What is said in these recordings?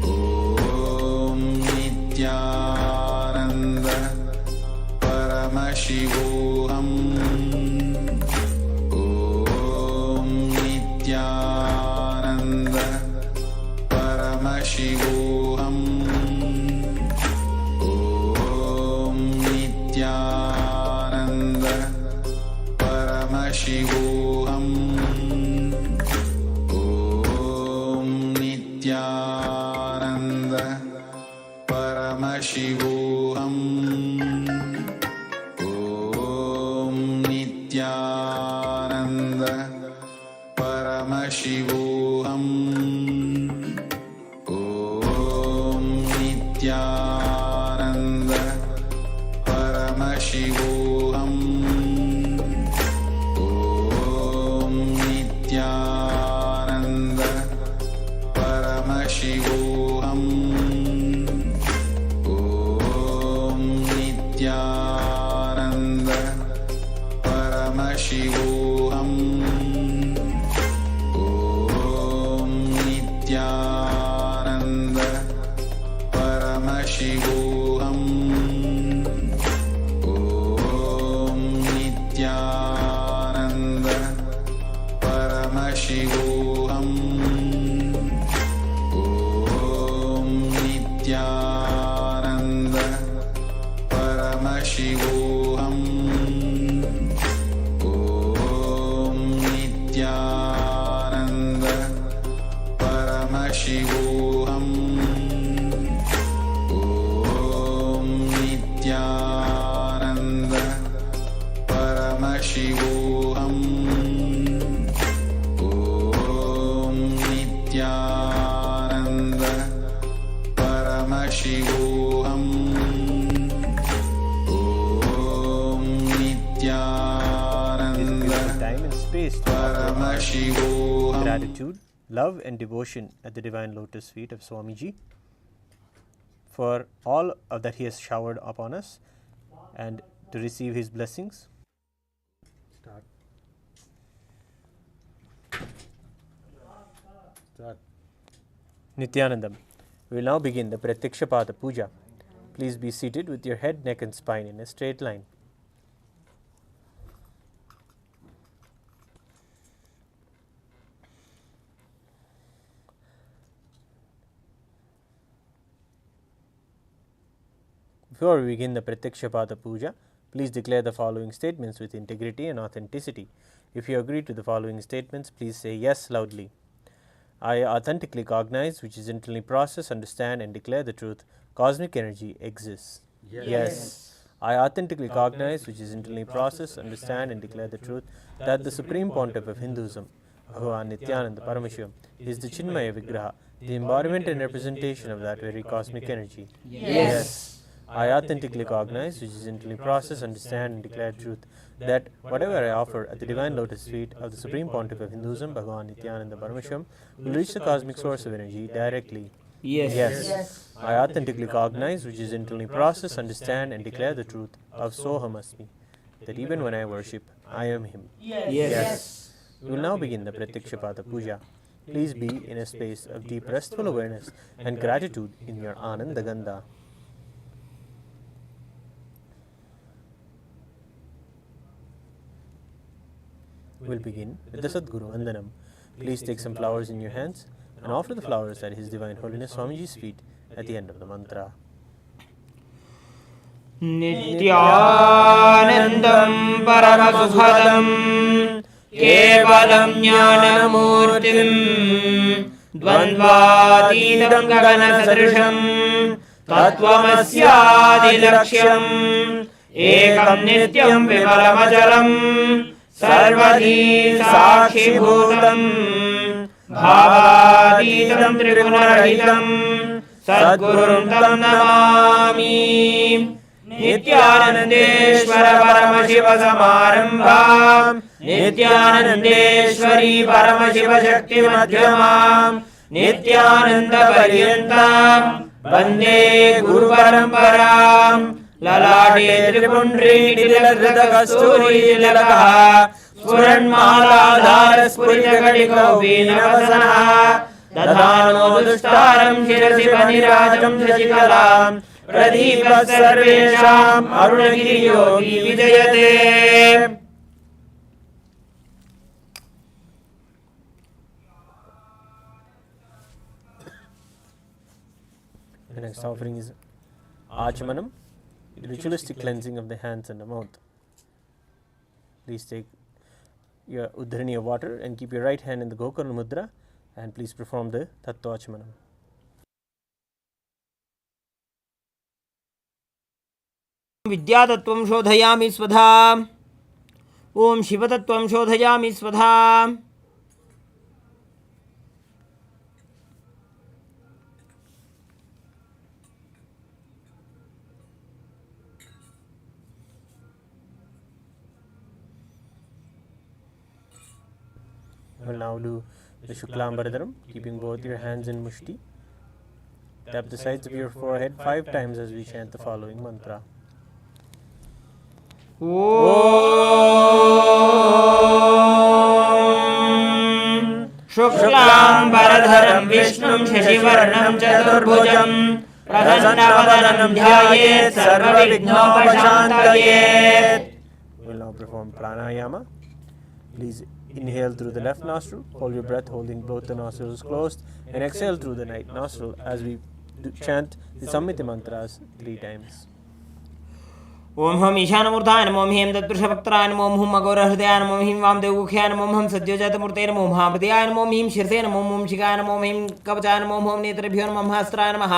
Om Nityananda Paramashivoham. Om Nityananda Paramashivoham. Om Nityananda Paramashivoham. Om Nityananda Paramashivoham. Om Nityananda Paramashivoham. Om Nityananda Paramashivoham. Om Nityananda Paramashivoham. Om Nityananda Paramashivoham. Om Nityananda Paramashivoham. Om Nityananda Paramashivoham. Om Nityananda Paramashivoham. Om Nityananda Paramashivoham. Om Nityananda Paramashivoham. Om Nityananda Paramashivoham. Om Nityananda Time and space to offer Paramashivoham. gratitude, love and devotion at the divine lotus feet of Swamiji for all of that he has showered upon us and to receive his blessings. Nityanandam. We will now begin the Pratyakshapada Puja. Please be seated with your head, neck and spine in a straight line. Before we begin the Pratyakshapada Puja, please declare the following statements with integrity and authenticity. If you agree to the following statements, please say yes loudly. I authentically cognize, which is internally process, understand and declare the truth. Cosmic energy exists. Yes. I authentically cognize, which is internally process, understand and declare the truth, that the Supreme Pontiff of Hinduism, Bhagavan Nithyananda Paramashivam, is the Chinmaya Vigraha, the embodiment and representation of that very cosmic energy. Yes. I authentically cognize, which is internally process, understand and declare truth, that whatever I offer at the divine lotus feet of the Supreme Pontiff of Hinduism, Bhagavan Nithyananda Paramashivam, will reach the cosmic source of energy directly. Yes. I authentically cognize, which is internally process, understand and declare the truth of Soham Asmi, that even when I worship, I am him. Yes. We will now begin the Pratyakshapada Puja. Please be in a space of deep restful awareness and gratitude in your Ananda Gandha. We'll begin with the Sadguru Vandanam. Please take some flowers in your hands and offer the flowers at His Divine Holiness Swamiji's feet at the end of the mantra. Nityanandam Paramasubhadam Kevalam Jnanamurtim Dvandvatidam Gaganasadrisham Tattvamasyadilaksham Ekam Nityam Vimalamajalam Sarvadhi Sakshibhutam Bhavadidam Trigunarahitam Sadgurum Tam Namami Nityanandeshwara Paramashiva Samarambham Nityanandeshwari Paramashiva Shakti Madhyamam Nityananda Paryantam Vande Guru Paramparam Lalade Tripundri Tilakೃತ Kasturi Tilakaha Spuranmaladhara Spuritagadiko Vinavasana दधानो दुष्टारं शिरसि वनिराजं शशिकलां प्रदीपः सर्वेषाम् अरुणगिरियोगी विजयते। The next offering is Achamanam, ritualistic cleansing of the hands and the mouth. Please take your Uddharani of water and keep your right hand in the Gokarna Mudra, and please perform the Tattva Achamanam. विद्यातत्त्वं शोधयामि स्वधा। ओम शिवतत्त्वं शोधयामि स्वधा। We will now do the Shuklam Bharadaram, keeping both your hands in mushti. Tap the sides of your forehead 5 times as we chant the following mantra. शुक्लाम्बरधरं विष्णुं शशिवर्णं चतुर्भुजं प्रसन्नवदनं ध्यायेत् सर्वविघ्नोपशान्तयेत्. We will now perform pranayama. Please inhale through the left nostril, hold your breath holding both the nostrils closed, and exhale through the right nostril as we chant the Sammiti mantras 3 times. ओम हम ईशानमूर्धाय नमो ह्रीं तत्पुरुषभक्त्राय नमो हुम अघोरहृदयाय नमो ह्रीं वामदेवगुख्याय नमो हम सद्योजातमूर्ते नमो महाहृदयाय नमो ह्रीं शीर्षे नमो हुम शिखाय नमो ह्रीं कवचाय नमो हुम नेत्रेभ्यो नमो हस्त्राय नमः।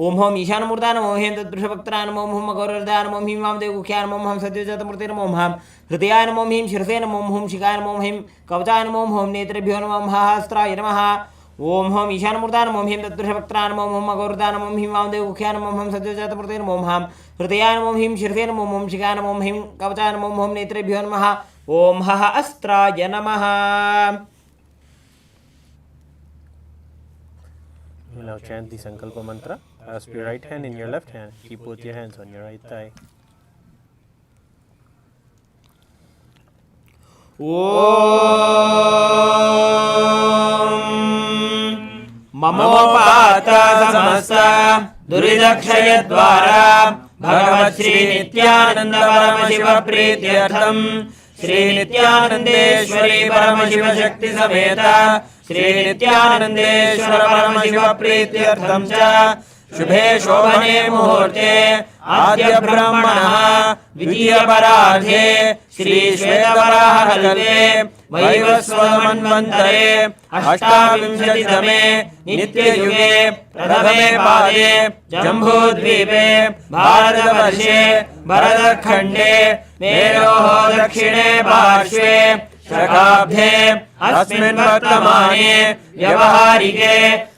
ओम हम ईशानमूर्धाय नमो ह्रीं तत्पुरुषभक्त्राय नमो हुम अघोरहृदयाय नमो ह्रीं वामदेवगुख्याय नमो हम सद्योजातमूर्ते नमो महाहृदयाय नमो ह्रीं शीर्षे नमो हुम शिखाय नमो ह्रीं कवचाय नमो हुम नेत्रेभ्यो नमो हस्त्राय नमः। ओम हम ईशानमूर्धाय नमो ह्रीं तत्पुरुषभक्त्राय नमो हुम अघोरहृदयाय नमो ह्रीं वामदेवगुख्याय नमो हम सद्योजातमूर्ते नमो हृदयाय नमो ह्रीं शीर्षे नमो हुम शिखाय नमो ह्रीं कवचाय नमो हुम नेत्रेभ्यो नमः। ओम हः अस्त्राय नमः। You will now chant the Sankalpa mantra. Clasp your right hand in your left hand. Keep both your hands on your right thigh. ममोपात समस्त दुरिदक्षयद्वारा भगवत् श्री नित्यानंद परमशिव प्रीत्यर्थम श्री नित्यानंदेश्वरी परमशिव शक्ति समेत श्री नित्यानंदेश्वर परमशिव प्रीत्यर्थम च शुभे शोभने मुहूर्ते आद्य ब्रह्मणः द्वितीय परार्धे श्री श्वेतवराह कल्पे वैवस्वतमन्वन्तरे अष्टाविंशतितमे नित्ययुगे प्रथमे पादे जम्बूद्वीपे भारतवर्षे भरतखण्डे मेरोः दक्षिणे पार्श्वे शकाब्दे अस्मिन् वर्तमाने व्यवहारिके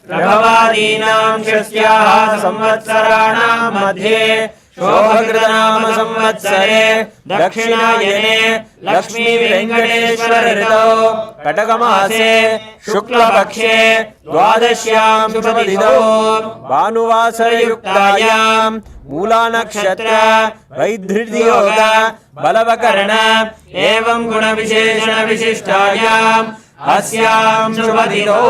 प्रभवादीनां षष्ट्याः संवत्सराणां मध्ये शोभकृतनाम संवत्सरे दक्षिणायने लक्ष्मी वेंकटेश्वर ऋतौ कटकमासे शुक्लपक्षे द्वादश्यां शुभतिथौ भानुवासरयुक्तायां मूला नक्षत्र वैधृतियोग बलवकर्ण एवं गुणविशेषण विशिष्टायाम् अस्यां शुभतिथौ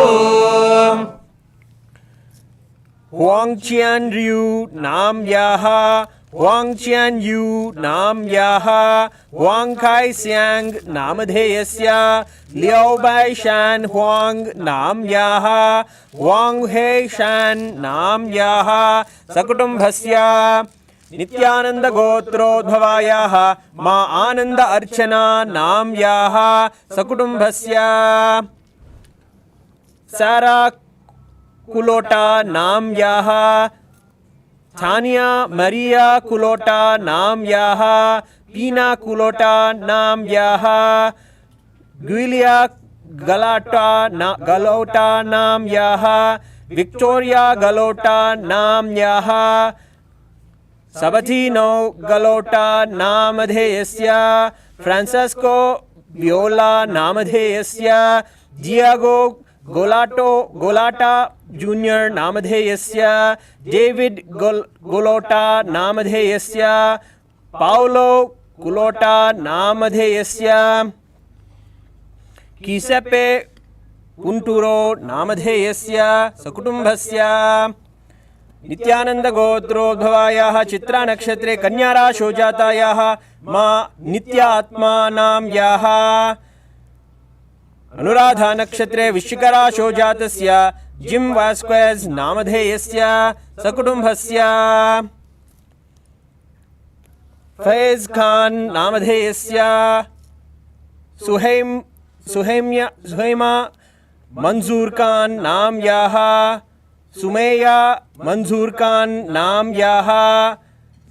Huang Qian Ryu Nam Yaha, Huang Qian Yu Nam Yaha, Huang Kai Xiang Namadheyasya, Liao Bai Shan Huang Nam Yaha, Huang He Shan Nam Yaha, Sakutumbhasya, Nityananda Gotrodbhavayaha, Ma Ananda Archana Nam Yaha, Sakutumbhasya, Sara Kulota Nam Yaha, Tanya Maria Kulota Nam Yaha, Pina Kulota Nam Yaha, Guilia Galota Nam Yaha, Victoria Galota Nam Yaha, Sabatino Galota Namadheyasya, Francesco Viola Namadheyasya, Diego Golata Junior Namadheyasya, David Golota Namadheyasya, Paolo Golota Namadheyasya, Giuseppe कुंटूरो नामधेयस्य सकुटुंबस्य Nityanand गोत्रोद्भवायाः Chitra नक्षत्रे कन्या राशौ जातायाः मा नित्या आत्मानां याः अनुराधा नक्षत्रे वृश्चिक राशौ जातस्य gym वास्क्वेज नामधेयस्य सकुटुंबस्य Faiz Khan नामधेयस्य सुहैमा मंजूर खान नाम याः सुमैया मंजूर खान नाम याः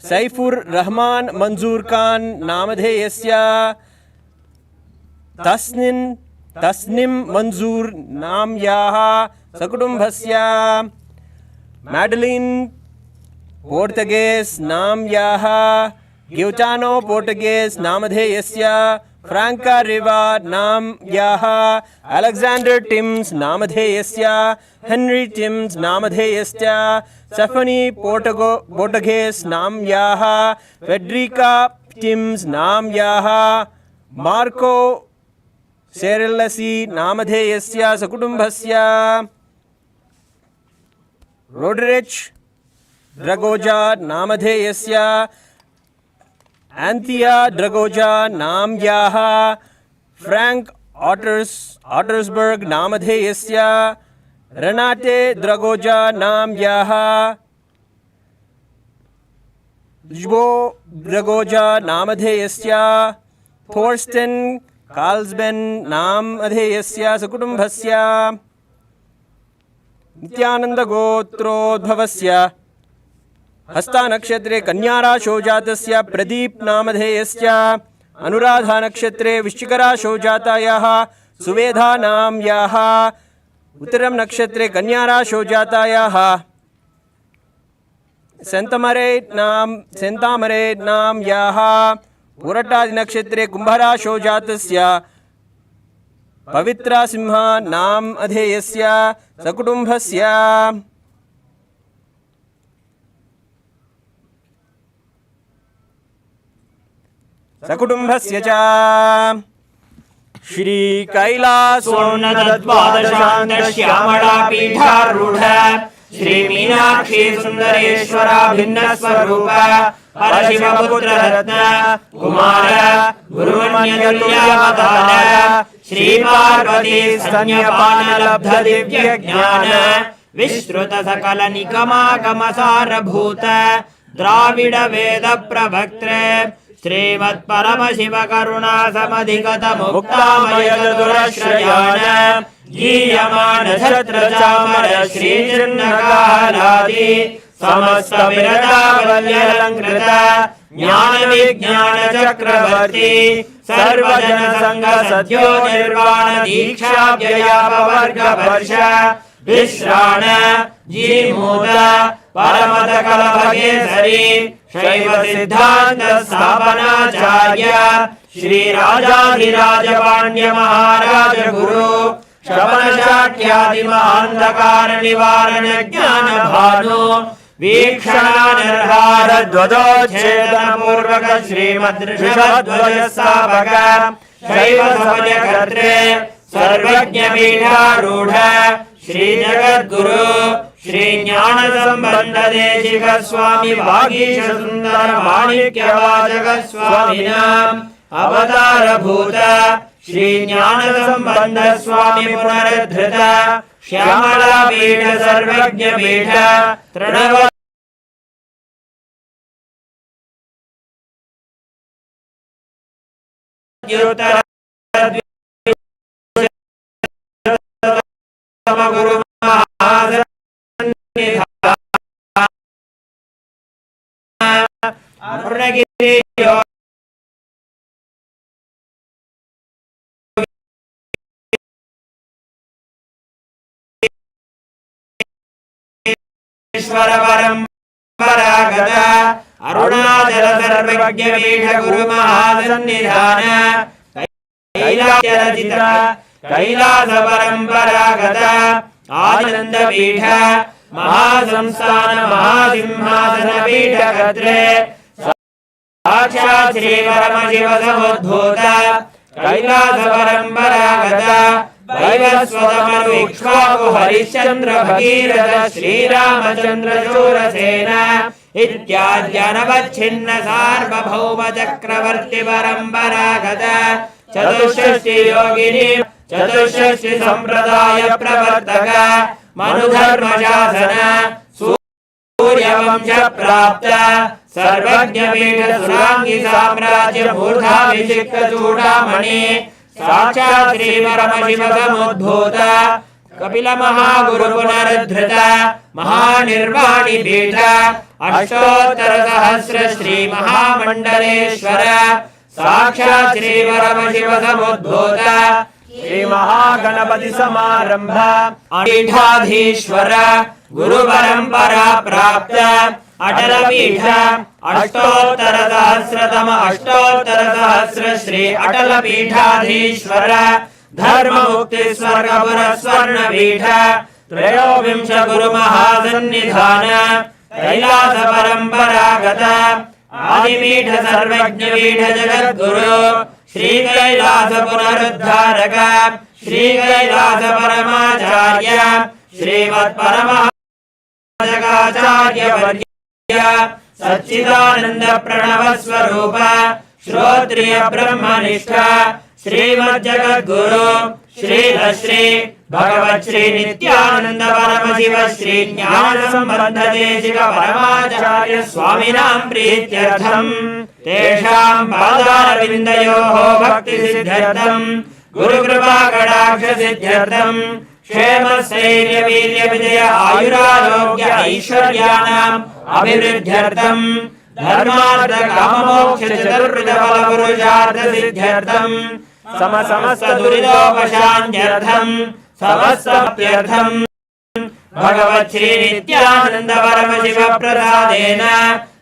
सैफुर रहमान मंजूर खान नामधेयस्य तस्निम मंजूर नाम याः सकुटुंबस्य मैडलिन पोर्टुगेस नाम याः ग्यूटानो पोर्टुगेस नामधेयस्य फ्रांका रिवा नाम याः अलेक्जेंडर टिम्स नामधेयस्य हेनरी टिम्स नामधेयस्य स्टेफनी पोर्टुगेस नाम याः फेडरिका टिम्स नाम याः मार्को सेरेल्लसी नामधेयस्य सकुटुंबस्य रोडरिच ड्रगोजा नामधेयस्य एंथिया ड्रगोजा नाम याः फ्रैंक ऑटर्सबर्ग नामधेयस्य रेनाटे ड्रगोजा नाम याः लिजबो ड्रगोजा नामधेयस्य थोर्स्टेन कार्ल्सबेन नामधेयस्य सकुटुंबस्य नित्यानंद गोत्रोद्भवस्य हस्ता नक्षत्रे कन्या राशौ जातस्य प्रदीप नामधेयस्य अनुराधा नक्षत्रे वृश्चिक राशौ जातायाः सुवेधा नाम याः उत्तरम नक्षत्रे कन्या राशौ जातायाः सेंतामरे नाम याः पुरटादि नक्षत्रे कुंभराशौ जातस्य पवित्रा सिंहा नाम अधेयस्य सकुटुंबस्य च श्री कैलासोन्नतद्वादशान्तश्यामला पीठारूढ श्री मीनाक्षी सुंदरेश्वरा भिन्न स्वरूप परशिवपुत्र रत्न कुमार गुरुवन्यतुल्यावतार श्री पार्वती स्तन्यपान लब्ध दिव्य ज्ञान विश्रुत सकल निगमागम सारभूत द्राविड वेद प्रवक्त्र श्रीमत् परमशिव करुणा समधिगत मुक्तामय दुरश्रयान गीयमान छत्र चामर श्री चिन्नकालादि समस्त विरतावल्यलंकृत ज्ञान विज्ञान चक्रवर्ती सर्वजन संघ सद्यो निर्वाण दीक्षा व्ययापवर्ग वर्ष विश्राण जीमूत परमत कलभगेसरी शैव सिद्धांत स्थापनाचार्य श्री राजाधिराज पांड्य महाराज गुरु श्रवण शाक्यादि महांधकार निवारण ज्ञान भानु वीक्षणानिर्हार ध्वजोच्छेदन पूर्वक श्रीमद् ऋषभध्वज स्थापक शैव समय कर्त्रे सर्वज्ञ पीठारूढ़ श्री जगद्गुरु श्री ज्ञान संबंध देशिक स्वामी वागीश सुंदर माणिक्य वाचक स्वामिनां अवतार भूत श्री ज्ञान संबंध स्वामी पुनरुद्धृत श्यामला पीठ सर्वज्ञ पीठ तृणव गुरु अरुणगिरि ईश्वर परंपरागत अरुणाचल सर्वज्ञ पीठ गुरु महासन्निधान कैलासरचित कैलास परंपरागत आनंद पीठ महासंस्थान महासिंहासन पीठ गत्रे साक्षात् श्री परमशिव समुद्भूत कैलास परंपरागत वैवस्वतमनु इक्ष्वाकु हरिश्चन्द्र भगीरथ श्रीरामचन्द्र शूरसेन इत्याद्यनवच्छिन्न सार्वभौम चक्रवर्ति परम्परागत चतुष्षष्टि योगिनी चतुष्षष्टि संप्रदाय प्रवर्तक मनुधर्म शासन सूर्यवंश प्राप्त सर्वज्ञ पीठ सुरांगी साम्राज्य मूर्धाभिषिक्त चूडामणि साक्षात् श्री परमशिव समुद्भूत कपिल महागुरु पुनरुद्धृत महानिर्वाणि पीठ अष्टोत्तर सहस्र श्री महामंडलेश्वर साक्षात् श्री परमशिव समुद्भूत श्री महागणपति समारंभ पीठाधीश्वर गुरु परंपरा प्राप्त अटल पीठ अष्टोत्तर सहस्र श्री अटल पीठाधीश्वर धर्म मुक्ति स्वर्गपुर स्वर्ण पीठ त्रयोविंश गुरु महासन्निधान कैलास परंपरागत आदिपीठ सर्वज्ञ पीठ जगद्गुरु श्री कैलास पुनरुद्धारक श्री कैलास परमाचार्य श्रीमत् परमहंसाचार्य वर्य सच्चिदानंद प्रणव स्वरूप श्रोत्रिय ब्रह्मनिष्ठ श्रीमद् जगद्गुरु श्री भगवत् श्री नित्यानंद परमशिव श्री ज्ञान संबंध देशिक परमाचार्य स्वामिनां प्रीत्यर्थं तेषां पादारविन्दयोः भक्ति सिद्ध्यर्थं गुरु कृपा कटाक्ष सिद्ध्यर्थं क्षेम स्थैर्य वीर्य विजय आयुरारोग्य ऐश्वर्याणाम् अभिवृद्ध्यर्थं धर्मार्थ काम मोक्ष चतुर्विध फल पुरुषार्थ सिद्ध्यर्थं समस्त दुरितोपशान्त्यर्थं समस्तप्यर्थं भगवत् श्री नित्यानंद परमशिव प्रसादेन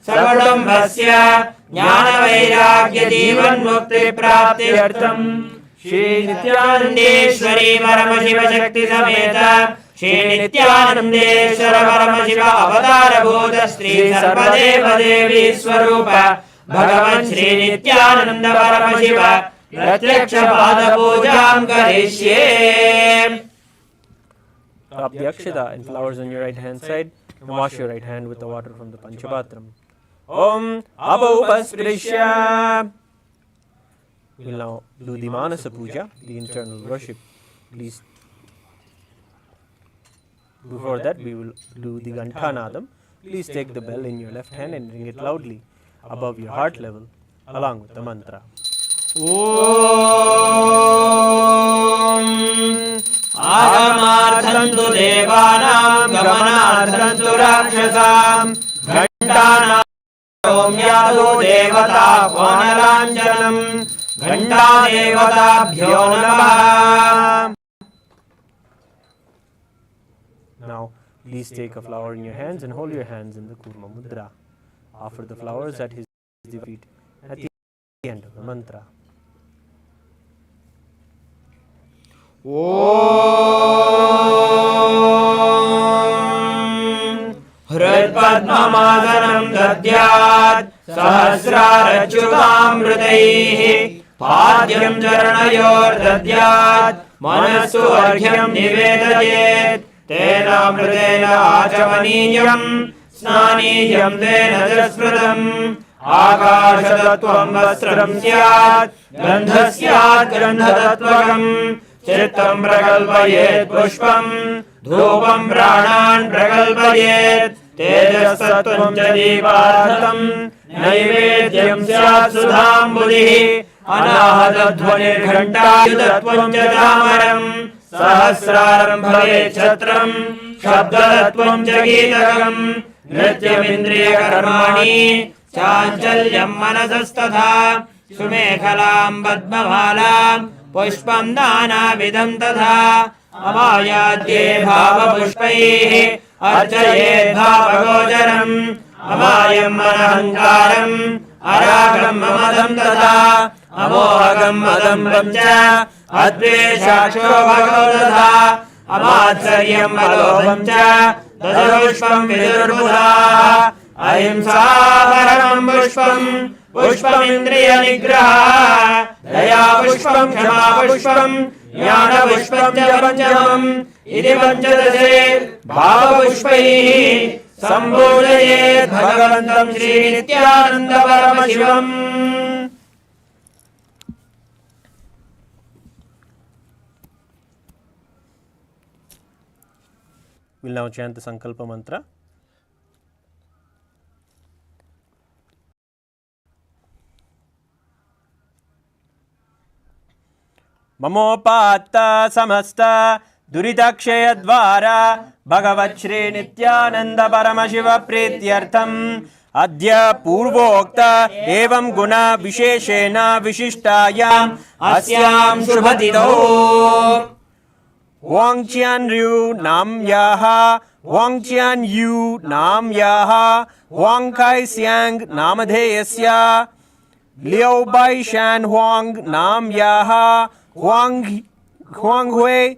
सकुटुम्बस्य ज्ञान वैराग्य जीवन मुक्ति प्राप्त्यर्थं श्री नित्यानंदेश्वरी परमशिव शक्ति समेत श्री नित्यानंदेश्वर परमशिव अवतार भूत श्री सर्वदेव देवी स्वरूप भगवान श्री नित्यानंद परमशिव प्रत्यक्ष पाद पूजां करिष्ये। Drop the akshata and flowers on your right hand side and wash your right hand with the water from the Panchapatram. Om Abhupasprishya. We will now do the Manasa Puja, the internal worship. Please. Before that, we will do the Ganthanadam. Please take the bell in your left hand and ring it loudly above your heart level, along with the mantra. Om आगमार्थन्तु देवानां गमनार्थन्तु राक्षसां घण्टानां सौम्यादो देवता वानराञ्जनं घण्टा देवताभ्यो नमः. Now, please take a flower in your hands and hold your hands in the Kurma Mudra. Offer the flowers at his feet at the end of the mantra. हृत्पद्ममासनं दद्यात् सहस्रारच्युतामृतैः पाद्यं चरणयोर्दद्यात् मनस्सु अर्घ्यं निवेदयेत् तेनामृतेन आचमनीयं स्नानीयं तेन च स्मृतम् आकाशतत्त्वं वस्त्रं स्यात् गन्धः स्यात् गन्धतत्त्वकम् चित्तं प्रकल्पयेत् पुष्पं धूपं प्राणान् प्रकल्पयेत् तेजस्तत्त्वं च दीपार्थं नैवेद्यं स्यात् सुधाम्बुधिः अनाहतध्वनिर्घण्टायुतत्वं च चामरम् सहस्रारं भवेत् छत्रं शब्दतत्त्वं च गीतकम् नृत्यमिन्द्रियकर्माणि चाञ्चल्यं मनसस्तथा सुमेखलां पद्ममालां पुष्पं नानाविधं तथा अमायाद्ये भावपुष्पैः अर्चयेत् भावगोचरम् अमायम् अनहङ्कारम् अरागम् अमदं तथा अमोहगम् मदम्बं च अद्वेषाक्षो भगो तथा अमात्सर्यम् अलोभं च दशपुष्पं विदुर्बुधाः अहिंसा परमं पुष्पं पुष्पमिन्द्रियनिग्रहः दया पुष्पं क्षमा पुष्पं ज्ञानपुष्पं च पञ्चमम् इति पञ्चदशे भावपुष्पैः सम्पूजयेत् भगवन्तं श्रीनित्यानन्दपरमशिवम्। We'll now chant the Sankalpa mantra. Mamopatta samasta duridakshaya dvara Bhagavat Shri Nityananda Paramashiva Prityartham Adya Purvokta Evam Guna Visheshena Vishishtayam Asyam Shubhatido Wang Qian Ryu Nam Yaha Wang Qian Yu Nam Yaha Wang Kai Siang Namadheyasya Liu Bai Shan Huang Nam Yaha Huang Hui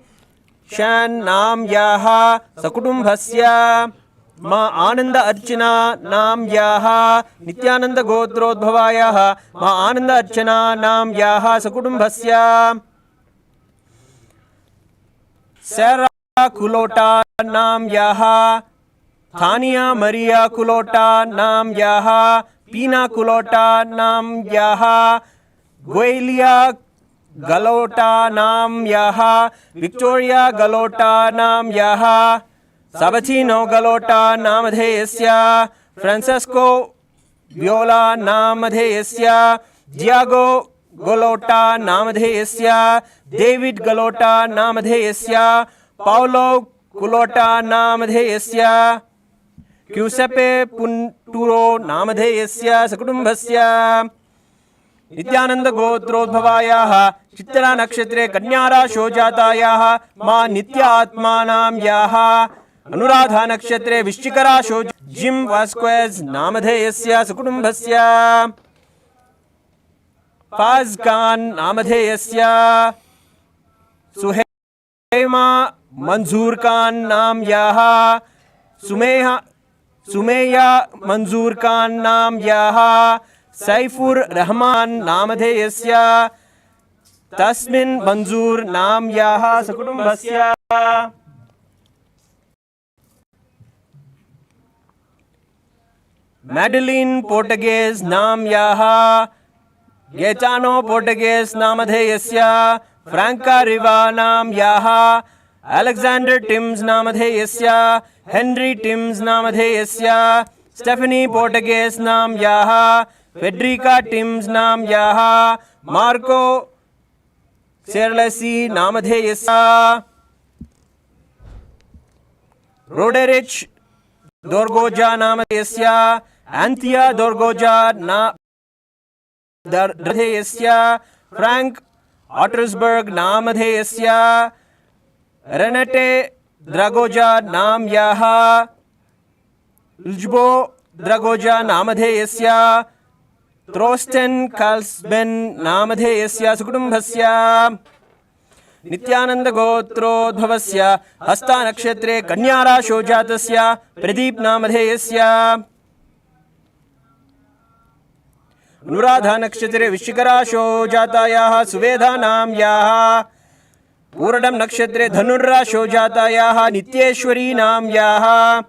Shan Nam Yaha Sakutumbhasya Ma Ananda Archana Nam Yaha Nityananda Gotrodbhavaya Ma Ananda Archana Nam Yaha Sakutumbhasya Sarah Kulota Nam Yaha Thania Maria Kulota Nam Yaha Pina Kulota Nam Yaha Guelia Galota Nam Yaha Victoria Galota Nam Yaha Sabatino Galota Namadheyasya Francesco Viola Namadheyasya Diego Galota Namadheyasya David Galota Namadheyasya Paolo Kulota Namadheyasya Giuseppe Punturo Namadheyasya Sakutumbhasya Nityananda Gotrodbhavayaha Chitra Nakshatre Kanyara Shojatayaha Ma Nitya Atmanam Yaha Anuradha Nakshatre Vishchikara Shoj Jim Vasquez Namadheyasya Sakutumbhasya Faz Khan Namadheyasya Suhaima Manzoor Khan Nam Yaha Sumeya Manzoor Khan Nam Yaha Saifur Rahman Namadheyasya Tasmin Manzoor Nam Yaha Sakutumbhasya Madeline Portuguese Nam Yaha Gaetano Portuguese Namadheyasya Franca Riva Nam Yaha Alexander Timms Namadheyasya Henry Timms Namadheyasya Stephanie Portuguese Nam Yaha Federica Timms Nam Yaha Marco Serlesi Namadheyasya Roderich Dorgoja Namadheyasya Anthea Dorgoja Namadheyasya Frank Ottersberg Namadheyasya Renate Dragoja Nam Yaha Ljbo Dragoja Namadheyasya Trosten Kalsben Namadheyasya Sukutumbhasya Nityananda Gotrodbhavasya Hasta Nakshatre Kanyara Shojatasya Pradeep Namadheyasya Anuradha Nakshatre Vishikara Shojatayaha Suveda Nam Yaha Puradam Nakshatre Dhanurra Shojatayaha Nityeshwari Nam Yaha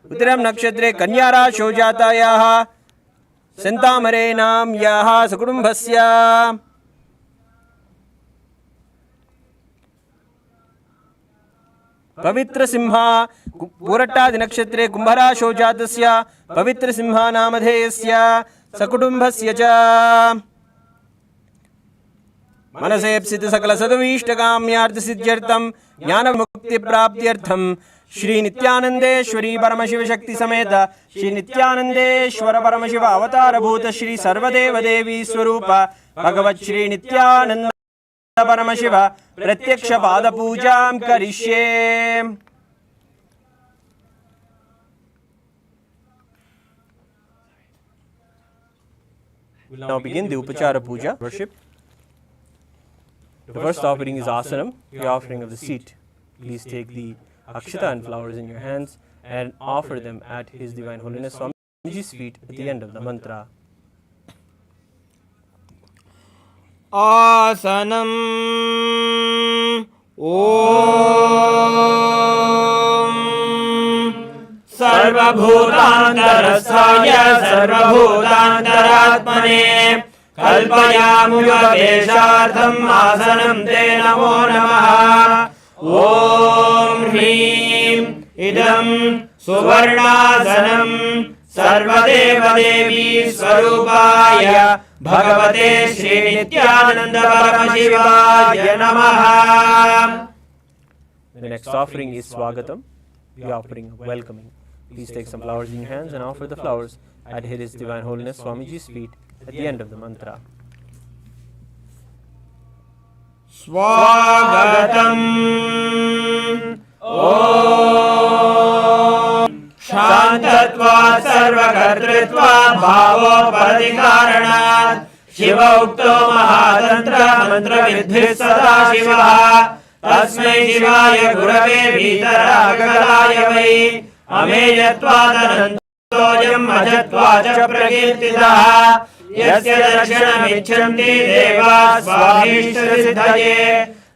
Uttaram Nakshatre Kanyara Shojatayaha Sentamare Nam Yaha Sakutumbhasya Pavitra Simha Purattadi Nakshatre Kumbhara Shojatasya Pavitra Simha Namadheyasya Sakutumbhasya cha Manasepsita Sakala Sadavishtakamyartha Siddhyartham Jnana Mukti Praptyartham Shri Nityanandeshwari Paramashiva Shakti Sameta Shri Nityanandeshwara Paramashiva Avatara Bhuta Shri Sarvadeva Devi Swarupa Bhagavat Shri Nityananda Paramashiva Pratyaksha Pada Pujam Karishye. We'll now begin the Upachara Puja worship. The first offering is Asanam, the offering of the seat. Please take the Akshata and flowers in your hands and offer them at His Divine Holiness Swamiji's feet at the end of the mantra. Asanam सर्वभूतान्तरस्थाय सर्वभूतान्तरात्मने कल्पयामुपदेशार्थम् आसनं ते नमो नमः। ॐ ह्रीं इदं सुवर्णासनं सर्वदेवदेवी स्वरूपाय भगवते श्रीनित्यानंद परमशिवाय नमः। The next offering is Swagatam, the offering of welcoming. Please take some flowers in your hands and offer the flowers at His Divine Holiness Swamiji's feet at the end of the mantra. Swagatam Om Shantatvat Sarvakartritvat Bhavopadikaranat Shiva Ukto Mahatantra Mantra Vidhi Sada Shiva Tasmai Shivaya Gurave Vitaragalaya Vai Ameyatvadanantoyam Ajatvacha Prakirtitaha Yasya Darshanamichanti Deva Swabhishtasithye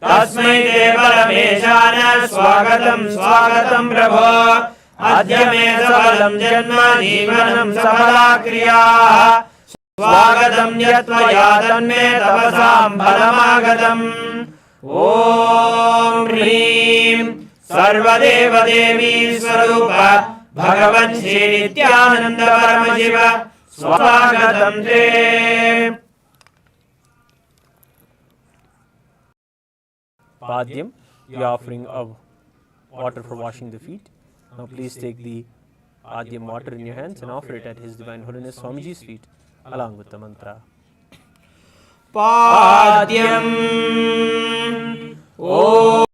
Tasmai Devarameshana Swagatam Swagatam Prabho Adhyame Sabalam Janma Jivanam Sabala Kriya Swagatam Yatvaya Tanme Tapasam Balamagatam Om Hrim Sarvadeva Devi Swarupa Bhagavan Shri Nithyananda Paramashiva Swagatam Te. Padyam, the offering of water for washing the feet. Now please take the Padyam water in your hands and offer it at His Divine Holiness Swamiji's feet along with the mantra. Padyam Om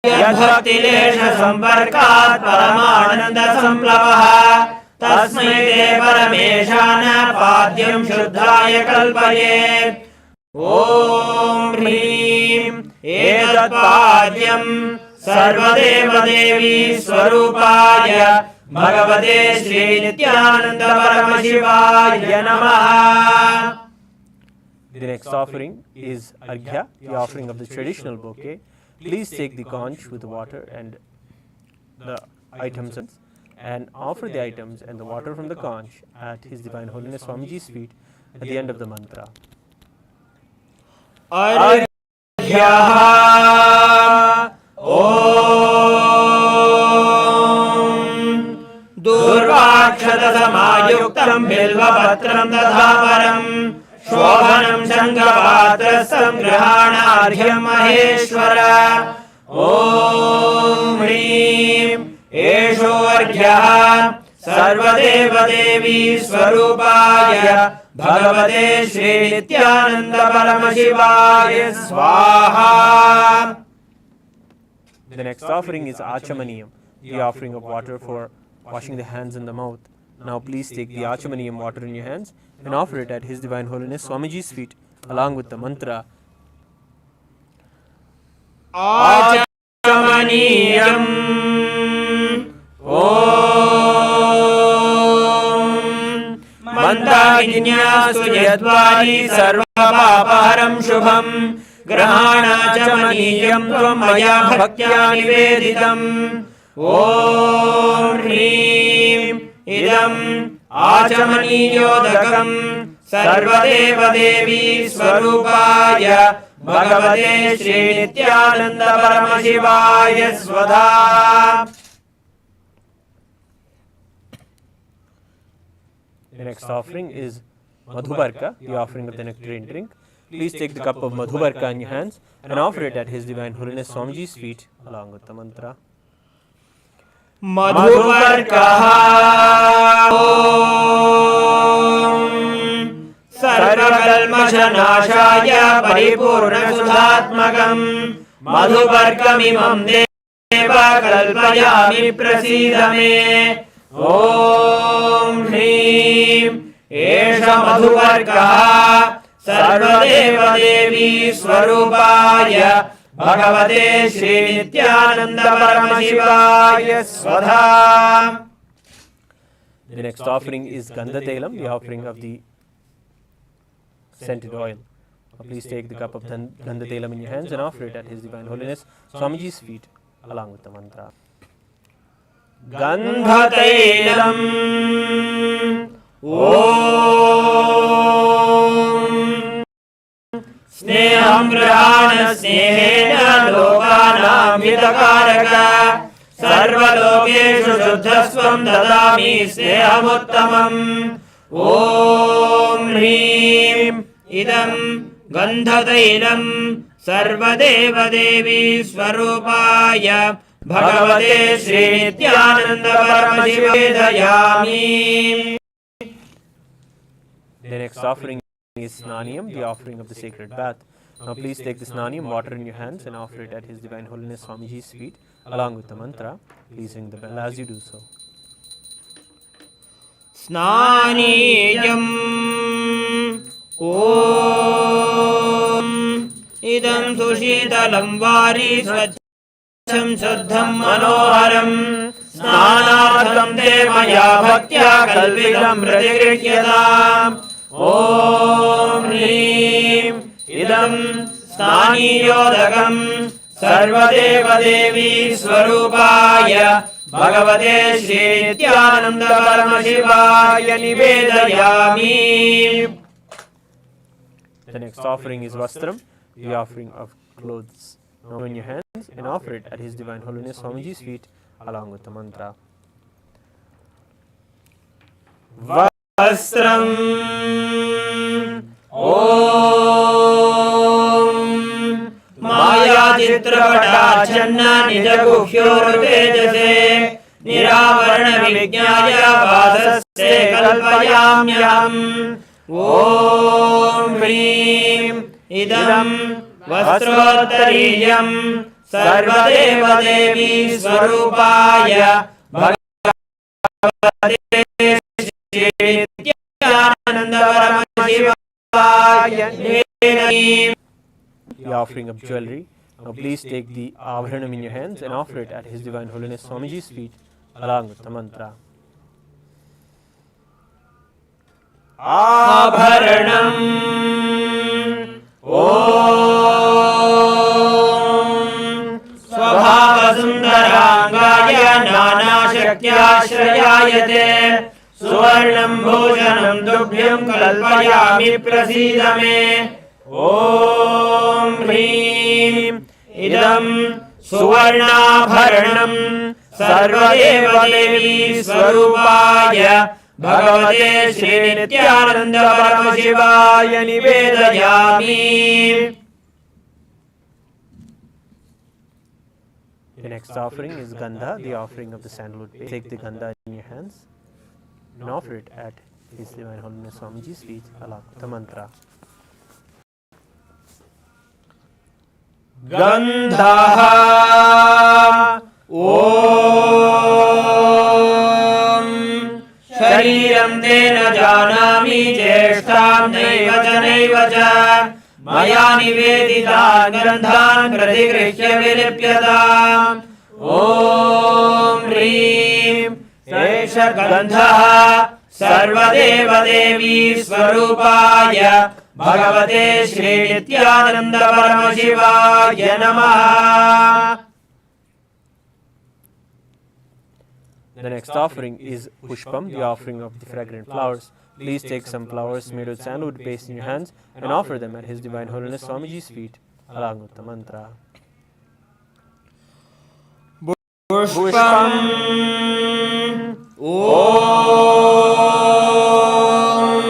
Yadbhaktilesha Samparkat Paramananda Samplavaha Tasmai Te Parameshana Padyam Shuddhaya Kalpayet Om Hrim Etat Padyam Sarvadeva Devi Swarupaya Bhagavate Shri Nithyananda Paramashivaya Namaha. The next offering is Arghya, the offering of the traditional bouquet. Please take the conch with the water and the items and offer the items and the water from the conch at His Divine Holiness Swamiji's feet at the end of the mantra. Arghya Om Durvakshata Samayuktam Bilvapatram Tadhaparam Shobhanam Shankavatrasam Grihanarhyam Maheshwara Om Hrim Esho Arghya Sarvadeva Devi Swarupaya Bhagavate Shri Nithyananda Paramashivaya Swaha. The next offering is Achamaniyam, the offering of water for washing the hands and the mouth. Now please take the Achamaniyam water in your hands and offer it at His Divine Holiness Swamiji's feet along with the mantra. Achamaniyam Om Mandaginyastu Yadvari Sarvapapaharam Shubham Grahanachamaniyam Tvam Maya Bhaktya Niveditam Om Hrim Idam Achamaniyodakam Sarvadeva Devi Swarupaya Bhagavate Shri Nithyananda Paramashivaya Svadha. The next offering is Madhubarka, the offering of the nectarian drink. Please take the cup of Madhubarka in your hands and offer it at His Divine Holiness Swamiji's feet along with the mantra. Madhubarkaha Om Sarvakalmashanashaya Paripurnasudhatmakam Madhubarkamimam Deva Kalpayami Prasidame Om Hrim Esha Madhubarkaha Sarvadeva Devi Swarupaya Bhagavate Shri Nithyananda Paramashivaya Svadha. The next offering is Gandha Telam, the offering of the scented oil. Now please take the cup of Gandha Telam in your hands and offer it at His Divine Holiness Swamiji's feet along with the mantra. Gandha Telam Om Sneham Grahana Snehena Lokanam Hitakaraka Sarvalokeshu Shuddhasvam Dadami Snehamuttamam Om Hrim Idam Gandhatailam Sarvadeva Devi Swarupaya Bhagavate Sri Nithyananda Paramashivedayami. The next offering is Snaniyam, the offering of the sacred bath. Now please take the Snaniyam water in your hands and offer it at His Divine Holiness Swamiji's feet along with the mantra. Please ring the bell as you do so. Snaniyam Om Idam Sushitalam Vari Swachham Shuddham Manoharam Snanartham Devaya Bhaktya Kalvidam Pratigrihyadam Om Hrim Idam Snaniyodakam Sarvadeva Devi Swarupaya Bhagavate Sri Nithyananda Paramashivaya Nivedayami. The next offering is Vastram, the offering of clothes. Now in your hands and offer it at His Divine Holiness Swamiji's feet along with the mantra. Vastram Om Maya Chitrapata Channa Nijaguhyor Tejase Niravarana Vijnaya Vasaste Kalpayamyam Om Hrim Idam Vastrottariyam Sarvadeva Devi Swarupaya Bhagavate Sri Nithyananda Paramashivam. The offering of jewelry. Now please take the Avharanam in your hands and offer it at His Divine Holiness Swamiji's feet along with the mantra. Abharanam Om Swabhava Sundarangaya Nana Shaktyashrayayate Suvarnam Bhojanam Dubhyam Kalpayami Prasidame Om Hrim Idam Suvarnabharanam Sarvadeva Devi Swarupaya Bhagavate Sri Nithyananda Paramashivaya Nivedayami. The next offering is Gandha, the offering of the sandalwood paste. Take the Gandha in your hands and offer it at His Divine Holiness Swamiji's feet along with the mantra. Gandha Om Shariram Tena Janami Jeshtam Naiva Janaiva Maya Niveditan Gandhan Pratigrihya Vilipyadam Om Hrim Sesha Gandha Sarvadeva Devi Swarupaya Bhagavate Sri Nithyananda Paramashivaya Namaha. The next offering is Pushpam, the offering of the fragrant flowers. Please take some flowers made with sandalwood paste in your hands and offer them at His Divine Holiness Swamiji's feet along with the mantra. Pushpam Om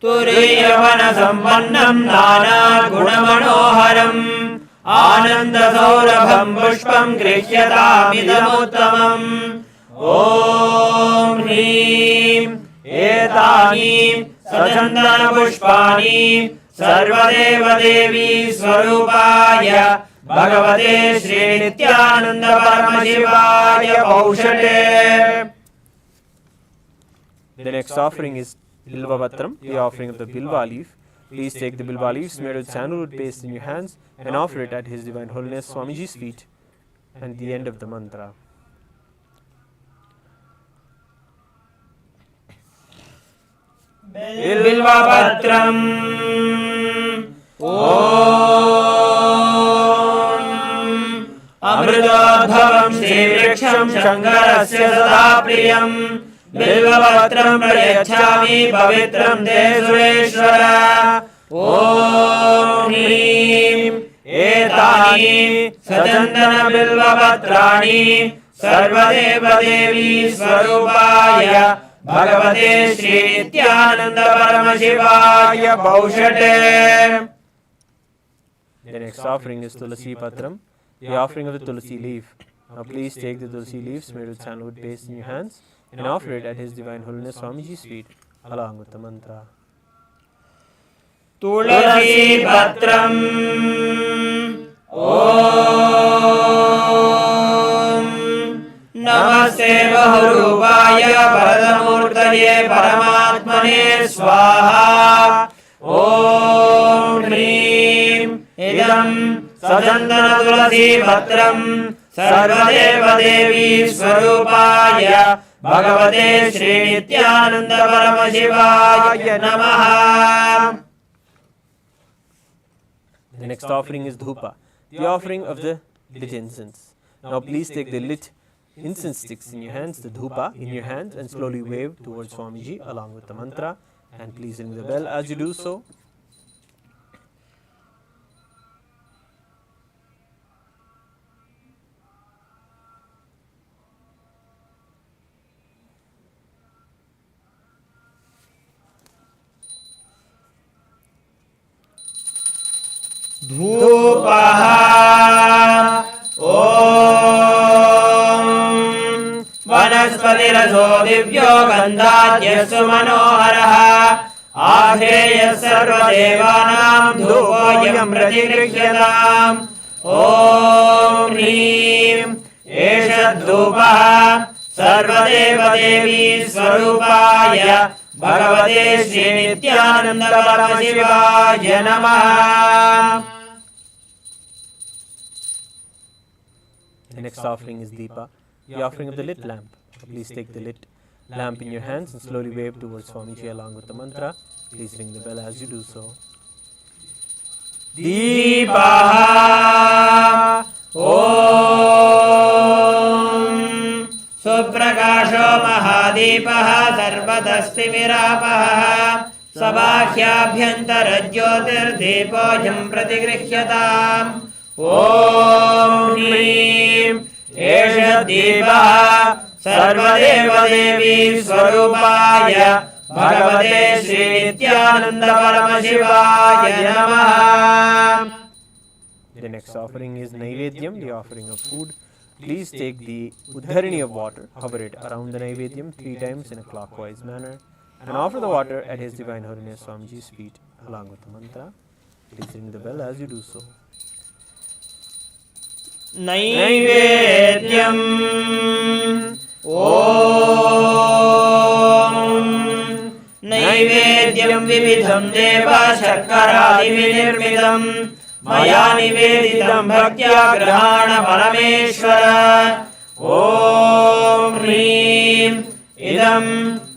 Turiyavana Sampannam Nana Gunamanoharam Ananda Saurabham Pushpam Grihyatamidamuttamam Om Hrim Etani Sachandana Pushpani Sarvadeva Devi Swarupaya Bhagavate Sri Nithyananda Paramashivaya Paushate. The next offering is Bilva Vatram, the offering of the Bilva leaf. Please take the Bilva leaves made with sandalwood paste in your hands and offer it at His Divine Holiness Swamiji's feet and the end of the mantra. Bilva Vatram अमृतोद्भवं श्रीवृक्षं शङ्करस्य सदा प्रियं बिल्वपत्रं प्रयच्छामि पवित्रं ते सुरेश्वर। ॐ ह्रीं एतानि सचन्दनबिल्वपत्राणि सर्वदेवदेवी स्वरूपाय भगवते Shri Nityanand परमशिवाय भौषटे। The next offering is Tulasi Patram, the offering of the Tulasi leaf. Now please take the Tulasi leaves made with sandalwood paste in your hands and offer it at His Divine Holiness Swamiji's feet along with the mantra. Tulasi Patram Om Namaste Bahurupaya Varadamurtaye Paramatmane Swaha. Om Hrim Idam Sajandana Tulasi Patram Sarvadeva Devi Swarupaya Bhagavate Shri Nityananda Paramashivaya Namaha. The next offering is Dhupa, the offering of the lit incense. Now please take the lit incense sticks in your hands, the Dhupa in your hands, and slowly wave towards Swamiji along with the mantra, and please ring the bell as you do so. धूपः ॐ वनस्पतिरसो दिव्यो गन्धाद्यस्सु मनोहरः आधेयः सर्वदेवानां धूपोऽयं प्रतिगृह्यताम्। ॐ ह्रीं एष धूपः सर्वदेवदेवी स्वरूपाय भगवते श्री नित्यानंद परमशिवाय नमः। The next offering is Deepa, the offering of the lit lamp. Please take the lit lamp in your hands and slowly wave towards Swamiji along with the mantra. Please ring the bell as you do so. Deepa Om Suprakasho Mahadipah Sarvadastimirapaha Sabakhyabhyantarajyotirdepoyam pratigrihyataam. Om Hrim Esha Deepah Sarvadevadevi Swarupaya Bhagavate Shri Nityananda Paramashivaya Namaha. The next offering is Naivedyam, the offering of food. Please take the Uddharini of water, hover it around the Naivedyam 3 times in a clockwise manner, and offer the water at His Divine Holiness Swamiji's feet along with the mantra. Please ring the bell as you do so. Naivedyam Om Naivedyam Vividham Deva Shakkaradi Vinirmidam Maya Niveditam Bhaktya Grahana Parameshwara. Om Hrim Idam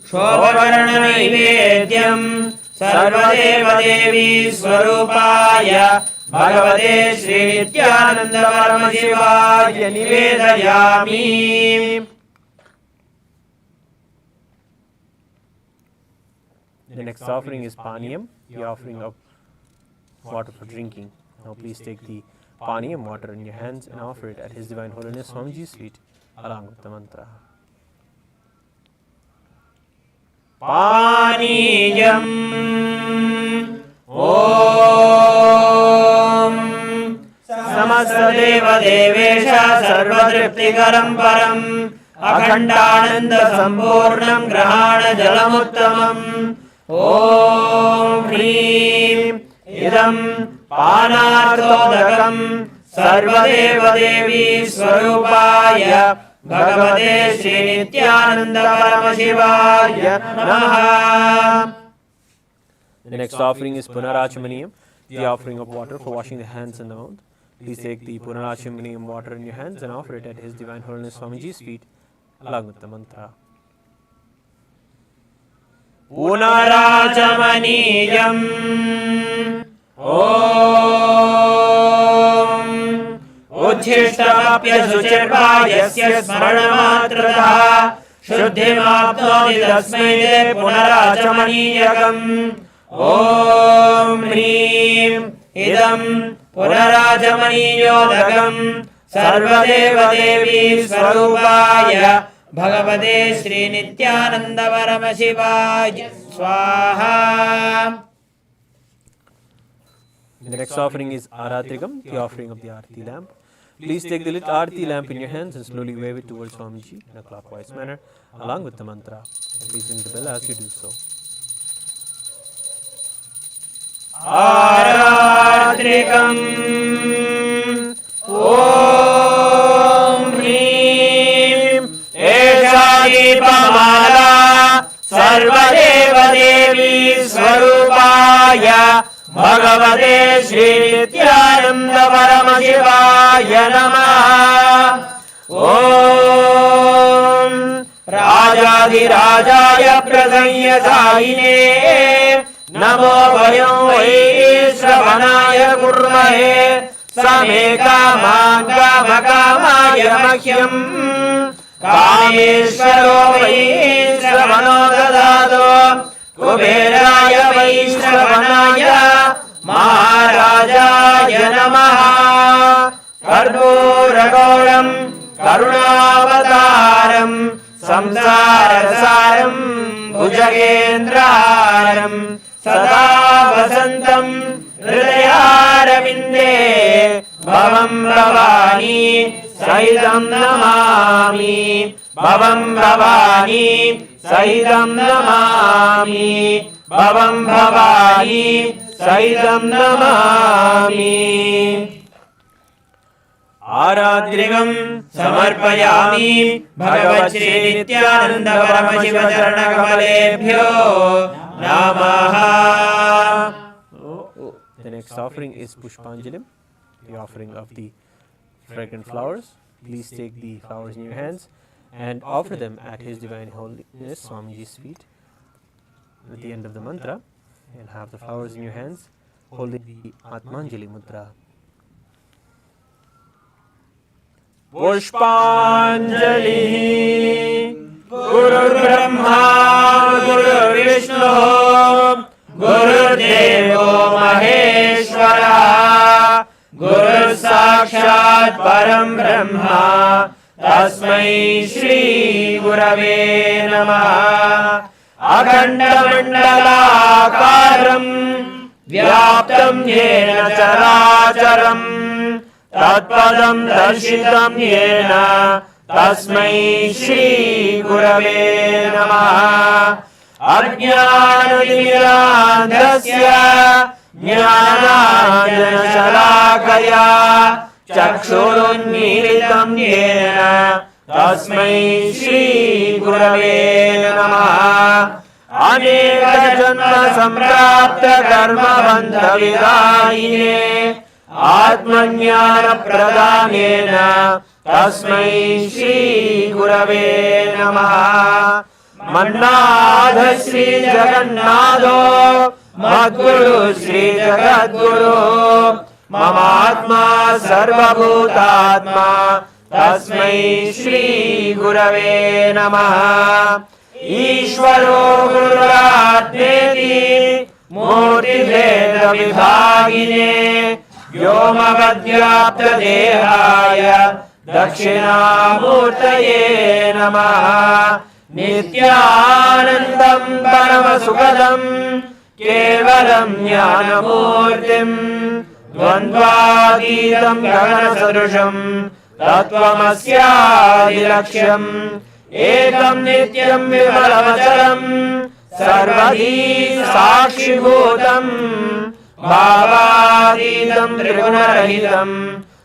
Shobhavarana Naivedyam Sarvadeva Devi Swarupaya Bhagavate Shri Nityananda Paramashivaya Nivedayami. The next offering is Paniyam, the offering of water for drinking. Now please take the Paniyam water in your hands and offer it at His Divine Holiness Swamiji's feet along with the mantra. Paniyam Om Samasta Deva Devesha Sarvadriptikaram Param Akhandananda Samburnam Grahana Jalamuttamam. Om Hrim Idam Panarthodakam Sarvadeva Devi Swarupaya Bhagavate Shri Nityananda Paramashivaya Namaha. The next offering is Punarachamaniyam, the offering of water for washing the hands and the mouth. Please take the Punarachamaniyam water in your hands and offer it at His Divine Holiness Swamiji's feet along with the mantra. Punarachamaniyam Om उच्छिष्टमप्यशुचिर्वा यस्य स्मरणमात्रतः शुद्धिमाप्नोति तस्मै ते पुनराचमनीयकम् ॐ ह्रीं इदं पुनराचमनीयोदकम् सर्वदेवदेवी स्वरूपाय भगवते श्रीनित्यानंद परमशिवाय स्वाहा. The next offering is Aratrikam, the offering of the Aarti lamp. Please take the lit Aarti lamp in your hands and slowly wave it towards Swamiji in a clockwise manner along with the mantra. Please ring the bell as you do so. Aratrikam Om Hrim Esha Deepamala Sarvadeva Devi Swarupaya Bhagavate Shri Nityananda Paramashivaya Namaha. Om Rajadhirajaya Prasanyasayine Namo Vayam Vaishravanaya Kurmahe Sameka Manga Makamaya Mahyam Kameshwaro Vaishravano Dadado Kuberaya Vaishravanaya Maharajaya Namaha. Karpuragoram Karunavataram Samsarasaram Bhujagendraharam Sada Vasantam Hridayarvinde Bhavam Bhavani Sahidam Namami Bhavam Bhavani Sahidam Namami Bhavam Bhavani Sahidam Namami. Aratrikam samarpayami Bhagavat Shri Nityananda Paramashiva Charanakamaleebhyo Namaha. The next offering is Pushpanjalim, the offering of the fragrant flowers. Please take the flowers in your hands and offer them at His Divine Holiness Swamiji's feet. At the end of the mantra, you'll have the flowers in your hands holding the Atmanjali Mudra. Pushpanjali Guru Brahma Guru Vishnu Guru Devo Maheshwara Guru Sakshat Param Brahma Tasmai Shri Gurave Namaha. Akhanda Mandalakaram Vyaptam Yena Characharam Tatpadam Darshitam Yena Tasmai Shri Gurave Namaha. Ajnanatimirandhasya Jnananjana Shalakaya Chakshurunmilitam Yena Tasmai Shri Gurave Namaha. Aneka Janma Samprapta Karma Bandha Vidayine Atmanyana Pradhanena Tasmai Shri Gurave Namaha. Mannadha Shri Jagannatho Madguru Shri Jagadguru Mamatma Sarvabhutatma Tasmai Shri Gurave Namaha. Ishvaro Gururatmeti Murti Bheda Vibhagine Vyomavadyapta Dehaya Dakshinamurtaye Namaha. Nityanandam Paramasukadam Kevalam Jnanamurtim Dvandvadidam Gaganasadusham Tattvamasyadiraksham Ekam Nityam Vimalavacharam Sarvadhi Sakshibhutam Bhavadidam Trigunarahitam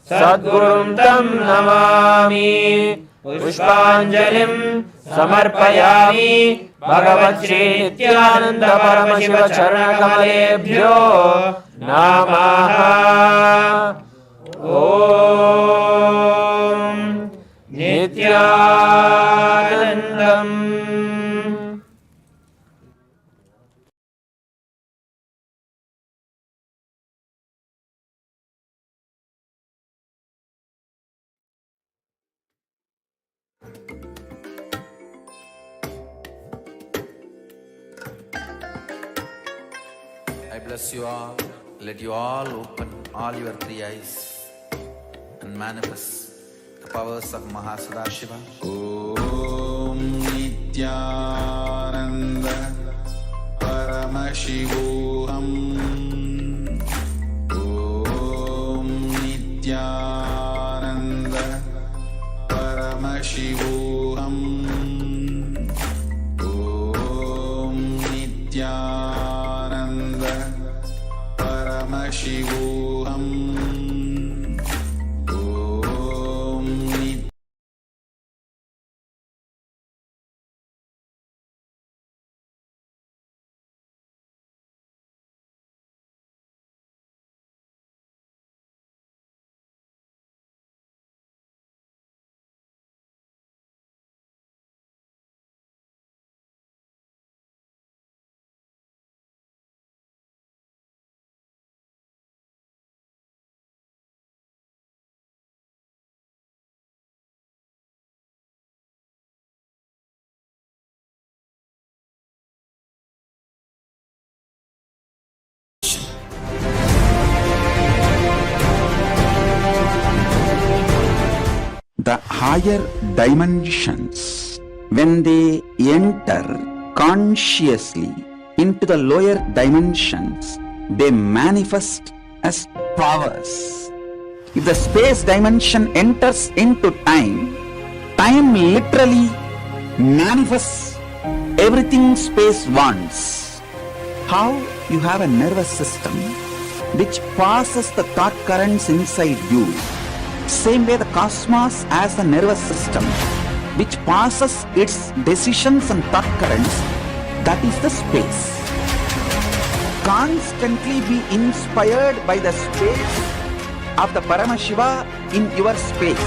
Sadgurum Tam Namami. Pushpanjalim samarpayami Bhagavat Shri Nityananda Paramashiva Charanakamaleebhyo Namaha. Om Nityanandam bless you all. Let you all open all your three eyes and manifest the powers of Mahasudashiva. Om Nithyananda Paramashivoham. Om Nithyananda Paramashivoham. Om Nithyananda Paramashivoham. The higher dimensions, when they enter consciously into the lower dimensions, they manifest as powers. If the space dimension enters into time, time literally manifests everything space wants. How you have a nervous system which passes the thought currents inside you. Same way the cosmos has a nervous system which passes its decisions and thought currents, that is the space. Constantly be inspired by the space of the Paramashiva in your space.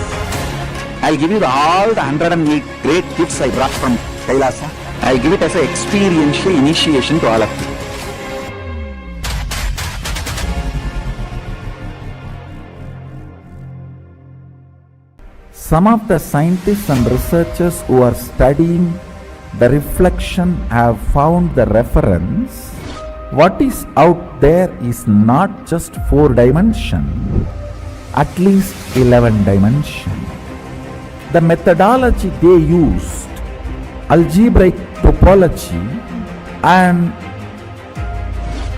I'll give you all the 108 great gifts I brought from Kailasa. I'll give it as an experiential initiation to all of you. Some of the scientists and researchers who are studying the reflection have found the reference. What is out there is not just 4 dimension, at least 11 dimension. The methodology they used, algebraic topology, and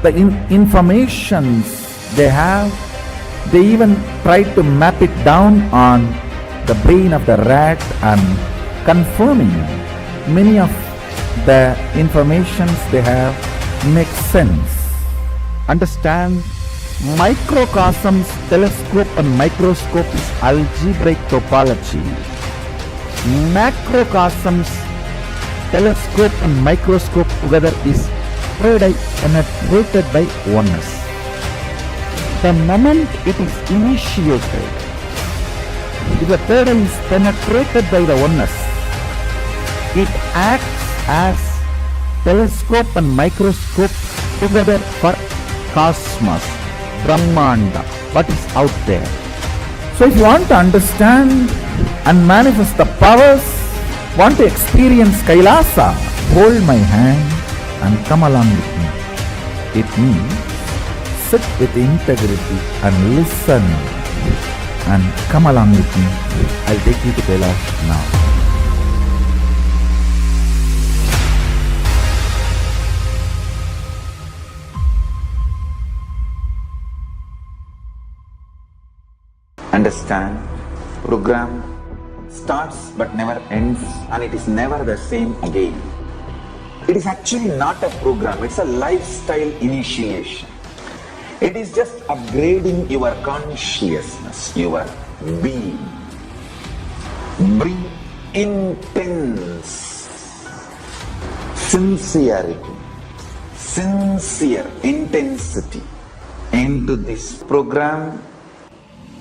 the informations they have, they even tried to map it down on the brain of the rat and confirming many of the informations they have makes sense. Understand, microcosms, telescope and microscope is algebraic topology. Macrocosms, telescope and microscope together is third eye penetrated by oneness. The moment it is initiated, if the third eye is penetrated by the oneness, it acts as telescope and microscope together for cosmos, Brahmanda, what is out there. So if you want to understand and manifest the powers, want to experience Kailasa, hold my hand and come along with me. It means sit with integrity and listen and come along with me. I'll take you to Kailasa now. Understand, program starts but never ends, and it is never the same again. It is actually not a program, it's a lifestyle initiation. It is just upgrading your consciousness, your being. Bring intense sincerity, sincere intensity into this program.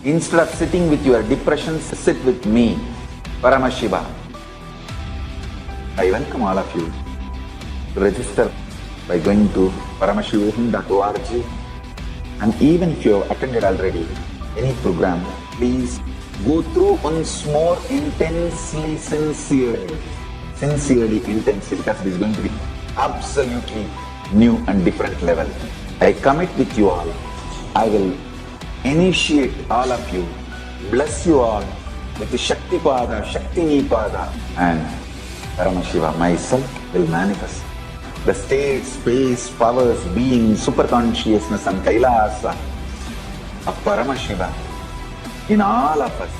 Instead of sitting with your depressions, sit with me, Paramashiva. I welcome all of you to register by going to paramashivoham.org. And even if you have attended already any program, please go through once more intensely, sincerely, intensely, because it is going to be absolutely new and different level. I commit with you all. I will initiate all of you, bless you all with the Shakti Pada, Shakti Nipada, and Paramashiva myself will manifest the state, space, powers, being, super consciousness and Kailasa of Paramashiva in all of us.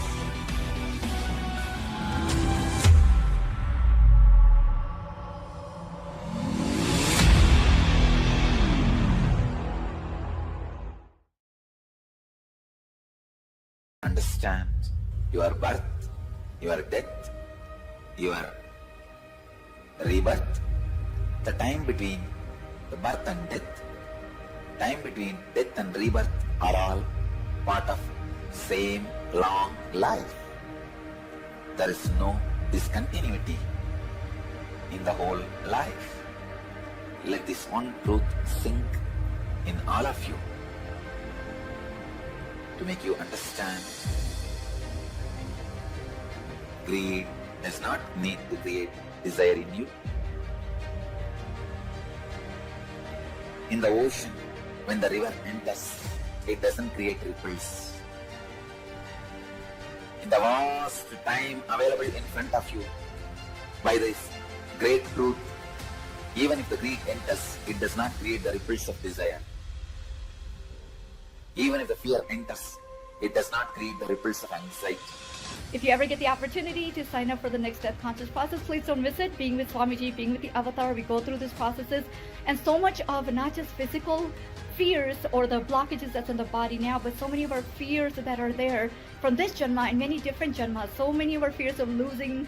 Understand your birth, your death, your rebirth, the time between the birth and death, time between death and rebirth are all part of same long life. There is no discontinuity in the whole life. Let this one truth sink in all of you to make you understand. Greed does not need to create desire in you. In the ocean, when the river enters, it doesn't create ripples. In the vast time available in front of you, by this great truth, even if the greed enters, it does not create the ripples of desire. Even if the fear enters, it does not create the ripples of anxiety. If you ever get the opportunity to sign up for the Next Death Conscious process, please don't miss it. Being with Swamiji, being with the Avatar, we go through these processes, and so much of not just physical fears or the blockages that's in the body now, but so many of our fears that are there from this Janma and many different Janmas, so many of our fears of losing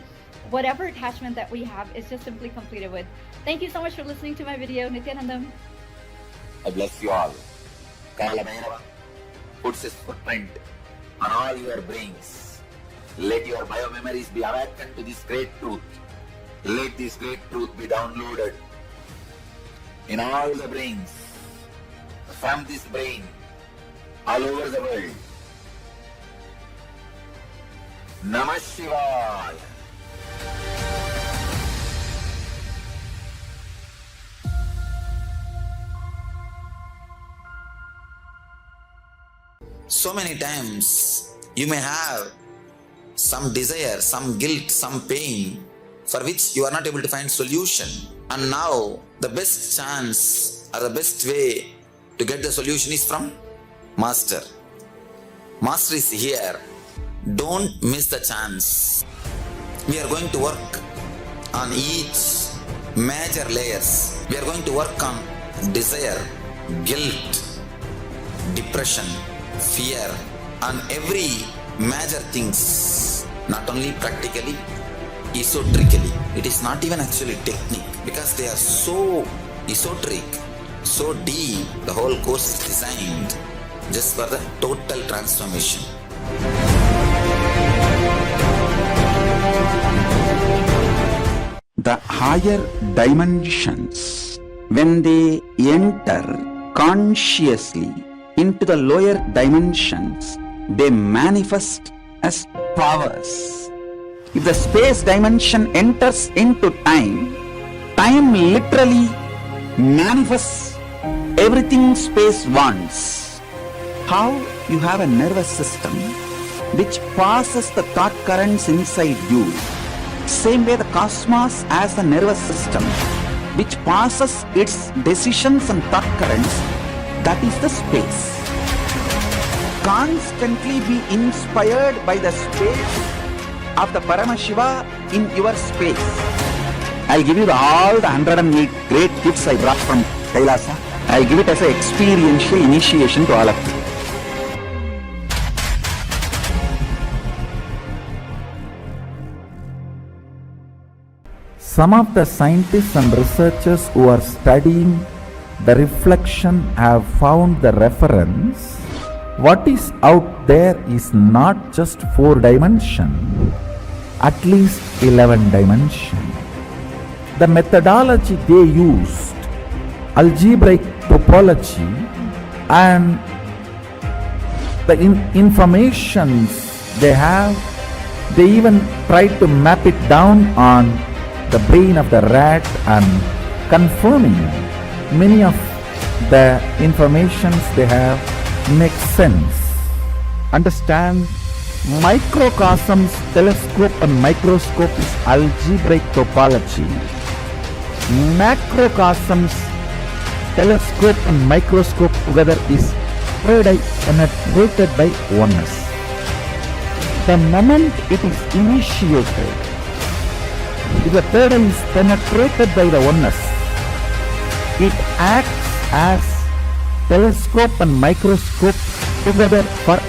whatever attachment that we have is just simply completed with. Thank you so much for listening to my video. Nithyanandam. I bless you all. Kala Bhairava puts his footprint on all your brains. Let your biomemories be awakened to this great truth. Let this great truth be downloaded in all the brains, from this brain, all over the world. Namah Shivaya. So many times you may have some desire, some guilt, some pain for which you are not able to find solution. And now the best chance or the best way to get the solution is from Master. Master is here. Don't miss the chance. We are going to work on each major layers. We are going to work on desire, guilt, depression, fear, and every major things, not only practically, esoterically. It is not even actually technique, because they are so esoteric, so deep. The whole course is designed just for the total transformation. The higher dimensions, when they enter consciously into the lower dimensions, they manifest as powers. If the space dimension enters into time, time literally manifests everything space wants. How you have a nervous system which passes the thought currents inside you. Same way the cosmos has a nervous system which passes its decisions and thought currents, that is the space. Constantly be inspired by the space of the Paramashiva in your space. I'll give you all the 108 great gifts I brought from Kailasa. I'll give it as an experiential initiation to all of you. Some of the scientists and researchers who are studying the reflection have found the reference. What is out there is not just 4 dimension, at least 11 dimension. The methodology they used, algebraic topology, and the informations they have, they even tried to map it down on the brain of the rat and confirming many of the informations they have makes sense. Understand, microcosms, telescope and microscope is algebraic topology. Macrocosms, telescope and microscope together is penetrated by oneness. The moment it is initiated, if the third eye is penetrated by the oneness, it acts as telescope and microscope together for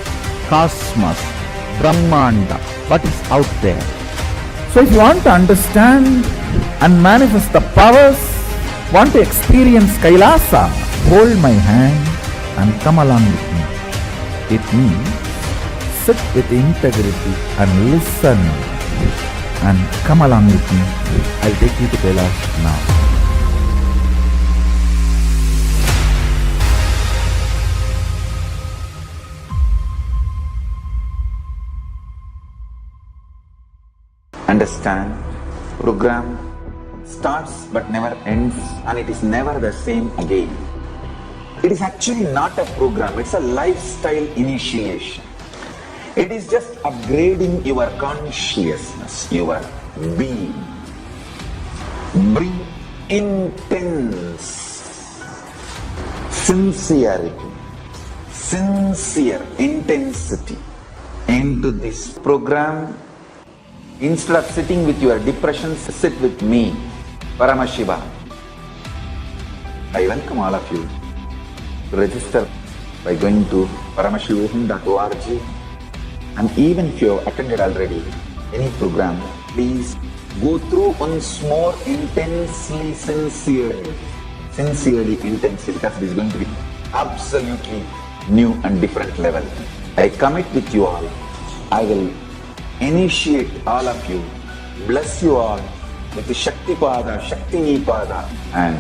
cosmos, Brahmanda, what is out there. So if you want to understand and manifest the powers, want to experience Kailasa, hold my hand and come along with me. It means sit with integrity and listen and come along with me. I'll take you to Kailasa now. Understand, program starts but never ends, and it is never the same again. It is actually not a program, it's a lifestyle initiation. It is just upgrading your consciousness, your being. Bring intense sincerity, sincere intensity into this program. Instead of sitting with your depressions, sit with me, Paramashiva. I welcome all of you to register by going to paramashivoham.org. And even if you have attended already any program, please go through once more intensely, sincerely, because it is going to be absolutely new and different level. I commit with you all. I will initiate all of you, bless you all with the Shakti Pada, Shakti Pada, and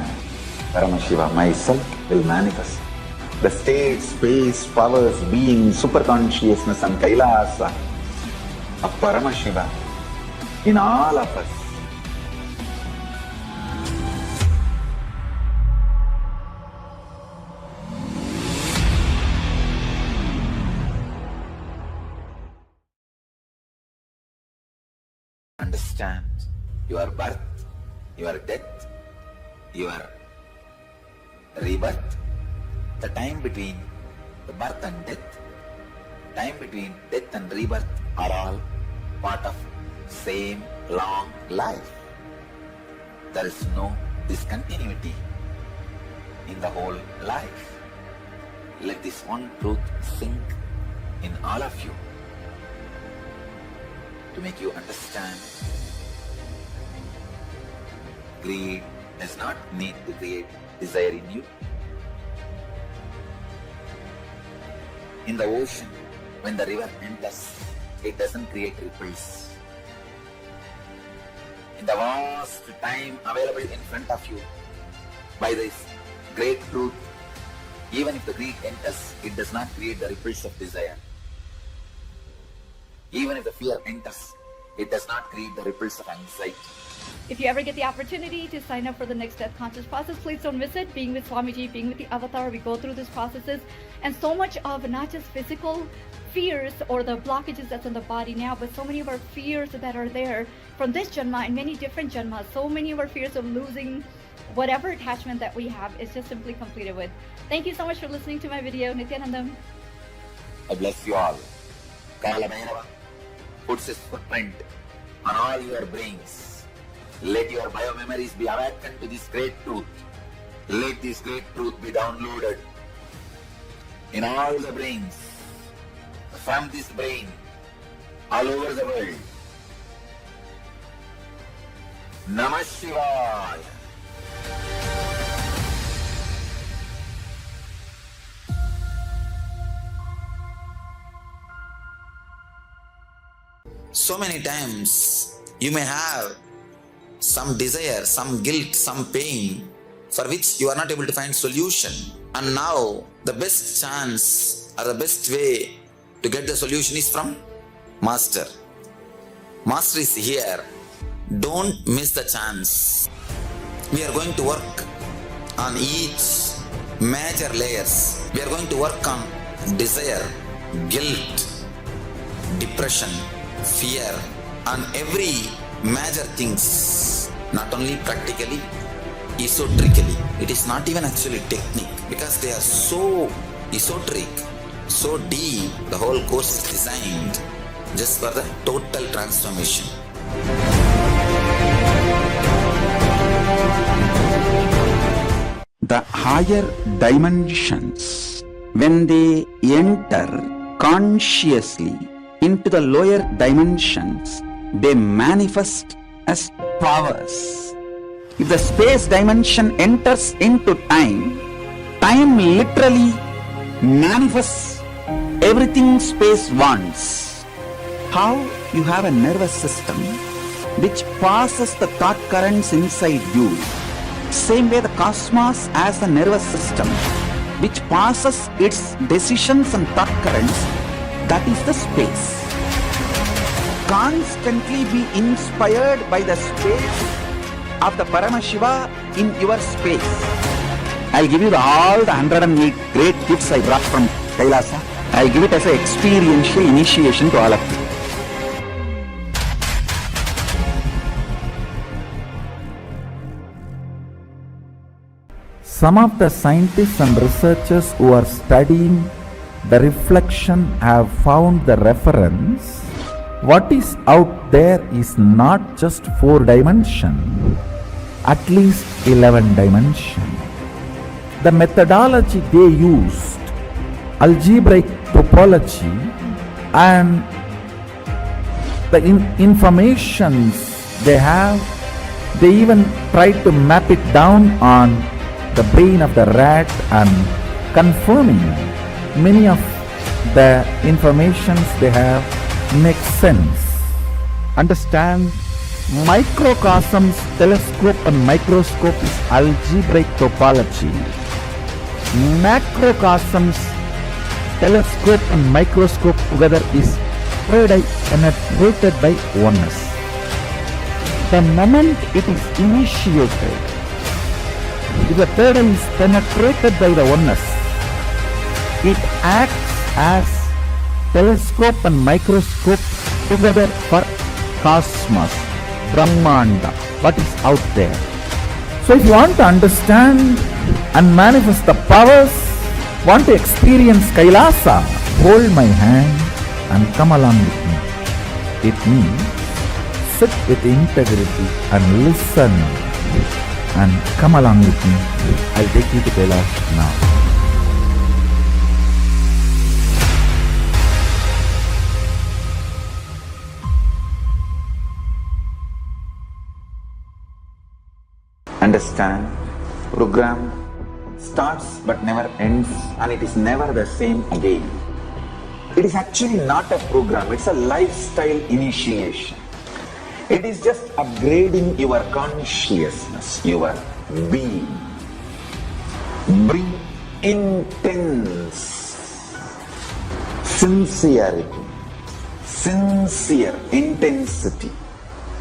Paramashiva myself will manifest the state, space, powers, being, super consciousness and Kailasa of Paramashiva in all of us. Understand your birth, your death, your rebirth, the time between the birth and death, time between death and rebirth are all part of same long life. There is no discontinuity in the whole life. Let this one truth sink in all of you to make you understand. Greed does not need to create desire in you. In the ocean, when the river enters, it doesn't create ripples. In the vast time available in front of you, by this great truth, even if the greed enters, it does not create the ripples of desire. Even if the fear enters, it does not create the ripples of anxiety. If you ever get the opportunity to sign up for the Next Death Conscious process, please don't miss it. Being with Swamiji, being with the Avatar, we go through these processes, and so much of not just physical fears or the blockages that's in the body now, but so many of our fears that are there from this Janma and many different Janmas. So many of our fears of losing whatever attachment that we have is just simply completed with. Thank you so much for listening to my video. Nithyanandam. I bless you all. Kala Bhairava puts his footprint on all your brains. Let your biomemories be awakened to this great truth. Let this great truth be downloaded in all the brains, from this brain, all over the world. Namah Shivaya. So many times you may have some desire, some guilt, some pain for which you are not able to find solution. And now the best chance or the best way to get the solution is from Master. Master is here. Don't miss the chance. We are going to work on each major layers. We are going to work on desire, guilt, depression, fear, on every major things, not only practically, esoterically. It is not even actually technique, because they are so esoteric, so deep. The whole course is designed just for the total transformation. The higher dimensions, when they enter consciously into the lower dimensions, they manifest as powers. If the space dimension enters into time, time literally manifests everything space wants. How you have a nervous system which passes the thought currents inside you, same way the cosmos has a nervous system which passes its decisions and thought currents, that is the space. Constantly be inspired by the space of the Paramashiva in your space. I'll give you all the 108 great gifts I brought from Kailasa. I'll give it as an experiential initiation to all of you. Some of the scientists and researchers who are studying the reflection have found the reference. What is out there is not just 4 dimension, at least 11 dimension. The methodology they used, algebraic topology, and the informations they have, they even tried to map it down on the brain of the rat and confirming many of the informations they have makes sense. Understand, microcosms, telescope and microscope is algebraic topology. Macrocosms, telescope and microscope together is third eye penetrated by oneness. The moment it is initiated, if the third eye is penetrated by the oneness, it acts as telescope and microscope together for cosmos, Brahmanda, what is out there. So if you want to understand and manifest the powers, want to experience Kailasa, hold my hand and come along with me. It means sit with integrity and listen and come along with me. I'll take you to Kailasa now. Understand, program starts but never ends, and it is never the same again. It is actually not a program, it's a lifestyle initiation. It is just upgrading your consciousness, your being. Bring intense sincerity, sincere intensity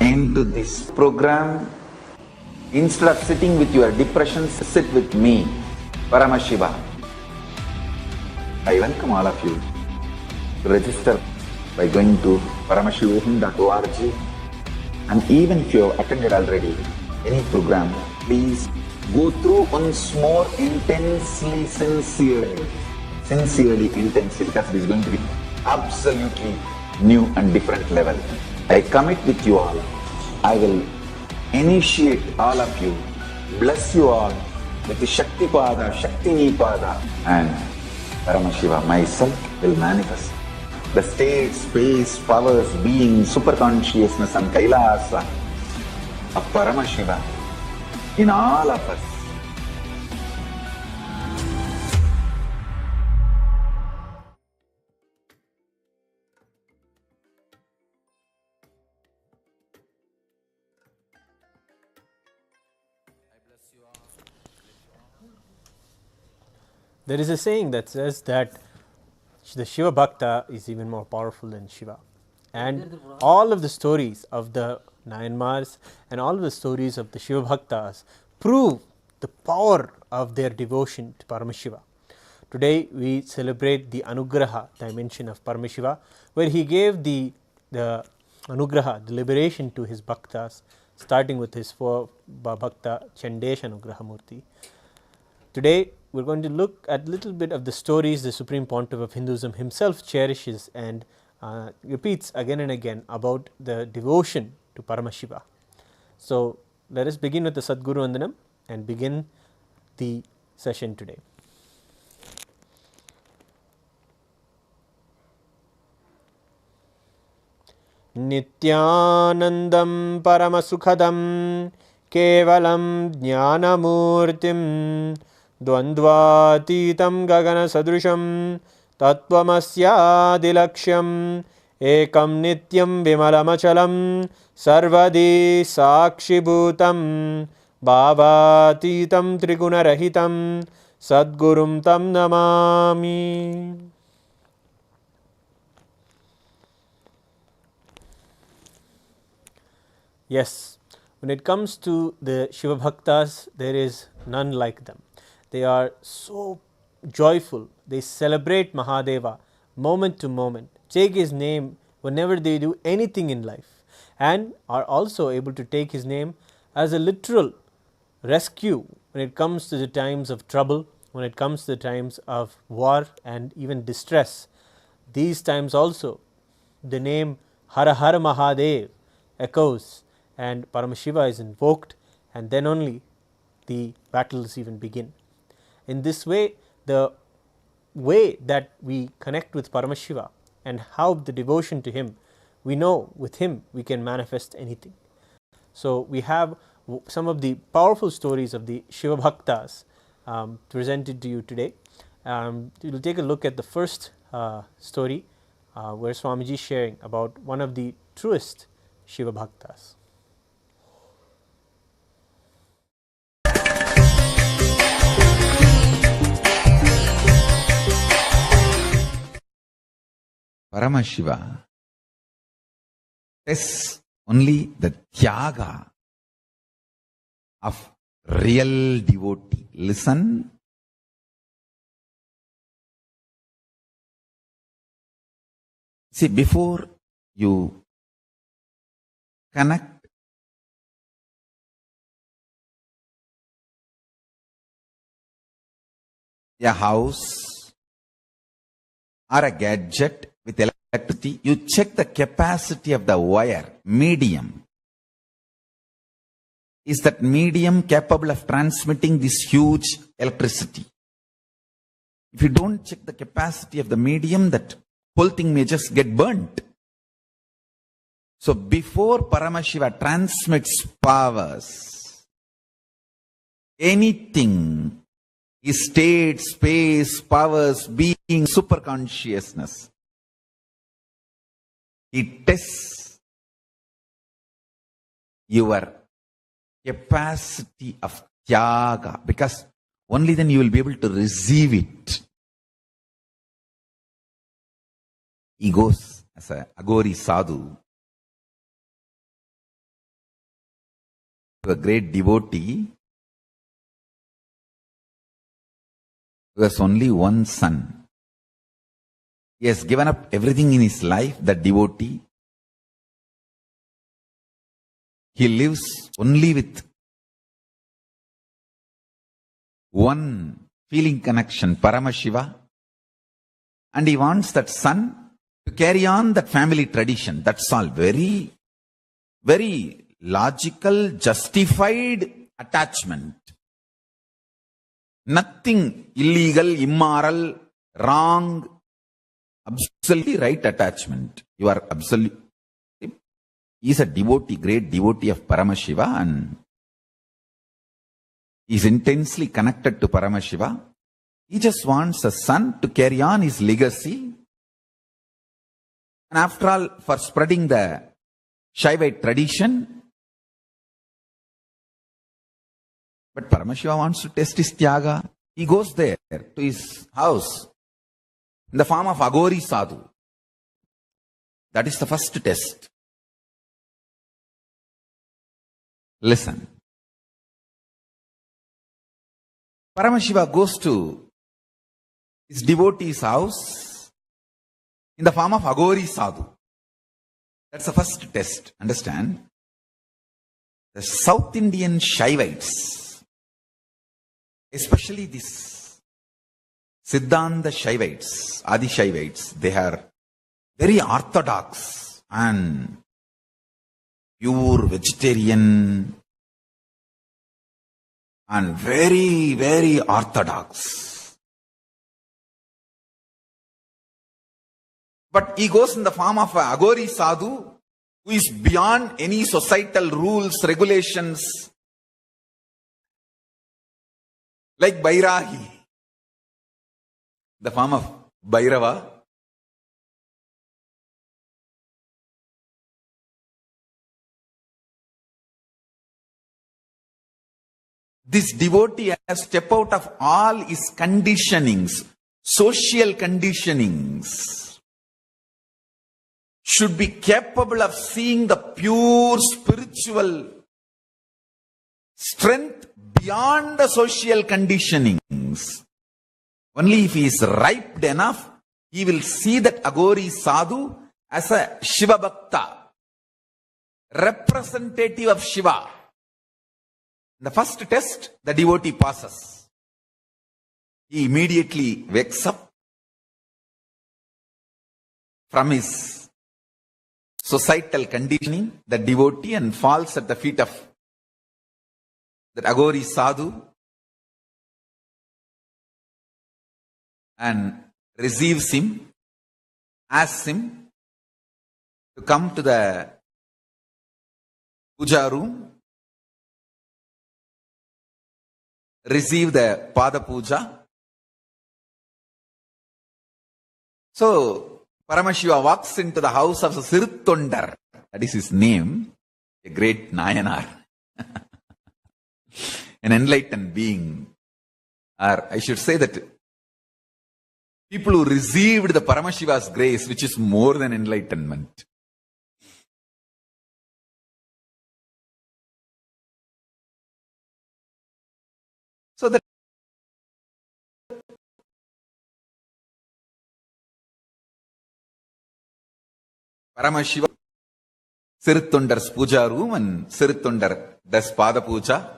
into this program. Instead of sitting with your depressions, sit with me, Paramashiva. I welcome all of you to register by going to paramashivoham.org. And even if you have attended already any program, please go through once more intensely, sincerely, because it is going to be absolutely new and different level. I commit with you all. I will initiate all of you, bless you all with the Shakti Pada, Shakti Nipada, and Paramashiva myself will manifest the state, space, powers, being, super consciousness and Kailasa of Paramashiva in all of us. There is a saying that says that the Shiva Bhakta is even more powerful than Shiva. And all of the stories of the Nayanmars and all of the stories of the Shiva Bhaktas prove the power of their devotion to Paramashiva. Today we celebrate the Anugraha dimension of Paramashiva, where he gave the Anugraha, the liberation to his Bhaktas, starting with his Bhakta Chandisha Anugraha Murthy. Today we are going to look at a little bit of the stories the Supreme Pontiff of Hinduism himself cherishes and repeats again and again about the devotion to Paramashiva. So let us begin with the Sadguru Vandanam and begin the session today. Nityanandam Paramasukhadam Kevalam Jnanamurtim Dvandvatitam Gagana Sadrusham Tattvamasya Ekam Nityam Vimalamachalam Sarvadi Sakshibhutam Bhavatitam Trigunarahitam Sadgurum Tam Namami. Yes, when it comes to the Shiva Bhaktas, there is none like them. They are so joyful. They celebrate Mahadeva moment to moment, take his name whenever they do anything in life, and are also able to take his name as a literal rescue when it comes to the times of trouble, when it comes to the times of war and even distress. These times also, the name Har Har Mahadev echoes and Paramashiva is invoked, and then only the battles even begin. In this way, the way that we connect with Paramashiva and how the devotion to him, we know with him we can manifest anything. So we have some of the powerful stories of the Shiva Bhaktas presented to you today. We will take a look at the first story where Swamiji is sharing about one of the truest Shiva Bhaktas. Paramashiva tests only the tyaga of real devotee. Listen. See, before you connect a house or a gadget with electricity, you check the capacity of the wire, medium. Is that medium capable of transmitting this huge electricity? If you don't check the capacity of the medium, that whole thing may just get burnt. So before Paramashiva transmits powers, anything is state, space, powers, being, super consciousness. It tests your capacity of tyaga, because only then you will be able to receive it. He goes as a Agori Sadhu to a great devotee who has only one son. He has given up everything in his life, that devotee. He lives only with one feeling connection, Paramashiva, and he wants that son to carry on that family tradition. That's all. Very, very logical, justified attachment. Nothing illegal, immoral, wrong, absolutely right attachment. You are absolutely. He is a devotee, great devotee of Paramashiva, and he is intensely connected to Paramashiva. He just wants a son to carry on his legacy. And after all, for spreading the Shaivite tradition. But Paramashiva wants to test his tyaga. He goes there to his house in the form of Agori Sadhu. That is the first test. Listen. Paramashiva goes to his devotee's house in the form of Agori Sadhu. That's the first test. Understand? The South Indian Shaivites, especially this Siddhanta Shaivites, Adi Shaivites, they are very orthodox and pure vegetarian and very, very orthodox. But he goes in the form of a Agori Sadhu who is beyond any societal rules, regulations, like Bairahi, the form of Bhairava. This devotee has stepped out of all his conditionings, social conditionings, should be capable of seeing the pure spiritual strength beyond the social conditionings. Only if he is ripe enough, he will see that Agori Sadhu as a Shiva Bhaktha, representative of Shiva. The first test, the devotee passes. He immediately wakes up from his societal conditioning, the devotee, and falls at the feet of that Agori Sadhu and receives him, asks him to come to the puja room, receive the Pada Puja. So, Paramashiva walks into the house of Sirthondar, that is his name, a great Nayanar, an enlightened being, or I should say that people who received the Paramashiva's grace, which is more than enlightenment. So that Paramashiva, Sirthondar's puja room, and Sirthondar does Pada Puja.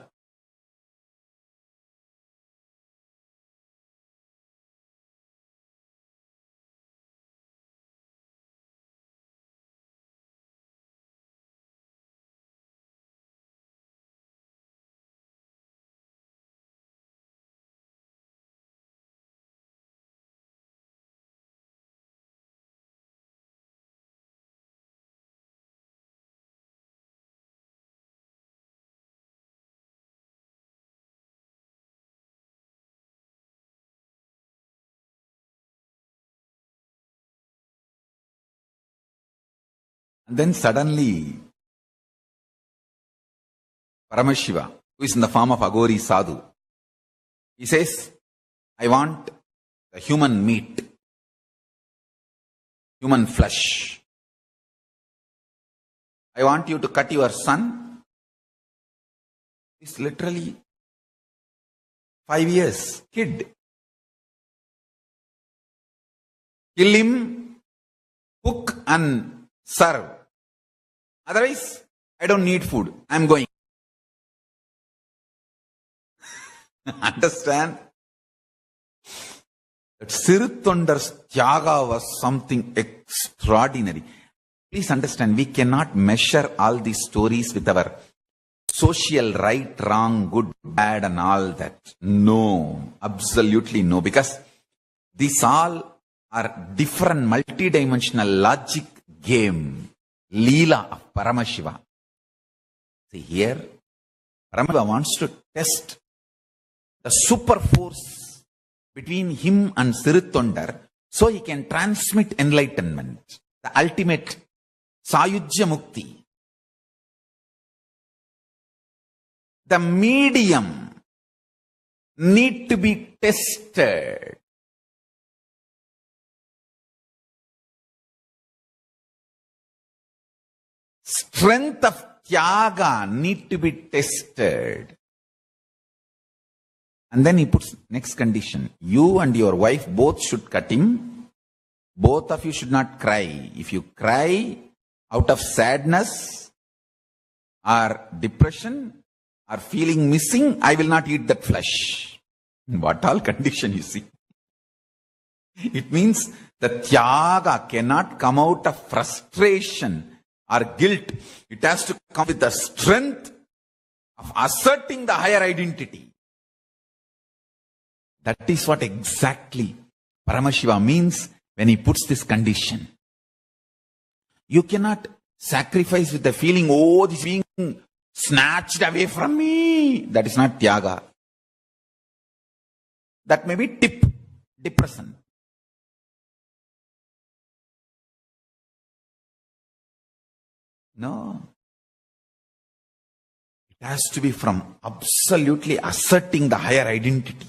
And then suddenly, Paramashiva, who is in the form of Agori Sadhu, he says, I want the human meat, human flesh. I want you to cut your son. He's literally 5 years, kid. Kill him, cook and serve. Otherwise, I don't need food. I'm going. Understand? That Sirthondar's Tyaga was something extraordinary. Please understand, we cannot measure all these stories with our social right, wrong, good, bad and all that. No, absolutely no. Because these all are different multidimensional logic game. Leela of Paramashiva. See here, Paramashiva wants to test the super force between him and Sirthondar so he can transmit enlightenment, the ultimate Sayujya Mukti. The medium need to be tested. Strength of Tyaga need to be tested. And then he puts next condition. You and your wife both should cut him. Both of you should not cry. If you cry out of sadness or depression or feeling missing, I will not eat that flesh. What all condition you see. It means the tyaga cannot come out of frustration or guilt. It has to come with the strength of asserting the higher identity. That is what exactly Paramashiva means when he puts this condition. You cannot sacrifice with the feeling, oh, this is being snatched away from me. That is not tyaga. That may be depression. No. It has to be from absolutely asserting the higher identity.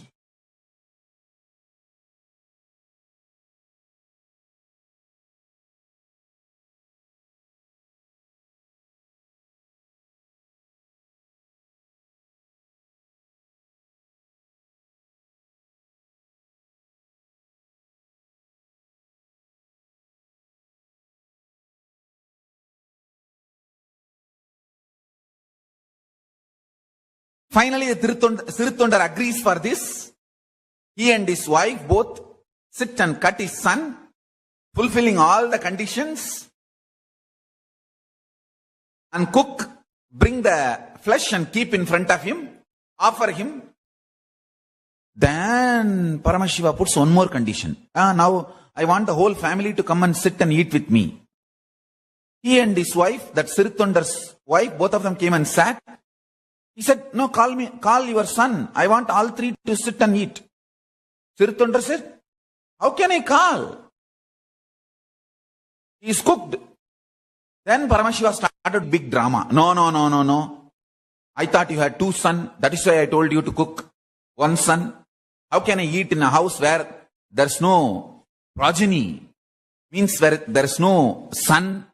Finally, the Sirithondar agrees for this. He and his wife both sit and cut his son, fulfilling all the conditions, and cook, bring the flesh and keep in front of him, offer him. Then Paramashiva puts one more condition. Now I want the whole family to come and sit and eat with me. He and his wife, that Sirithondar's wife, both of them came and sat. He said, no, call your son. I want all three to sit and eat. Sirithondar said, how can I call? He is cooked. Then Paramashiva started big drama. No. I thought you had two sons. That is why I told you to cook one son. How can I eat in a house where there's no progeny? Means where there's no son.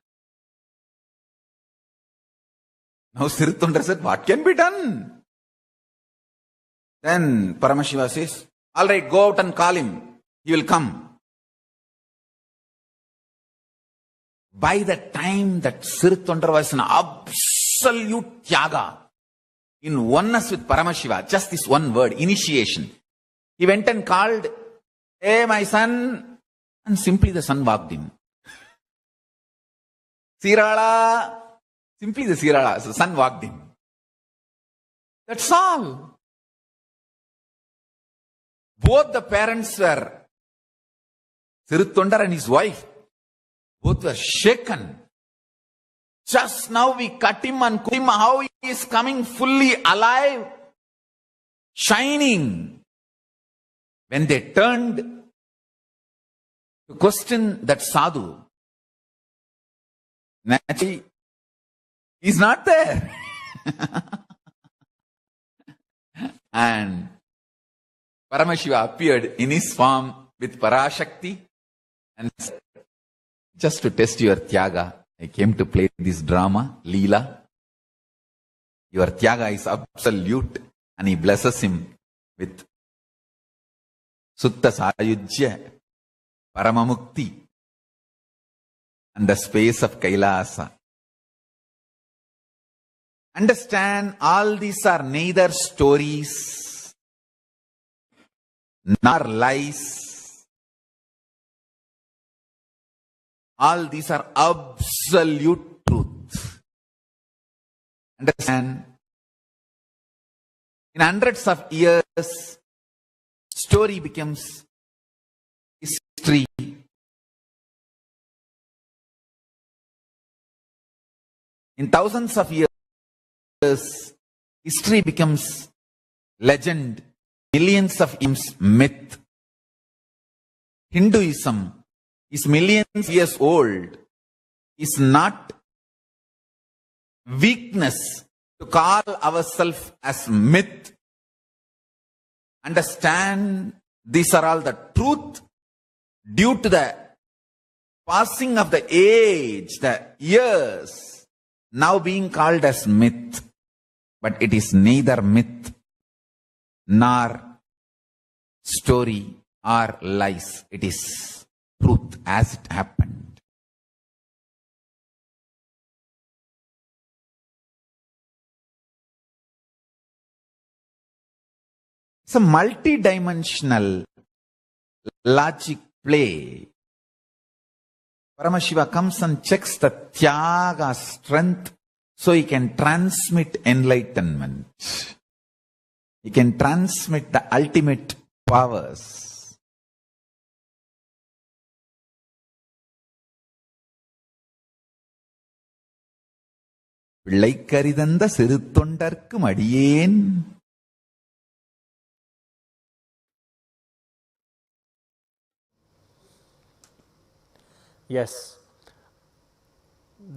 Now Sirithondar said, what can be done? Then Paramashiva says, all right, go out and call him. He will come. By the time that Sirithondar was an absolute tyaga, in oneness with Paramashiva, just this one word, initiation. He went and called, hey, my son, and simply the son walked in. Sirala. Simply the Sirala, the son walked in. That's all. Both the parents were, Sirithondar and his wife, both were shaken. Just now we cut him and cook him, how he is coming fully alive, shining. When they turned to question that sadhu, naturally, he's not there. And Paramashiva appeared in his form with Parashakti and said, just to test your tyaga, I came to play this drama, Leela. Your tyaga is absolute. And he blesses him with Sutta Sayujya, Paramamukti, and the space of Kailasa. Understand, all these are neither stories nor lies. All these are absolute truth. Understand? In hundreds of years, story becomes history. In thousands of years, history becomes legend. Millions of years, myth. Hinduism is millions of years old. Is not weakness to call ourselves as myth. Understand, these are all the truth due to the passing of the age, the years, now being called as myth. But it is neither myth nor story or lies. It is truth as it happened. It's a multi-dimensional logic play. Paramashiva comes and checks the Tyaga strength so he can transmit enlightenment. He can transmit the ultimate powers. பிள்ளைக்கரிதந்த சிறு தொண்டர்க்கு மடியேன். Yes.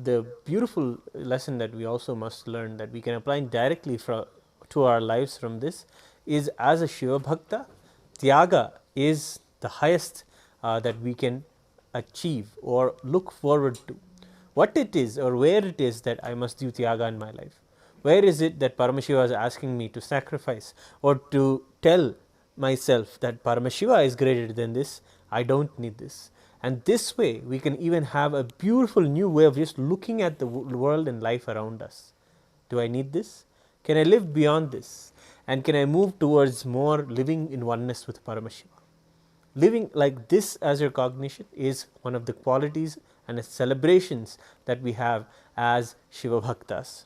The beautiful lesson that we also must learn, that we can apply directly to our lives from this, is as a Shiva Bhakta, Tyaga is the highest that we can achieve or look forward to. What it is or where it is that I must do Tyaga in my life. Where is it that Paramashiva is asking me to sacrifice or to tell myself that Paramashiva is greater than this, I don't need this. And this way we can even have a beautiful new way of just looking at the world and life around us. Do I need this? Can I live beyond this? And can I move towards more living in oneness with Paramashiva? Living like this as your cognition is one of the qualities and celebrations that we have as Shiva Bhaktas.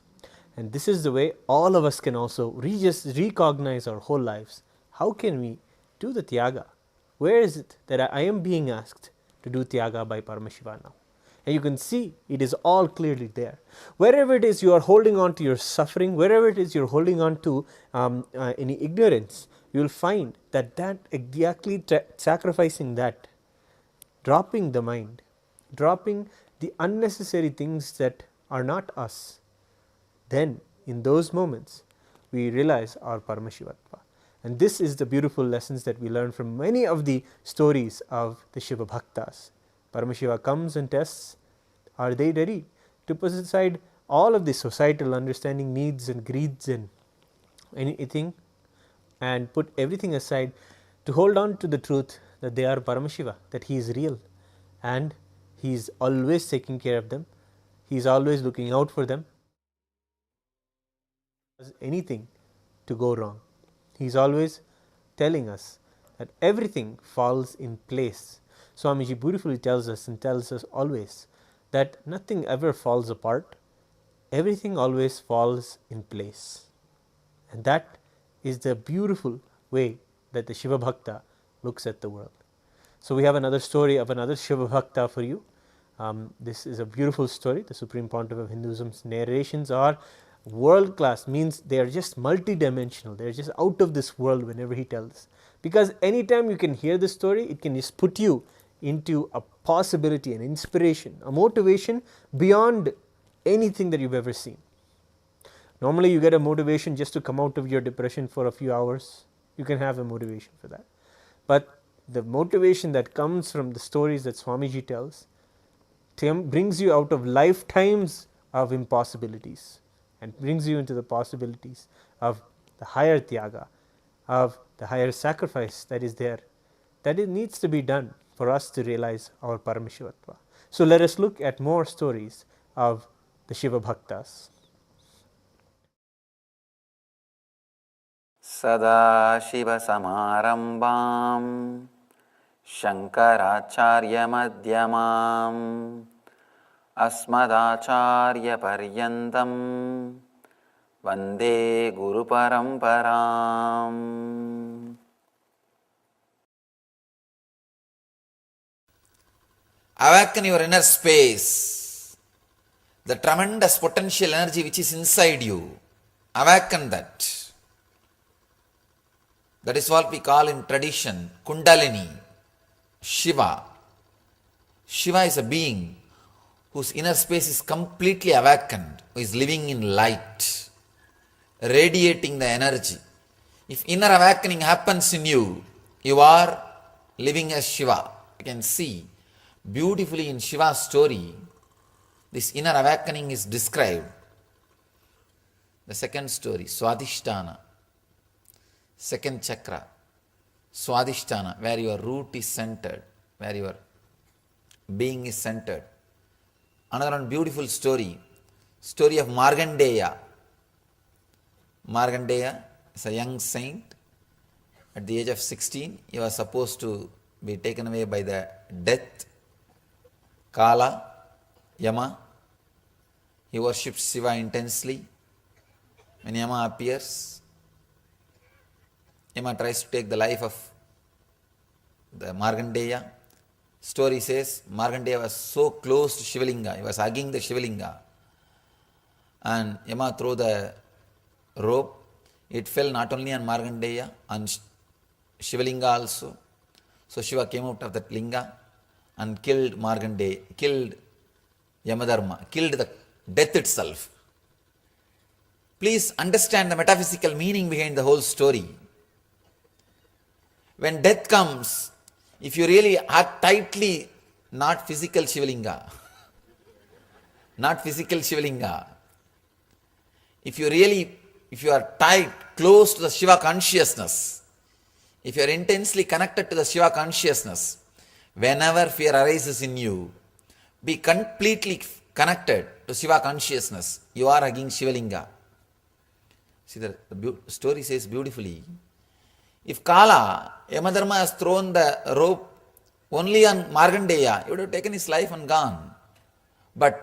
And this is the way all of us can also just recognize our whole lives. How can we do the Tyaga? Where is it that I am being asked to do Tyaga by Paramashiva now? And you can see it is all clearly there. Wherever it is you are holding on to your suffering, wherever it is you are holding on to any ignorance, you will find that exactly sacrificing that, dropping the mind, dropping the unnecessary things that are not us, then in those moments we realize our Paramashivatva. And this is the beautiful lessons that we learn from many of the stories of the Shiva Bhaktas. Paramashiva comes and tests, are they ready to put aside all of the societal understanding, needs and greeds and anything, and put everything aside to hold on to the truth that they are Paramashiva, that he is real and he is always taking care of them, he is always looking out for them. Anything to go wrong, he is always telling us that everything falls in place. Swamiji beautifully tells us and tells us always that nothing ever falls apart, everything always falls in place. And that is the beautiful way that the Shiva Bhakta looks at the world. So we have another story of another Shiva Bhakta for you. This is a beautiful story. The Supreme Pontiff of Hinduism's narrations are world class, means they are just multi-dimensional, they are just out of this world whenever he tells. Because anytime you can hear the story, it can just put you into a possibility, an inspiration, a motivation beyond anything that you've ever seen. Normally you get a motivation just to come out of your depression for a few hours, you can have a motivation for that. But the motivation that comes from the stories that Swamiji tells brings you out of lifetimes of impossibilities and brings you into the possibilities of the higher Tyaga, of the higher sacrifice that is there, that it needs to be done for us to realize our Paramashivatva. So let us look at more stories of the Shiva Bhaktas. Sadashiva Samarambam Shankaracharya Madhyamam Asmadacharya Paryantam Vande Guru Paramparam. Awaken your inner space, the tremendous potential energy which is inside you. Awaken that. That is what we call in tradition Kundalini, Shiva. Shiva is a being whose inner space is completely awakened, who is living in light, radiating the energy. If inner awakening happens in you, you are living as Shiva. You can see beautifully in Shiva's story, this inner awakening is described. The second story, Swadhisthana, second chakra, Swadhisthana, where your root is centered, where your being is centered. Another one beautiful story of Markandeya. Markandeya is a young saint. At the age of 16, he was supposed to be taken away by the death, Kala, Yama. He worships Shiva intensely. When Yama appears, Yama tries to take the life of the Markandeya. Story says Markandeya was so close to Shivalinga, he was hugging the Shivalinga. And Yama threw the rope. It fell not only on Markandeya, on Shivalinga also. So Shiva came out of that linga and killed Markandeya, killed Yamadharma, killed the death itself. Please understand the metaphysical meaning behind the whole story. When death comes, if you really hug tightly, not physical Shivalinga, not physical Shivalinga, if you are tight, close to the Shiva consciousness, if you are intensely connected to the Shiva consciousness, whenever fear arises in you, be completely connected to Shiva consciousness. You are hugging Shivalinga. See, the story says beautifully, if Kala, Yamadharma has thrown the rope only on Markandeya, he would have taken his life and gone. But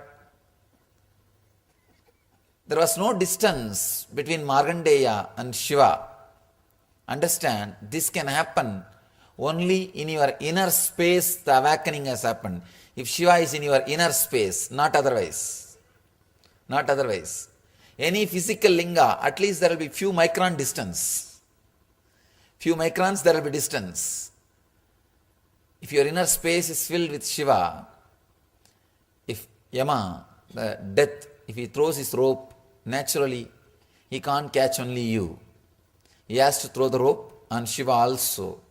there was no distance between Markandeya and Shiva. Understand, this can happen only in your inner space. The awakening has happened. If Shiva is in your inner space, not otherwise. Not otherwise. Any physical linga, at least there will be few micron distance. Few microns there will be distance. If your inner space is filled with Shiva, if Yama, the death, if he throws his rope, naturally he can't catch only you. He has to throw the rope on Shiva also.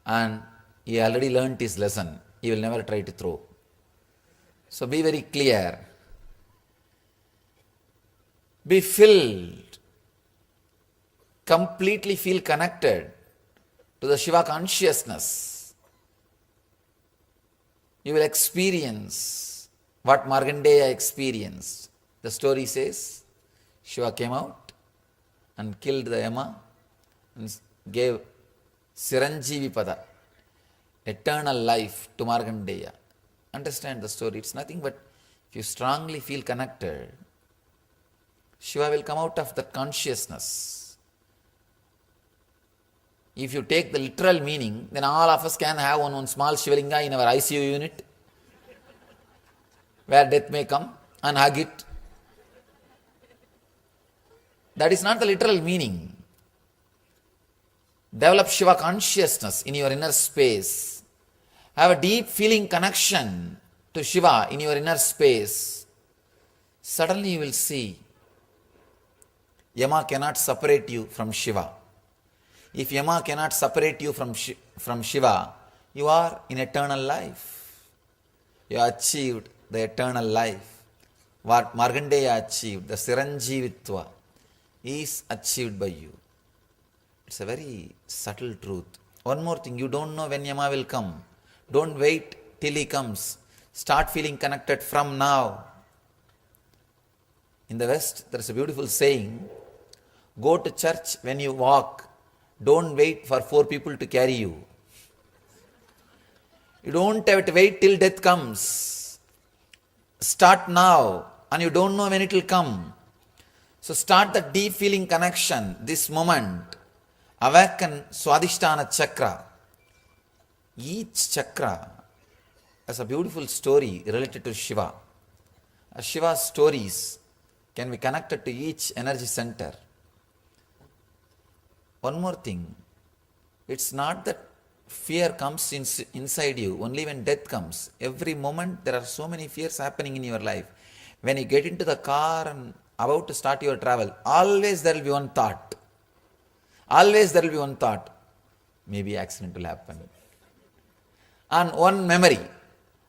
And he already learnt his lesson. He will never try to throw. So be very clear. Be filled. Completely feel connected to the Shiva consciousness. You will experience what Markandeya experienced. The story says, Shiva came out and killed the Yama and gave Siranjeevi Pada, eternal life to Markandeya. Understand the story. It's nothing but if you strongly feel connected, Shiva will come out of that consciousness. If you take the literal meaning, then all of us can have one small Shivalinga in our ICU unit, where death may come, and hug it. That is not the literal meaning. Develop Shiva consciousness in your inner space. Have a deep feeling connection to Shiva in your inner space. Suddenly you will see Yama cannot separate you from Shiva. If Yama cannot separate you from Shiva, you are in eternal life. You have achieved the eternal life. What Markandeya achieved, the Siranjeevitva, is achieved by you. It's a very subtle truth. One more thing, you don't know when Yama will come. Don't wait till he comes. Start feeling connected from now. In the West, there is a beautiful saying, go to church when you walk. Don't wait for 4 people to carry you. You don't have to wait till death comes. Start now, and you don't know when it will come. So start the deep feeling connection this moment. Awaken Swadhisthana chakra. Each chakra has a beautiful story related to Shiva. Shiva's stories can be connected to each energy center. One more thing, it's not that fear comes inside you only when death comes. Every moment there are so many fears happening in your life. When you get into the car and about to start your travel, always there will be one thought. Always there will be one thought. Maybe accident will happen. And one memory,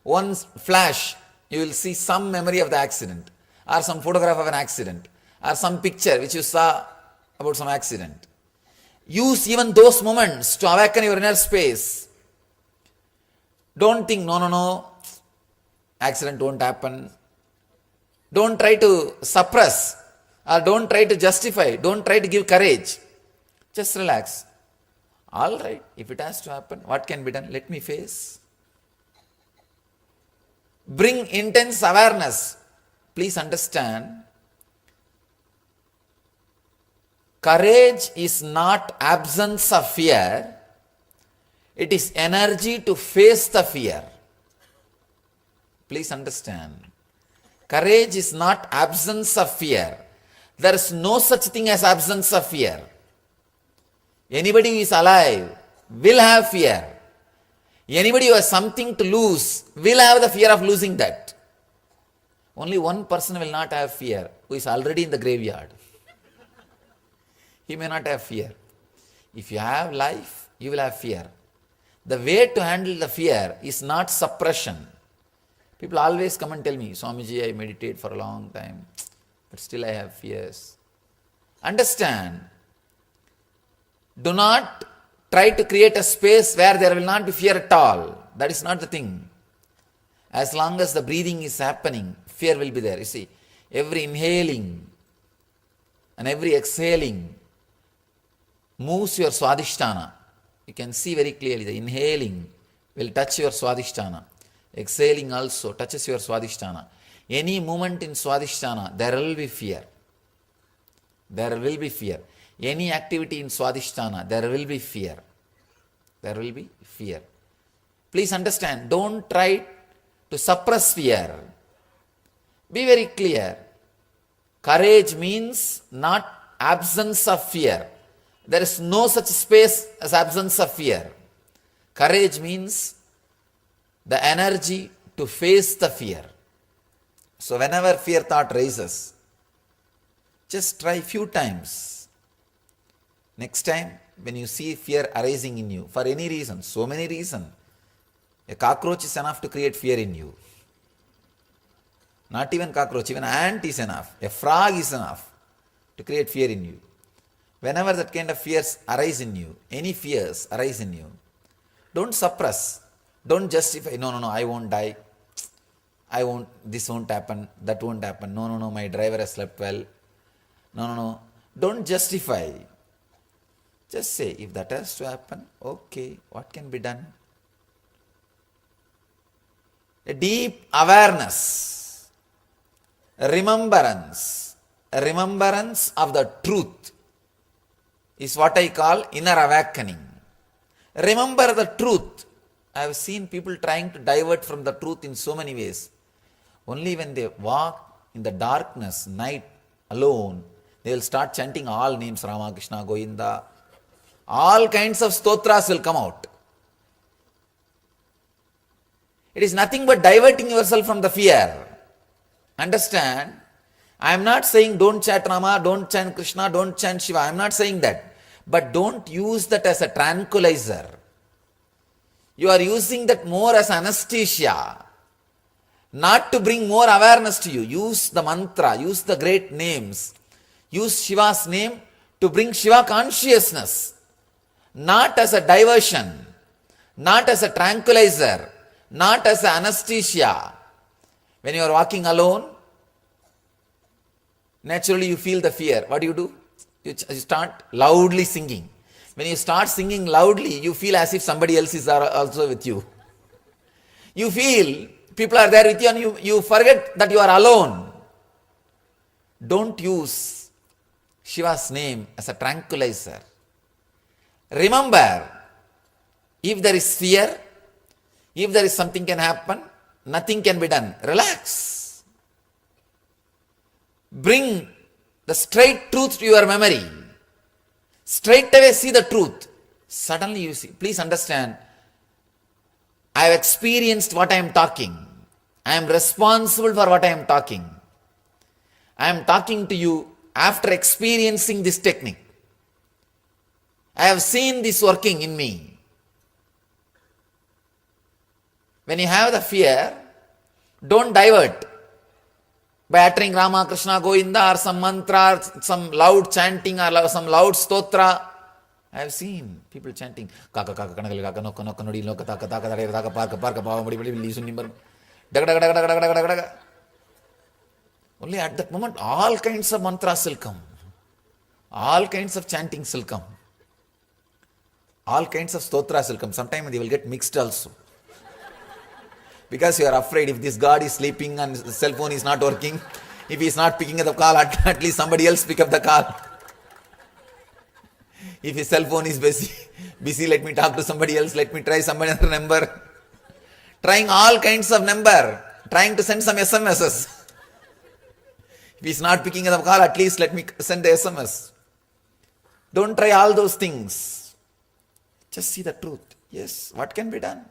one flash, you will see some memory of the accident, or some photograph of an accident, or some picture which you saw about some accident. Use even those moments to awaken your inner space. Don't think, no, accident won't happen. Don't try to suppress or don't try to justify. Don't try to give courage. Just relax. All right, if it has to happen, what can be done? Let me face. Bring intense awareness. Please understand, courage is not absence of fear. It is energy to face the fear. Please understand. Courage is not absence of fear. There is no such thing as absence of fear. Anybody who is alive will have fear. Anybody who has something to lose will have the fear of losing that. Only one person will not have fear, who is already in the graveyard. He may not have fear. If you have life, you will have fear. The way to handle the fear is not suppression. People always come and tell me, Swamiji, I meditate for a long time, but still I have fears. Understand, do not try to create a space where there will not be fear at all. That is not the thing. As long as the breathing is happening, fear will be there. You see, every inhaling and every exhaling moves your swadhisthana. You can see very clearly the inhaling will touch your swadhisthana. Exhaling also touches your swadhisthana. Any movement in swadhisthana, there will be fear. There will be fear. Any activity in swadhisthana, there will be fear. There will be fear. Please understand, don't try to suppress fear. Be very clear. Courage means not absence of fear. There is no such space as absence of fear. Courage means the energy to face the fear. So whenever fear thought rises, just try few times. Next time, when you see fear arising in you, for any reason, so many reasons, a cockroach is enough to create fear in you. Not even cockroach, even ant is enough. A frog is enough to create fear in you. Whenever that kind of fears arise in you, any fears arise in you, don't suppress. Don't justify, no, I won't die. This won't happen, that won't happen. No, my driver has slept well. No. Don't justify. Just say, if that has to happen, okay, what can be done? A deep awareness, a remembrance of the truth is what I call inner awakening. Remember the truth. I have seen people trying to divert from the truth in so many ways. Only when they walk in the darkness, night, alone, they will start chanting all names, Rama, Krishna, Govinda. All kinds of stotras will come out. It is nothing but diverting yourself from the fear. Understand? I am not saying don't chant Rama, don't chant Krishna, don't chant Shiva. I am not saying that. But don't use that as a tranquilizer. You are using that more as anesthesia. Not to bring more awareness to you. Use the mantra, use the great names. Use Shiva's name to bring Shiva consciousness. Not as a diversion. Not as a tranquilizer. Not as an anesthesia. When you are walking alone, naturally you feel the fear. What do? You start loudly singing. When you start singing loudly, you feel as if somebody else is also with you. You feel people are there with you and you forget that you are alone. Don't use Shiva's name as a tranquilizer. Remember, if there is fear, if there is something can happen, nothing can be done. Relax. Bring the straight truth to your memory. Straight away see the truth. Suddenly you see. Please understand, I have experienced what I am talking. I am responsible for what I am talking. I am talking to you after experiencing this technique. I have seen this working in me. When you have the fear, don't divert by uttering Rama, Krishna, Govinda or some mantra, or some loud chanting or some loud stotra. I have seen people chanting kaka kaka kanagal kaka nokka nokka nodi nokka taka taka tadayira taka parka parka pava mudi mudi lisu nimbar daga daga daga daga daga daga daga. Only at that moment all kinds of mantras will come. All kinds of chantings will come. All kinds of stotras will come. Sometimes they will get mixed also. Because you are afraid if this God is sleeping and the cell phone is not working, if he is not picking up the call, at least somebody else pick up the call. If his cell phone is busy, let me talk to somebody else, let me try somebody other number. Trying all kinds of number, trying to send some SMSs. If he is not picking up the call, at least let me send the SMS. Don't try all those things. Just see the truth. Yes, what can be done?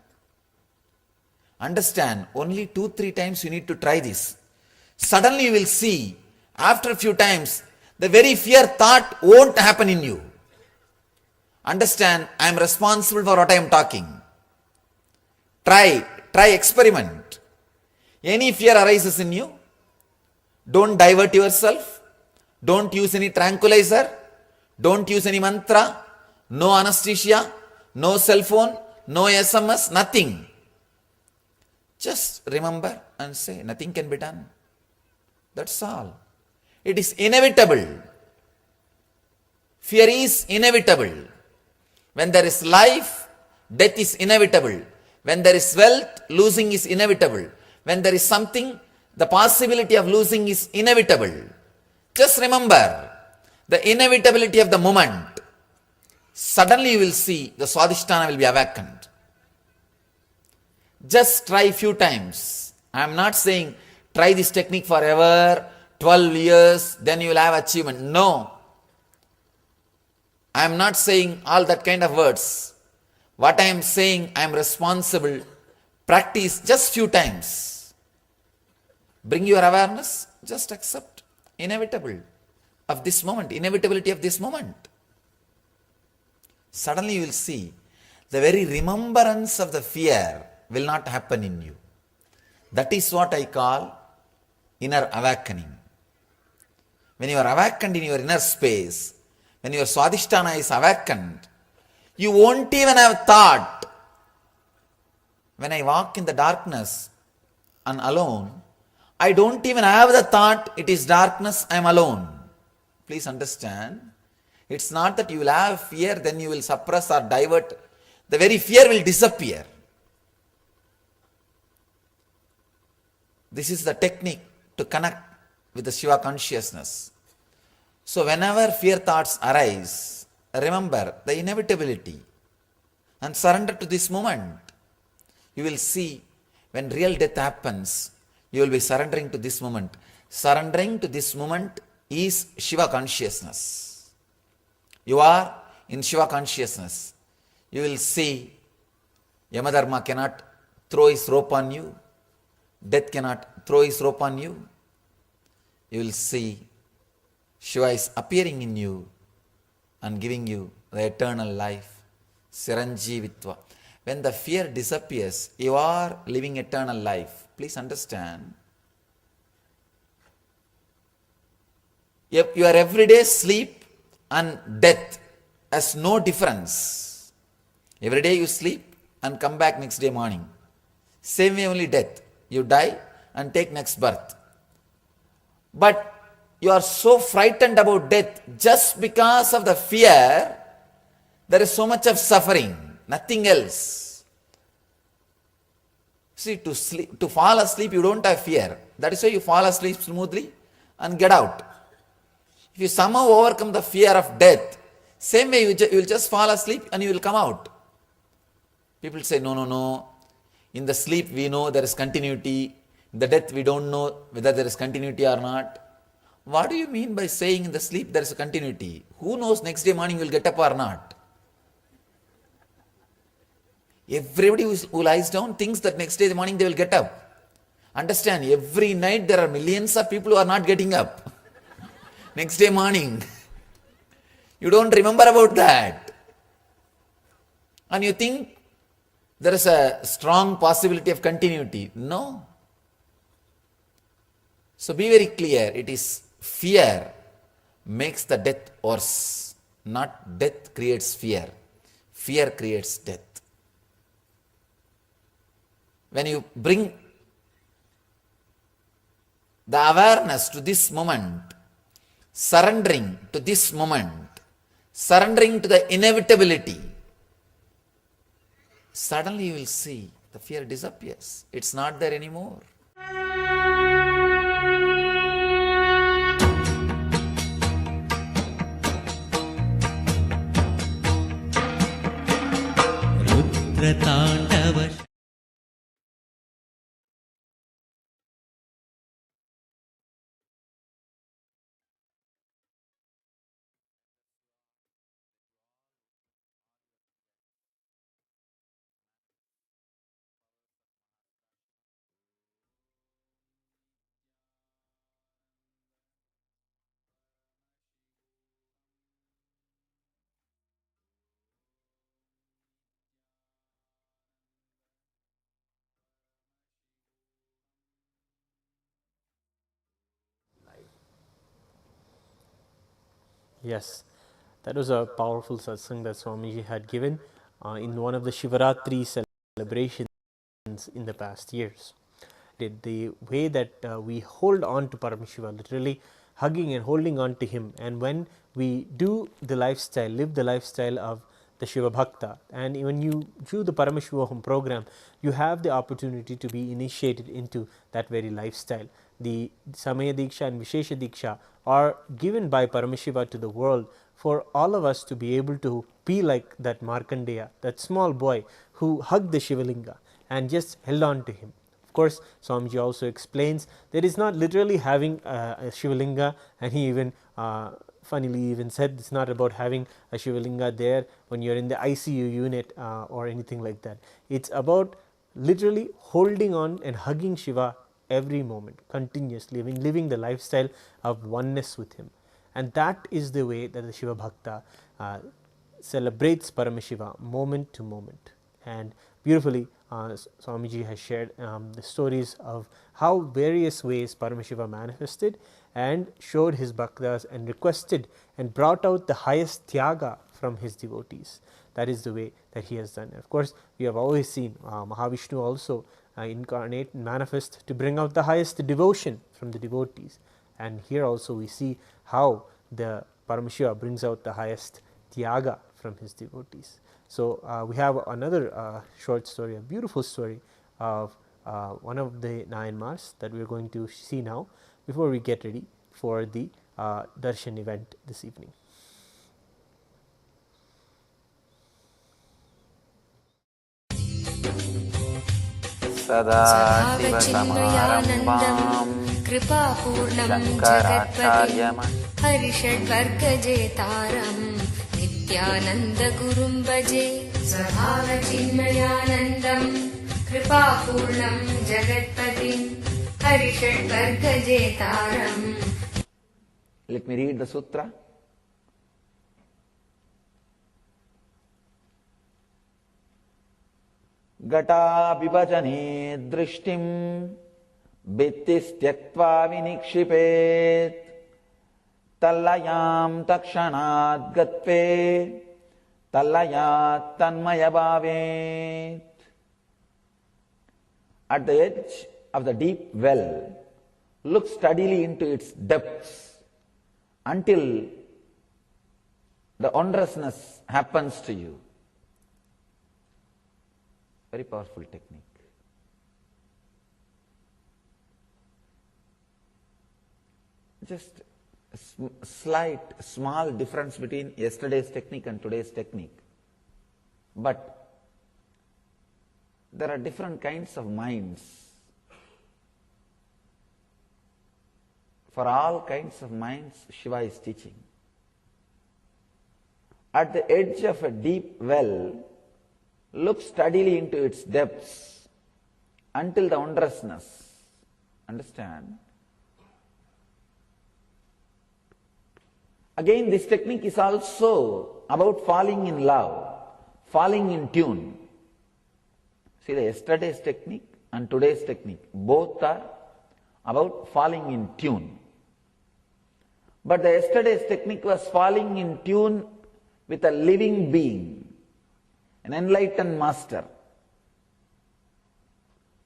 Understand, only 2-3 times you need to try this. Suddenly you will see, after a few times, the very fear thought won't happen in you. Understand, I am responsible for what I am talking. Try, experiment. Any fear arises in you, don't divert yourself, don't use any tranquilizer, don't use any mantra, no anesthesia, no cell phone, no SMS, nothing. Just remember and say, nothing can be done. That's all. It is inevitable. Fear is inevitable. When there is life, death is inevitable. When there is wealth, losing is inevitable. When there is something, the possibility of losing is inevitable. Just remember the inevitability of the moment. Suddenly you will see the Swadhisthana will be awakened. Just try few times. I am not saying try this technique forever, 12 years, then you will have achievement. No. I am not saying all that kind of words. What I am saying, I am responsible. Practice just few times. Bring your awareness, just accept inevitable of this moment, inevitability of this moment. Suddenly you will see the very remembrance of the fear will not happen in you. That is what I call inner awakening. When you are awakened in your inner space, when your Swadhisthana is awakened, you won't even have thought. When I walk in the darkness and alone, I don't even have the thought, it is darkness, I am alone. Please understand, it's not that you will have fear, then you will suppress or divert. The very fear will disappear. This is the technique to connect with the Shiva consciousness. So whenever fear thoughts arise, remember the inevitability and surrender to this moment. You will see when real death happens, you will be surrendering to this moment. Surrendering to this moment is Shiva consciousness. You are in Shiva consciousness. You will see Yamadharma cannot throw his rope on you. Death cannot throw his rope on you. You will see Shiva is appearing in you and giving you the eternal life. Siranjivitva. When the fear disappears, you are living eternal life. Please understand. Your everyday sleep and death has no difference. Every day you sleep and come back next day morning. Same way only death. You die and take next birth. But you are so frightened about death just because of the fear. There is so much of suffering, nothing else. See, to fall asleep, you don't have fear. That is why you fall asleep smoothly and get out. If you somehow overcome the fear of death, same way you will just fall asleep and you will come out. People say, no. In the sleep we know there is continuity. In the death we don't know whether there is continuity or not. What do you mean by saying in the sleep there is a continuity? Who knows next day morning you will get up or not? Everybody who lies down thinks that next day morning they will get up. Understand, every night there are millions of people who are not getting up. Next day morning. You don't remember about that. And you think there is a strong possibility of continuity. No. So be very clear. It is fear makes the death worse. Not death creates fear. Fear creates death. When you bring the awareness to this moment, surrendering to this moment, surrendering to the inevitability, suddenly you will see the fear disappears. It's not there anymore. Rudra-tāṇḍava. Yes, that was a powerful satsang that Swamiji had given in one of the Shivaratri celebrations in the past years. The way that we hold on to Paramashiva, literally hugging and holding on to him, and when we do the lifestyle, live the lifestyle of the Shiva Bhakta, and when you do the Paramashivoham program, you have the opportunity to be initiated into that very lifestyle. The Samaya Diksha and Vishesha Diksha are given by Paramashiva to the world for all of us to be able to be like that Markandeya, that small boy who hugged the Shivalinga and just held on to him. Of course, Swamiji also explains that it's not literally having a Shivalinga, and he even funnily even said it's not about having a Shivalinga there when you're in the ICU unit or anything like that. It's about literally holding on and hugging Shiva every moment, continuously, living the lifestyle of oneness with him. And that is the way that the Shiva Bhakta celebrates Paramashiva moment to moment. And beautifully, Swamiji has shared the stories of how various ways Paramashiva manifested and showed his bhaktas and requested and brought out the highest tyaga from his devotees. That is the way that he has done. Of course, we have always seen Mahavishnu also incarnate and manifest to bring out the highest devotion from the devotees. And here also we see how the Paramashiva brings out the highest tyaga from his devotees. So we have another short story, a beautiful story of one of the Nayanmars that we are going to see now before we get ready for the Darshan event this evening. सदाशिवसमारम्भां कृपापूर्णं जगत्पतिं हरिषड्वर्गजेतारं नित्यानन्दगुरुं भजे स्वभावचिन्मयानन्दं कृपापूर्णं जगत्पतिं हरिषड्वर्गजेतारम्. Let me read the sutra. Gata vibhajane drishtim bittisthyaktva vinikshipet tallayam takshanat gatve tallayat tanmaya bhavet. At the edge of the deep well, look steadily into its depths until the wondrousness happens to you. Very powerful technique. Just a slight, small difference between yesterday's technique and today's technique. But there are different kinds of minds. For all kinds of minds, Shiva is teaching. At the edge of a deep well, look steadily into its depths until the wondrousness. Understand? Again, this technique is also about falling in love, falling in tune. See, the yesterday's technique and today's technique, both are about falling in tune. But the yesterday's technique was falling in tune with a living being, an enlightened master.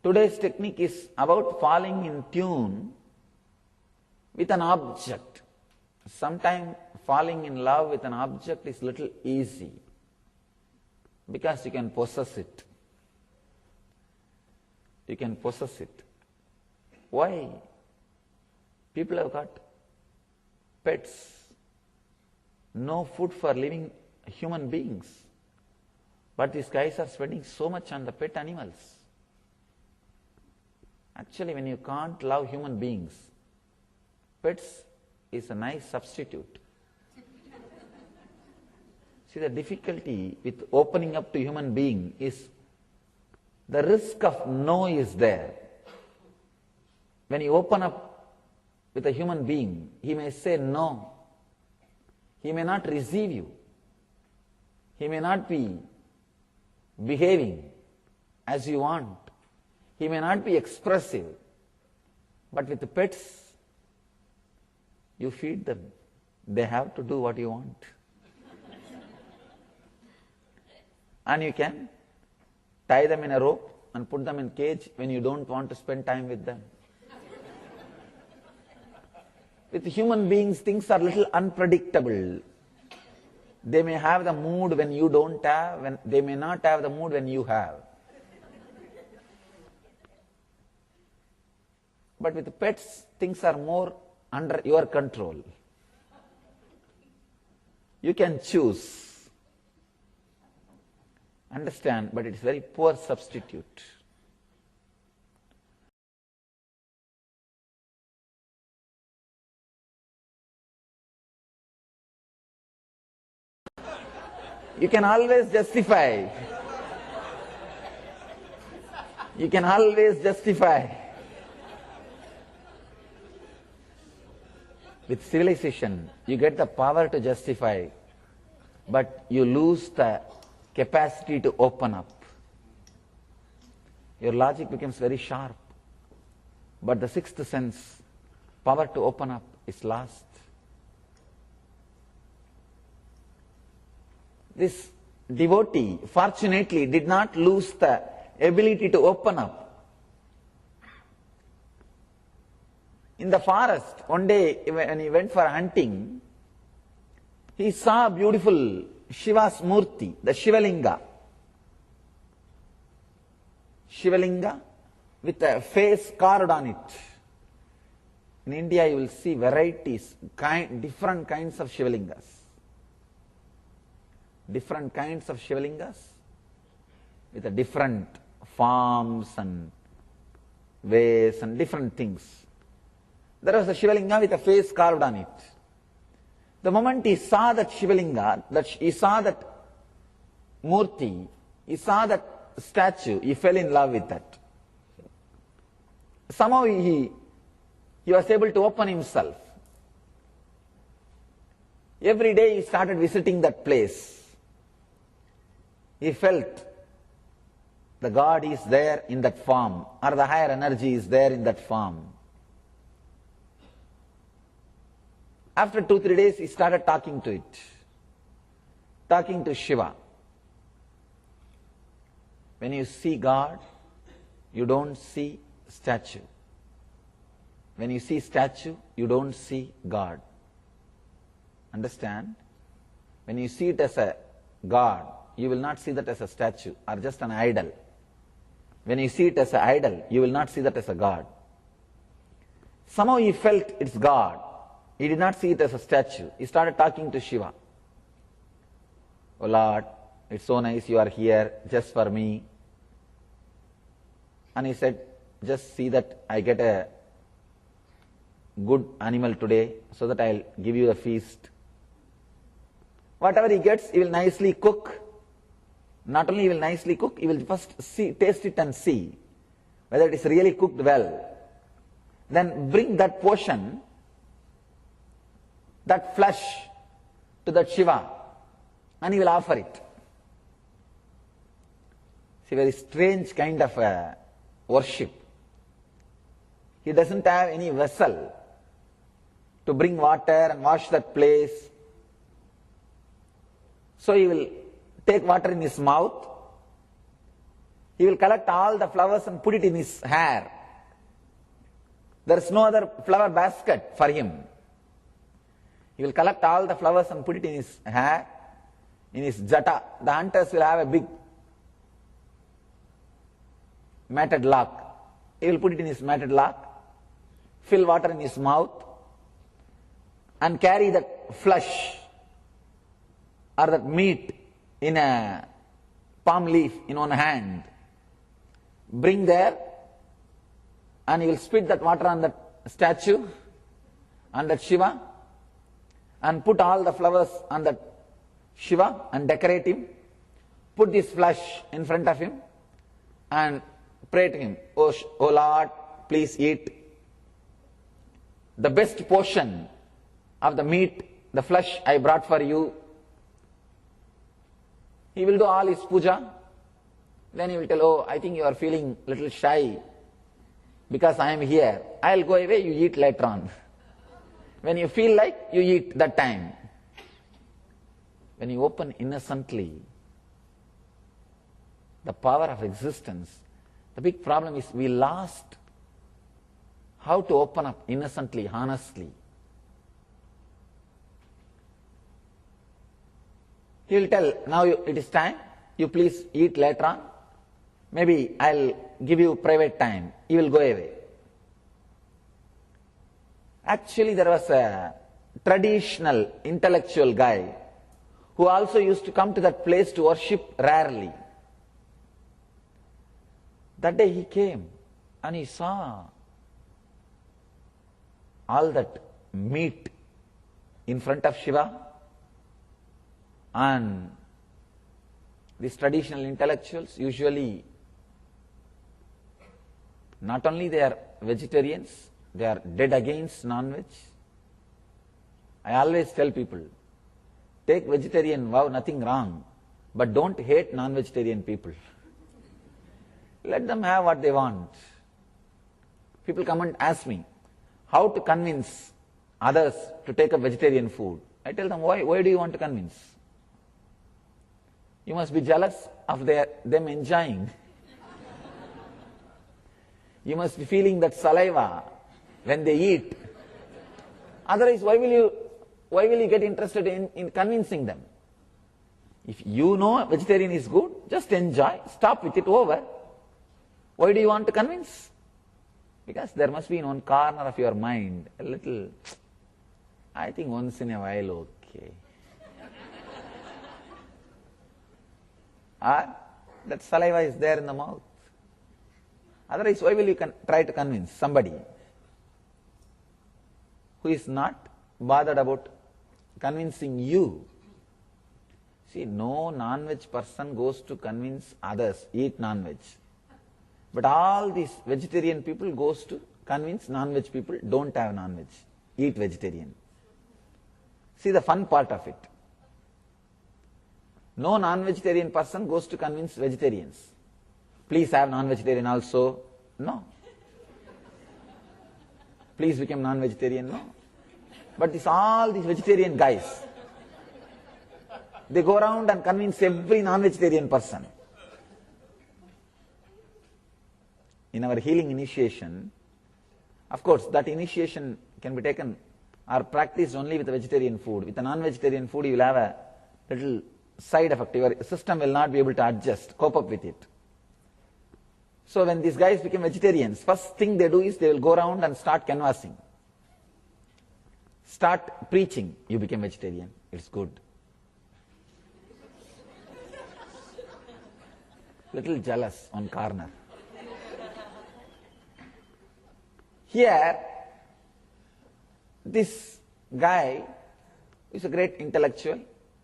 Today's technique is about falling in tune with an object. Sometimes falling in love with an object is little easy because you can possess it. You can possess it. Why? People have got pets, no food for living human beings. But these guys are spending so much on the pet animals. Actually, when you can't love human beings, pets is a nice substitute. See, the difficulty with opening up to human being is the risk of no is there. When you open up with a human being, he may say no. He may not receive you. He may not be behaving as you want. He may not be expressive. But with the pets, you feed them. They have to do what you want. And you can tie them in a rope and put them in a cage when you don't want to spend time with them. With human beings, things are a little unpredictable. They may have the mood when you don't have, they may not have the mood when you have. But with pets, things are more under your control. You can choose. Understand, but it is very poor substitute. You can always justify. You can always justify. With civilization, you get the power to justify, but you lose the capacity to open up. Your logic becomes very sharp, but the sixth sense, power to open up, is lost. This devotee, fortunately, did not lose the ability to open up. In the forest, one day when he went for hunting, he saw beautiful Shiva's Murthy, the Shivalinga. Shivalinga with a face carved on it. In India you will see varieties, different kinds of Shivalingas. Different kinds of Shivalingas with a different forms and ways and different things. There was a Shivalinga with a face carved on it. The moment he saw that Shivalinga, he saw that Murthy, he saw that statue, he fell in love with that. Somehow he was able to open himself. Every day he started visiting that place. He felt the God is there in that form, or the higher energy is there in that form. After 2-3 days, he started talking to it, talking to Shiva. When you see God, you don't see statue. When you see statue, you don't see God. Understand? When you see it as a God, you will not see that as a statue or just an idol. When you see it as an idol, you will not see that as a God. Somehow he felt it's God. He did not see it as a statue. He started talking to Shiva. Oh Lord, it's so nice you are here just for me. And he said, just see that I get a good animal today so that I'll give you a feast. Whatever he gets, he will nicely cook. Not only he will nicely cook, he will first taste it and see whether it is really cooked well. Then bring that portion, that flesh, to that Shiva, and he will offer it. It's a very strange kind of worship. He doesn't have any vessel to bring water and wash that place. So he will take water in his mouth, he will collect all the flowers and put it in his hair. There is no other flower basket for him. He will collect all the flowers and put it in his hair, in his jata. The hunters will have a big matted lock. He will put it in his matted lock, fill water in his mouth, and carry that flesh or that meat in a palm leaf in one hand. Bring there, and he will spit that water on that statue, on that Shiva, and put all the flowers on that Shiva and decorate him. Put this flesh in front of him and pray to him, "Oh Lord, please eat the best portion of the meat, the flesh I brought for you." He will do all his puja. Then he will tell, "Oh, I think you are feeling a little shy because I am here. I'll go away, you eat later on." When you feel like, you eat that time. When you open innocently the power of existence, the big problem is we lost how to open up innocently, honestly. He will tell, "Now it is time, you please eat later on. Maybe I'll give you private time." He will go away. Actually, there was a traditional intellectual guy who also used to come to that place to worship rarely. That day he came and he saw all that meat in front of Shiva, and these traditional intellectuals usually not only they are vegetarians, they are dead against non-veg. I always tell people, take vegetarian vow, nothing wrong, but don't hate non-vegetarian people. Let them have what they want. People come and ask me, how to convince others to take up vegetarian food. I tell them, why do you want to convince? You must be jealous of them enjoying. You must be feeling that saliva when they eat. Otherwise, why will you get interested in convincing them? If you know vegetarian is good, just enjoy, stop with it, over. Why do you want to convince? Because there must be in one corner of your mind a little, I think once in a while, okay. Or that saliva is there in the mouth. Otherwise, why will you try to convince somebody who is not bothered about convincing you? See, no non-veg person goes to convince others, eat non-veg. But all these vegetarian people goes to convince non-veg people, don't have non-veg, eat vegetarian. See the fun part of it. No non-vegetarian person goes to convince vegetarians, please have non-vegetarian also. No. Please become non-vegetarian. No. But all these vegetarian guys, they go around and convince every non-vegetarian person. In our healing initiation, of course, that initiation can be taken or practiced only with vegetarian food. With a non-vegetarian food, you will have a little side effect. Your system will not be able to adjust, cope up with it. So when these guys become vegetarians, first thing they do is they will go around and start canvassing. Start preaching, you became vegetarian, it's good. Little jealous on corner. Here, this guy is a great intellectual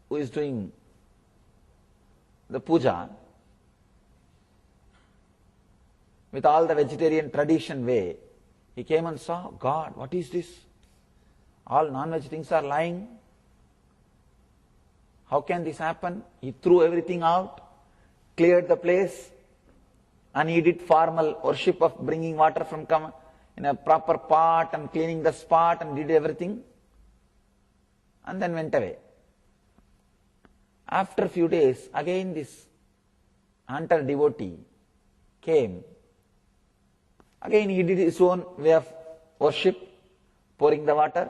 who is doing the puja with all the vegetarian tradition way. He came and saw, God, what is this? All non-veg things are lying. How can this happen? He threw everything out, cleared the place, and he did formal worship of bringing water from in a proper pot and cleaning the spot and did everything, and then went away. After a few days, again this hunter devotee came. Again he did his own way of worship, pouring the water,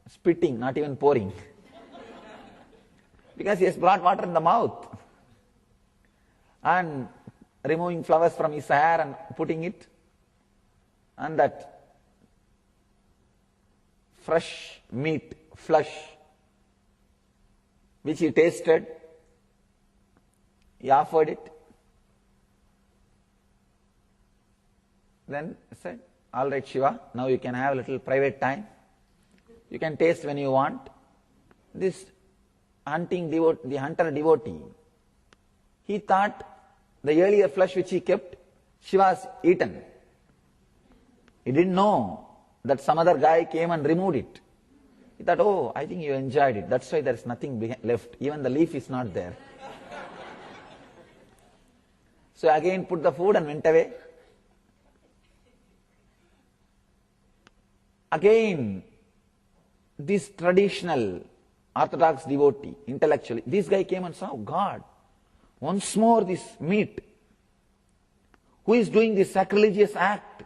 spitting, not even pouring. Because he has brought water in the mouth. And removing flowers from his hair and putting it. And that fresh meat, flesh, which he tasted, he offered it. Then said, all right Shiva, now you can have a little private time. You can taste when you want. This the hunter devotee, he thought the earlier flesh which he kept, Shiva has eaten. He didn't know that some other guy came and removed it. He thought, oh, I think you enjoyed it. That's why there is nothing left. Even the leaf is not there. So again put the food and went away. Again, this traditional orthodox devotee, intellectually, this guy came and saw, oh God, once more this meat. Who is doing this sacrilegious act?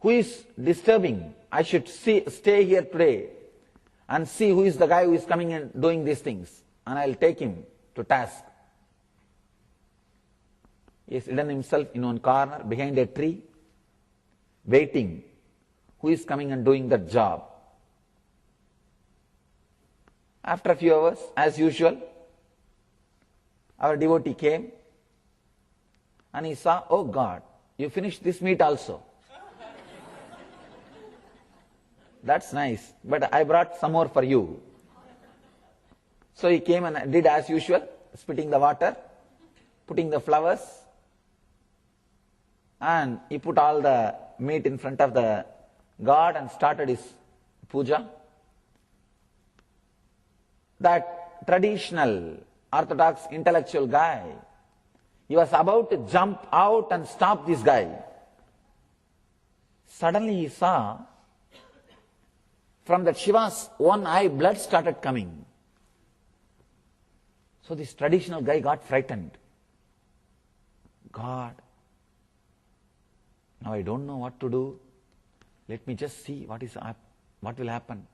Who is disturbing? I should stay here today and see who is the guy who is coming and doing these things. And I'll take him to task. He has hidden himself in one corner behind a tree, waiting. Who is coming and doing that job? After a few hours, as usual, our devotee came and he saw, oh God, you finished this meat also. That's nice, but I brought some more for you. So he came and did as usual, spitting the water, putting the flowers, and he put all the meat in front of the God and started his puja. That traditional orthodox intellectual guy, he was about to jump out and stop this guy. Suddenly he saw from that Shiva's one eye blood started coming. So this traditional guy got frightened. God, now I don't know what to do. Let me just see what will happen.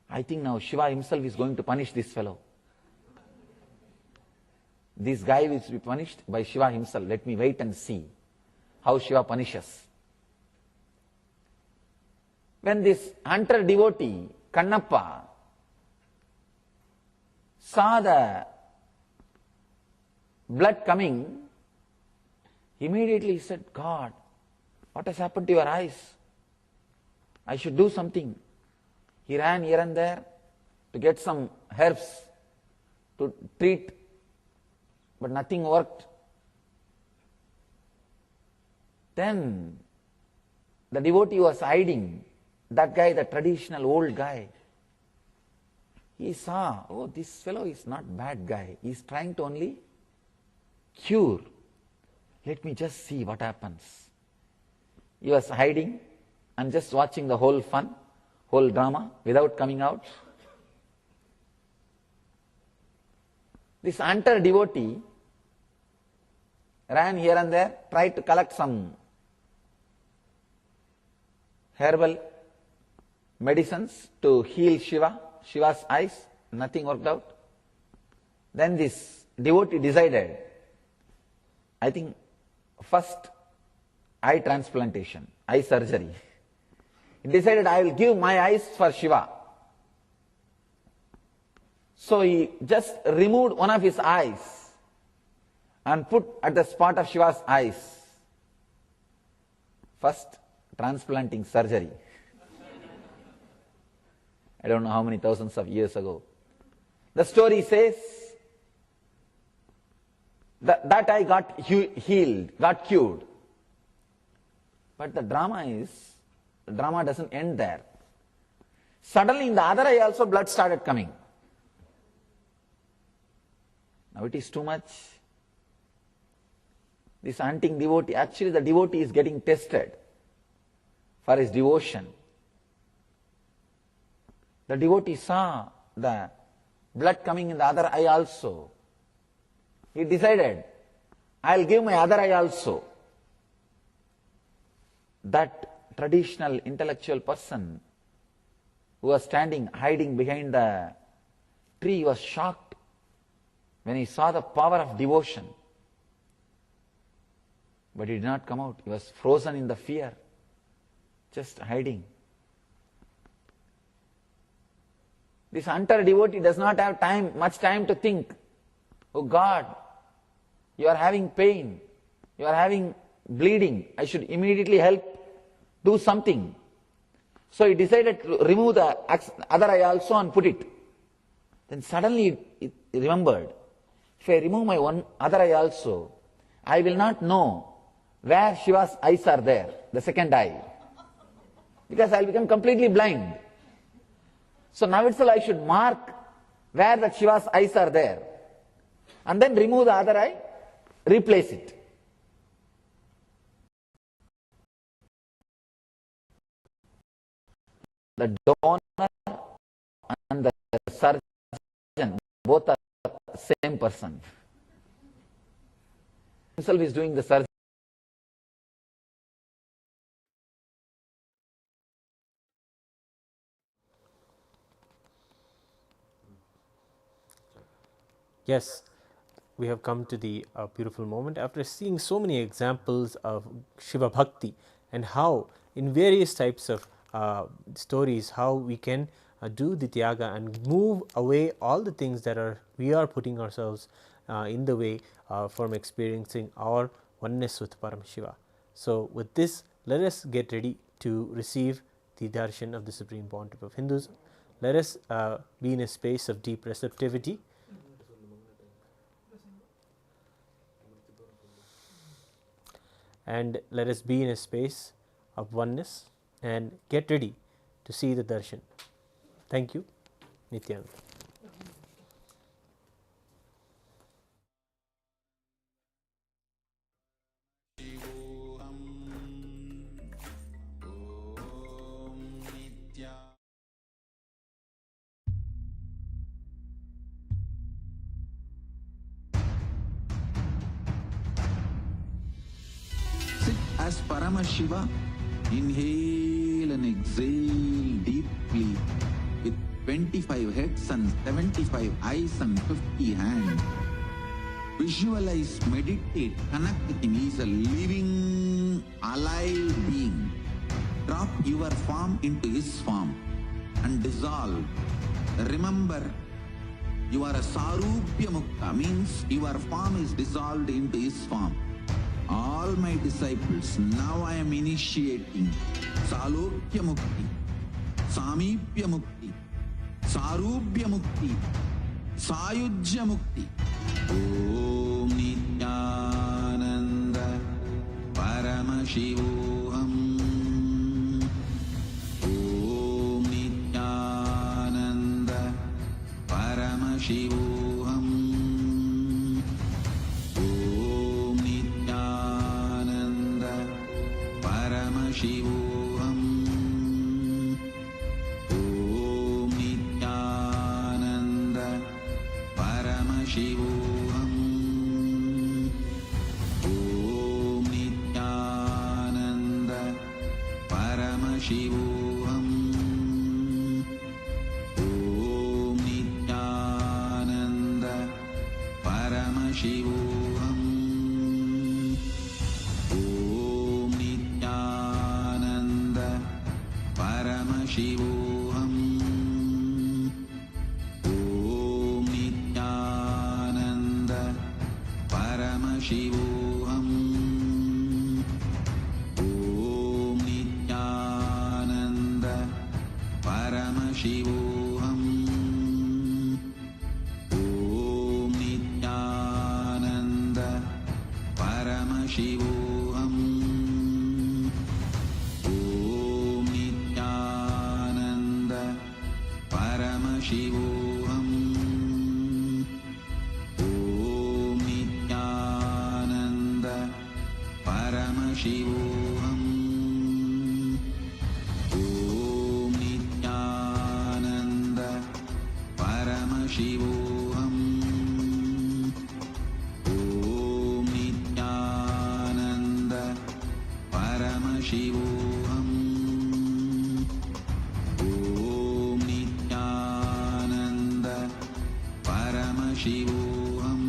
I think now Shiva himself is going to punish this fellow. This guy will be punished by Shiva himself. Let me wait and see how Shiva punishes. When this hunter devotee, Kannappa, saw the blood coming, immediately he said, God, what has happened to your eyes? I should do something. He ran here and there to get some herbs to treat, but nothing worked. Then the devotee was hiding, that guy, the traditional old guy. He saw, oh, this fellow is not bad guy. He is trying to only cure. Let me just see what happens. He was hiding and just watching the whole fun, whole drama without coming out. This hunter devotee ran here and there, tried to collect some herbal medicines to heal Shiva's eyes. Nothing worked out. Then this devotee decided, I think, first eye transplantation, eye surgery. He decided, I will give my eyes for Shiva. So he just removed one of his eyes and put at the spot of Shiva's eyes. First transplanting surgery. I don't know how many thousands of years ago. The story says that eye got healed, got cured. But the drama doesn't end there. Suddenly in the other eye also blood started coming. Now it is too much. This hunting devotee, actually the devotee is getting tested for his devotion. The devotee saw the blood coming in the other eye also. He decided, I'll give my other eye also. That traditional intellectual person who was standing, hiding behind the tree was shocked when he saw the power of devotion. But he did not come out. He was frozen in the fear, just hiding. This hunter devotee does not have much time to think, oh God, you are having pain, you are having bleeding, I should immediately help, do something. So he decided to remove the other eye also and put it. Then suddenly he remembered, if I remove my one other eye also, I will not know where Shiva's eyes are there, the second eye, because I will become completely blind. So now itself I should mark where the Shiva's eyes are there, and then remove the other eye, replace it. The donor and the surgeon both are the same person. Himself is doing the surgery. Yes, we have come to the beautiful moment after seeing so many examples of Shiva Bhakti and how in various types of stories how we can do the Tyaga and move away all the things that we are putting ourselves in the way from experiencing our oneness with Paramashiva. So with this, let us get ready to receive the darshan of the Supreme Pontiff of Hinduism. Let us be in a space of deep receptivity. And let us be in a space of oneness and get ready to see the darshan. Thank you. Nithyananda. Sit as Paramashiva, inhale and exhale deeply with 25 heads and 75 eyes and 50 hands. Visualize, meditate, connect with him. He is a living, alive being. Drop your form into his form and dissolve. Remember, you are a Sarupya Mukta, means your form is dissolved into his form. All my disciples, now I am initiating Salokya Mukti, Samipya Mukti, Sarupya Mukti, Sayujya Mukti. Om Nithyananda Paramashivoham. Om Nithyananda Paramashivoham. Om Nithyananda Paramashivoham. Om Nithyananda Paramashivoham. Om Nithyananda Paramashivoham. Om Nithyananda Paramashivoham. Om Nithyananda Paramashivoham. Om Nithyananda Paramashivoham. Om Nithyananda Paramashivoham. Om Nithyananda Paramashivoham. Om Nithyananda Paramashivoham. Om Nithyananda Paramashivoham. Om Nithyananda Paramashivoham. Om Nithyananda Paramashivoham. Om Nithyananda Paramashivoham.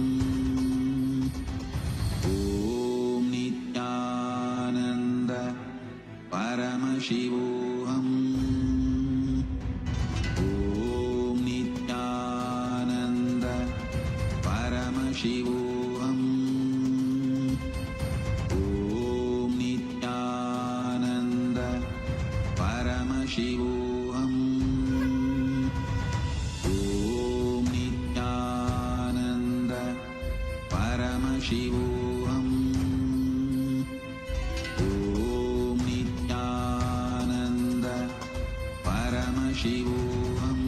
Om Nithyananda Paramashivoham. Om Nithyananda Paramashivoham. Om Nithyananda Paramashivoham. Om Nithyananda Paramashivoham. Om Nithyananda Paramashivoham.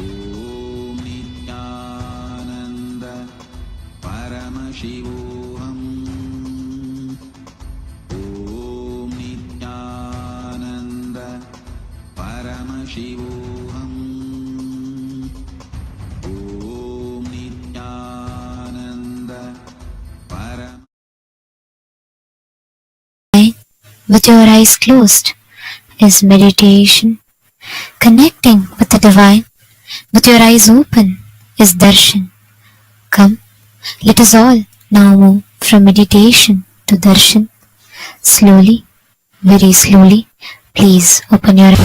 Om Nithyananda Paramashivoham. Om Nithyananda Paramashivoham. Om Nithyananda Paramashivoham. With your eyes closed is meditation. Connecting with the divine with your eyes open is darshan. Come, let us all now move from meditation to darshan. Slowly, very slowly, please open your eyes.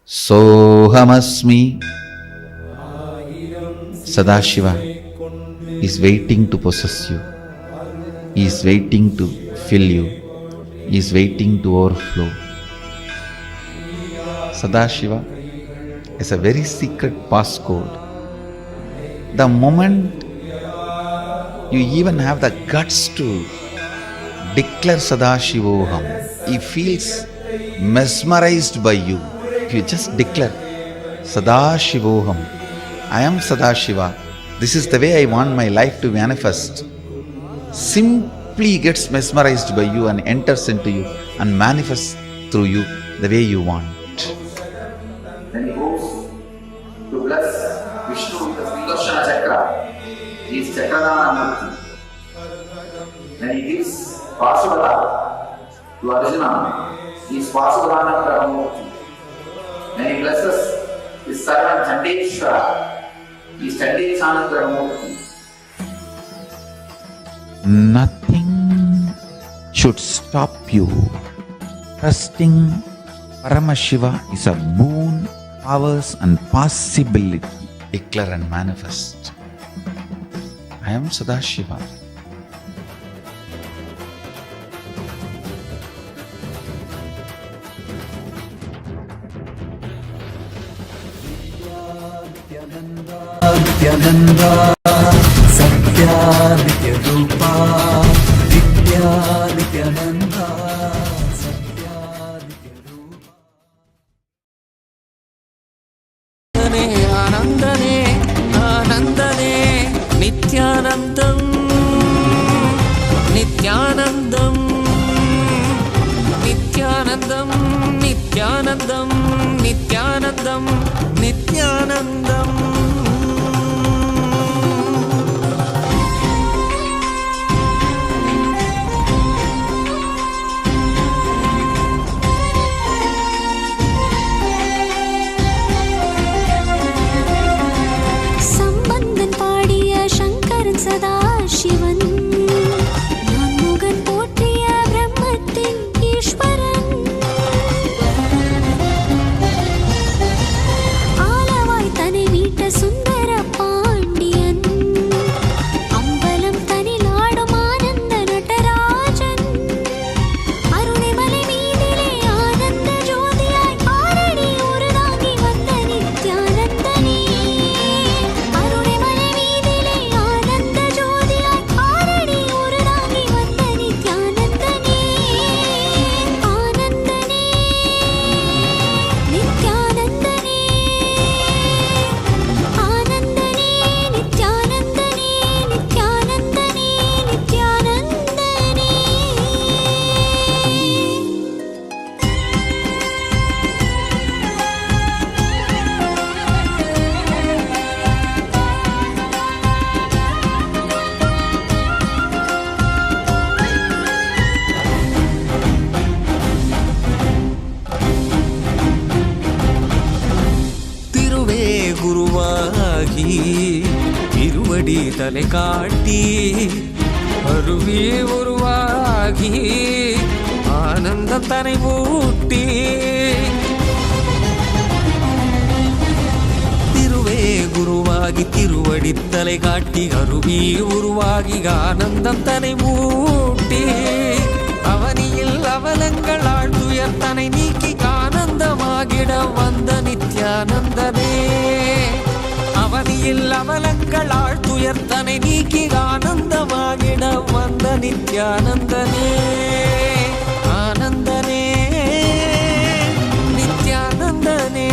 Sohamasmi. Sadashiva is waiting to possess you. He is waiting to fill you. He is waiting to overflow. Sadashiva is a very secret passcode. The moment you even have the guts to declare Sadashivoham, he feels mesmerized by you. If you just declare Sadashivoham, I am Sadashiva, this is the way I want my life to manifest, simply gets mesmerized by you and enters into you and manifests through you the way you want. Then he goes to bless Vishnu with the Sudarshana Chakra. He is Chakradanaswarupa Murthy. Then he gives Pasupatha to Arjuna. He is Pasupatha Anugraha Murthy. Then he blesses his servant Chandisha. He is Chandisha Anugraha Murthy. Nothing should stop you. Trusting Paramashiva is a boon, powers and possibility. Declare and manifest. I am Sadashiva. Nityananda Satya Nitya Rupa Nitya Nityananda Satya Nitya Rupa Anandane Anandane Nityanandam Nityanandam Nityanandam Nityanandam Nityanandam Nityanandam Sadashivan Nanmugan போற்றிய பிரம்மத்தின் ஈஸ்வரன் உருவாகி திருவடி தலை காட்டி அருவி உருவாகி ஆனந்தம் தனை ஊட்டி திருவே குருவாகி திருவடி தலை காட்டி அருவி உருவாகி ஆனந்தம் தனை ஊட்டி அவனியில் அவலங்கள் ஆழ்துயர் தனை நீக்கி ஆனந்தமாகிட வந்த நித்யானந்தனே அவனியில் அவலங்கள் ஆழ்துயர் தனை நீக்கி ஆனந்தமாகிட வந்த நித்யானந்தனே ஆனந்தனே நித்யானந்தனே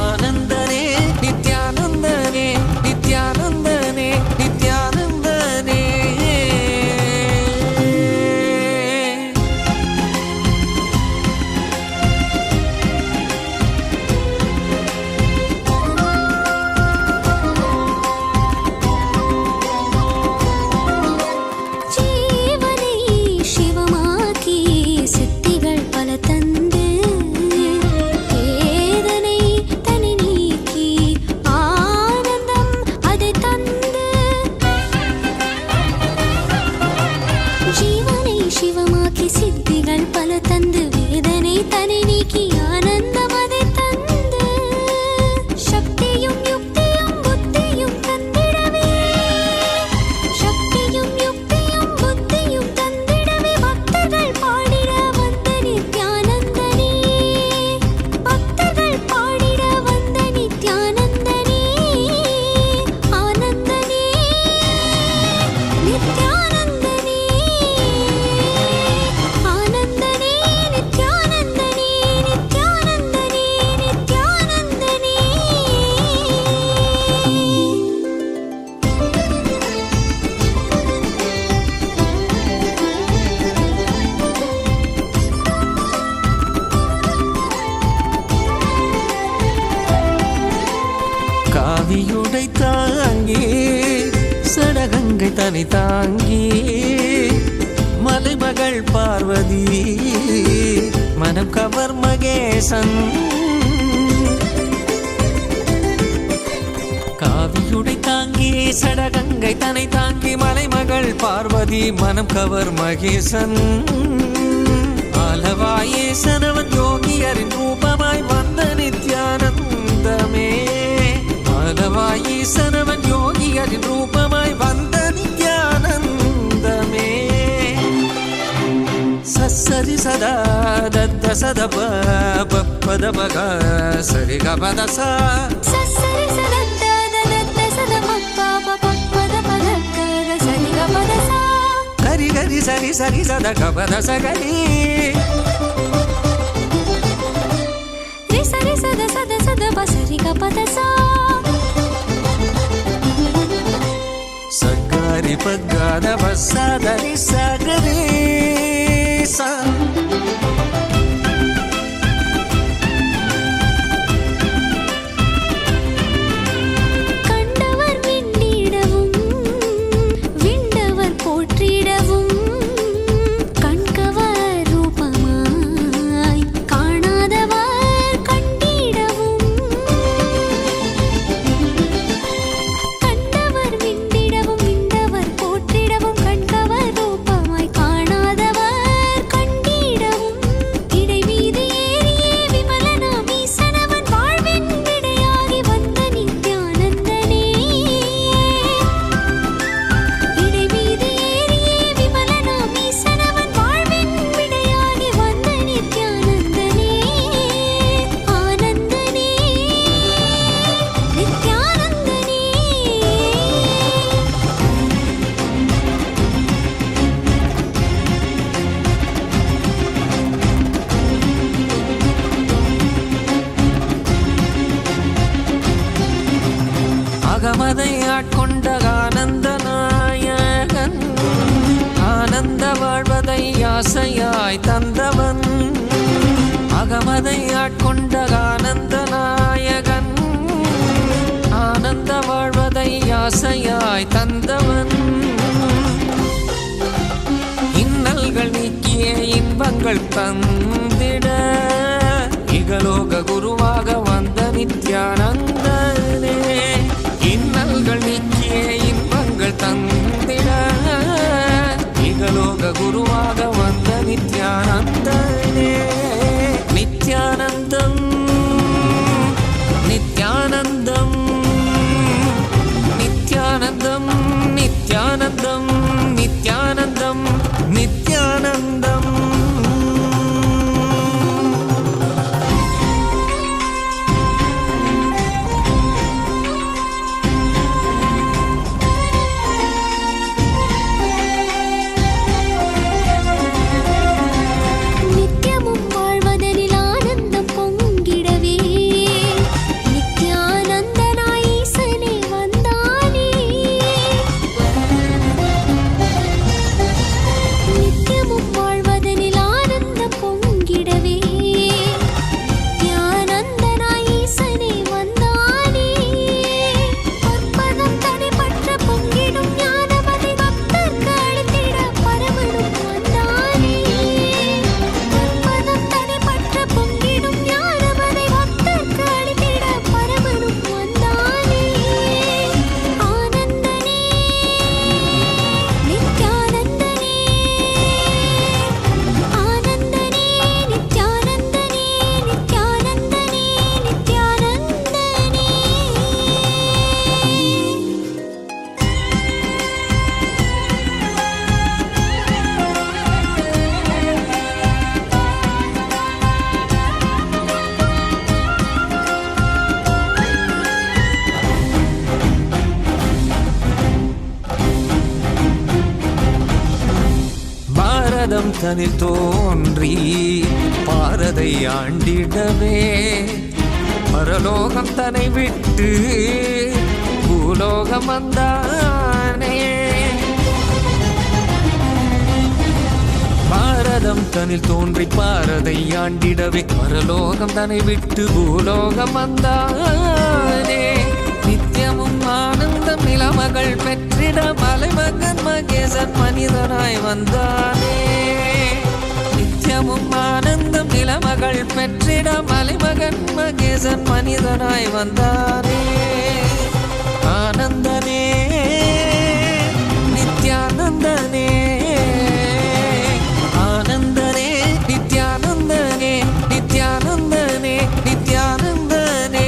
ஆனந்தனே நித்யானந்தனே நித்யானந்தனே நித்யானந்தனே காவியுடை தாங்கி சடகங்கை தனி தாங்கி மலைமகள் பார்வதி மனம் கவர் மகேசன் காவியுடை தாங்கி சடகங்கை தனை தாங்கி மலைமகள் பார்வதி மனம் கவர் மகேசன் ஆலவாயேசனவன் யோகியரின் ரூபமாய் வந்த நித்யானந்தமே ஆலவாயேசனவன் யோகியரின் ரூபமாய் வந்த நித்யானந்தமே சரி சதா தத்த சத பத பக சரி கபத சரி கரி கரி சரி சரி சத கபத சகரி சரி சத சத சத பசரி கபத சகரி பகத பசதரி சகரி சா அகமதை ஆட்கொண்ட ஆனந்த நாயகன் ஆனந்த வாழ்வதை ஆசையாய் தந்தவன் அகமதை ஆட்கொண்ட ஆனந்த நாயகன் ஆனந்த வாழ்வதை ஆசையாய் தந்தவன் இன்னல்கள் நீக்கிய இன்பங்கள் தந்திட இகலோக குருவாக வந்த நித்யானந்தன் குருவாக வந்த நித்யானந்தனே. நித்யானந்தம் நித்யானந்தம் நித்யானந்தம் நித்யானந்தம் நித்யானந்தம் நித்யானந்தம். தனில் தோன்றி பாரதை ஆண்டிடவே பரலோகம் தன்னை விட்டு பூலோகம் வந்தானே. பாரதம் தனில் தோன்றி பாரதை ஆண்டிடவே பரலோகம் தன்னை விட்டு பூலோகம் வந்தானே. நித்தியமும் ஆனந்தம் நிலமகள் பெற்றிட மலைமகன் மகேசன் மனிதனாய் வந்தானே. நித்தியமும் ஆனந்தம் நிலமகள் பெற்றிட மலைமகன் மகேசன் மனிதனாய் வந்தானே. ஆனந்தனே நித்யானந்தனே ஆனந்தனே நித்யானந்தனே நித்யானந்தனே நித்யானந்தனே.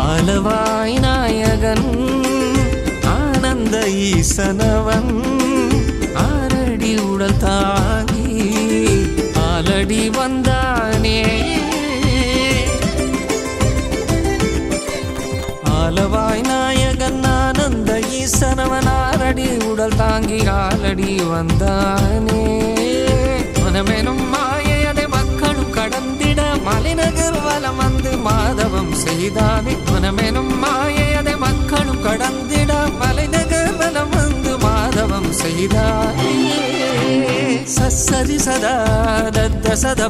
ஆலவாய் நாயகன் ஆனந்த ஈசனவன் ஆரடி உடல் தாங்கி ஆலடி வந்தானே. ஆலவாய் நாயகன் ஆனந்த ஈசனவன் ஆரடி உடல் தாங்கி ஆலடி வந்தானே. மனமெனும் மாயதை மக்களும் கடந்திட மலைநகர் வலம் வந்து மாதவம் செய்தானே. மனமெனும் மாயதை மக்களும் கடந்திட மலைநகர் வலம் வந்து மாதவம் செய்தானே. சரி சதா தத்த சத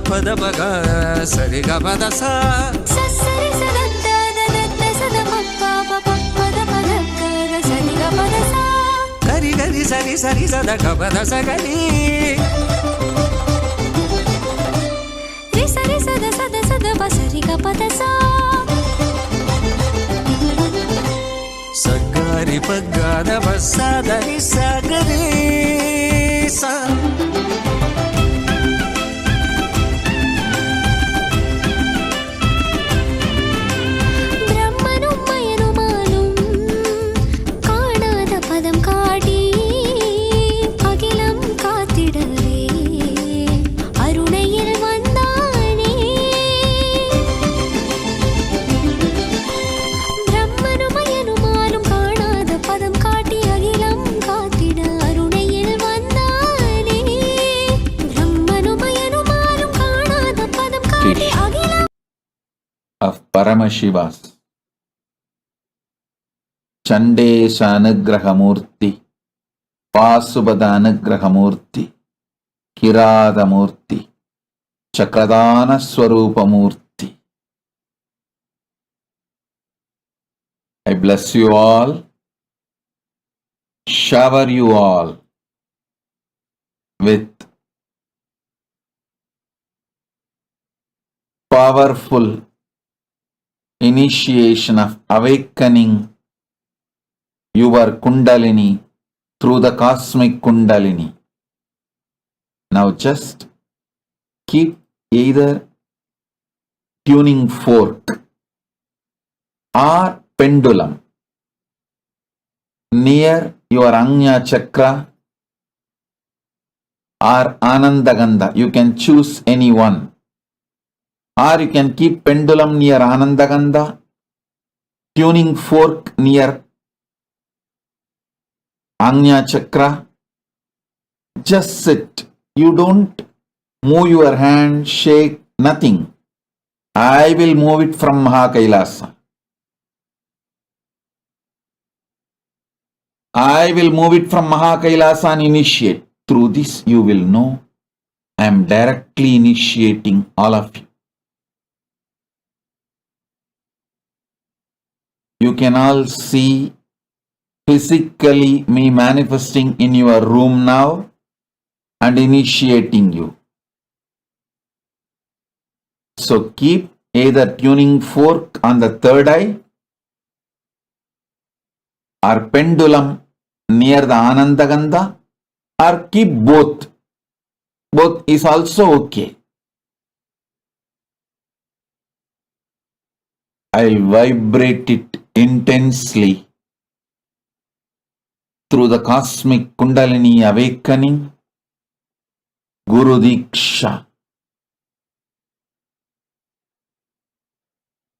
பத பக சரி கபத சரி கரி கரி சரி சரி சத கபத சகரி சரி சத సగ్గారి పగ్గాద బస్సాదని సాగరే సా of Paramashivas, Chandisha Anugraha Murthy, Pasupatha Anugraha Murthy, Kiratha Murthy, Chakradanaswarupa Murthy. I bless you all, shower you all with powerful initiation of awakening your Kundalini through the cosmic Kundalini. Now just keep either tuning fork or pendulum near your Anya Chakra or Anandagandha. You can choose any one. Or you can keep pendulum near Anandagandha, tuning fork near Anya Chakra. Just sit. You don't move your hand, shake, nothing. I will move it from Kailasa. I will move it from Kailasa and initiate. Through this you will know I am directly initiating all of you. You can all see physically me manifesting in your room now and initiating you. So keep either tuning fork on the third eye or pendulum near the Anandagandha, or keep both. Both is also okay. I vibrate it intensely through the cosmic Kundalini awakening, Guru Diksha.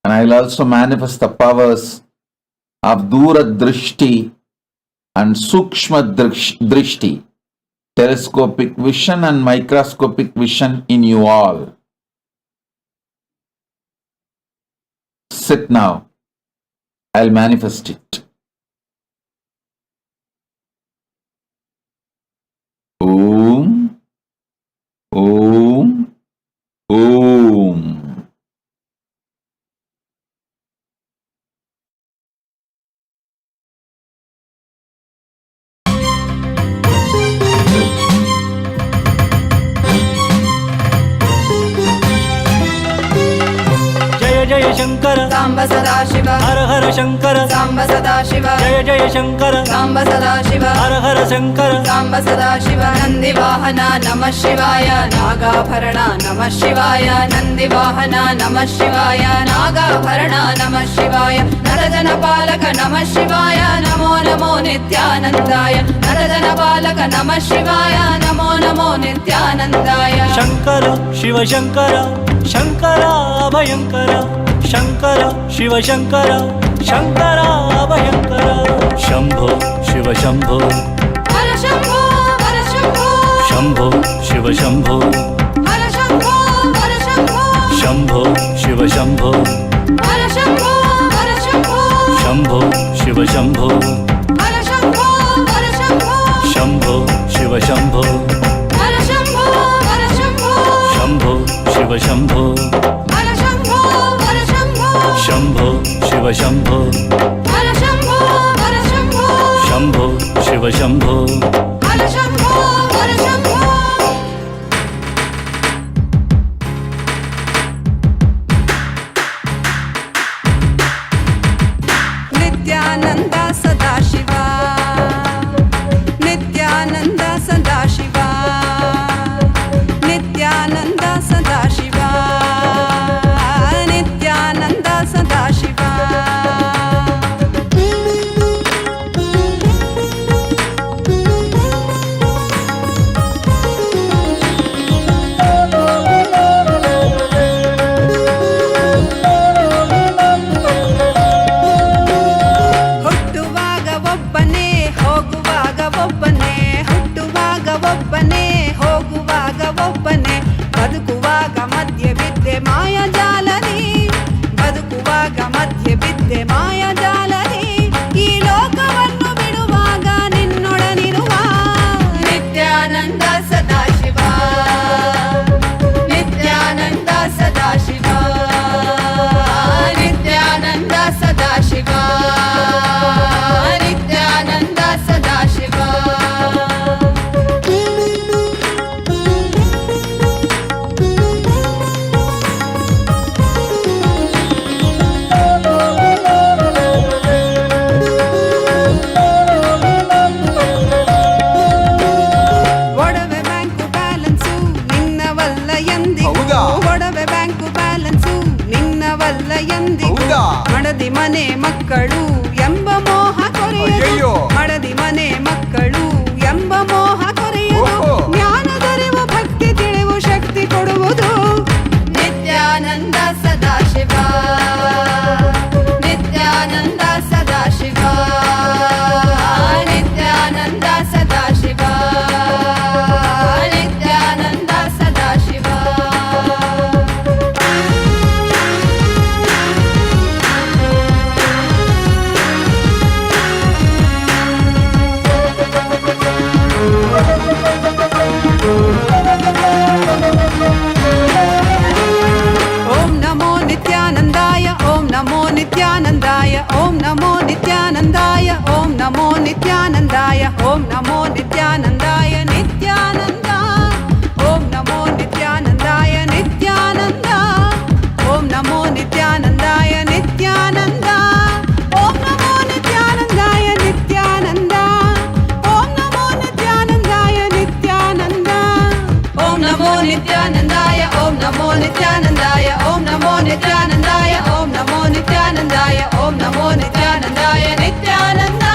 And I'll also manifest the powers of Dura Drishti and Sukshma Drishti, telescopic vision and microscopic vision in you all. Sit now. I'll manifest it. Om, Om, Om. జయ శంకర సాంబ సదాశివ హర హర శంకర సాంబ సదాశివ జయ శంకర సాంబ సదాశివ హర హర శంకర సాంబ సదాశివ నంది వాహన నమ శివాయ నాగాభరణ నమ శివాయ నంది వాహన నమ శివాయ నాగాభరణ నమ శివాయ నరజన పాలక నమ శివాయ నమో నమో నిత్యానందాయ నరజన పాలక నమ శివాయ నమో నమో నిత్యానందాయ శంకర శివ శంకర శంకర భయంకర శంకర శివ శంకర శంకర భయంకర శంభో శివ శంభో హర శంభో హర శంభో శంభో శివ శంభో హర శంభో హర శంభో శంభో శివ శంభో హర శంభో హర శంభో శంభో శివ శంభో హర శంభో హర శంభో శంభో శివ శంభో హర శంభో హర శంభో శంభో శివ శంభో హర శంభో హర శంభో శంభో శివ శంభో హర శంభో హర శంభో శంభో శివ శంభో హర శంభో హర శంభో ಎಂದಿಗೂ ಮಡದಿ ಮನೆ ಮಕ್ಕಳು ಎಂಬ ಮೋಹ ಕೊರೆಯದು ಮಡದಿ ಮನೆ ಮಕ್ಕಳು ಎಂಬ ಮೋಹ ಕೊರೆಯದು ಜ್ಞಾನದರಿವು ಭಕ್ತಿ ತಿಳಿವು ಶಕ್ತಿ ಕೊಡುವುದು ನಿತ್ಯಾನಂದ ಸದಾಶಿವ ನಿತ್ಯಾನಂದ ಸದಾಶಿವ ನಿತ್ಯಾನಂದ ಸದಾಶಿವ ನಿತ್ಯಾನಂದ ಸದಾಶಿವ ಓಂ ನಮೋ ನಿತ್ಯಾನಂದಾಯ ಓಂ ನಮೋ ನಿತ್ಯಾನಂದಾಯ ಓಂ ನಮೋ ನಿತ್ಯಾನಂದಾಯ ಓಂ ನಮೋ ನಿತ್ಯಾನಂದಾಯ ಓಂ ನಮೋ ನಿತ್ಯಾನಂದಾಯ ನಿತ್ಯಾನಂದ ಓಂ ನಮೋ ನಿತ್ಯಾನಂದಾಯ ನಿತ್ಯಾನಂದ ಓಂ ನಮೋ ನಿತ್ಯಾನಂದಾಯ ನಿತ್ಯಾನಂದ ಓಂ ನಮೋ ನಿತ್ಯಾನಂದಾಯ ನಿತ್ಯಾನಂದ ಓಂ ನಮೋ ನಿತ್ಯಾನಂದಾಯ ನಿತ್ಯಾನಂದ ಓಂ ನಮೋ ನಿತ್ಯಾನಂದಾಯ ಓಂ ನಮೋ ನಿತ್ಯಾನಂದಾಯ ಓಂ ನಮೋ ನಿತ್ಯಾನಂದಾಯ ಓಂ ನಮೋ ನಿತ್ಯಾನಂದಾಯ ಓಂ ನಮೋ ನಿತ್ಯಾನಂದಾಯ ನಿತ್ಯಾನಂದ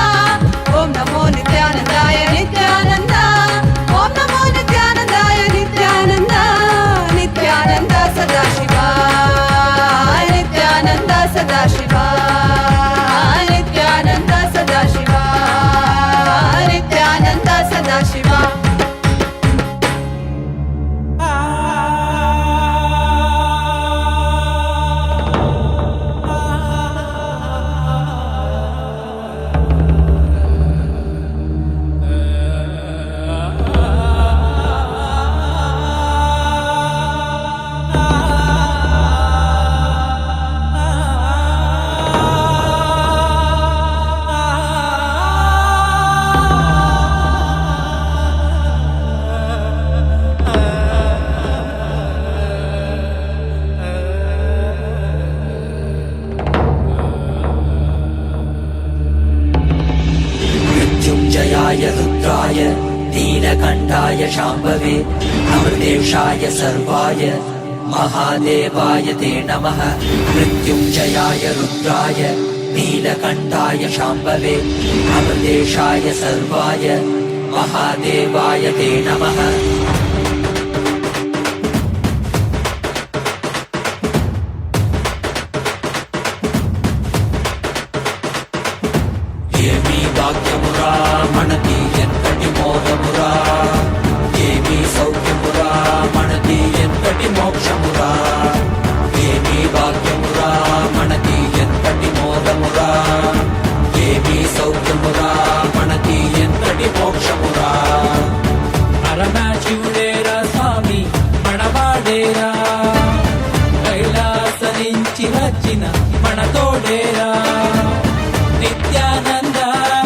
ಓಂ ನಮೋ ನಿತ್ಯಾನಂದಾಯ ನಿತ್ಯಾನಂದ ಓಂ ನಮೋ ನಿತ್ಯಾನಂದಾಯ ನಿತ್ಯಾನಂದ ನಿತ್ಯಾನಂದ ಸದಾಶಿವ ನಿತ್ಯಾನಂದ ಸದಾಶಿವ ನಿತ್ಯಾನಂದ ಸದಾಶಿವ ನಿತ್ಯಾನಂದ ಸದಾಶಿವ मृत्युञ्जयाय रुद्राय नीलकण्ठाय शाम्भवे अमृतेशाय सर्वाय महादेवाय ते नमः मृत्युञ्जयाय रुद्राय नीलकण्ठाय शाम्भवे अमृतेशाय सर्वाय महादेवाय ते नमः ఏమీ భాగ్యమురా మనకి ఎంతటి మోదమురా ఏమీ సౌఖ్యమురా మనకి ఎంతటి మోక్షమురా ఏమీ భాగ్యమురా మనకి ఎంతటి మోదమురా ఏమీ సౌఖ్యమురా మనకి ఎంతటి మోక్షమురా పరమశివుడేరా స్వామి మనవాడేరా కైలాస నుంచి వచ్చిన మన తోడేరా నిత్యానంద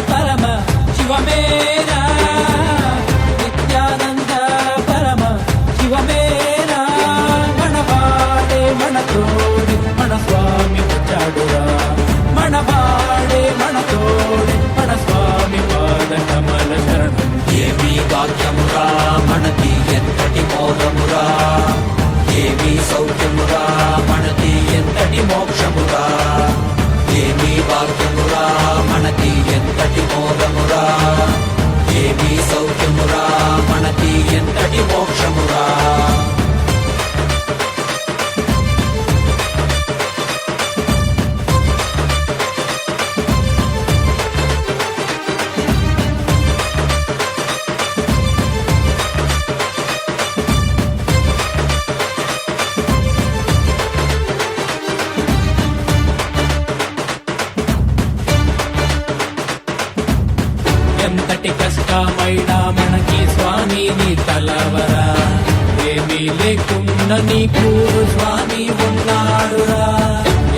పరమ శివమేరా నిత్యానంద పరమ శివమేరా మనవాడే మన తోడి మన స్వామి వచ్చాడురా మనవాడే మన తోడి మన స్వామి పాద కమల శరణం ఏమీ భాగ్యమురా మనకి ఎంతటి మోదమురా ఏమీ సౌఖ్యమురా మనకి ఎంతటి మోక్షమురా ఏమీ భాగ్యమురా మనకి ఎంతటి మోదమురా ఏమీ సౌఖ్యమురా మనకి ఎంతటి మోక్షమురా ఎంతటి కష్టమైనా మనకి స్వామి నీ తలవరా ఏమీ లేకుండా నీకు స్వామి ఉన్నాడురా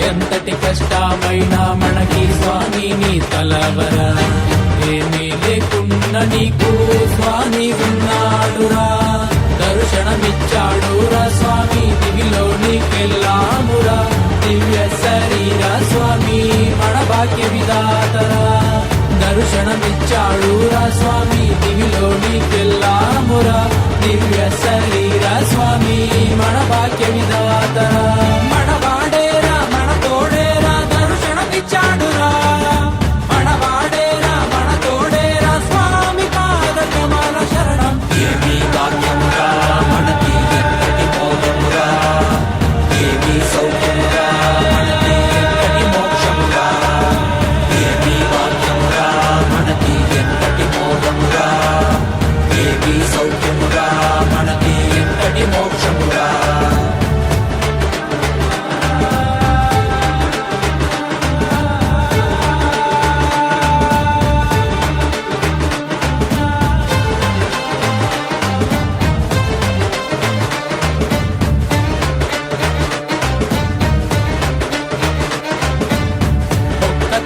ఎంతటి కష్టమైనా మనకి స్వామి నీ తలవరా ఏమీ లేకుండా నీకు స్వామి ఉన్నాడురా దర్శనమిచ్చాడురా స్వామి దివిలో నీకెళ్ళామురా దివ్య శరీర స్వామి మన భాగ్య విధాతరా దర్శనమిచ్చాడురా స్వామి దివిలో నీకెళ్ళామురా దివ్య శరీర స్వామి మన భాగ్య విధాతరా మన వాడేరా మన తోడ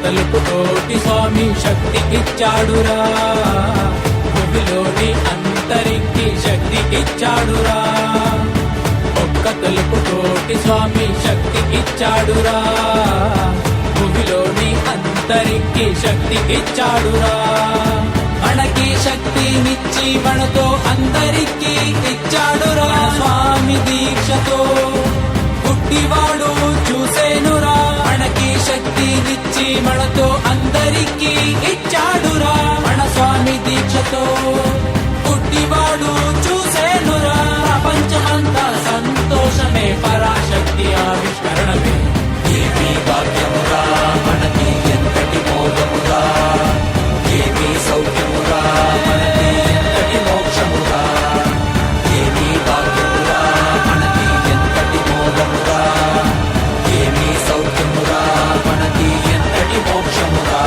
తలుపుతోటి స్వామి శక్తి ఇచ్చాడురా, భూమిలోని అంతరికి శక్తి ఇచ్చాడురా. ఒక్క తలుపుతోటి స్వామి శక్తి ఇచ్చాడురా, భూమిలోని అంతరికి శక్తి ఇచ్చాడురా. మనకి శక్తినిచ్చి మనతో అందరికీ ఇచ్చాడురా. స్వామి దీక్షతో పుట్టివాడు చూసేనురా, మనకి శక్తినిచ్చి మనతో అందరికీ ఇచ్చాడురా. మన స్వామి దీక్షతో పుట్టివాడు చూసేనురా. ప్రపంచమంతా సంతోషమే, పరాశక్తి ఆవిష్కరణమే. ఏమీ భాగ్యమురా మనకి ఎంతటి మోదమురా, ఏమీ సౌఖ్యమురా మనకి ఎంతటి మోక్షమురా. ఏమీ భాగ్యమురా మనకి ఎంతటి మోదమురా, ఏమీ సౌఖ్యమురా మనకి ఎంతటి మోక్షమురా.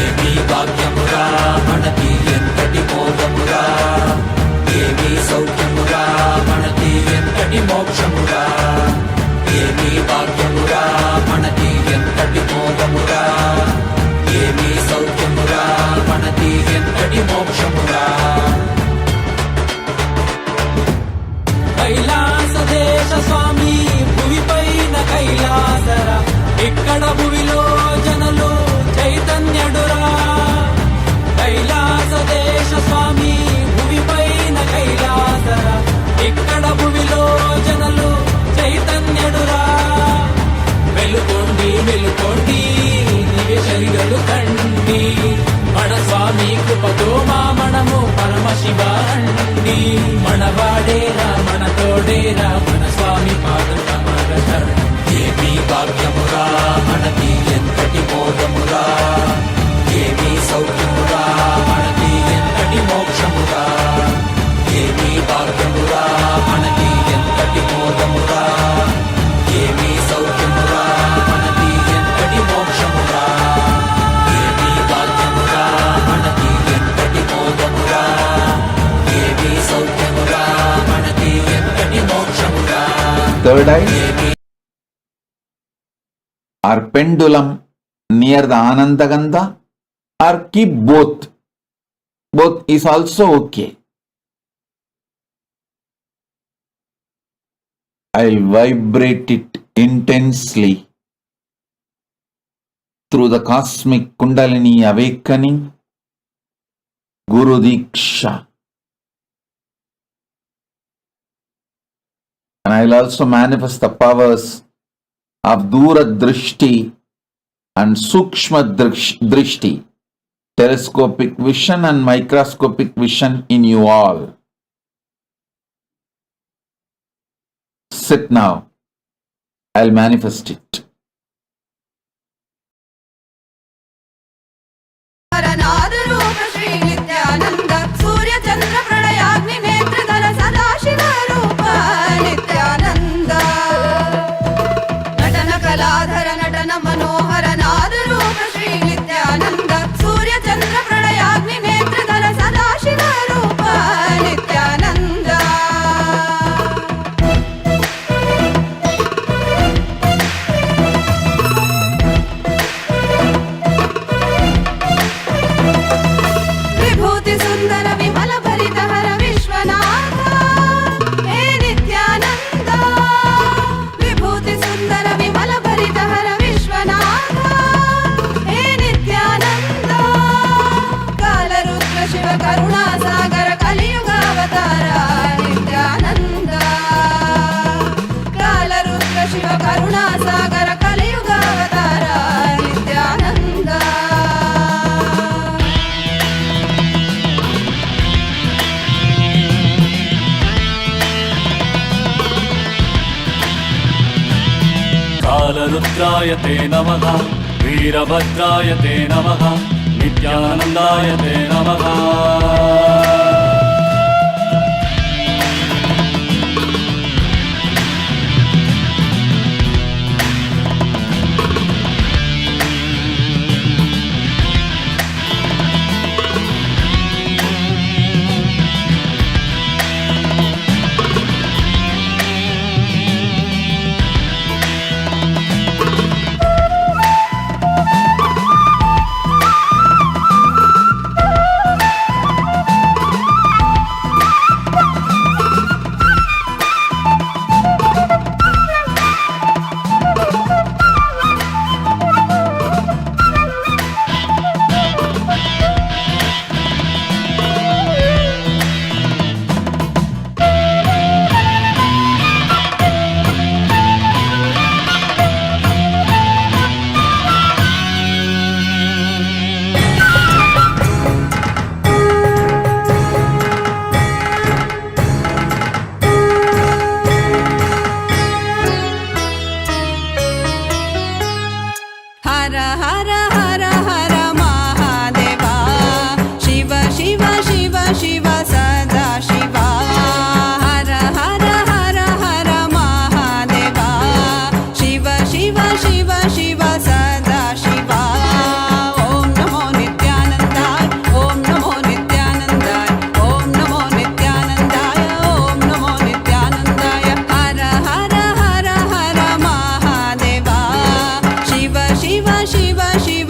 ఏమీ భాగ్యమురా మనకి ఎంతటి మోదమురా, ఏమీ సౌఖ్యమురా మనకి ఎంతటి మోక్షమురా. ఏమీ భాగ్యమురా మనకి ఎంతటి మోదమురా, ఏమీ సౌఖ్యమురా మనకి ఎంతటి మోక్షమురా. కైలాస దేశ స్వామి భూమిపైన కైలాసరా, ఇక్కడ భూమిలో జనులు చైతన్యుడురా. కైలాస దేశ స్వామి భూమిపైన కైలాసరా, ఇక్కడ భూమిలో జనులు చైతన్యుడురా. వెలుకోండి వెలుకోండి దివ్య శరీరలు కండి, మన స్వామి కృపతో మనము పరమశివ అండి. మనవాడేరా మన తోడేరా మన స్వామి పాదకమర. ఏమీ భాగ్యమురా మనకి ఎంతటి మోదమురా, ఏమీ సౌఖ్యమురా మనకి ఎంతటి మోక్షమురా. ఏమీ భాగ్యమురా మనకి ఎంతటి మోదమురా, ఏమీ సౌఖ్యమురా మనకి ఎంతటి మోక్షమురా. ఏమీ భాగ్యమురా మనకి ఎంతటి మోదమురా, ఏమీ సౌఖ్యమురా మనకి ఎంతటి మోక్షమురా. Third eye or pendulum near the Anandagandha, or keep both. Both is also okay. I'll vibrate it intensely through the cosmic Kundalini awakening, Guru Diksha. And I'll also manifest the powers of Dura Drishti and Sukshma Drishti, telescopic vision and microscopic vision in you all. Sit now. I'll manifest it. నాదరూప Shri Nityananda సూర్య చంద్ర ప్రళయాగ్ని నేత్రధర సదాశివ రూప నిత్యానంద నటన కళాధర నటన మనోహర నాదరూప శ్రీ నిత్యానంద సూర్య చంద్ర ప్రళయాగ్ని నేత్రధర సదాశివ రూప నిత్యానంద. విభూతి సుందర విమల భరిత హర విశ్వనాథ హే నిత్యానంద. విభూతి సుందర విమల భరిత హర విశ్వనాథ హే నిత్యానంద. కాలరుద్ర శివ కరుణా సాగర కలియుగావతార నిత్యానంద. కాలరుద్ర శివ కరుణా సాగర కలియుగావతార నిత్యానంద. కాలరుద్రాయ తే నమః वीरभद्राय ते नमः नित्यानन्दाय ते नमः Shiva, Shiva,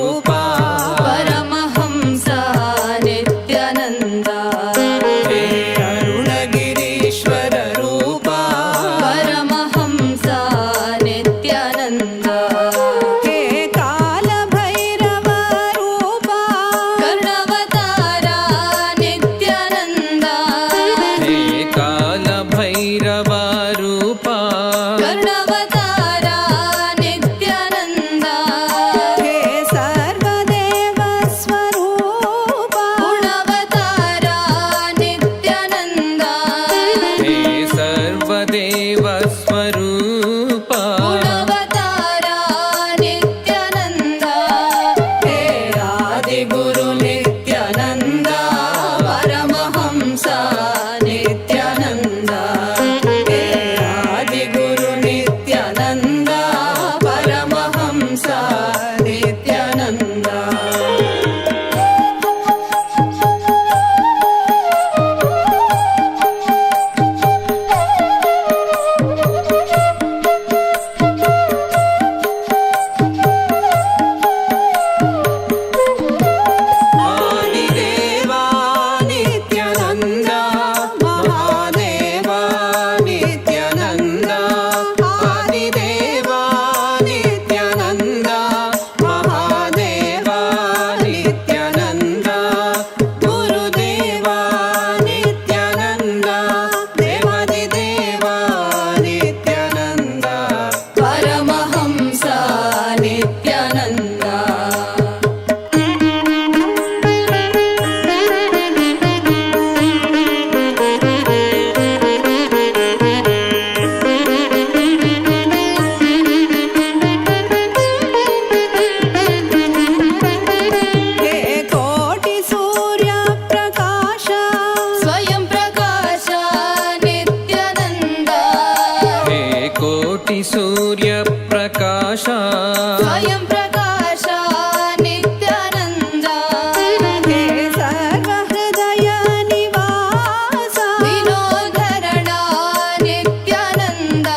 रूपा परमहंस नित्यानन्द हे अरुणगिरीश्वर रूपा परमहंस नित्यानन्द हे कालभैरव रूपा कर्णवतारा नित्यानन्द हे कालभैरव रूपा कर्णवतारा नित्यानन्द हे सर्वदेव स्वरूपा गुणवतारा नित्यानन्द हे सर्वदेव स्वरूपा गुणवतारा नित्यानन्द हे आदिगुरु नित्यानन्द परमहंस नित्यानन्द हे आदिगुरु नित्यानन्द परमहंस नित्यानन्द आदिदेवा नित्यानन्द महादेवा नित्यानन्द आदिदेवा नित्यानन्द महादेवा नित्यानन्द गुरुदेवा नित्यानन्द देवादिदेवा नित्यानन्द परमहंस नित्यानन्द हे कोटि सूर्य प्रकाश स्वयं प्रकाश नित्यानन्द हे कोटि सूर्य प्रकाश स्वयं प्रकाश नित्यानन्द हे सर्वहृदय निवास विनोधरणा नित्यानन्द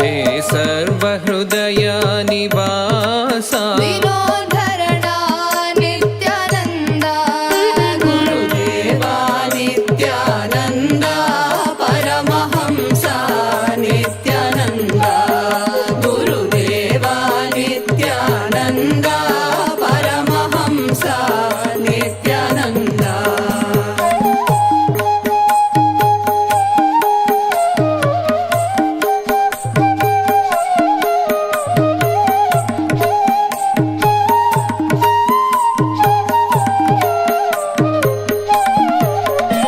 हे सर्वहृदय निवास विनोधरणा नित्यानन्द गुरुदेवा नित्यानन्द परमहंस नित्यानन्द गुरुदेवा नित्यानन्द परमहंस नित्यानन्द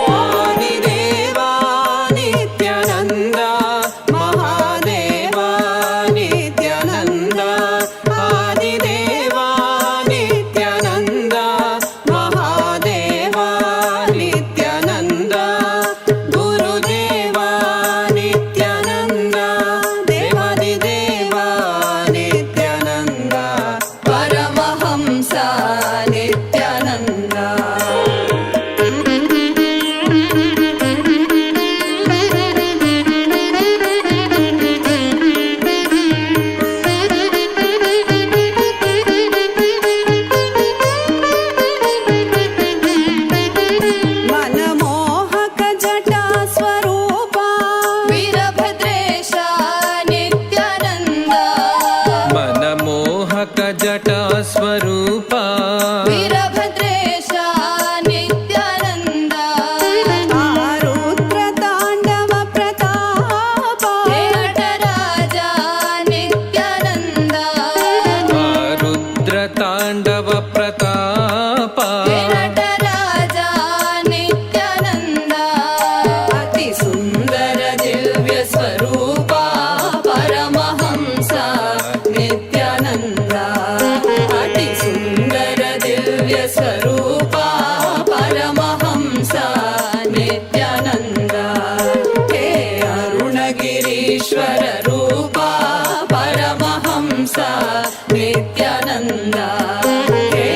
आदिदेवा नित्यानन्द महादेवा नित्यानन्द आदिदेवा नित्यानन्द महादेवा नित्यानन्द गुरुदेवा नित्यानन्द देवादिदेवा नित्यानन्द परमहंस नित्यानन्द मनमोहक जटा स्वरूपा वीरभद्रेश नित्यानन्द मनमोहक जटा स्वरूपा वीरभद्रेश नित्यानन्द आरुद्र ताण्डव प्रताप हे नटराजा नित्यानन्द रुद्रताण्डव प्रताप हे नटराजा नित्यानन्द अति सुन्दर दिव्य स्वरूपा परमहंस नित्यानन्द अति सुन्दर दिव्य स्वरूपा परमहंस नित्यानन्द हे अरुणगिरीश्वर रूपा परमहंस नित्यानन्द हे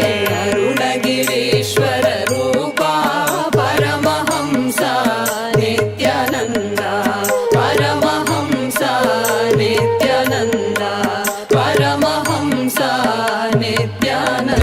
अरुणगिरीश्वर रूपा परमहंस नित्यानन्द परमहंस नित्यानन्द परमहंस नित्यानन्द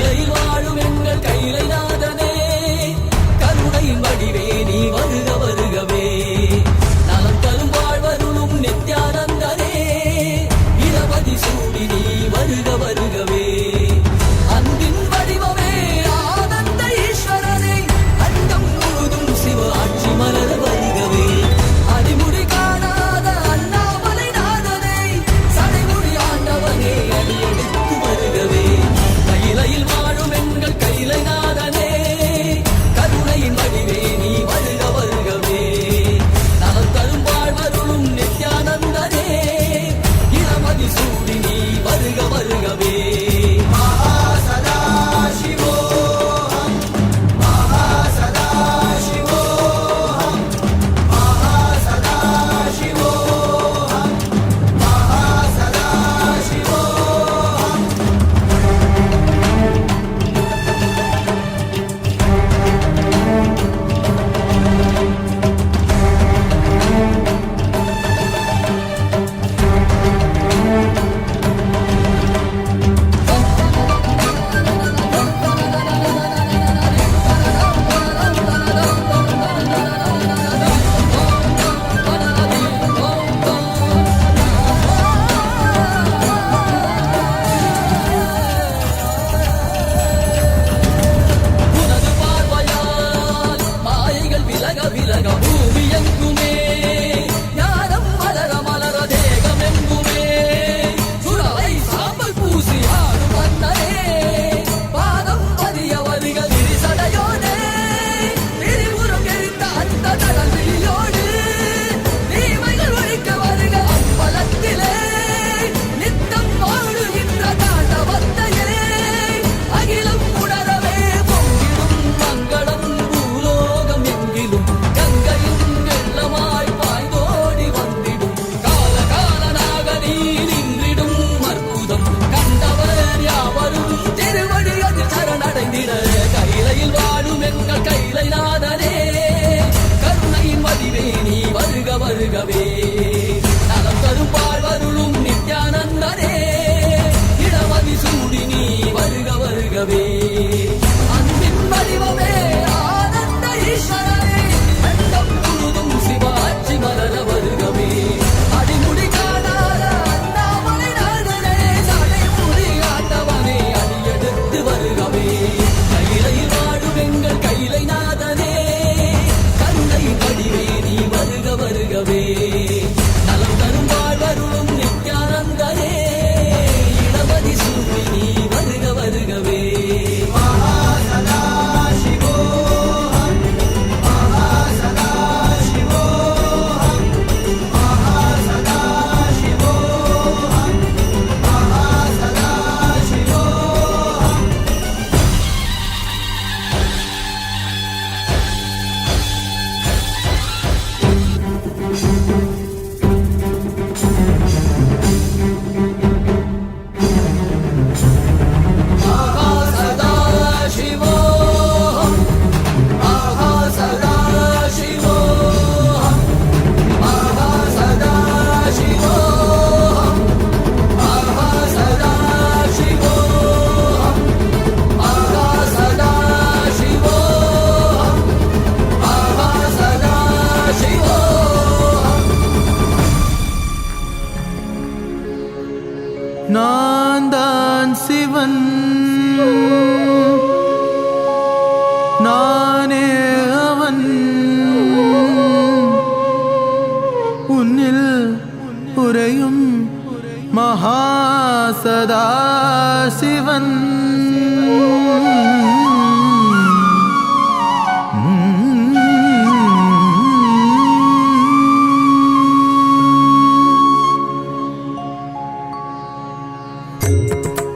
கையிலையில் வாழும் எங்கள் கையிலை நாதனே கருணையின் வடிவே நீ வருக வருகவே நலம் தரும் வாழ்வருளும் நித்யானந்தனே இரவதி சூடி நீ வருக வருகவே அன்பின் வடிவமே ஆனந்த ஈஸ்வரனே அண்டம் முழுதும் சிவ ஆட்சி மலர வருகவே அடிமுடி காணாத அண்ணாமலை நாதனே சடைமுடி ஆண்டவனே அடியெடுத்து வருகவே கையிலையில் வாழும் எங்கள் கையிலை நாதனே கருணையின் வடிவே நீ வருக வருகவே நலம் தரும் வாழ்வருளும் நித்யானந்தனே இரமதி சூடி நீ வருக வருகவே உனது பார்வையால் மாயைகள் விலக விலக பூமி எங்குமே ஞானம் மலர மலர தேகம் எங்குமே சுடலை சாம்பல் பூசி ஆடும் மன்னரே பாதம் பதிய வருக விரிசடையோனே திரிபுரம் எரித்த அந்த தடல் விழியோடு தீமைகள் ஒழிக்க வருக அம்பலத்திலே நித்தம் வாழுகின்ற தாண்டவத்தையே அகிலம் உணரவே பொங்கிடும் மங்களம் பூலோகம் எங்கிலும் கங்கையும் வெள்ளமாய் பாய்ந்தோடி வந்திடும் கால காலனாக நீ நின்றிடும் அற்புதம் கண்டவர் யாவரும் திருவடி அது சரணடைந்திட கையிலையில் வாழும் எங்கள் கையிலை நாதனே கருணையின் வடிவே நீ வருக வருகவே நலம் தரும் வாழ்வருளும் நித்யானந்தனே இடமதி சூடி நீ வருக வருகவே அன்பின் வடிவமே ஆனந்த ஈஸ்வரனே அண்டம் முழுதும் சிவ ஆட்சி மலர வருகவே அடிமுடி காணாத அண்ணாமலை நாதனே சடைமுடி ஆண்டவனே அடியெடுத்து வருகவே கையிலையில் வாழும் எங்கள் கையிலை நாதனே கருணை வடிவே நீ வருக வருகவே நலம் தரும் வாழ்வருளும் நித்யானந்தனே இடமதி சூடி நீ வருக வருகவே நான் தான் சிவன் நானே அவன் உன்னில் உறையும் மகா சதா சிவன்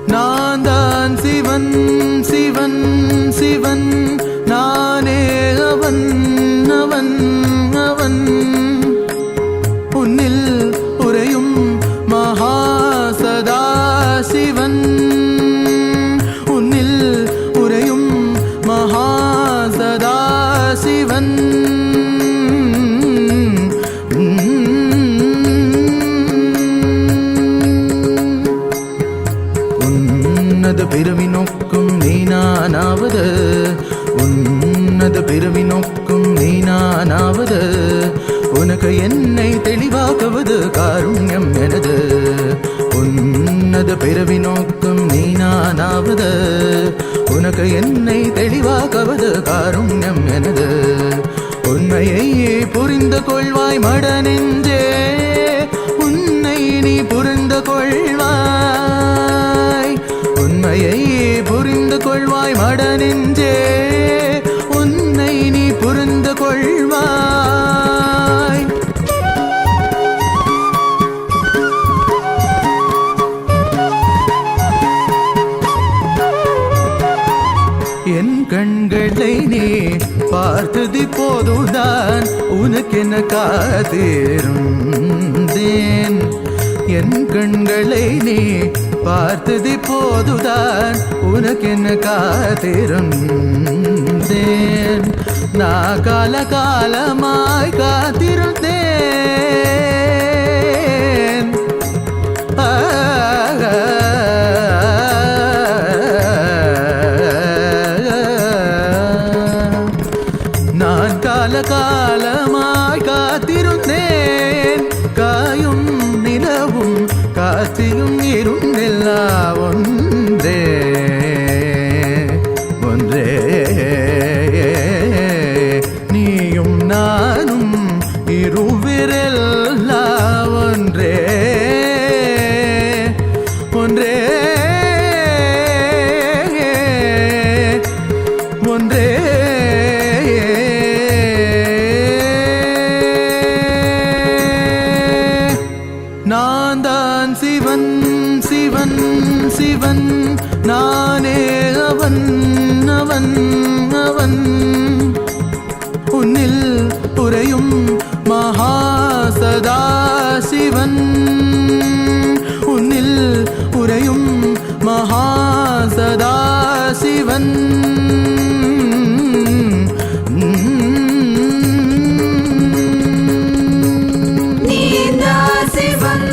நான் தான் சிவன் சிவன் சிவன் நானே அவன் அவன் அவன் உன்னில் உறையும் மகா சதா சிவன் உனக்கு என்னை தெளிவாக்குவது காருண்யம் எனது. உண்மையை புரிந்து கொள்வாய் மட நெஞ்சே, உன்னை நீ புரிந்து கொள்வாய். உண்மையை புரிந்து கொள்வாய் மட நெஞ்சே, உன்னை நீ புரிந்து கொள்வாய். என் கண்களை நீ பார்த்தது போதுதான் உனக்கென காத்திருந்தேன். என் கண்களை நீ பார்த்தது போதுதான் உனக்கென காத்திருந்தேன். நான் கால காலமாய் காத்திருந்தேன். நான் கால காலமாய் காத்திருந்தேன். காயும் நிலவும் காத்தியும் இருந்தெல்லா ஒன்றே ஒன்றே. நீயும் நானும் இருவிரெல்லா ஒன்றே ஒன்றே ஒன்றே. நான் தான் சிவன் சிவன் சிவன், நானே அவன் அவன் அவன். உன்னில் உறையும் மகாசதா சிவன், உன்னில் உறையும் மகாசதா சிவன். நீதா சிவன்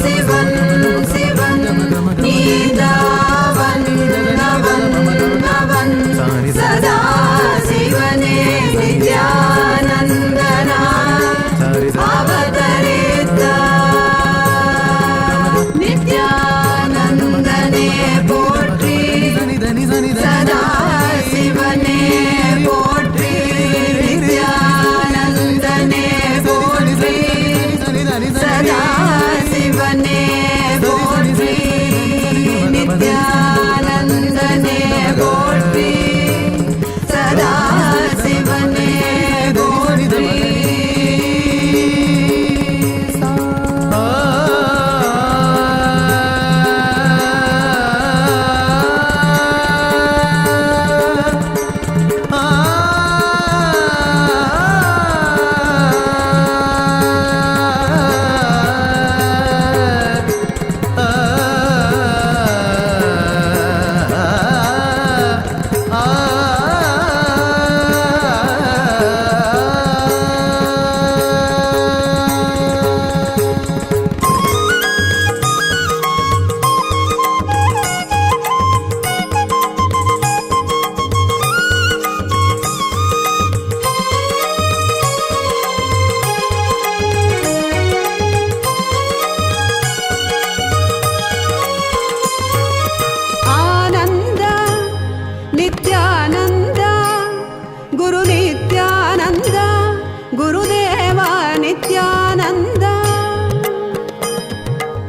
சிவன் சிவன், நீதாவன் அவன் அவன். சதா சிவனே நித்யானந்தனா அவதரித்த நித்யானந்தனே போற்றி. சதா சிவனே போற்றி, நித்யானந்தனே போற்றி. சதா சிவனே போற்றி, நித்யானந்தனே போற்றி. சதா சிவனே போற்றி. ಆನಂದ ನಿತ್ಯಾನಂದ ಗುರು ನಿತ್ಯಾನಂದ ಗುರುದೇವ ನಿತ್ಯಾನಂದ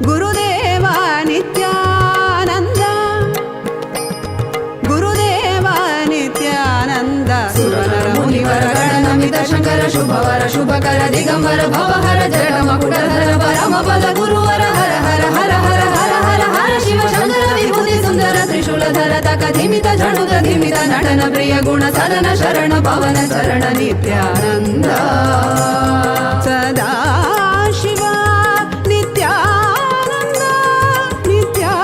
ಗುರುದೇವ ನಿತ್ಯಾನಂದ ಗುರುದೇವ ನಿತ್ಯಾನಂದ. ಸುರನರ ಮುನಿವರ ಗಣನಮಿತ ಶಂಕರ ಶುಭವರ ಶುಭಕರ ದಿಗಂಬರ ಭವಹರ ಜಡ ಮಕುಟಧರ ಪರಮ ಪದ ಗುರುವರ ಹರ ಹರ ಹರ ಹರ ಹರ ಹರ ಹರ ಶಿವ ಶಂಕರ ವಿಭೂತಿ ಸುಂದರ ತ್ರಿಶೂಲಧರ ತಕ ಧಿಮಿತ ಝಣುತ ಧಿಮಿತ ನಟನ ಪ್ರಿಯ ಗುಣ ಸದನ ಶರಣ ಪವನ ಚರಣ ನಿತ್ಯಾನಂದ. ಸದಾ ಶಿವ ನಿತ್ಯಾನಂದ ನಿತ್ಯಾನಂದ.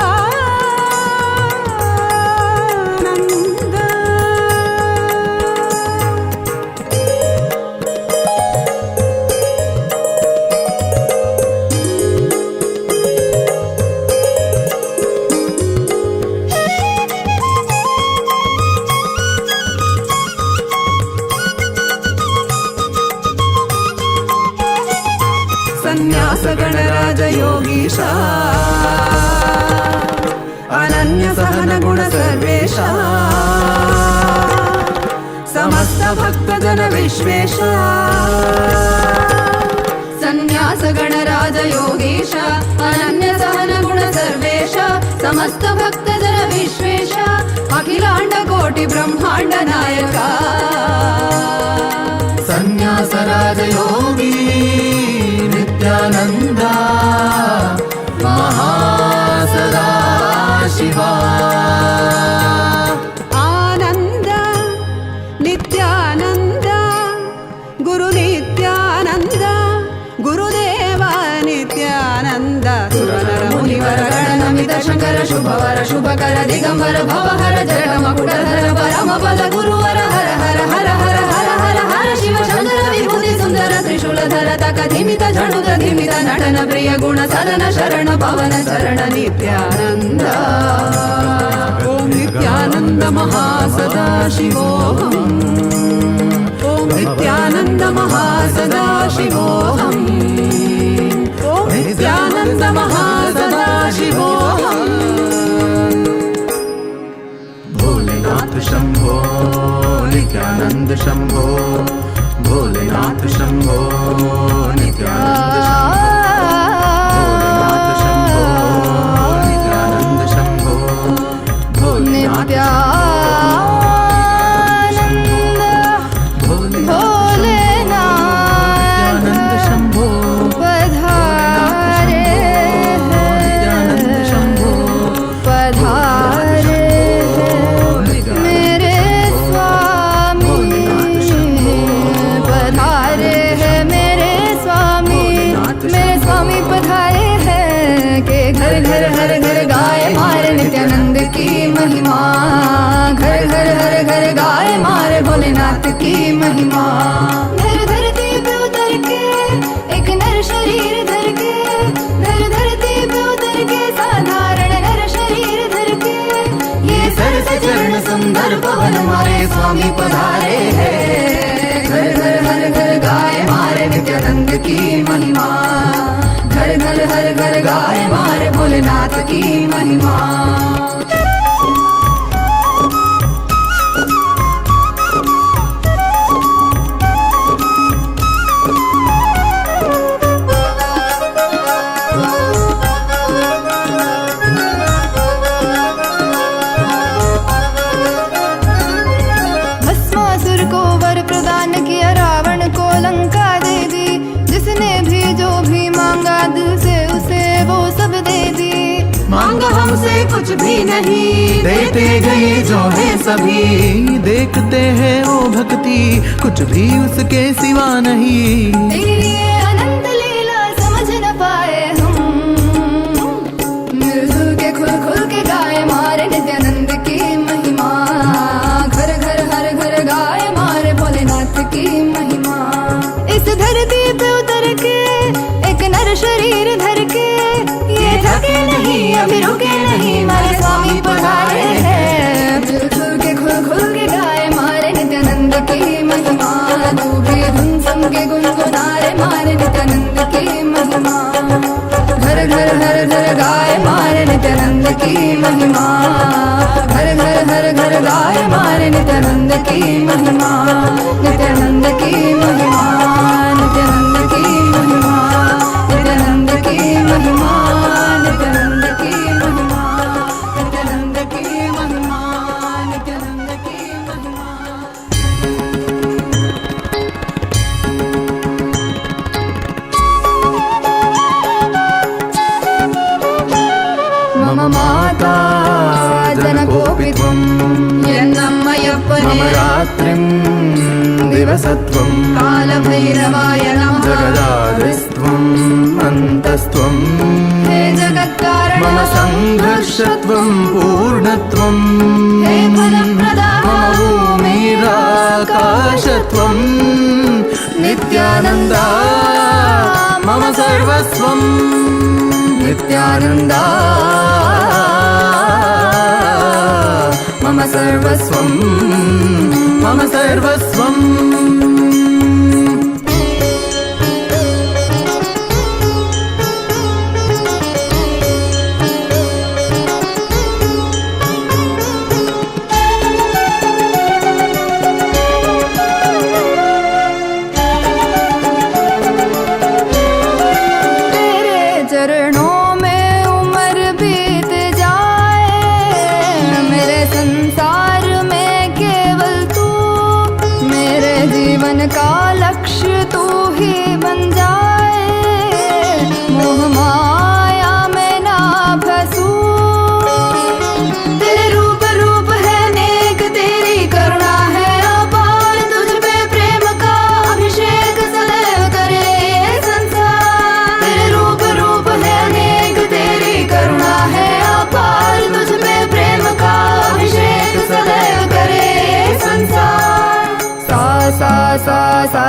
ಸನ್ಯಾಸ ಗಣರಾಜ ಯೋಗೀಶ ಅನನ್ಯ ಸಹನ सहन गुण सर्वेशा समस्त भक्त जन विश्वेश संन्यास गणराज योगीश अनन्य सहन गुण सर्वेश समस्त भक्त जन विश्वेश अखिलांड कोटि ब्रह्मांड नायका संन्यास राज योगी नित्यानंद महासदा शिवा आनंद नित्यानंद गुरु नित्यानंद गुरुदेव नित्यानंद सुरनर मुनिवर गणनमित शंकर शुभवर शुभकर दिगंबर भवहर जरण मकुटधर परम पद गुरुवर हर हर हर हर हर हर हर शिव शंकर विभूति सुंदर त्रिशूलधर तकधिमित झणुत धिमित नटन प्रिय गुण सदन शरण पवन शरण नित्यानंद ओम नित्यानंद महासदा शिवोहम ओम नित्यानंद महासदा शिवोहम ओम नित्यानंद महासदा शिवोहम भोलेनाथ शंभो नित्यानंद शंभो भोलेनाथ शंभो नित्यानंद शंभो भोलेनाथ शंभो नित्यानंद शंभो भोलेनाथ नित्यानंद शंभो पधारे नित्यानंद शंभो पधारे मेरे स्वामी पधारे हैं मेरे स्वामी पधारे हैं के घर घर हर घर गाए मारे नित्यानंद की महिमा घर घर हर घर गाए मारे भोलेनाथ की महिमा धर धरती पे उतर के एक नर शरीर धर के धर धरती पे उतर के साधारण नर शरीर धर के ये सरस चरण सुंदर पवन मारे स्वामी पधारे हैं घर घर हर घर गाए मारे नित्यानंद की महिमा घर घर हर घर गाए मारे भोलेनाथ की महिमा भस्मासुर को वर प्रदान किया रावण को लंका दे दी जिसने भी जो भी मांगा दिल से उसे वो सब दे दी मांगा हमसे कुछ भी नहीं देते गए जो है सभी देखते हैं वो भक्ति कुछ भी उसके सिवा नहीं तेरी ये अनंत लीला समझ न पाए हम मिलजुल के खुल खुल के गाए मारे नित्यानंद की महिमा घर घर हर घर गाए मारे भोलेनाथ की महिमा इस धरती पे उतर के एक नर शरीर धर के ये थके नहीं अभी रुके नहीं मारे स्वामी पधारे हैं मिलजुल के खुल खुल के गाए मारे नित्यानंद की महिमा तू भी धुन सुन के गुनगुनारे मारे नित्यानंद की महिमा घर घर हर घर गाए मारे नित्यानंद की महिमा घर घर हर घर गाए मारे नित्यानंद की महिमा नित्यानंद की महिमा नित्यानंद की महिमा नित्यानंद की महिमा नित्यानंद की महिमा नित्यानंद की महिमा नित्यानंद की महिमा मम माता जनकोऽपि त्वं यन्नम्मयप्पने मम रात्रिं दिवसत्वं कालभैरवाय नमः जगदादिस्त्वम् अन्तस्त्वं हे जगत्कारण मम संघर्षत्वं पूर्णत्वं हे फलप्रदा मम भूमिराकाशत्वं नित्यानन्दा मम सर्वस्वं नित्यानन्दा मम सर्वस्वं मम सर्वस्वम्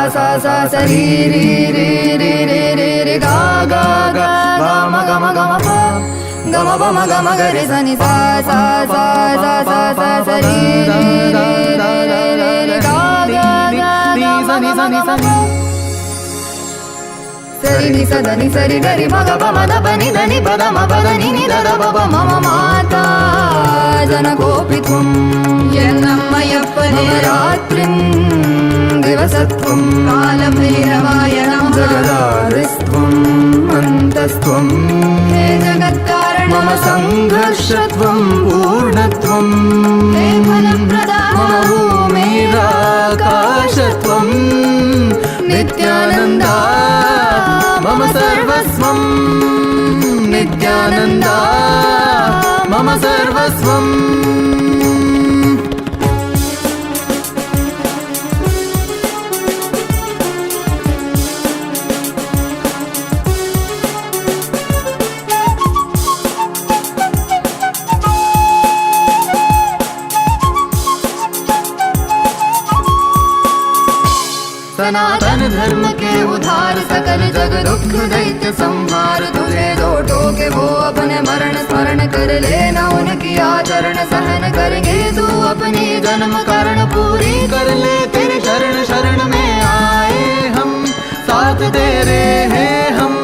sa sa sa ri ri ri ri ri ri ri ga ga ga ma ga ma pa ga ma ba ma ga ma ga re sa ni sa sa sa sa sa sa sa ri ri ri ri ri ri ga ga ga sa ni sa ni sa ni sari ni sa da ni sari ga ri ma ga pa ma da pa ni da ni pa da ma pa da ni ni da da pa pa ma ma mata jana gopitvam yennammayappane ratrim दिवसत्वं कालभैरवाय नमः जगदादिस्त्वं अन्तस्त्वं हे जगत्कारणं मम संघर्षत्वं पूर्णत्वं हे फलप्रदाता मम भूमिराकाशत्वं नित्यानन्दा मम सर्वस्वं नित्यानन्दा मम सर्वस्वं सनातन धर्म के उधार सकल जग दुख दैत्य संहार तुझे दो टोके वो अपने मरण स्मरण कर लेना उनकी आचरण सहन करेंगे तू अपनी जन्म कारण पूरी कर ले तेरे शरण शरण में आए हम साथ तेरे हैं हम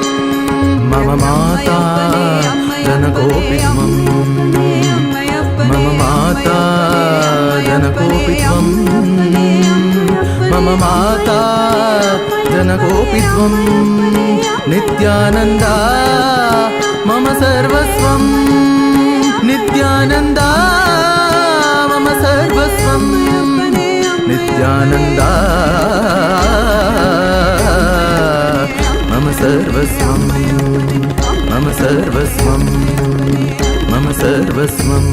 मम माता जनकोपित्वं मम माता जनकोपित्वं मम माता जनकोपित्वं नित्यानन्दा मम सर्वस्वं नित्यानन्दा मम सर्वस्वं नित्यानन्दा मम सर्वस्वं मम सर्वस्वं मम सर्वस्वं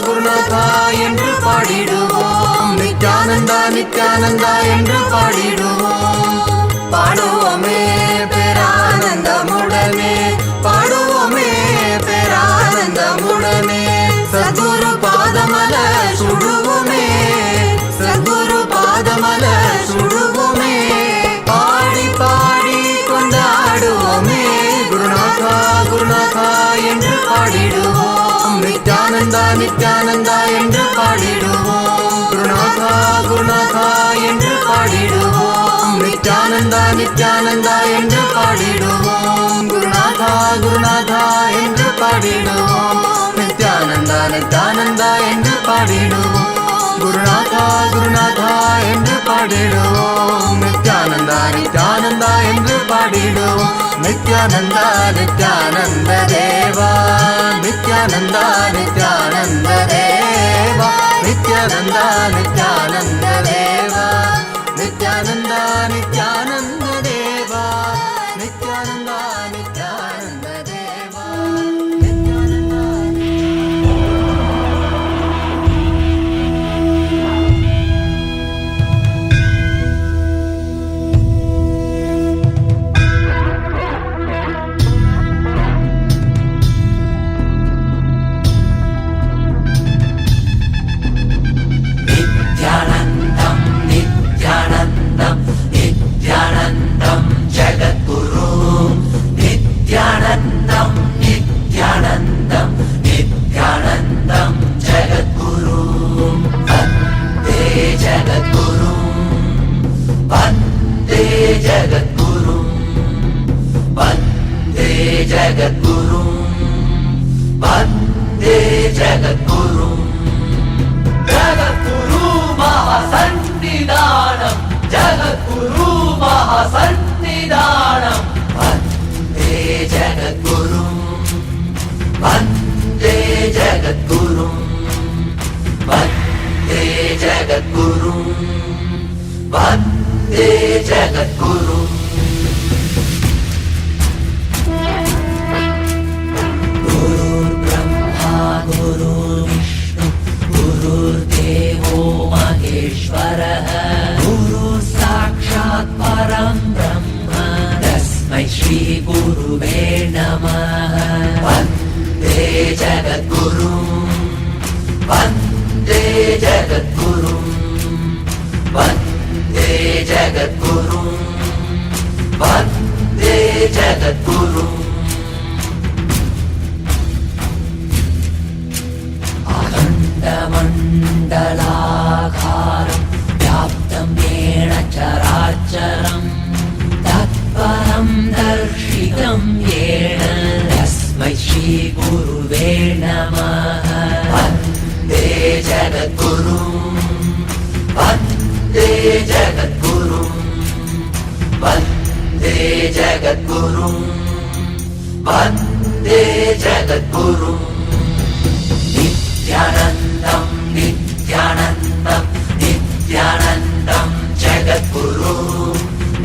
குருநாதா என்று பாடிடுவோம். நித்யானந்தா நித்யானந்தா என்று பாடிடுவோம். பாடுவோமே பேரானந்தமுடனே, பாடுவோமே பேரானந்தமுடனே. சத்குரு பாதமல சுடுவோமே, சத்குரு பாதமல சுடுவோமே. பாடி பாடி கொண்டாடுவோமே குருநாதா குருநாதா என்று பாடிடுவோம். நித்யானந்தா நித்யானந்தா என்று பாடிடுவோம். குருநாதா குருநாதா என்று பாடிடுவோம். நித்யானந்தா நித்யானந்தா என்று பாடிடுவோம். குருநாதா குருநாதா என்று பாடிடுவோம். நித்யானந்தா நித்யானந்தா என்று பாடிடுவோம். குருநாதா குருநாதா என்று பாடிடுவோம். நித்யானந்தா நித்யானந்தா என்று பாடிடுவோம். நித்யானந்தா நித்யானந்த தேவா, நித்யானந்தா நித்யானந்த தேவா, நித்யானந்தா நித்யானந்த தேவா, நித்யானந்தா நித்யானந்த தேவா, நித்யானந்தா நித்யானந்த தேவா. நித்யானந்தம் நித்யானந்தம் நித்யானந்தம் ஜகத்குரு. நித்யானந்தம் நித்யானந்தம் நித்யானந்தம் ஜகத்குரு. வந்தே ஜகத்குரு, வந்தே ஜகத்குரு, வந்தே ஜகத்குரு, வந்தே ஜகத்குரு. ஜகத்குரு மகாசன்னிதானம், ஜகத்குரு மகாசன்னிதானம். வந்தே ஜகத்குரு, வந்தே ஜகத்குரு, வந்தே ஜகத்குரு, வந்தே ஜகத்குரு. குருர் பிரம்மா குருர் விஷ்ணு गुरुर्देवो महेश्वरः, गुरुः साक्षात् परं ब्रह्म, तस्मै श्री गुरुवे नमः. वन्दे जगद्गुरुं, वन्दे जगद्गुरुं, वन्दे जगद्गुरुं, वन्दे जगद्गुरुं. मण्डलाकारं व्याप्तं येन चराचरं, तत्परं दर्शितं येन, तस्मै श्रीगुरुवे नमः. वन्दे जगद्गुरुं, वन्दे जगद्गुरुं, वन्दे जगद्गुरुं, वन्दे जगद्गुरुं. नित्यानन्दं नित्यानन्दं नित्यानन्दं जगद्गुरु.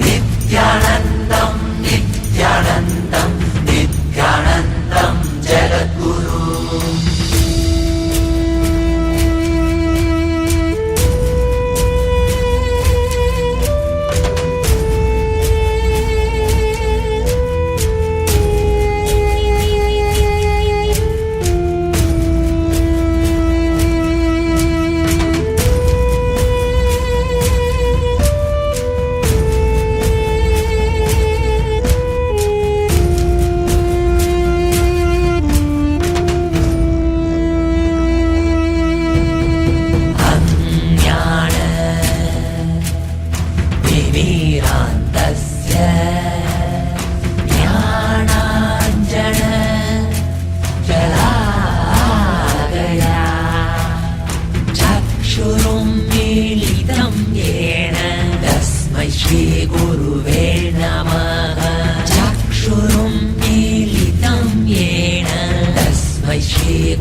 नित्यानन्दं नित्यानन्दं नित्यानन्दं जगद्गुरु.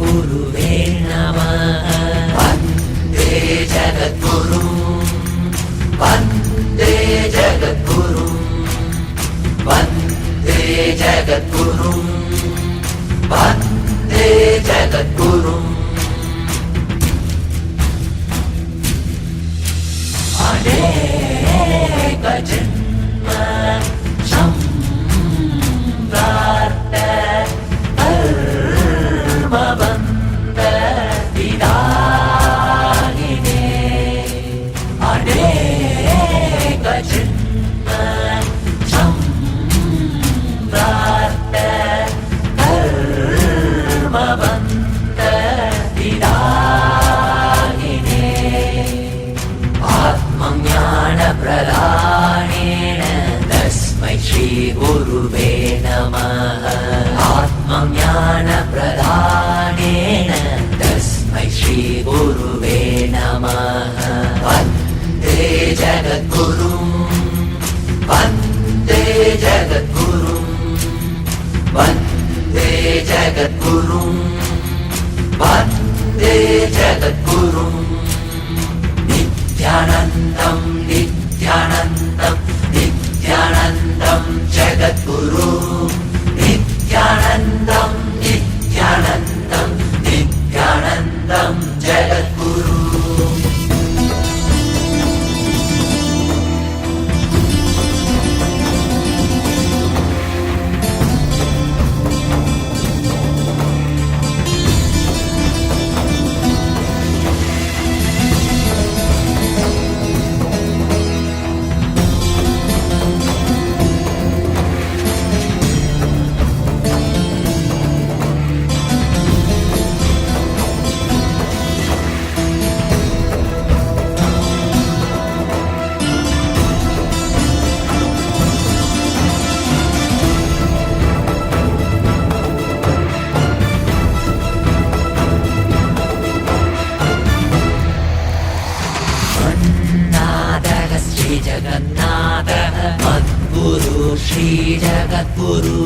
गुरुवे नमः। वन्दे जगद्गुरुं वन्दे जगद्गुरुं वन्दे जगद्गुरुं वन्दे जगद्गुरुं जन्म सम्प्राप्त कर्मबन्ध विदाहिने अनेक जन्म सम्प्राप्त कर्मबन्ध विदाहिने आत्मज्ञानप्रदानेन तस्मै श्रीगुरुवे नमः आत्मज्ञानप्रदानेन तस्मै श्रीगुरुवे नमः वन्दे जगद्गुरुं वन्दे जगद्गुरुं वन्दे जगद्गुरुं वन्दे जगद्गुरुं नित्यानन्दं नित्यानन्दं नित्यानन्दं जगद्गुरु नित्यानन्दं नित्यानन्दं नित्यानन्दं जगद्गुरु जगन्नाथः मद्गुरु श्रीजगद्गुरु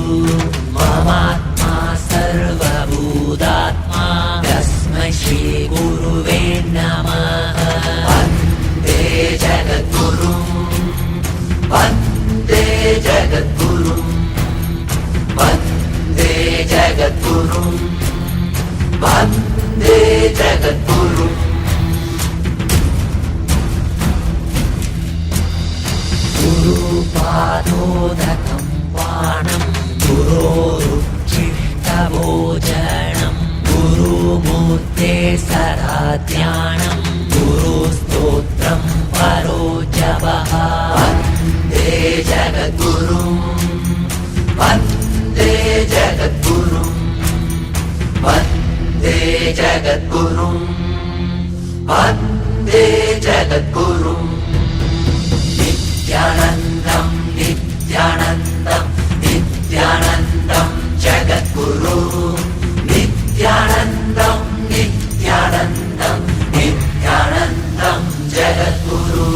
ममात्मा सर्वभूतात्मा तस्मै श्रीगुरुवे नमः वन्दे जगद्गुरुं वन्दे जगद्गुरुं वन्दे जगद्गुरुं वन्दे जगद्गुरुं गुरुपादोदकं पानं गुरोरुच्छिष्टभोजनं गुरुमूर्ते सदा ध्यानं गुरुस्तोत्रं परो जपः वन्दे जगद्गुरुं वन्दे जगद्गुरुं वन्दे जगद्गुरुं वन्दे जगद्गुरुं नित्यानन्दं नित्यानन्दं नित्यानन्दं जगद्गुरु नित्यानन्दं नित्यानन्दं नित्यानन्दं जगद्गुरु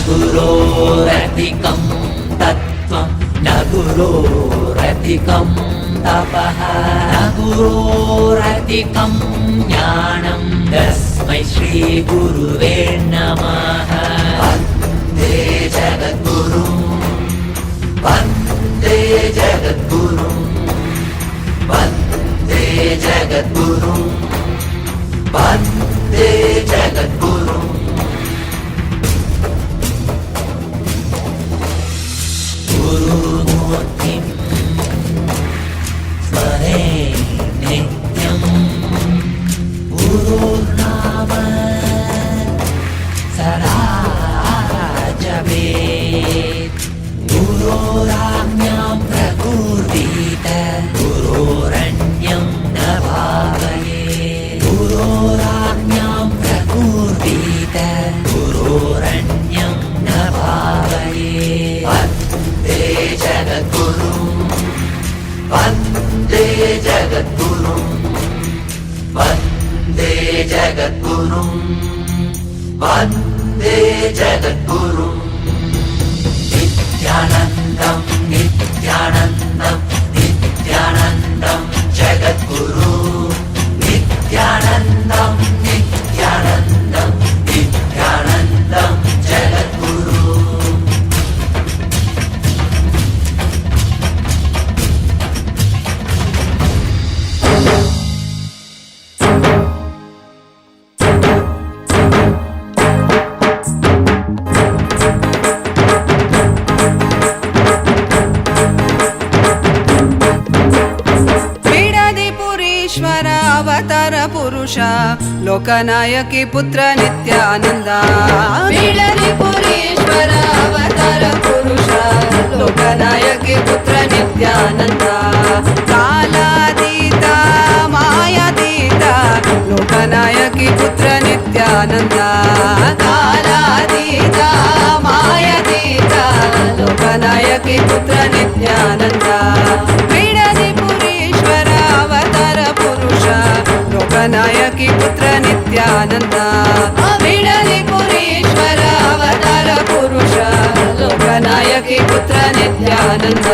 गुरोरधिकं तत्त्वं न गुरोरधिकं तपः न गुरोरधिकं ज्ञानं तस्मै श्रीगुरुवे नमः वन्दे जगद्गुरुं वन्दे जगद्गुरुं वन्दे जगद्गुरुं वन्दे जगद्गुरुं गुरुमूर्तिं स्मरे नित्यं गुरुर्नाम सदा जपेत् गुरोराज्ञां प्रकुर्वीत गुरोरन्यं न भावयेत् गुरोराज्ञां प्रकुर्वीत गुरोरन्यं न भावयेत् वन्दे जगद्गुरुं वन्दे जगद्गुरुं Jagadgurum Vande Jagadgurum Nithyanandam Nithyanandam Nithyanandam Jagadguru Nithyanandam Nithyanandam Nithyanandam Jagadguru. ಅವತಾರ ಪುರುಷ ಲೋಕನಾಯಕಿ ಪುತ್ರ ನಿತ್ಯಾನಂದ ಬೀಳಲಿ ಪುರೀಶ್ವರ ಅವತಾರ ಪುರುಷ ಲೋಕನಾಯಕಿ ಪುತ್ರ ನಿತ್ಯಾನಂದ ಕಾಲಾತೀತ ಮಾಯಾತೀತ ಲೋಕನಾಯಕಿ ಪುತ್ರ ನಿತ್ಯಾನಂದ ಕಾಲಾತೀತ ಮಾಯಾತೀತ ಲೋಕನಾಯಕಿ ಪುತ್ರ ನಿತ್ಯಾನಂದ ಬೀಳಲಿ ಪುರೀಶ್ವರ ಅವತಾರ ಪುರುಷ ಲೋಕನಾಯಕಿ ಪುತ್ರ ನಿತ್ಯಾನಂದ ಬೀಳಲಿ ಪುರೀಶ್ವರ ಅವತಾರ ಪುರುಷ ಲೋಕನಾಯಕಿ ಪುತ್ರ ನಿತ್ಯಾನಂದ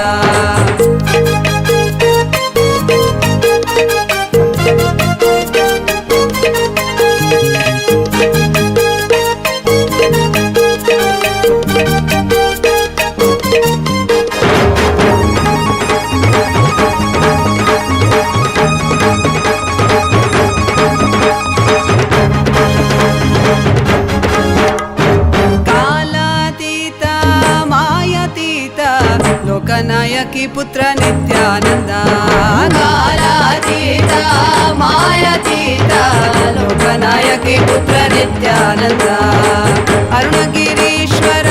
ಲೋಕನಾಯಕಿ ಪುತ್ರ ನಿತ್ಯಾನಂದ ಕಾಲಾತೀತ ಮಾಯಾತೀತ ಲೋಕನಾಯಕಿ ಪುತ್ರ ನಿತ್ಯಾನಂದ ಅರುಣಗಿರೀಶ್ವರ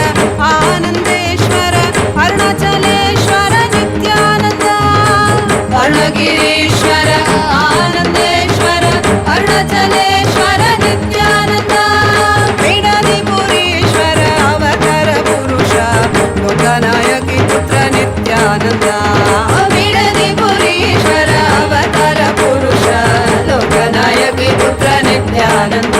ಆನಂದೇಶ್ವರ ಅರುಣಾಚಲೇಶ್ವರ ನಿತ್ಯಾನಂದ ಅರುಣಗಿರೀಶ್ವರ ಆನಂದೇಶ್ವರ ಅರುಣಾಚಲೇಶ್ವರ ನಿತ್ಯಾನಂದ ಬೀಡಲಿ ಪುರೀಶ್ವರ ಅವತಾರ ಪುರುಷ ಲೋಕನಾಯಕಿ ಪುತ್ರ ನಿತ್ಯಾನಂದ ಬೀಳಲಿ ಪುರೀಶ್ವರ ಅವತಾರ ಪುರುಷ ಲೋಕನಾಯಕಿ ಪುತ್ರ ನಿತ್ಯಾನಂದ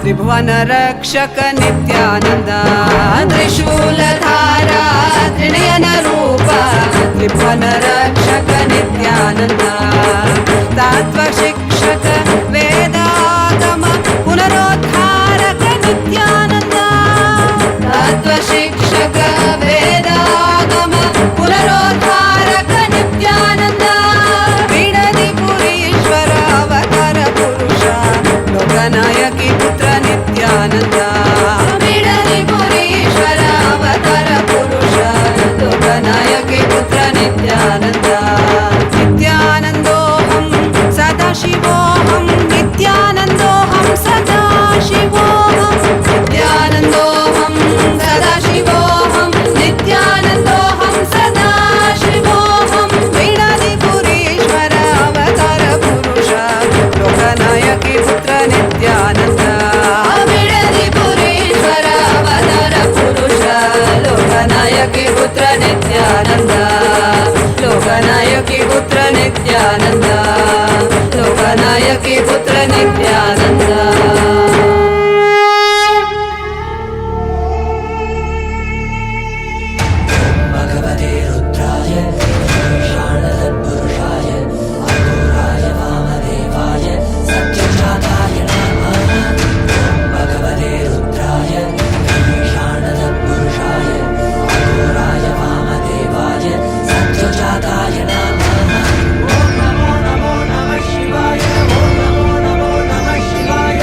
ತ್ರಿಭುವನ ರಕ್ಷಕ ನಿತ್ಯಾನಂದ ತ್ರಿಶೂಲಧಾರ ತ್ರಿನಯನ ರೂಪ ತ್ರಿಭುವನ ರಕ್ಷಕ ನಿತ್ಯಾನಂದ ತತ್ವ ಶಿಕ್ಷಕ ವೇದಾಗಮ ಪುನರೋದ್ಧಾರಕ ನಿತ್ಯಾನಂದ ತತ್ವ ಶಿಕ್ಷಕ ವೇದಾಗಮ ಪುನರೋದ್ಧಾರಕ ನಿತ್ಯಾನಂದ ಬೀಡದಿ ಪುರೀಶ್ವರ ಅವತಾರ ಪುರುಷ ಲೋಕನಾಯಕಿ ಪುತ್ರ ನಿತ್ಯಾನಂದ ಬೀಳಲಿ ಪುರೀಶ್ವರ ಅವತಾರ ಪುರುಷ ಲೋಕನಾಯಕಿ ಪುತ್ರ ನಿತ್ಯಾನಂದ ನಿತ್ಯಾನಂದೋಹಂ ಸದಾಶಿವೋಹಂ ನಿತ್ಯಾನಂದೋಹಂ ಸದಾಶಿವೋಹಂ ನಿತ್ಯಾನಂದೋಹಂ ಸದಾಶಿವೋಹಂ ನಿತ್ಯಾನಂದೋಹಂ ಸದಾಶಿವೋಹಂ ಬೀಡಲಿ ಪುರೀಶ್ವರ ಅವತಾರ ಪುರುಷ ಲೋಕನಾಯಕಿ ಪುತ್ರ ನಿತ್ಯಾನಂದ ಬೀಳಲಿ ಪುರೀಶ್ವರ ಅವತಾರ ಪುರುಷ ಲೋಕನಾಯಕಿ ಪುತ್ರ ನಿತ್ಯಾನಂದ ಲೋಕನಾಯಕಿ ಪುತ್ರ ನಿತ್ಯಾನಂದ ಲೋಕನಾಯಕಿ ಪುತ್ರ ನಿತ್ಯಾನಂದ भगवते रुद्राय ईशानसत्पुरुषाय अघोराय वामदेवाय सत्यजाताय नमः। भगवते रुद्राय ईशानसत्पुरुषाय अघोराय वामदेवाय सत्यजाताय नमः। ॐ नमो नमो नमः शिवाय। ॐ नमो नमो नमः शिवाय।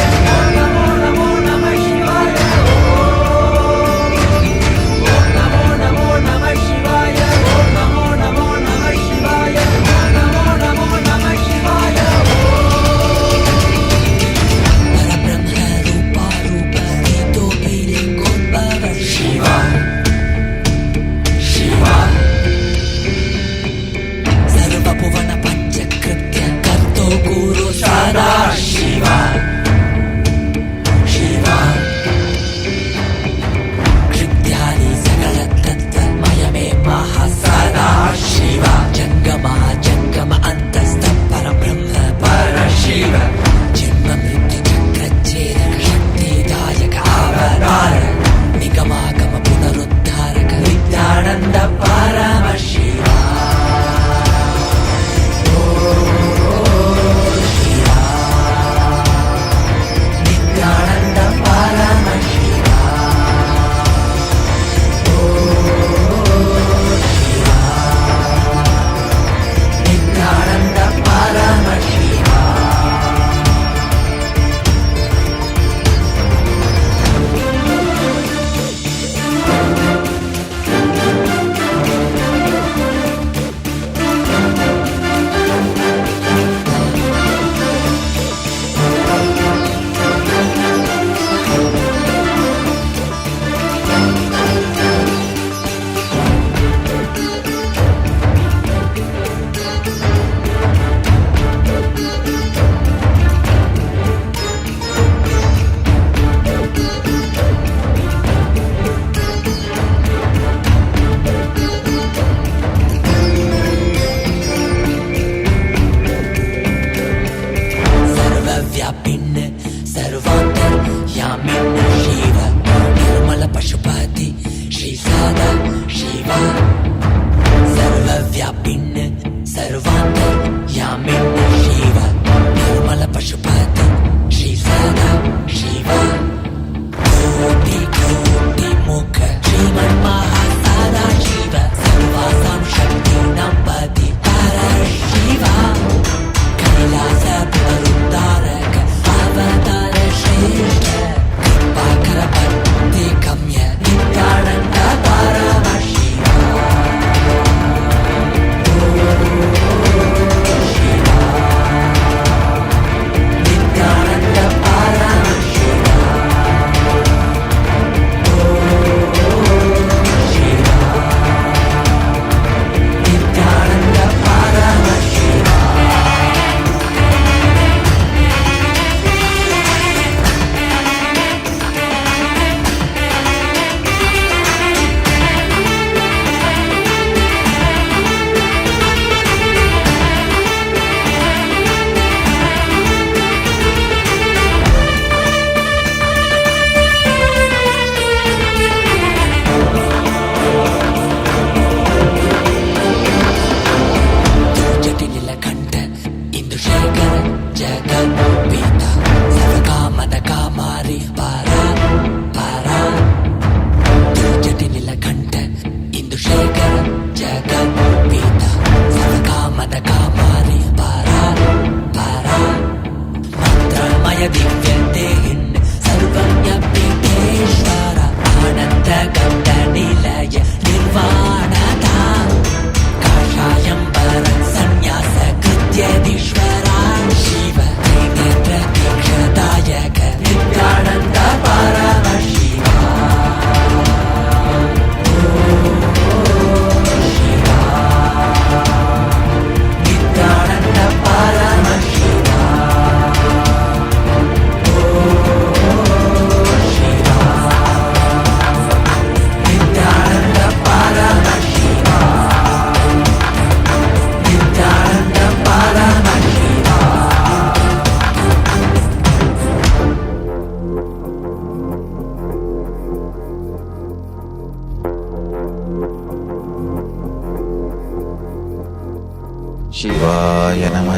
Shivaya Namah,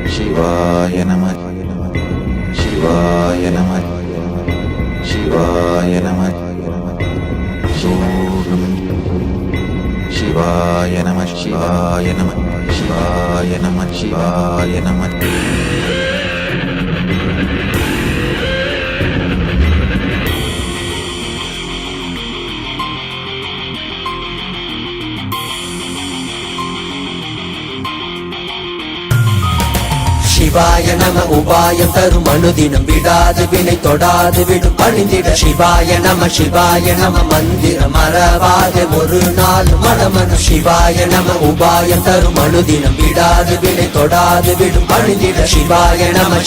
Shivaya Namah, Shivaya Namah, Shivaya Namah, Shivaya Namah, Shivaya Namah, Shivaya Namah, Shivaya Namah. சிவாய நம உபாயம் தரும் அனுதினம் விடாது வினை தொடாது விடும் பணிந்திட சிவாய நம மந்திரம் மறவாத ஒரு நாள் மடமன சிவாய நம உபாயம் தரும் அனுதினம் விடாது வினை தொடாது விடும் பணிந்திட சிவாய நம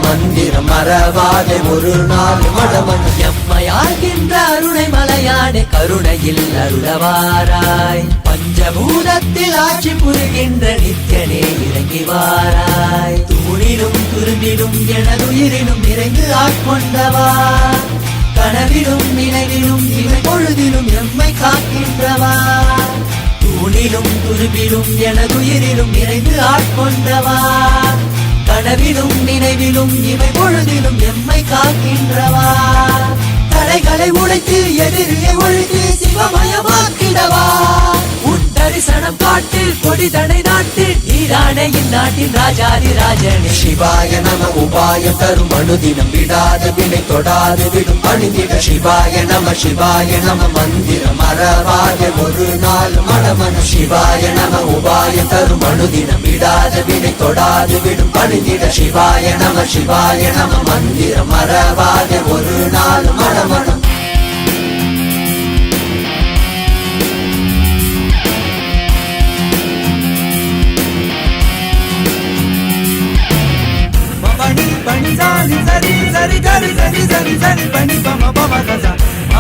மந்திரம் மறவாத ஒரு நாள் மடமன எம்மையாகின்ற அருணை மலையானே கருணையில் அருளவாராய் பஞ்சபூதத்தில் ஆட்சி புரிகின்ற நித்யனே இறங்கி வாராய் தூணிலும் துரும்பிலும் எனதுயிரிலும் நிறைந்து ஆட்கொண்டவா கனவிலும் நினைவிலும் இவை பொழுதிலும் எம்மை காக்கின்றவா தூணிலும் துரும்பிலும் எனதுயிரிலும் நிறைந்து ஆட்கொண்டவா கனவிலும் நினைவிலும் இவை பொழுதிலும் எம்மை காக்கின்றவா தடைகளை உடைத்து எதிரியை ஒழித்து சிவமயமாக்கிடவா உன் தரிசனம் காட்டு கொடிதடை நாட்டு நீரானே இந்நாட்டின் ராஜாதி ராஜனே சிவாய நம உபாயம் தரும் அனுதினம் விடாது வினை தொடாது விடும் பணிந்திட சிவாய நம மந்திரம் மறவாத ஒரு நாள் மடமன சிவாய நம உபாயம் தரும் அனுதினம் விடாது வினை தொடாது விடும் பணிந்திட சிவாய நம மந்திரம் மறவாத ஒரு நாள் மடமனம் Pani zani zari zari gari zari zari zari pani pama pama gaza.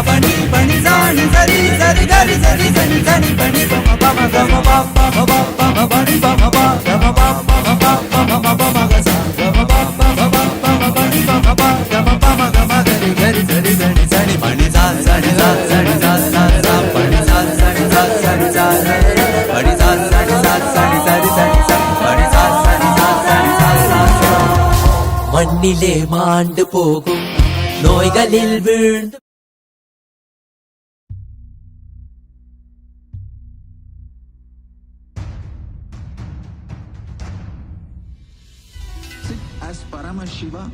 Pani pani zani zari zari gari zari zari zari pani pama pama gama pama pama pama pani pama pama gama pama pama pama gaza. Gama pama pama pama pani pama pama gama pama gama gari gari zari zari zari pani zani zani zani zani zani zani pani zani zani zani zani zani pani zani zani zani zani zani zani pani zani zani zani zani zani மண்ணிலே மாண்டு போகும் நோய்களில் வீழ்ந்து Sit as Paramashiva,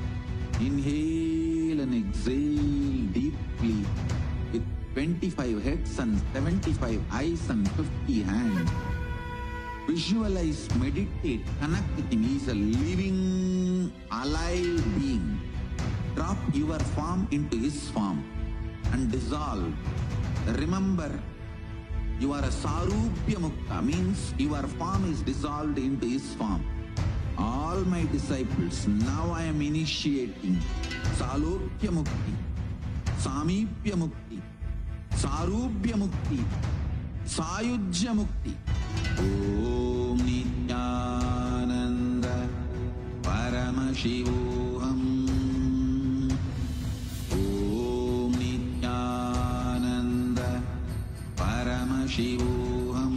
inhale and exhale deeply with 25 heads and 75 eyes and 50 hands. Visualize, meditate, connect with him. He is a living, alive being. Drop your form into his form and dissolve. Remember, you are a Sarupya Mukta, means your form is dissolved into his form. All my disciples, now I am initiating Salokya Mukti, Samipya Mukti, Sarupya Mukti, Sayujya Mukti. Om Nithyananda Paramashivoham. Om Nithyananda Paramashivoham.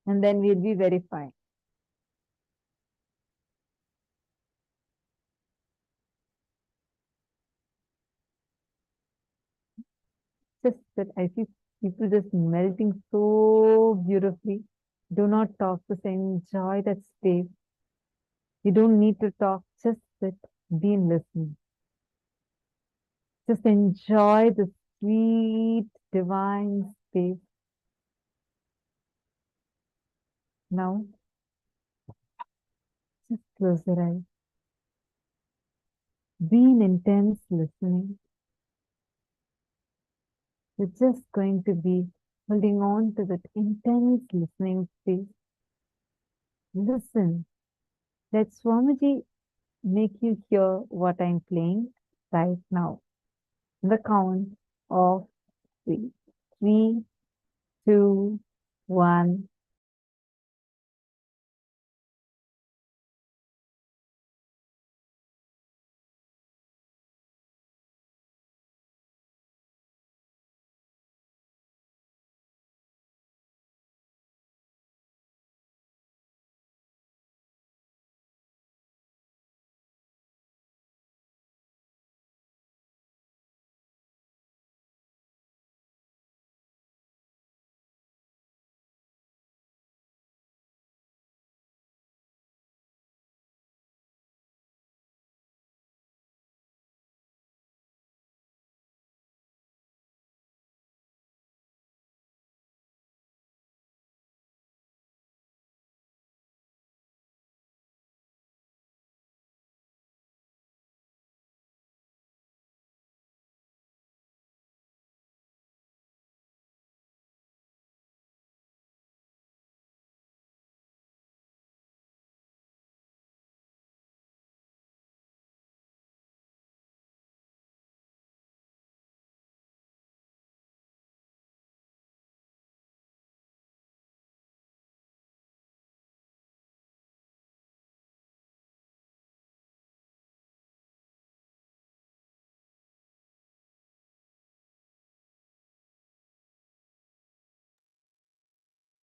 and then we'll be very fine. Just that I see people just melting so beautifully. Do not talk, just enjoy that space. You don't need to talk, just sit, be listening. Just enjoy the sweet, divine space. Now, just close your eyes. Be in intense listening. You're just going to be holding on to that intense listening space. Listen. Let Swamiji make you hear what I'm playing right now. The count of 3. 3, 2, 1.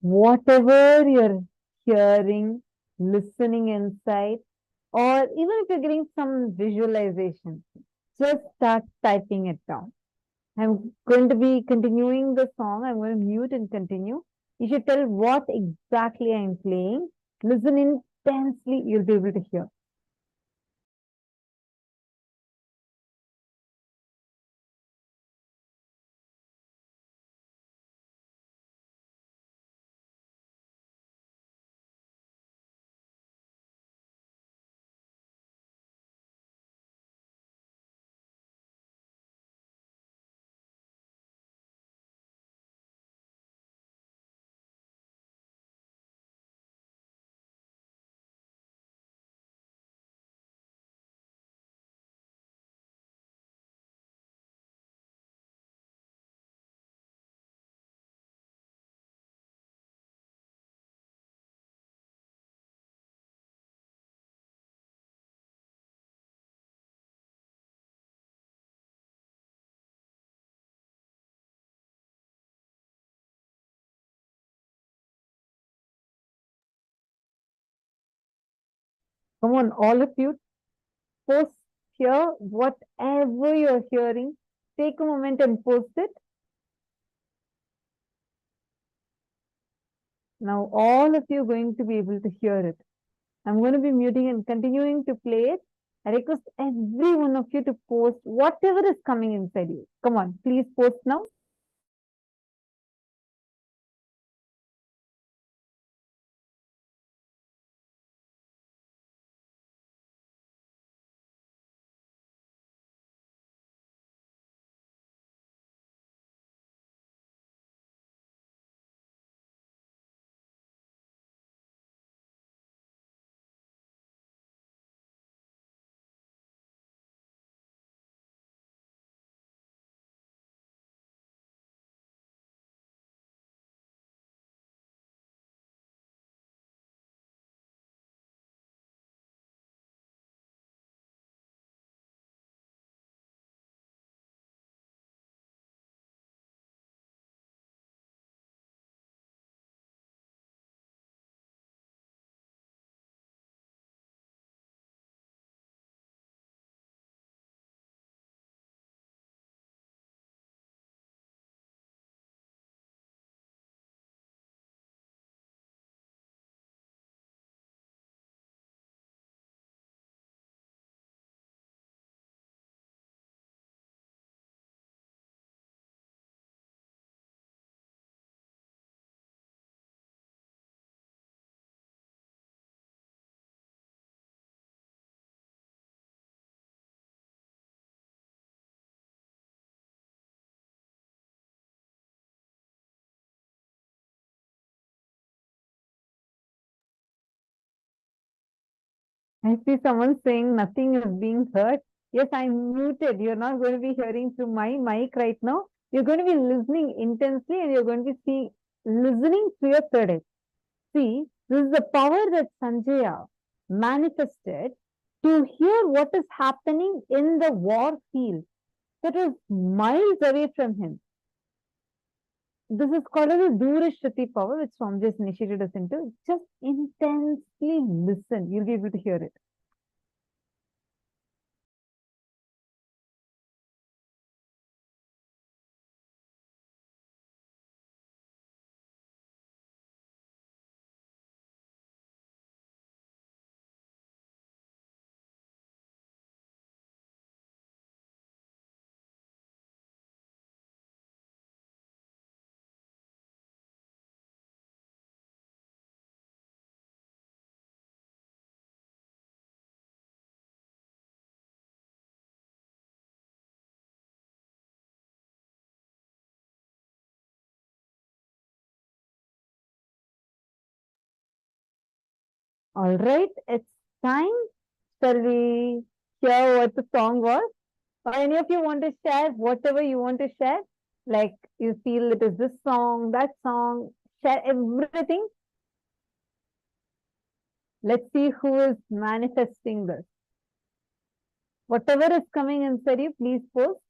Whatever you're hearing, listening inside, or even if you're getting some visualization, just start typing it down. I'm going to be continuing the song. I'm going to mute and continue. You should tell what exactly I'm playing. Listen intensely, you'll be able to hear. Come on, all of you, post here whatever you're hearing. Take a moment and post it. Now, all of you are going to be able to hear it. I'm going to be muting and continuing to play it. I request every one of you to post whatever is coming inside you. Come on, please post now. I see someone saying nothing is being heard. Yes, I'm muted. You're not going to be hearing through my mic right now. You're going to be listening intensely and you're going to be listening through your third eye. See, this is the power that Sanjaya manifested to hear what is happening in the war field that was miles away from him. This is called as a Durashruti power, which Swami just initiated us into. Just intensely listen. You'll be able to hear it. All right, it's time. Shall we hear what the song was? Or any of you want to share whatever you want to share? Like you feel it is this song, that song, share everything. Let's see who is manifesting this. Whatever is coming inside you, please post.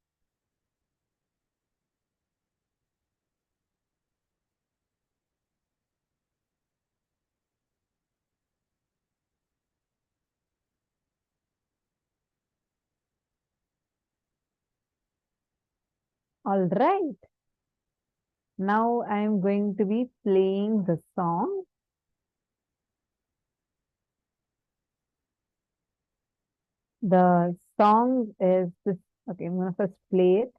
All right. Now I am going to be playing the song. The song is this. Okay, I'm going to first play it.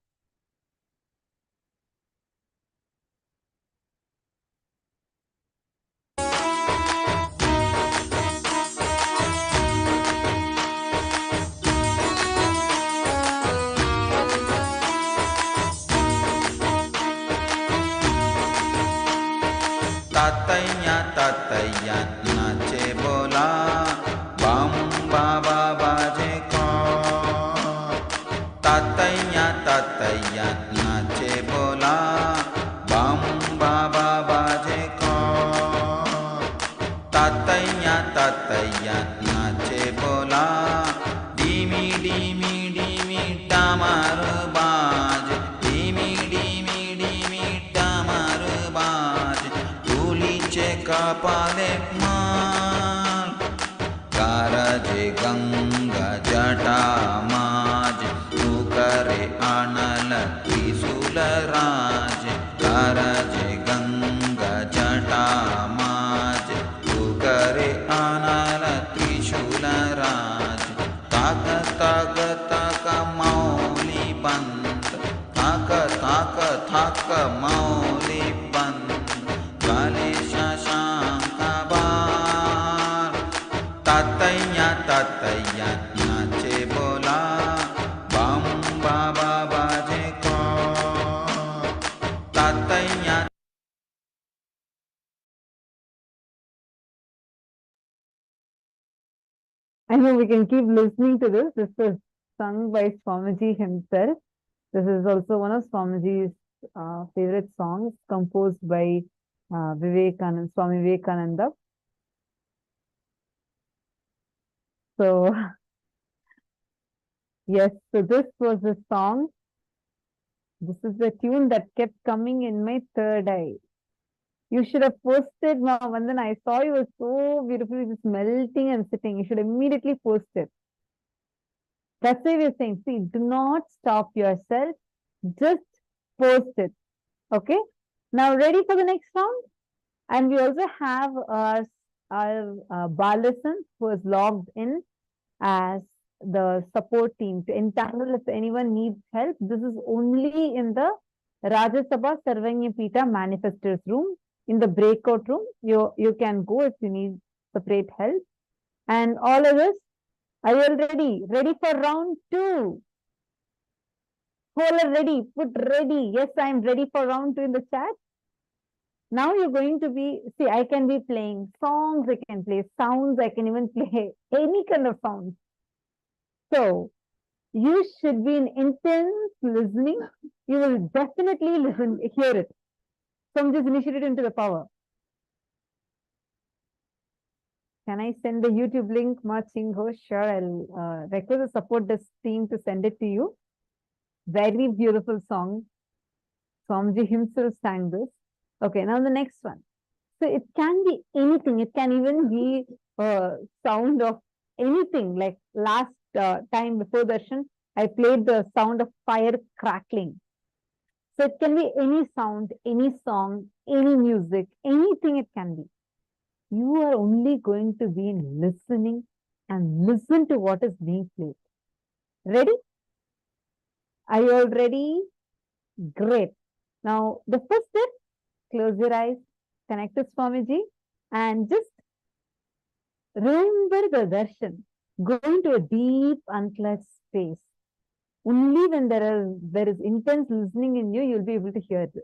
Tataya nache bola, bam baba baje ko. Tataya nache bola, bam baba baje ko. Tataya nache bola, dimi dimi dimi tamar baje, dimi dimi dimi tamar baje. Kapale maan karaje ganga jata maj tukare anala trisula raj karaje ganga jata maj tukare anala trisula raj taka taka taka mauli band taka taka taka mauli band Kailasa Tataya nache bola, bam baba baje ko. Tataya. I know we can keep listening to this. This was sung by Swamiji himself. This is also one of Swamiji's favorite songs, composed by Vivekananda, Swami Vivekananda. So, yes, so this was the song. This is the tune that kept coming in my third eye. You should have posted, Vandana. I saw you were so beautifully just melting and sitting. You should immediately post it. That's why we're saying, see, do not stop yourself. Just post it. Okay? Now, ready for the next round? And we also have our Balasan, who is logged in as the support team to entangle if anyone needs help. This is only in the Rajasabha Sarvanya Pita Manifestors room. In the breakout room, you can go if you need separate help. And all of us, are you all ready? Ready for round 2? Who all are ready? Put ready. Yes, I am ready for round 2 in the chat. Now you're going to be, see, I can be playing songs, I can play sounds, I can even play any kind of sounds. So you should be in intense listening. You will definitely hear it. So I'm just initiated into the power. Can I send the YouTube link, Machingo? Sure, I'll request the support desk team to send it to you. Very beautiful song. Swamiji himself sang this. Okay, now the next one. So it can be anything. It can even be sound of anything. Like last time before darshan, I played the sound of fire crackling. So it can be any sound, any song, any music, anything it can be. You are only going to be listening and listen to what is being played. Ready? Are you all ready? Great. Now, the first step, close your eyes, connect to Swamiji, and just remember the darshan. Go into a deep, unclutched space. Only when there is intense listening in you, you'll be able to hear this.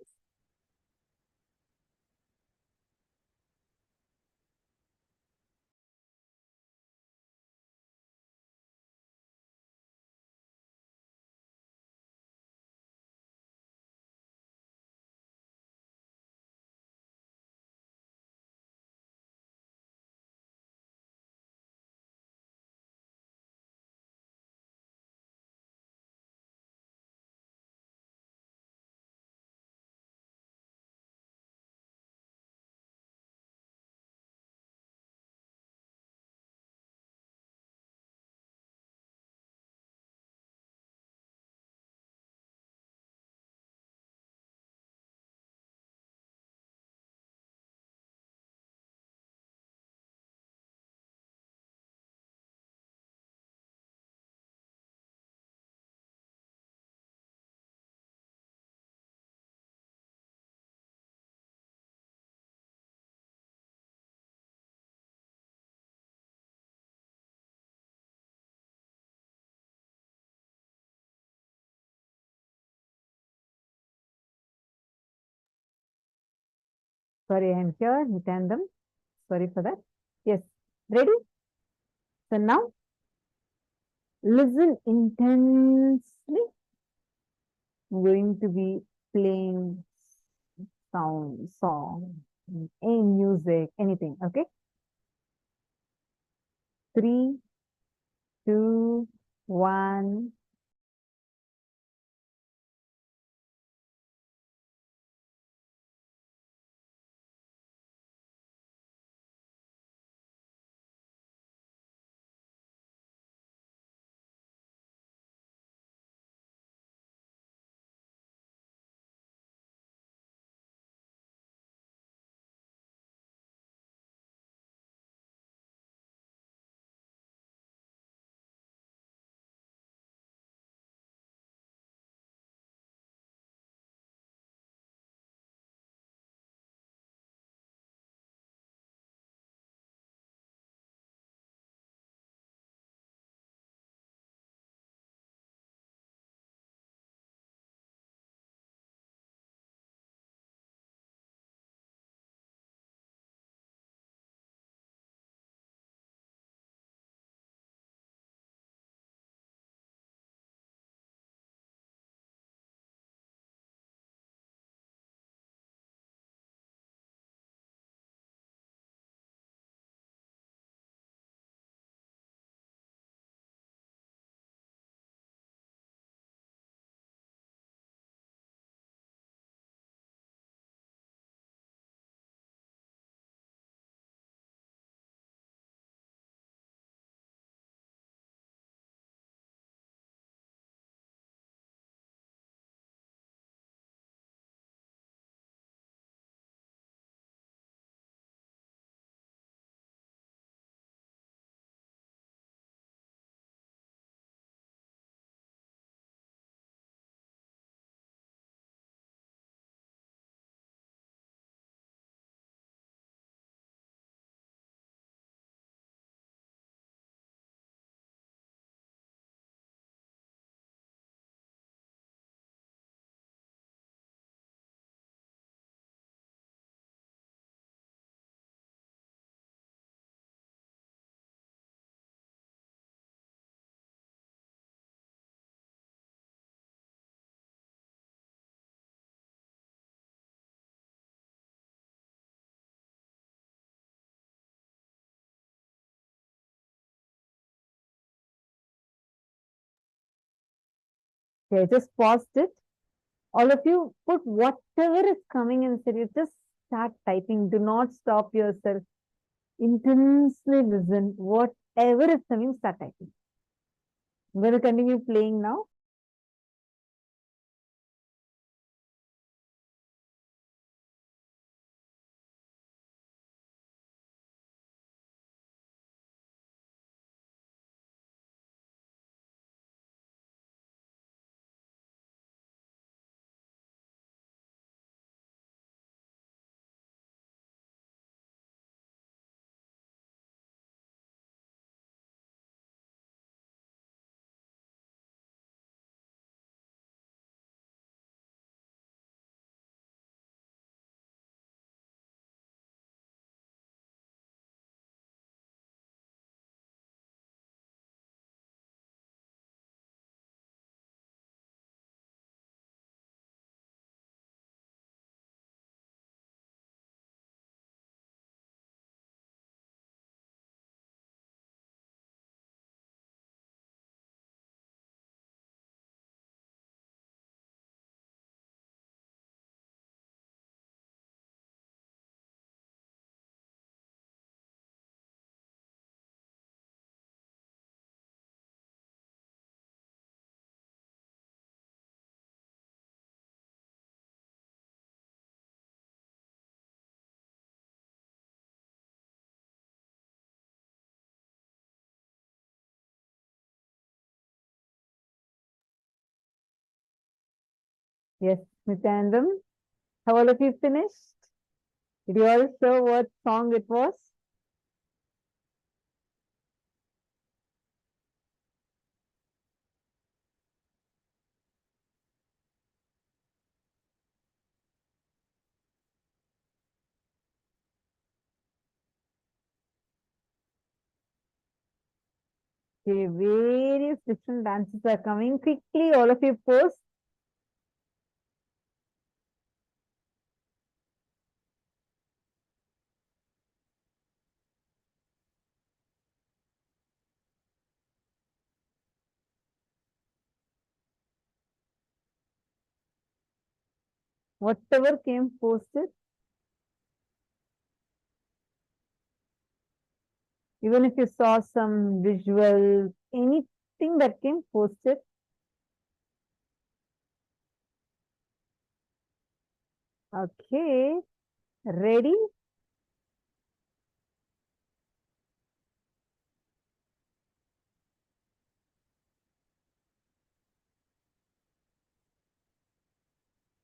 Sorry, I'm here, Nityanandam. Sorry for that. Yes. Ready? So now, listen intensely. I'm going to be playing song, any music, anything. Okay? 3, 2, 1. Okay, just paused it. All of you put whatever is coming inside you, just start typing. Do not stop yourself. Intensely listen. Whatever is coming, start typing. I'm going to continue playing now. Yes, Nityanandam. Have all of you finished? Did you all show what song it was? Okay, various different dances are coming. Quickly, all of you post. Whatever came posted. Even if you saw some visual, anything that came posted. Okay, ready?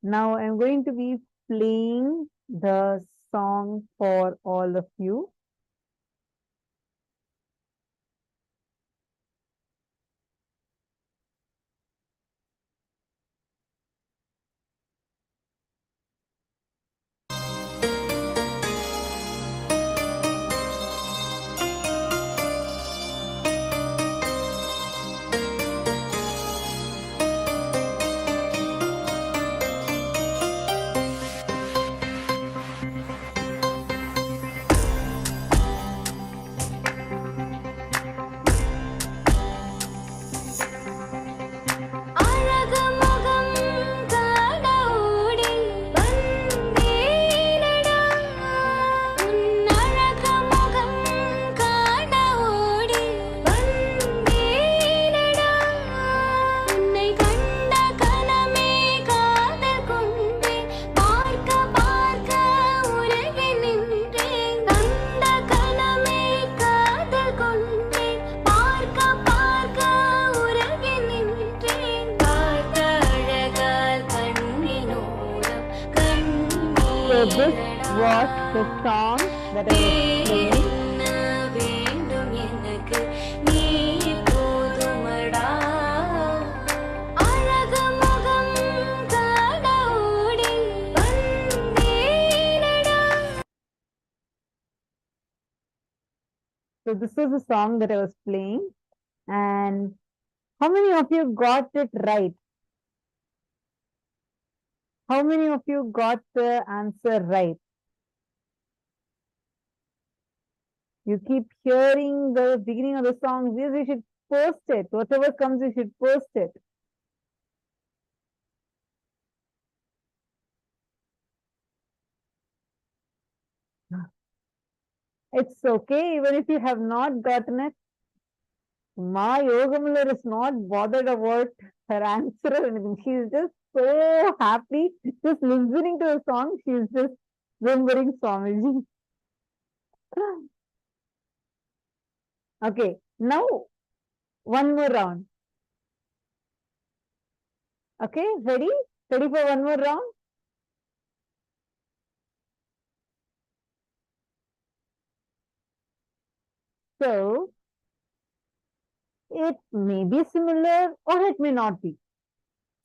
Now I'm going to be playing the song for all of you. So this was the song that I was playing. So this was the song that I was playing. And how many of you got it right? How many of you got the answer right? You keep hearing the beginning of the song. Yes, you should post it. Whatever comes, you should post it. It's okay even if you have not gotten it. Ma Yogamula is not bothered about her answer or anything. She's just so happy just listening to the song. She's just remembering Swamiji. Okay, now one more round. Okay, ready? Ready for one more round? So, it may be similar or it may not be.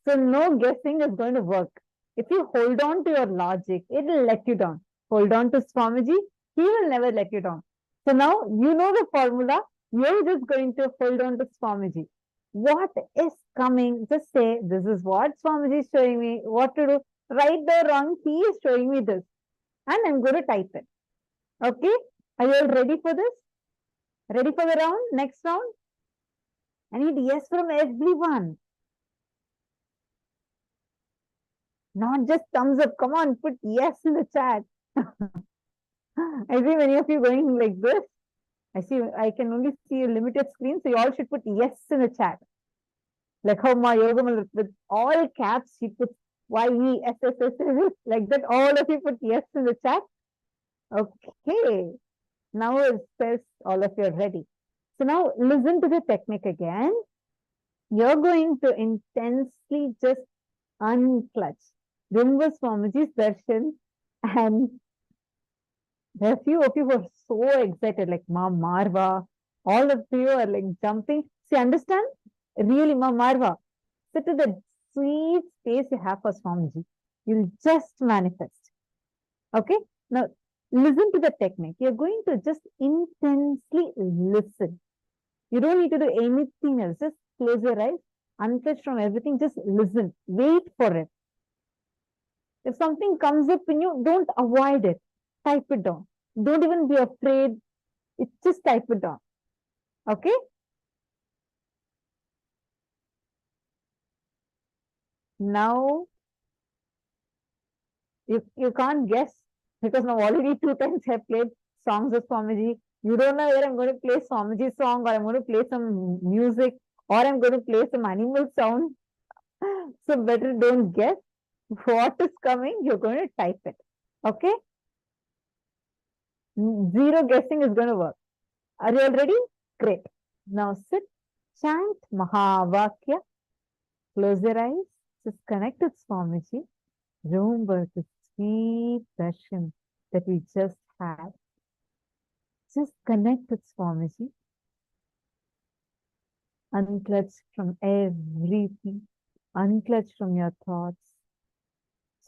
So, no guessing is going to work. If you hold on to your logic, it will let you down. Hold on to Swamiji, he will never let you down. So, now you know the formula. You're just going to hold on to Swamiji. What is coming? Just say, this is what Swamiji is showing me, what to do. Right or wrong, he is showing me this. And I'm going to type it. Okay? Are you all ready for this? Ready for the round? Next round? I need yes from everyone. Not just thumbs up. Come on, put yes in the chat. I see many of you going like this. I can only see a limited screen, so you all should put yes in the chat. Like how my yoga with all caps, she puts YESSSS, like that. All of you put yes in the chat. Okay. Now it says all of you are ready. So now listen to the technique again. You're going to intensely just unclutch. Remember Swamiji's darshan, and there are few of you who are so excited, like Ma Marva. All of you are like jumping. See, understand? Really, Ma Marva. Sit to the sweet space you have for Swamiji. You'll just manifest. Okay? Now, listen to the technique. You're going to just intensely listen. You don't need to do anything else. Just close your eyes, unclutch from everything. Just listen. Wait for it. If something comes up in you, don't avoid it. Type it down. Don't even be afraid. It's just type it down. Okay? Now, you can't guess because now already 2 times I've played songs of Swamiji. You don't know whether I'm going to play Swamiji song or I'm going to play some music or I'm going to play some animal sound. So better don't guess. What is coming, you're going to type it. Okay? Zero guessing is going to work. Are you all ready? Great. Now sit, chant Mahavakya. Close your eyes. Just connect with Swamiji. Remember the sweet darshan that we just had. Just connect with Swamiji. Unclutch from everything. Unclutch from your thoughts.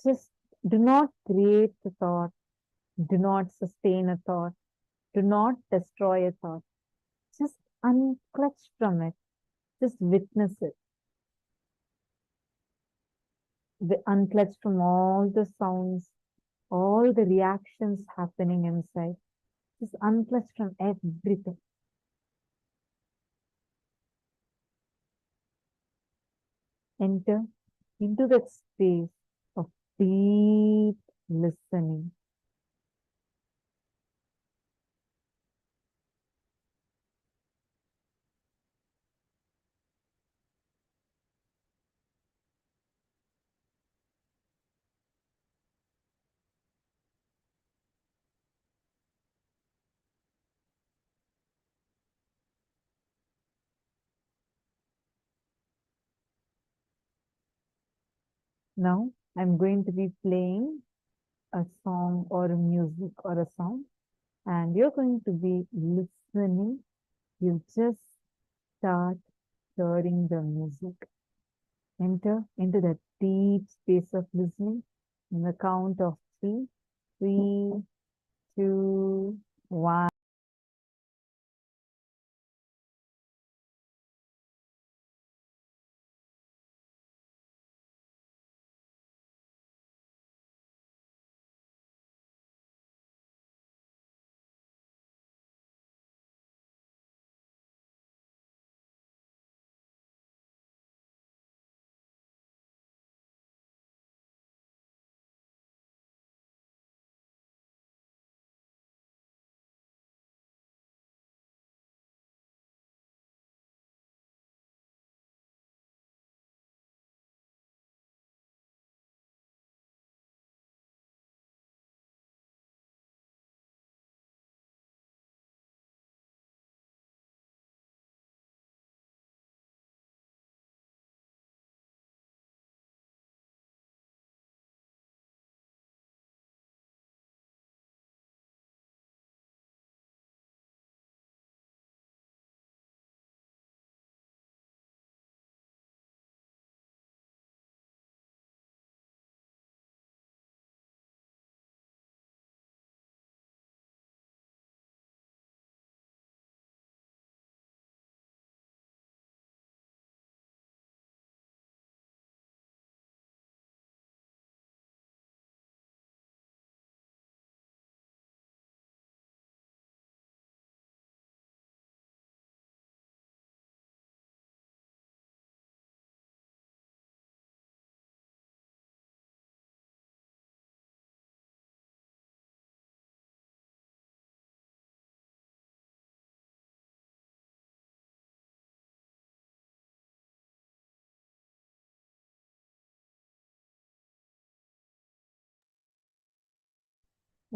Just do not create a thought. Do not sustain a thought. Do not destroy a thought. Just unclutch from it. Just witness it. Unclutch from all the sounds, all the reactions happening inside. Just unclutch from everything. Enter into that space of deep listening. Now I'm going to be playing a song or a music or a song, and you're going to be listening. You just start hearing the music. Enter into that deep space of listening in the count of 3, 3, 2, 1.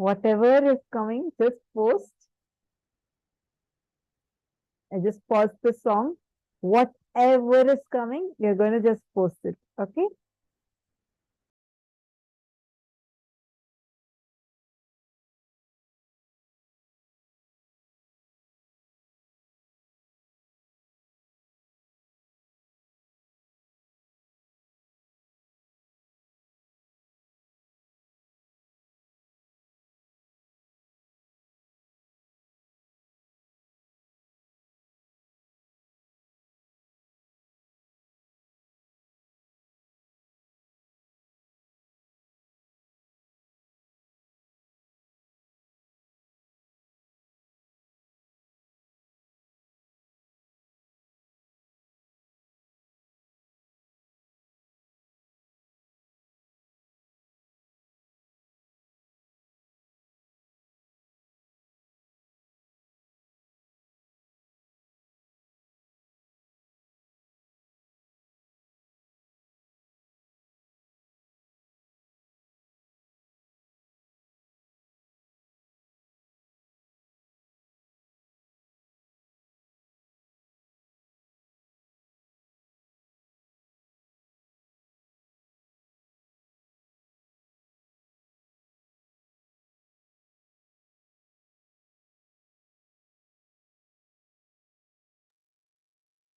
Whatever is coming, just post. I just pause the song. Whatever is coming, you're going to just post it. Okay?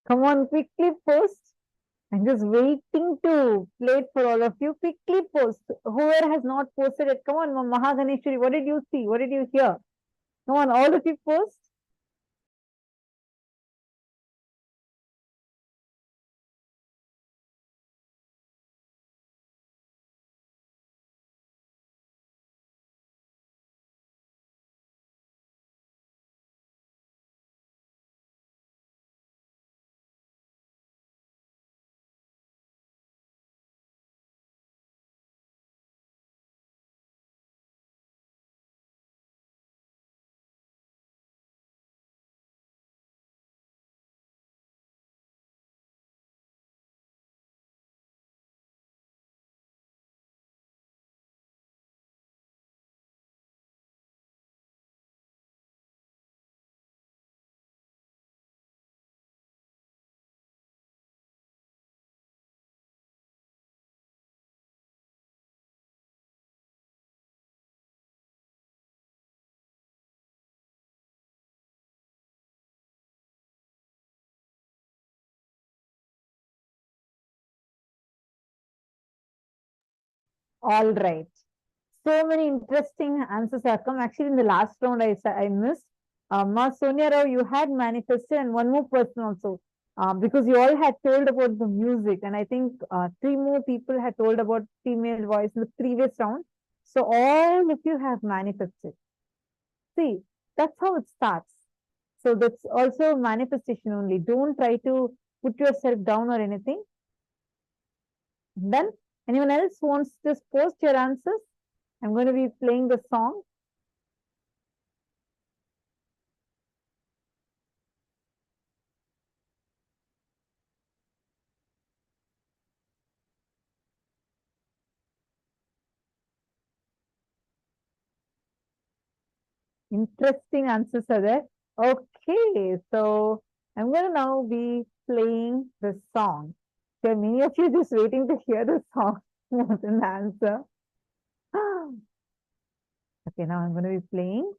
Come on, quickly post. I'm just waiting to play it for all of you. Quickly post. Whoever has not posted it, come on, Mahaganeshwari, what did you see? What did you hear? Come on, all of you post. All right. So many interesting answers have come. Actually, in the last round, I missed. Ma Sonia Rao, you had manifested, and one more person also. Because you all had told about the music, and I think 3 more people had told about female voice in the previous round. So all of you have manifested. See, that's how it starts. So that's also manifestation only. Don't try to put yourself down or anything. Then, anyone else wants to just post your answers? I'm going to be playing the song. Interesting answers are there. Okay, so I'm going to now be playing the song. So many of you just waiting to hear the song more than the answer. Okay, now I'm going to be playing.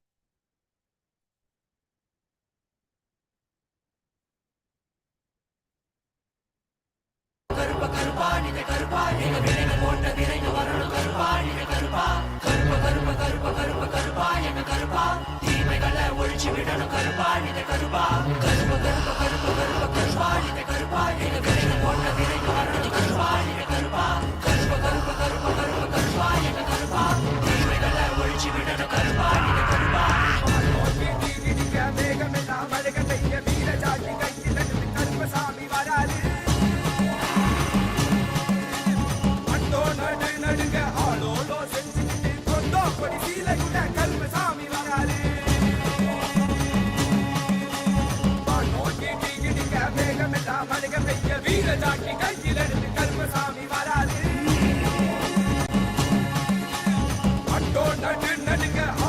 Nadu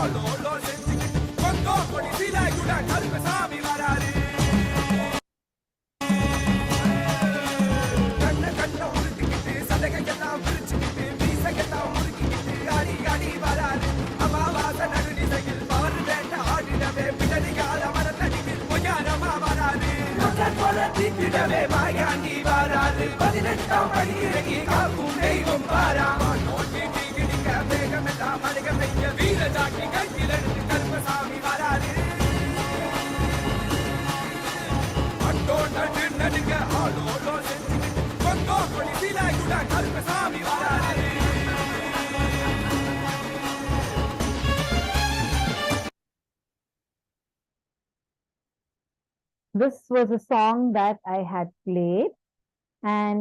தீட்டிடவே Mayandi வாராது 18ஆம் படி இறங்கி காக்கும் தெய்வம் வாரா naughty கிடிக்க வேகமெல்லாம் அழக வைக்க வீர Jackie கையில் எடுத்து கருப்பசாமி வாராது அட்டோ நடு நடுங்க ஆளோடோ செஞ்சுக்கிட்டு கொங்கோ கொடி சீலாயுட கருப்பசாமி வாராது. This was a song that I had played, and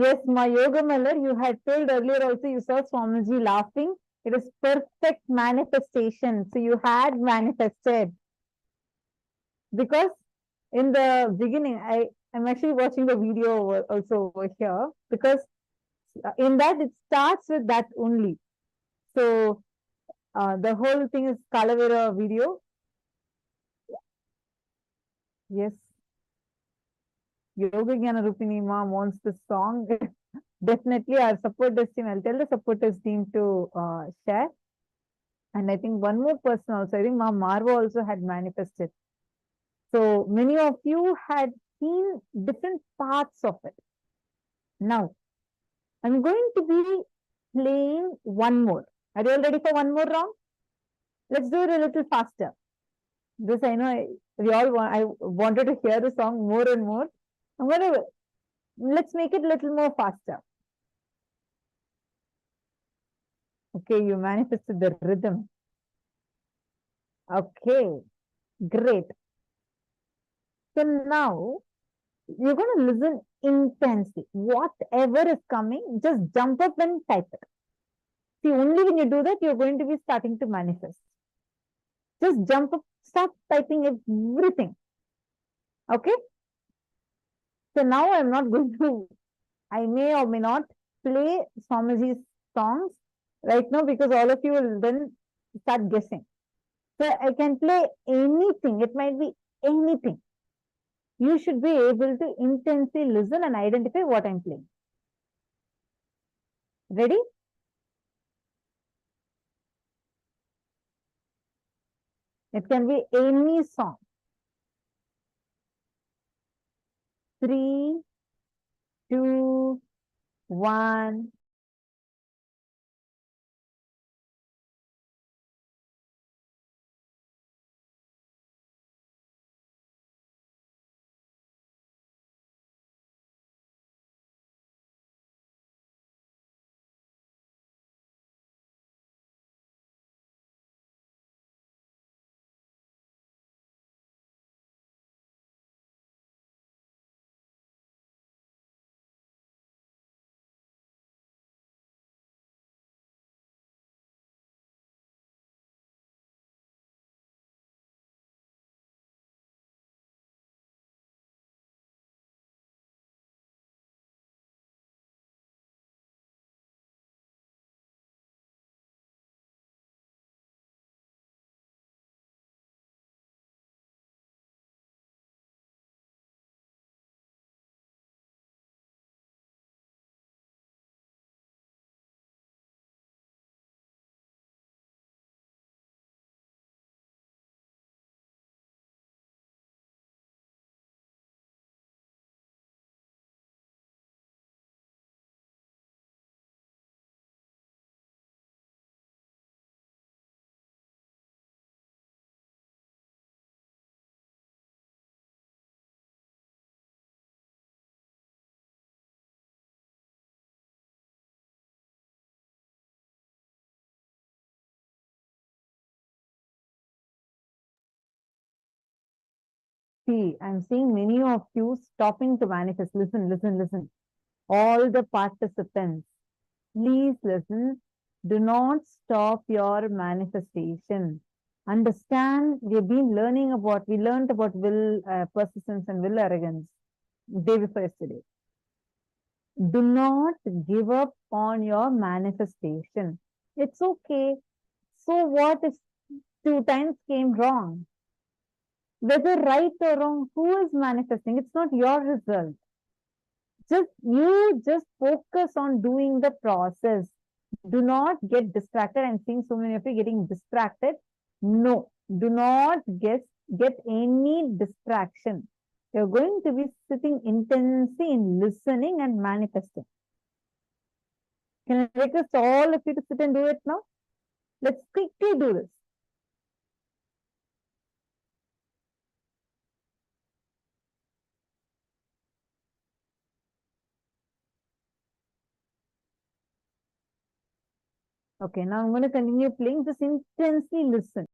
yes, my Yoga Miller, you had told earlier also you saw Swamiji laughing. It is perfect manifestation. So you had manifested. Because in the beginning, I'm actually watching the video also over here, because in that it starts with that only. So the whole thing is Kalavera video. Yes. Yoga Jnana Rupini Ma wants this song. Definitely our supporters team, I'll tell the supporters team to share. And I think one more person also, I think Ma Marva also had manifested. So many of you had seen different parts of it. Now, I'm going to be playing one more. Are you all ready for one more round? Let's do it a little faster. This I know I wanted to hear the song more and more. Let's make it a little more faster. Okay, you manifested the rhythm. Okay, great. So now you're going to listen intensely. Whatever is coming, just jump up and type it. See, only when you do that, you're going to be starting to manifest. Just jump up, start typing everything. Okay? So now I'm not going to, I may or may not play Swamiji's songs right now, because all of you will then start guessing. So I can play anything. It might be anything. You should be able to intensely listen and identify what I'm playing. Ready? It can be any song. 3, 2, 1. See, I'm seeing many of you stopping to manifest. Listen, listen, listen. All the participants, please listen. Do not stop your manifestation. Understand, we've been learning about, we learned about will, persistence and will arrogance day before yesterday. Do not give up on your manifestation. It's okay. So what if 2 times came wrong? Whether right or wrong, who is manifesting? It's not your result. Just focus on doing the process. Do not get distracted. I'm seeing so many of you getting distracted. No, do not get any distraction. You're going to be sitting intensely in listening and manifesting. Can I request all of you to sit and do it now? Let's quickly do this. Okay, now I'm going to continue playing. Just intensely listen.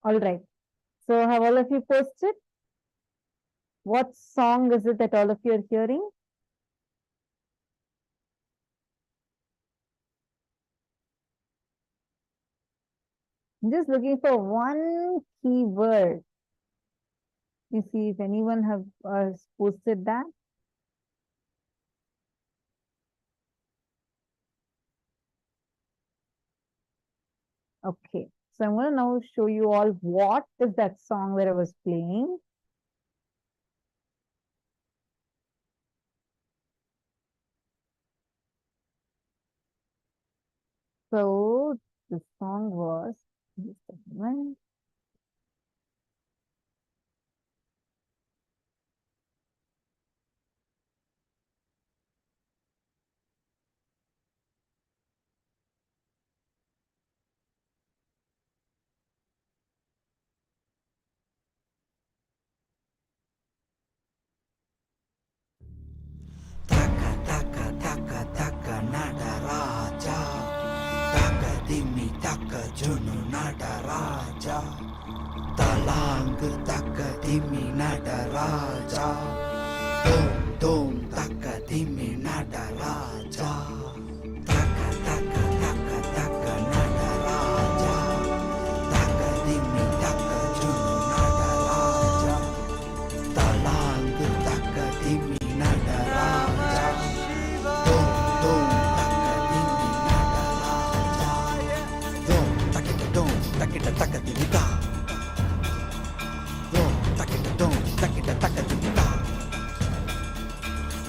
All right. So have all of you posted? What song is it that all of you are hearing? I'm just looking for one keyword. You see if anyone have posted that. Okay, so I'm going to now show you all what is that song that I was playing. So the song was, just a moment. Nadaraja, taka dimi taka junu nadaraja, talang taka dimi nadaraja, dom dom taka dimi nadaraja, taka taka taka taka nadaraja, taka dimi taka junu nadaraja, talang taka dimi nadaraja. Takita taka dimita, dom takita dom takita taka dimita,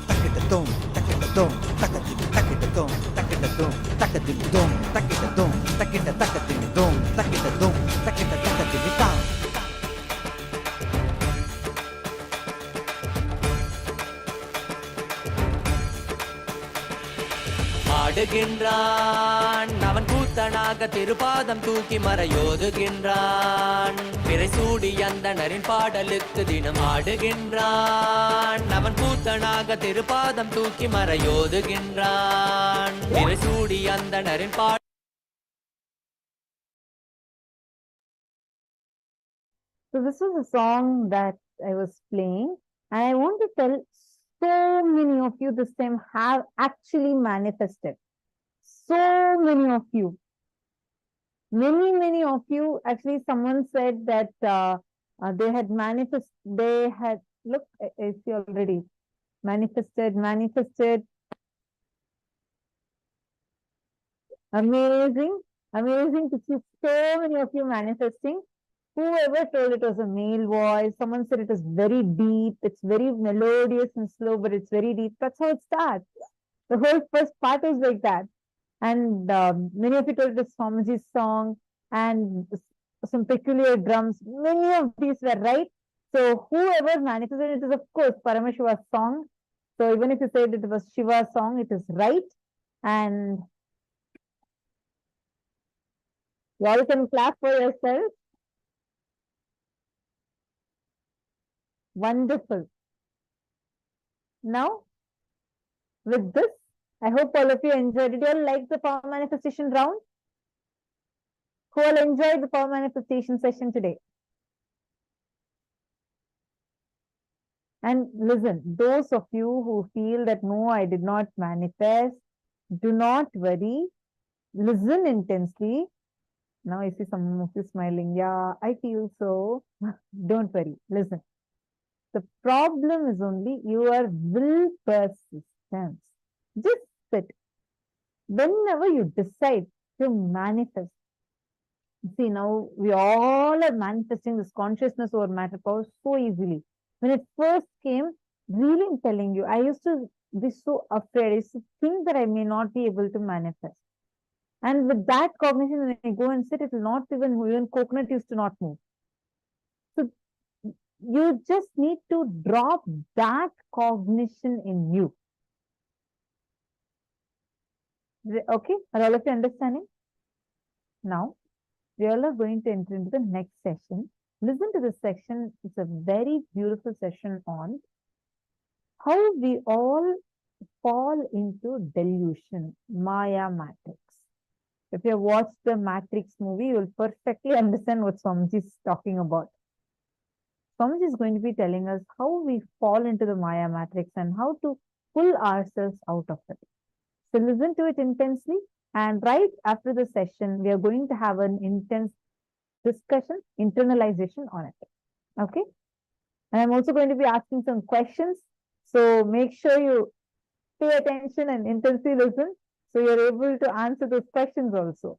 takita dom takita dom takita dom takita dom takita dom takita dom takita taka dimidom takita dom ஆடுகின்றான் அவன் கூத்தனாக திருப்பாதம் தூக்கி மறையோதுகின்றான் பிறை சூடி அந்தணரின் பாடலுக்கு தினம் ஆடுகின்றான் அவன் கூத்தனாக திருப்பாதம் தூக்கி மறையோதுகின்றான் பிறை சூடி அந்தணரின் So this was a song that I was playing, and I want to tell so many of you this time have actually manifested. So many of you. Many of you, actually someone said that they had look, I see already, manifested. Amazing to see so many of you manifesting. Whoever told it was a male voice, someone said it was very deep, it's very melodious and slow, but it's very deep. That's how it starts. The whole first part is like that. And many of you told it was Swamiji's song and some peculiar drums. Many of these were right. So whoever manifested it is of course Paramashiva's song. So even if you said it was Shiva's song, it is right. And you all can clap for yourself. Wonderful. Now, with this, I hope all of you enjoyed it. You all liked the power manifestation round? Who all enjoyed the power manifestation session today? And listen, those of you who feel that no, I did not manifest, do not worry. Listen intensely. Now I see some of you smiling. Yeah, I feel so. Don't worry. Listen. The problem is only your will persistence. Just sit. Whenever you decide to manifest, see now we all are manifesting this consciousness over matter power so easily. When it first came, really I'm telling you, I used to be so afraid. I used to think that I may not be able to manifest. And with that cognition, when I go and sit, it will not even coconut used to not move. So you just need to drop that cognition in you. Okay, are all of you understanding? Now, we all are going to enter into the next session. Listen to this section. It's a very beautiful session on how we all fall into delusion, Maya matrix. If you have watched the Matrix movie, you will perfectly understand what Swamiji is talking about. Swamiji is going to be telling us how we fall into the Maya matrix and how to pull ourselves out of it. So listen to it intensely, and right after the session, we are going to have an intense discussion, internalization on it. Okay? And I'm also going to be asking some questions. So make sure you pay attention and intensely listen so you're able to answer those questions also.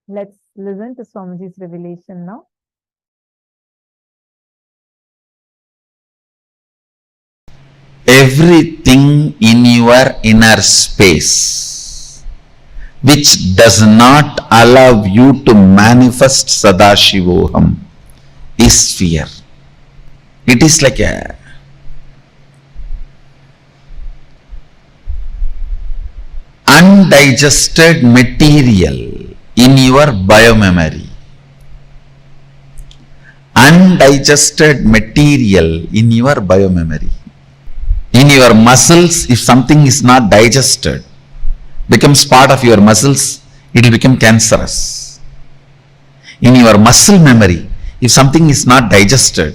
Let's listen to Swamiji's revelation now. Everything in your inner space which does not allow you to manifest Sadashivoham is fear. It is like a undigested material in your biomemory. Undigested material in your biomemory. In your muscles, if something is not digested, becomes part of your muscles, it will become cancerous. In your muscle memory, if something is not digested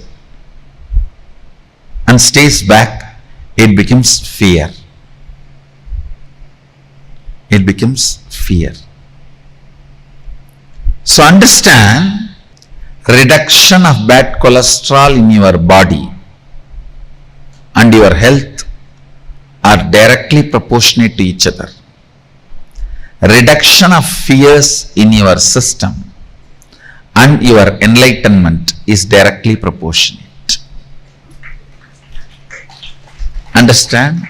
and stays back, it becomes fear. It becomes fear. So understand, reduction of bad cholesterol in your body and your health are directly proportionate to each other. Reduction of fears in your system and your enlightenment is directly proportionate. Understand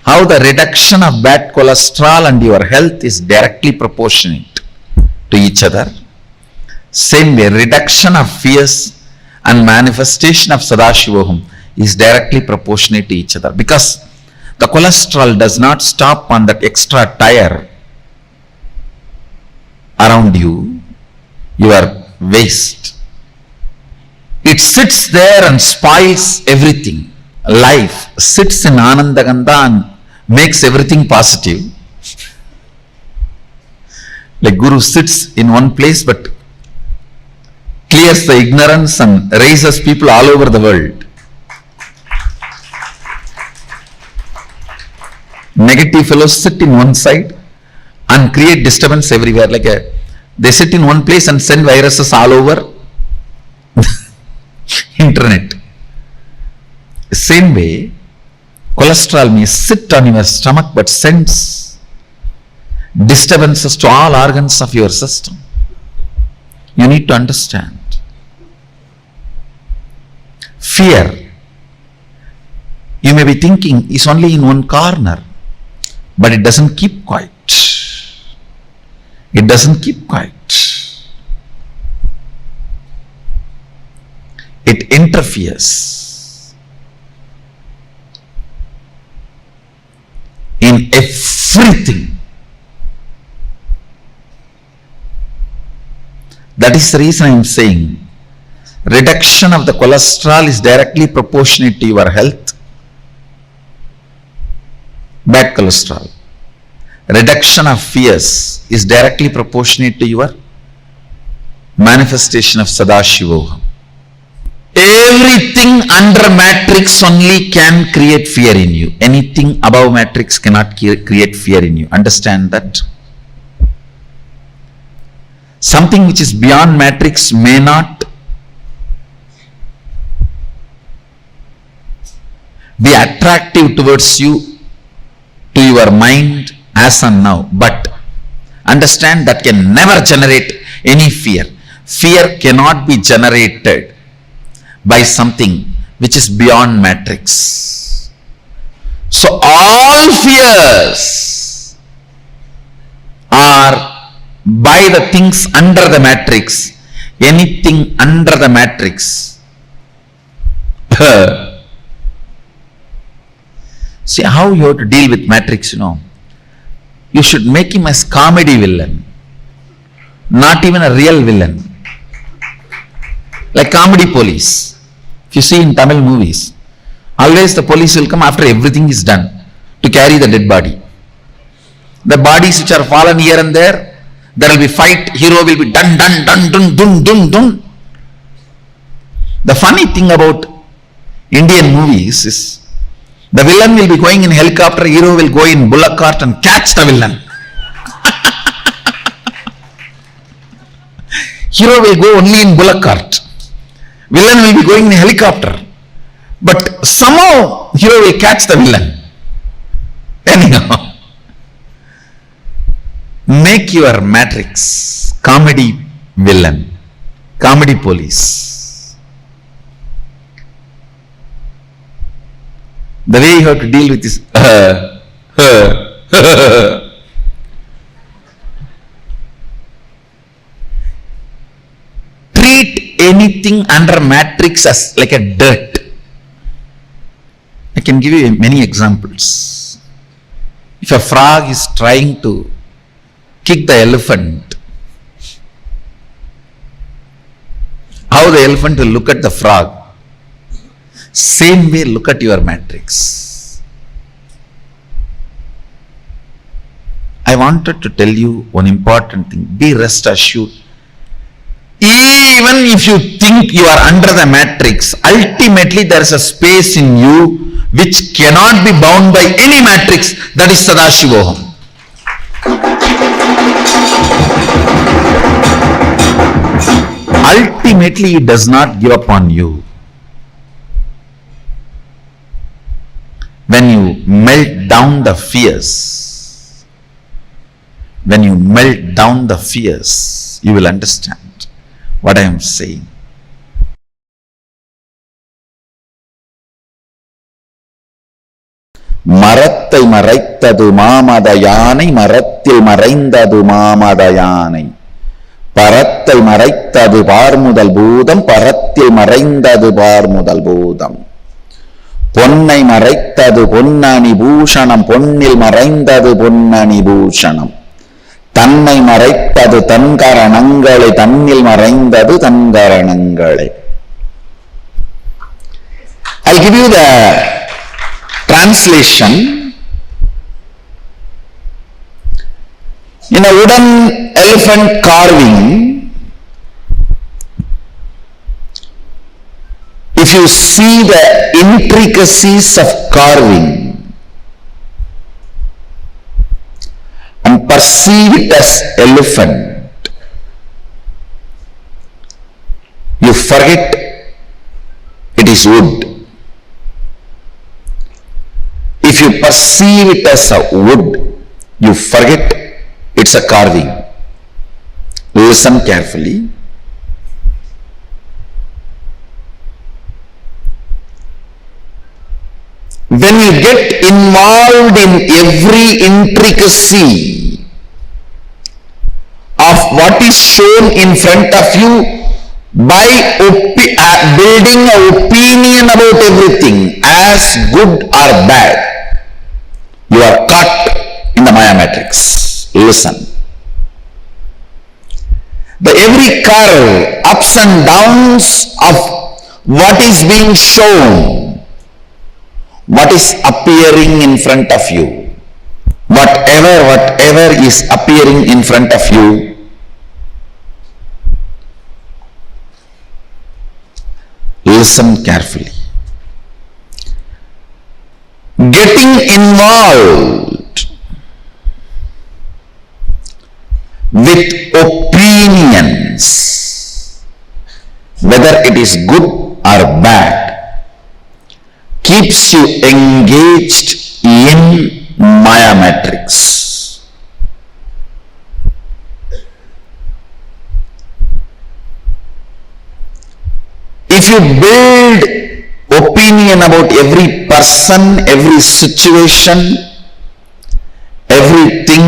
how the reduction of bad cholesterol and your health is directly proportionate to each other. Same way, reduction of fears and manifestation of Sadashivoham is directly proportionate to each other, because the cholesterol does not stop on that extra tire around you, your waist. It sits there and spoils everything. Life sits in Anandagandha and makes everything positive. Like Guru sits in one place but clears the ignorance and raises people all over the world. Negative fellows sit in one side and create disturbance everywhere. They sit in one place and send viruses all over internet. Same way, cholesterol may sit on your stomach but sends disturbances to all organs of your system. You need to understand. Fear, you may be thinking, is only in one corner, but it doesn't keep quiet. It doesn't keep quiet. It interferes in everything. That is the reason I am saying reduction of the cholesterol is directly proportionate to your health. Bad cholesterol. Reduction of fears is directly proportionate to your manifestation of Sadashivoham. Everything under matrix only can create fear in you. Anything above matrix cannot create fear in you. Understand that? Something which is beyond matrix may not be attractive towards you, to your mind as and now, but understand that can never generate any fear. Fear cannot be generated by something which is beyond matrix. So all fears are by the things under the matrix. Anything under the matrix. See how you have to deal with matrix, You should make him as comedy villain, not even a real villain. Like comedy police. If you see in Tamil movies, always the police will come after everything is done to carry the dead body. The bodies which are fallen here and there will be fight, hero will be dun dun dun dun dun dun dun. The funny thing about Indian movies is the villain will be going in helicopter, hero will go in bullock cart and catch the villain. Hero will go only in bullock cart. Villain will be going in helicopter. But somehow hero will catch the villain. Anyhow, make your matrix comedy villain, comedy police. The way you have to deal with this, treat anything under matrix as like a dirt. I can give you many examples. If a frog is trying to kick the elephant, how the elephant will look at the frog? Same way look at your matrix. I wanted to tell you one important thing. Be rest assured. Even if you think you are under the matrix, ultimately there is a space in you which cannot be bound by any matrix. That is Sadashivoham. Ultimately it does not give up on you. When you melt down the fears, you will understand what I am saying. மரத்தை மறைத்தது மாமத யானை, மரத்தில் மறைந்தது மாமத யானை. பரத்தை மறைத்தது பார்முதல் பூதம், பரத்தில் மறைந்தது பார்முதல் பூதம். பொன்னை மறைத்தது பொன்னணி பூஷணம், பொன்னில் மறைந்தது பொன்னணி பூஷணம். தன்னை மறைத்தது தன்கரணங்களை, தன்னில் மறைந்தது தன்கரணங்களை. I'll give you the translation. In a wooden elephant carving, if you see the intricacies of carving and perceive it as elephant, you forget it is wood. If you perceive it as a wood, you forget it's a carving. Listen carefully. When you get involved in every intricacy of what is shown in front of you by building an opinion about everything as good or bad, you are caught in the Maya matrix. Listen. The every curve, ups and downs of what is being shown, what is appearing in front of you, whatever is appearing in front of you, listen carefully. Getting involved with opinions, whether it is good or bad, keeps you engaged in Maya matrix. If you build opinion about every person, every situation, everything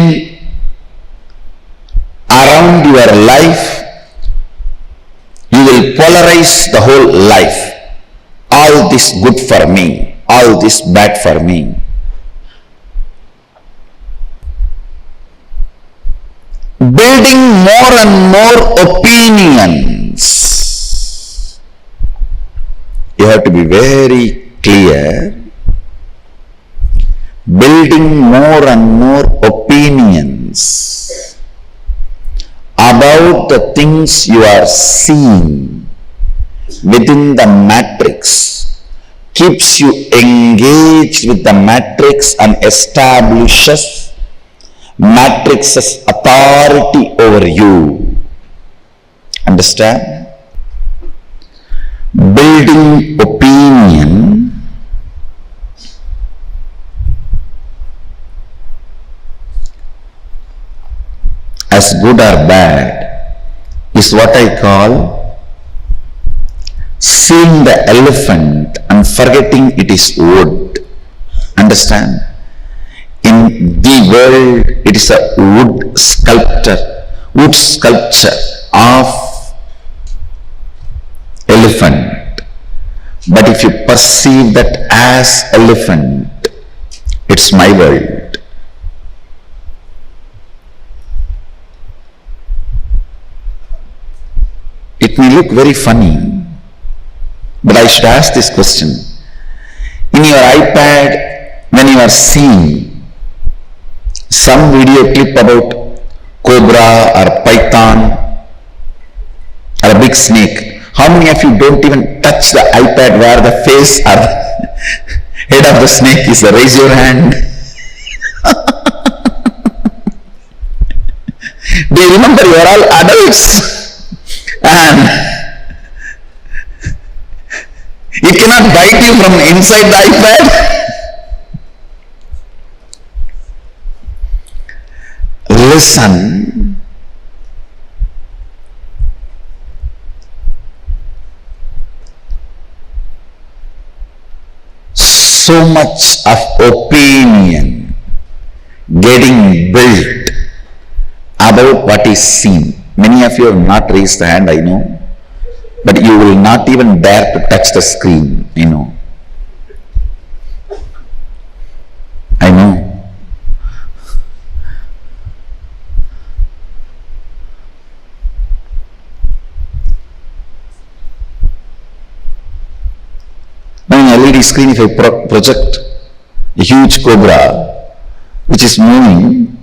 around your life, you will polarize the whole life. All this good for me, all this bad for me. Building more and more opinions. You have to be very clear. Building more and more opinions about the things you are seeing within the matrix keeps you engaged with the matrix and establishes matrix's authority over you. Understand? Building opinion as good or bad is what I call seeing the elephant and forgetting it is wood. Understand? In the world, it is a wood sculpture of elephant. But if you perceive that as elephant, it's my world. It may look very funny, but I should ask this question. In your iPad, when you are seeing some video clip about cobra or python or a big snake, how many of you don't even touch the iPad where the face or the head of the snake is? Raise your hand. Do you remember you are all adults and it cannot bite you from inside the iPad? Listen. So much of opinion getting built about what is seen. Many of you have not raised the hand, I know, but you will not even dare to touch the screen, you know. LED screen, if I project a huge cobra which is moving,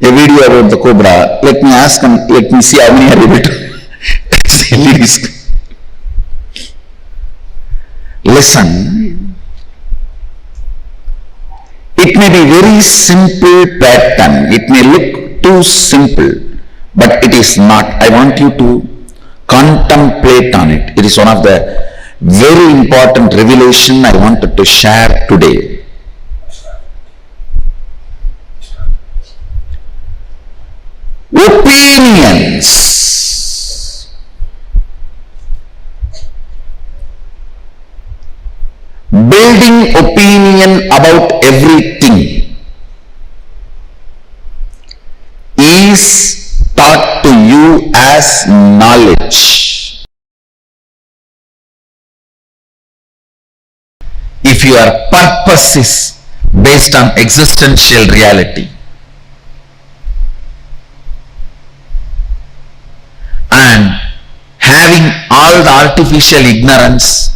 a video about the cobra, let me ask and let me see how many are able to touch the LED screen. Listen. It may be very simple pattern, it may look too simple, but it is not. I want you to contemplate on it. It is one of the very important revelation I wanted to share today. Opinions. Building opinion about everything is taught to you as knowledge. If your purpose is based on existential reality and having all the artificial ignorance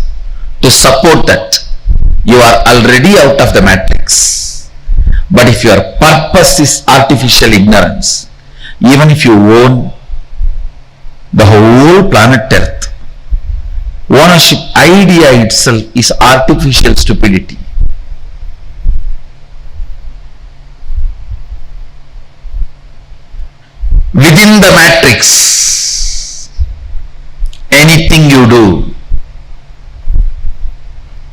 to support that, you are already out of the matrix. But if your purpose is artificial ignorance, even if you own the whole planet Earth, ownership idea itself is artificial stupidity. Within the matrix, anything you do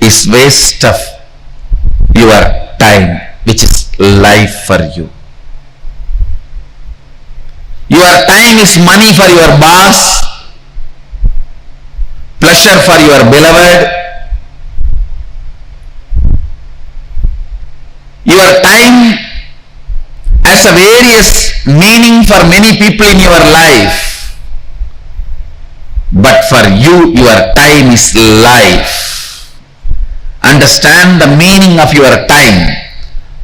is waste of your time, which is life for you. Your time is money for your boss, pleasure for your beloved. Your time has a various meaning for many people in your life, but for you, your time is life. Understand the meaning of your time.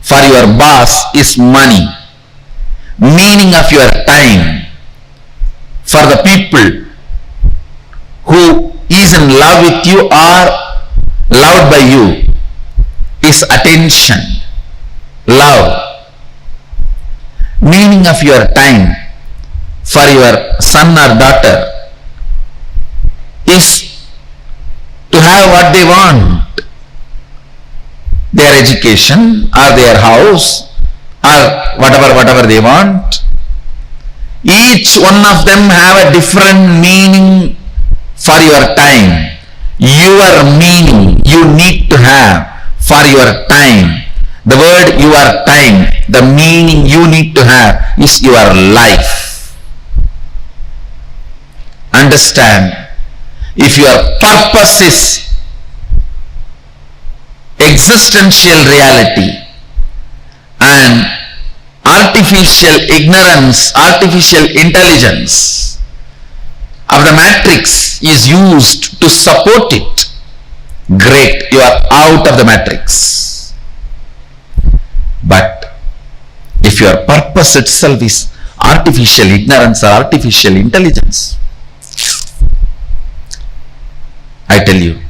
For your boss is money. Meaning of your time for the people who is in love with you or loved by you is attention, love. Meaning of your time for your son or daughter is to have what they want, their education or their house or whatever they want. Each one of them have a different meaning for your time. Your meaning you need to have for your time. The word your time, the meaning you need to have is your life. Understand, if your purpose is existential reality and artificial ignorance, artificial intelligence of the matrix is used to support it, great, you are out of the matrix. But if your purpose itself is artificial ignorance or artificial intelligence, I tell you,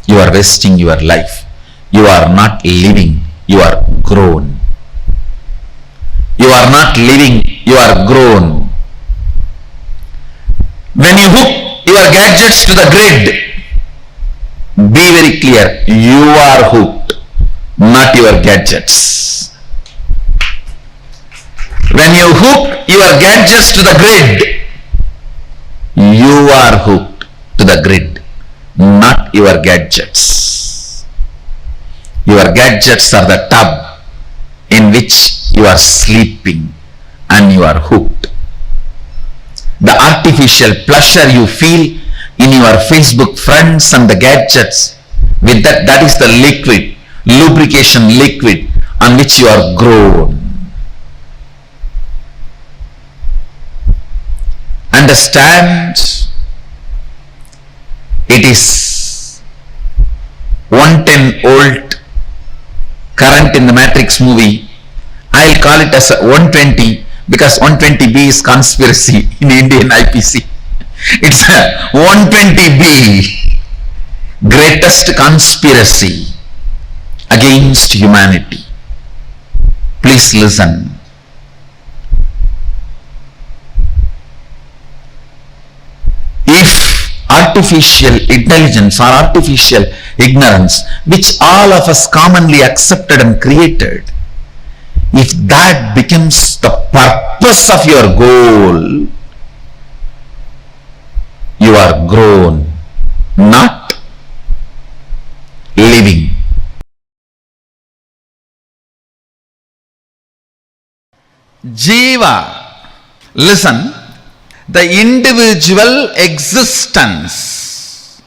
you are wasting your life. You are not living, you are grown. You are not living, you are grown. When you hook your gadgets to the grid, be very clear, you are hooked, not your gadgets. When you hook your gadgets to the grid, you are hooked to the grid, not your gadgets. Your gadgets are the tub in which you are sleeping and you are hooked. The artificial pleasure you feel in your Facebook friends and the gadgets, with that is the liquid, lubrication liquid on which you are grown. Understand, it is 110 volt current in the Matrix movie. I'll call it as a 120 because 120B is conspiracy in Indian IPC. It's a 120B greatest conspiracy against humanity. Please listen. If artificial intelligence or artificial ignorance, which all of us commonly accepted and created, if that becomes the purpose of your goal, you are grown, not living. Jiva, listen, the individual existence,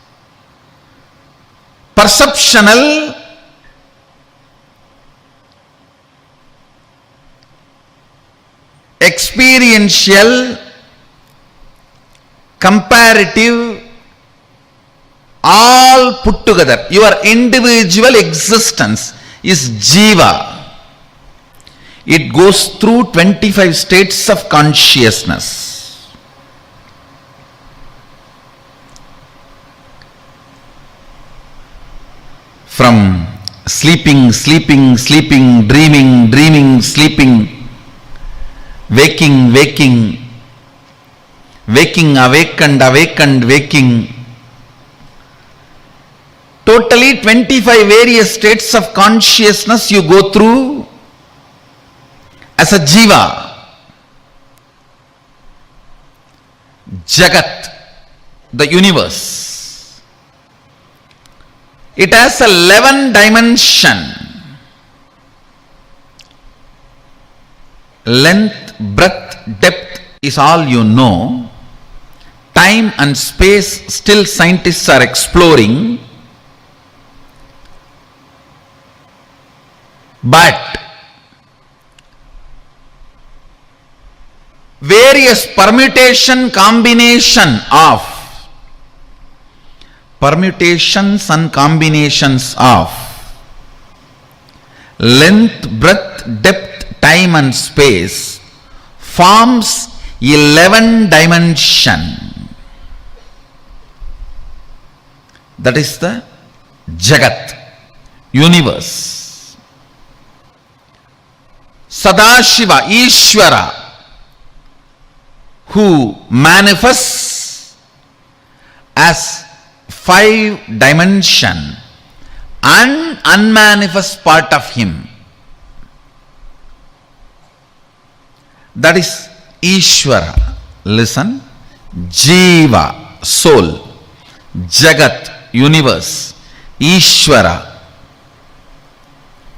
perceptional, experiential, comparative, all put together, your individual existence is Jiva. It goes through 25 states of consciousness. From sleeping, sleeping, sleeping, dreaming, dreaming, sleeping, waking, waking, waking, awakened, awakened, waking. Totally 25 various states of consciousness you go through as a Jiva. Jagat, the universe. It has 11 dimension. Length, breadth, depth is all you know. Time and space still scientists are exploring. But various permutations and combinations of length, breadth, depth, time and space forms 11 dimension. That is the Jagat, universe. Sadashiva, Ishvara, who manifests as 5 dimension and unmanifest part of him. That is Ishvara. Listen. Jiva, soul. Jagat, universe. Ishvara,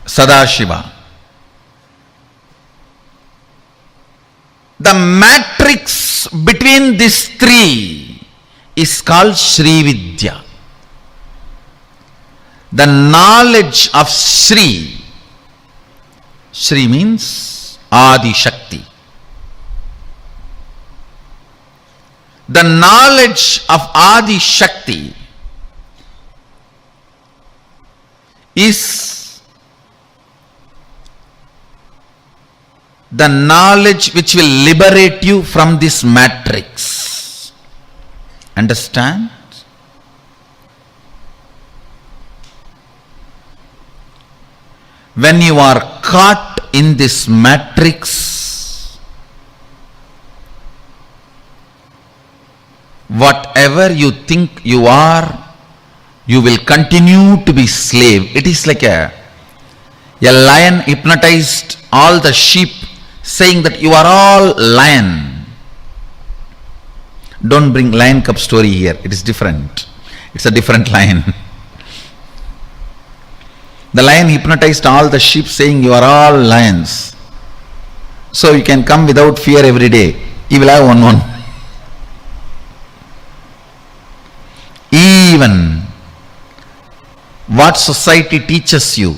Sadashiva. The matrix between these three is called Sri Vidya. The knowledge of Sri. Sri means Adi Shakti. The knowledge of Adi Shakti is the knowledge which will liberate you from this matrix. Understand? When you are caught in this matrix, whatever you think you are, you will continue to be slave. It is like a lion hypnotized all the sheep, saying that you are all lion. Don't bring lion cub story here. It is different. It's a different lion. The lion hypnotized all the sheep, saying you are all lions. So you can come without fear every day. You will have one. Even what society teaches you,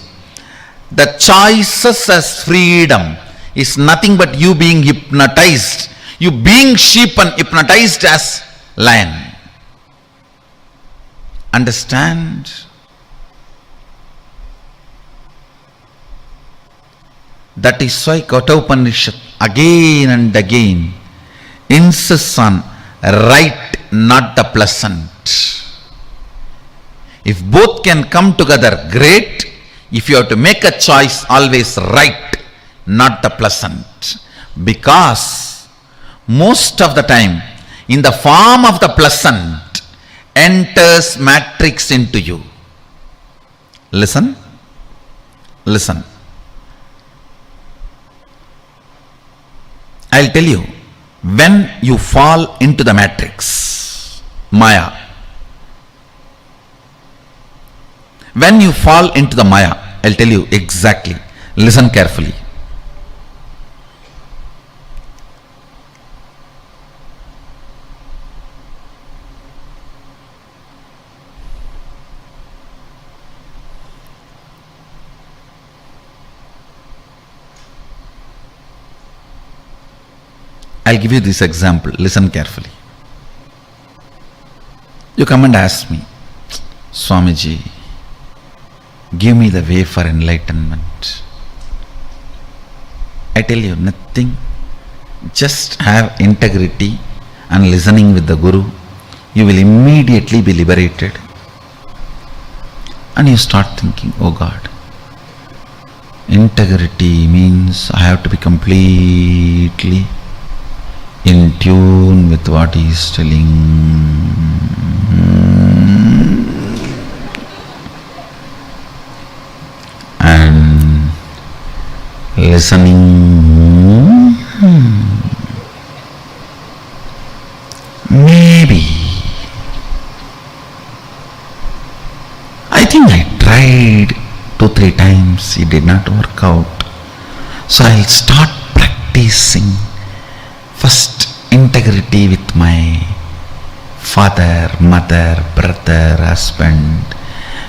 the choices as freedom is nothing but you being hypnotized. You being sheep and hypnotized as lion. Understand? That is why Kathopanishad again and again insists on right, not the pleasant. If both can come together, great. If you have to make a choice, always right, not the pleasant. Because most of the time, in the form of the pleasant, enters matrix into you. Listen, listen. I'll tell you, when you fall into the matrix, Maya, when you fall into the Maya, I'll tell you exactly. Listen carefully. I'll give you this example. Listen carefully. You come and ask me, Swamiji, give me the way for enlightenment. I tell you nothing. Just have integrity and listening with the Guru. You will immediately be liberated. And you start thinking, oh God, integrity means I have to be completely in tune with what he is telling. And listening, maybe. I think I tried 2-3 times, it did not work out. So I'll start practicing first integrity with my father, mother, brother, husband,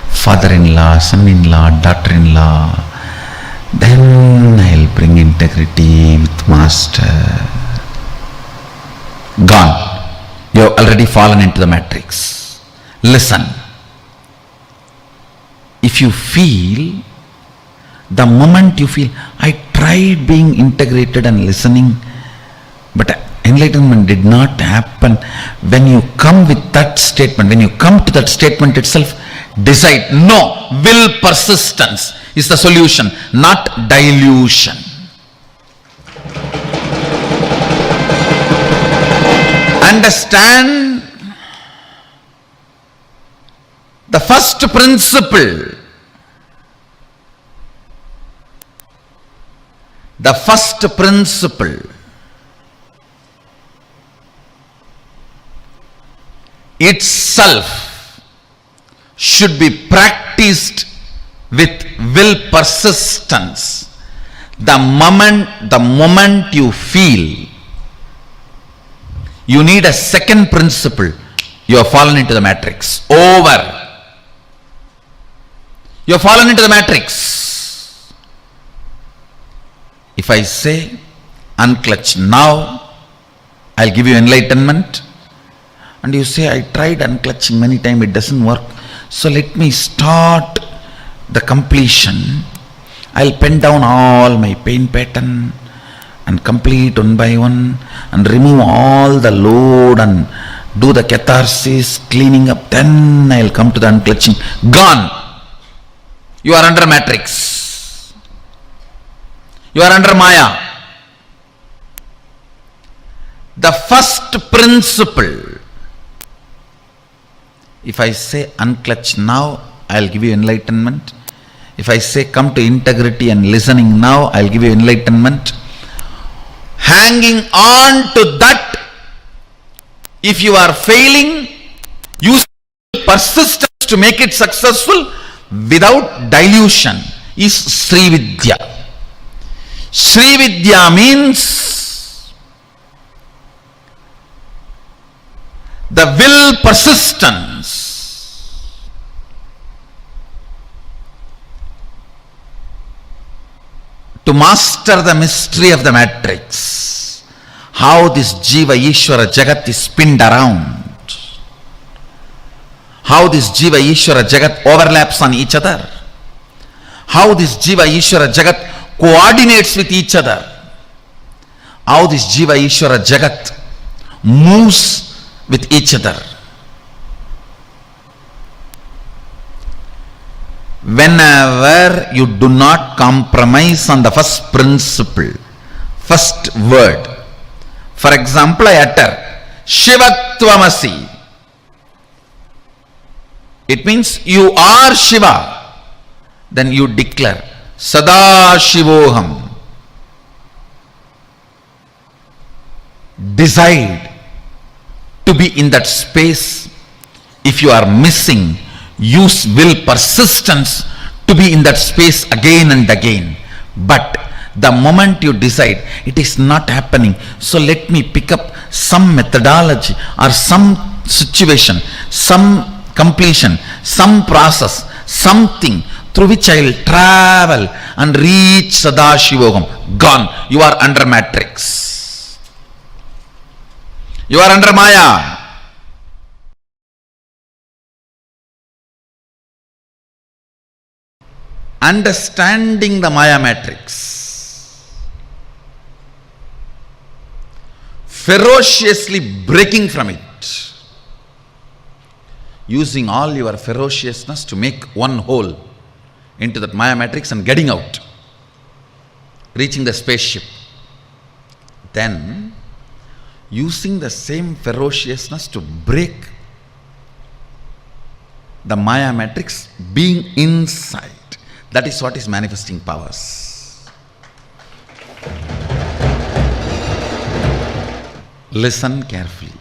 father-in-law, son-in-law, daughter-in-law. Then I'll bring integrity with master. Gone. You have already fallen into the matrix. Listen. If you feel, the moment you feel, I tried being integrated and listening, but enlightenment did not happen. When you come with that statement, when you come to that statement itself, decide, no, will persistence is the solution, not dilution. Understand the first principle. The first principle itself should be practiced with will persistence. The moment you feel you need a second principle, you have fallen into the matrix. Over. You have fallen into the matrix. If I say, unclutch now, I'll give you enlightenment. And you say, I tried unclutching many times, it doesn't work. So let me start the completion. I'll pen down all my pain pattern and complete one by one and remove all the load and do the catharsis, cleaning up. Then I'll come to the unclutching. Gone. You are under matrix. You are under Maya. The first principle, if I say unclutch now, I'll give you enlightenment. If I say come to integrity and listening now, I'll give you enlightenment. Hanging on to that, if you are failing, use persistence to make it successful without dilution, is Sri Vidya. Sri Vidya means the will persistence. To master the mystery of the matrix, how this Jiva Ishvara Jagat is spinned around, how this Jiva Ishvara Jagat overlaps on each other, how this Jiva Ishvara Jagat coordinates with each other, how this Jiva Ishvara Jagat moves with each other. whenever you do not compromise on the first principle, first word. For example, I utter Shivatvamasi. It means you are Shiva. Then you declare Sadashivoham. Decide to be in that space. If you are missing, use will, persistence to be in that space again and again. But the moment you decide it is not happening, so let me pick up some methodology or some situation, some completion, some process, something through which I will travel and reach Sadashivoham. Gone. You are under matrix. You are under Maya. Understanding the Maya matrix, ferociously breaking from it, using all your ferociousness to make one hole into that Maya matrix and getting out, reaching the spaceship. Then using the same ferociousness to break the Maya matrix, being inside. That is what is manifesting powers. Listen carefully.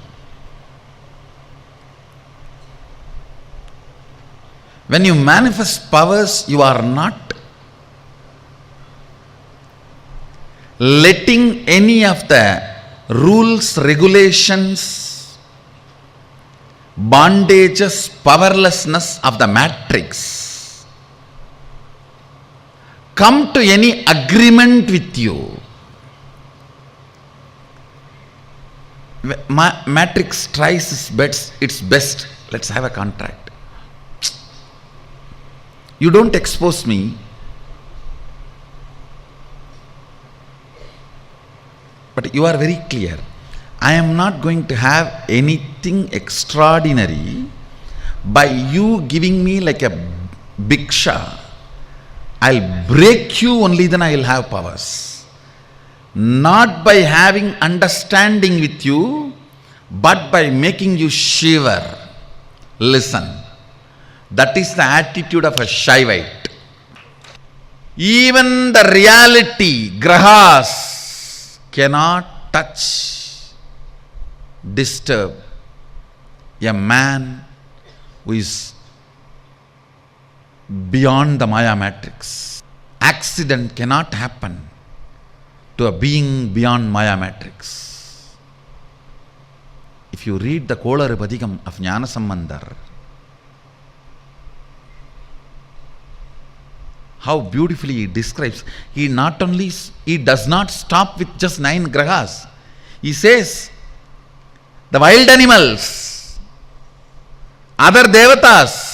When you manifest powers, you are not letting any of the rules, regulations, bondages, powerlessness of the matrix come to any agreement with you. Matrix tries its best. Let's have a contract. You don't expose me, but you are very clear. I am not going to have anything extraordinary by you giving me like a bhiksha. I'll break you, only then I will have powers. Not by having understanding with you, but by making you shiver. Listen, that is the attitude of a Shaivite. Even the reality, grahas, cannot touch, disturb a man who is beyond the Maya matrix. Accident cannot happen to a being beyond Maya matrix. If you read the Kolar Padikam of Jnana Sambandhar, how beautifully he describes, he does not stop with just 9 grahas. He says, the wild animals, other devatas,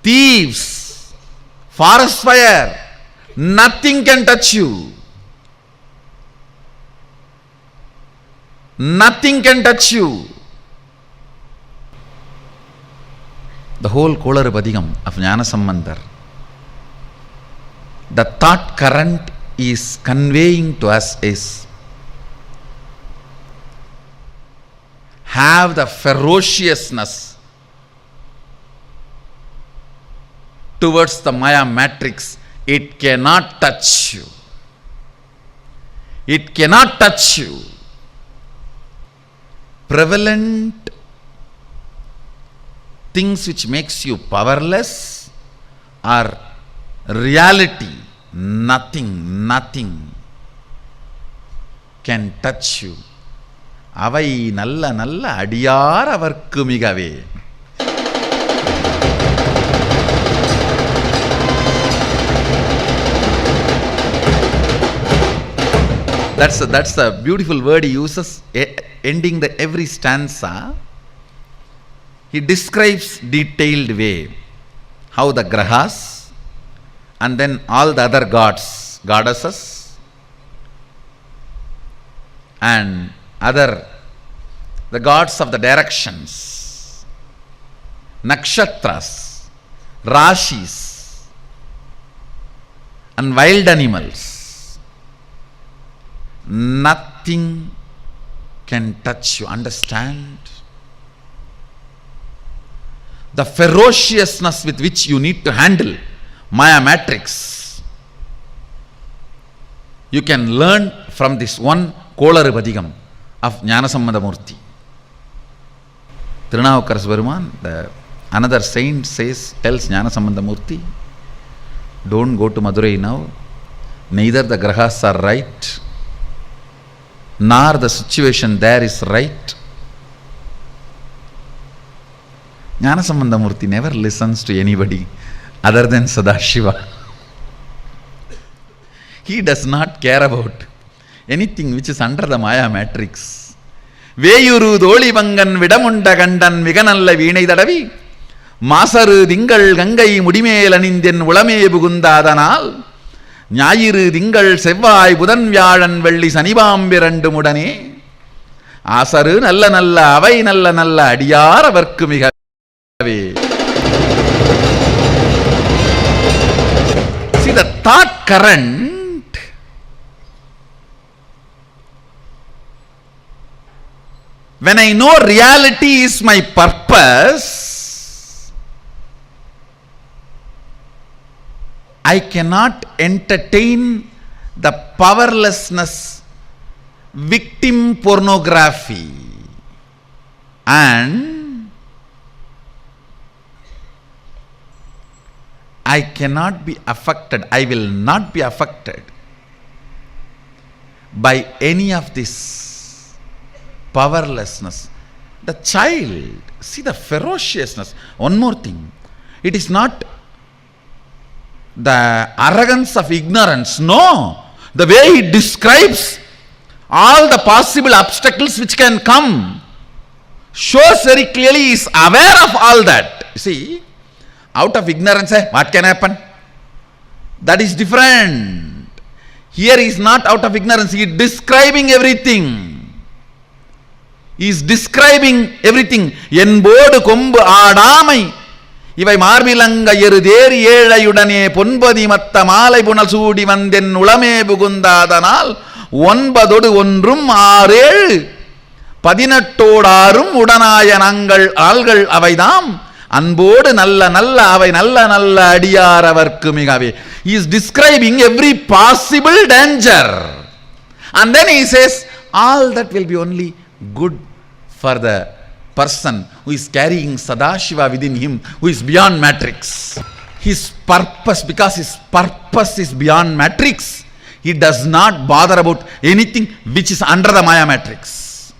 thieves, forest fire, nothing can touch you. Nothing can touch you. The whole Kolar Padikam of Jnana Sambandhar, the thought current is conveying to us is, have the ferociousness towards the Maya matrix. It cannot touch you. It cannot touch you. Prevalent things which makes you powerless are reality. Nothing can touch you. Avai nalla adiyar avarkku migave. That's a beautiful word he uses, ending every stanza. He describes detailed way how the grahas and then all the other gods, goddesses and the gods of the directions, nakshatras, rashis, and wild animals. Nothing can touch you. Understand? The ferociousness with which you need to handle Maya matrix, you can learn from this one Kolaru Padigam of Jnanasammadha Murthy. Tirunavukkaras Peruman, another saint tells Jnanasammadha Murthy, don't go to Madurai now. Neither the grahas are right, nor the situation there is right. Jnanasammadha Murthy never listens to anybody other than Sadashiva. He does not care about anything which is under the Maya matrix. Veyuru Doli Vangan Vidamunda Gandan Viganalla Vinay Dadavi Masaru Dingal Gangai Mudimel Anindian Ulame Bugundadanal Nyayiru Dingal Sevai Budan Vyalan Velli Sanibam Birandu Mudane Asaru Nalla Nalla Avai Nalla Nalla Adiyara Varkumiga. See, the thought current when I know reality is my purpose, I cannot entertain the powerlessness, victim pornography, and I cannot be affected, I will not be affected by any of this powerlessness. The child, see the ferociousness. One more thing, it is not the arrogance of ignorance, no. The way he describes all the possible obstacles which can come shows very clearly he is aware of all that. See, out of ignorance, what can happen? That is different. Here he is not out of ignorance, he is describing everything. He is describing everything. Enbodu kombu aadamai Ivai marvilanga yeruderi ezhayudane ponbadi matta maalai punal soodi vanden ulame bugundadanal onbadodu onrum aarel 18 உடனாய நாங்கள் ஆள்கள் அவைதாம் அன்போடு நல்ல நல்ல அவை நல்ல நல்ல அடியார் அவர்க்கு மிகவே. He is describing every possible danger and then he says all that will be only good for the person who is carrying Sadashiva within him, who is beyond matrix. His purpose, because his purpose is beyond matrix, he does not bother about anything which is under the Maya matrix.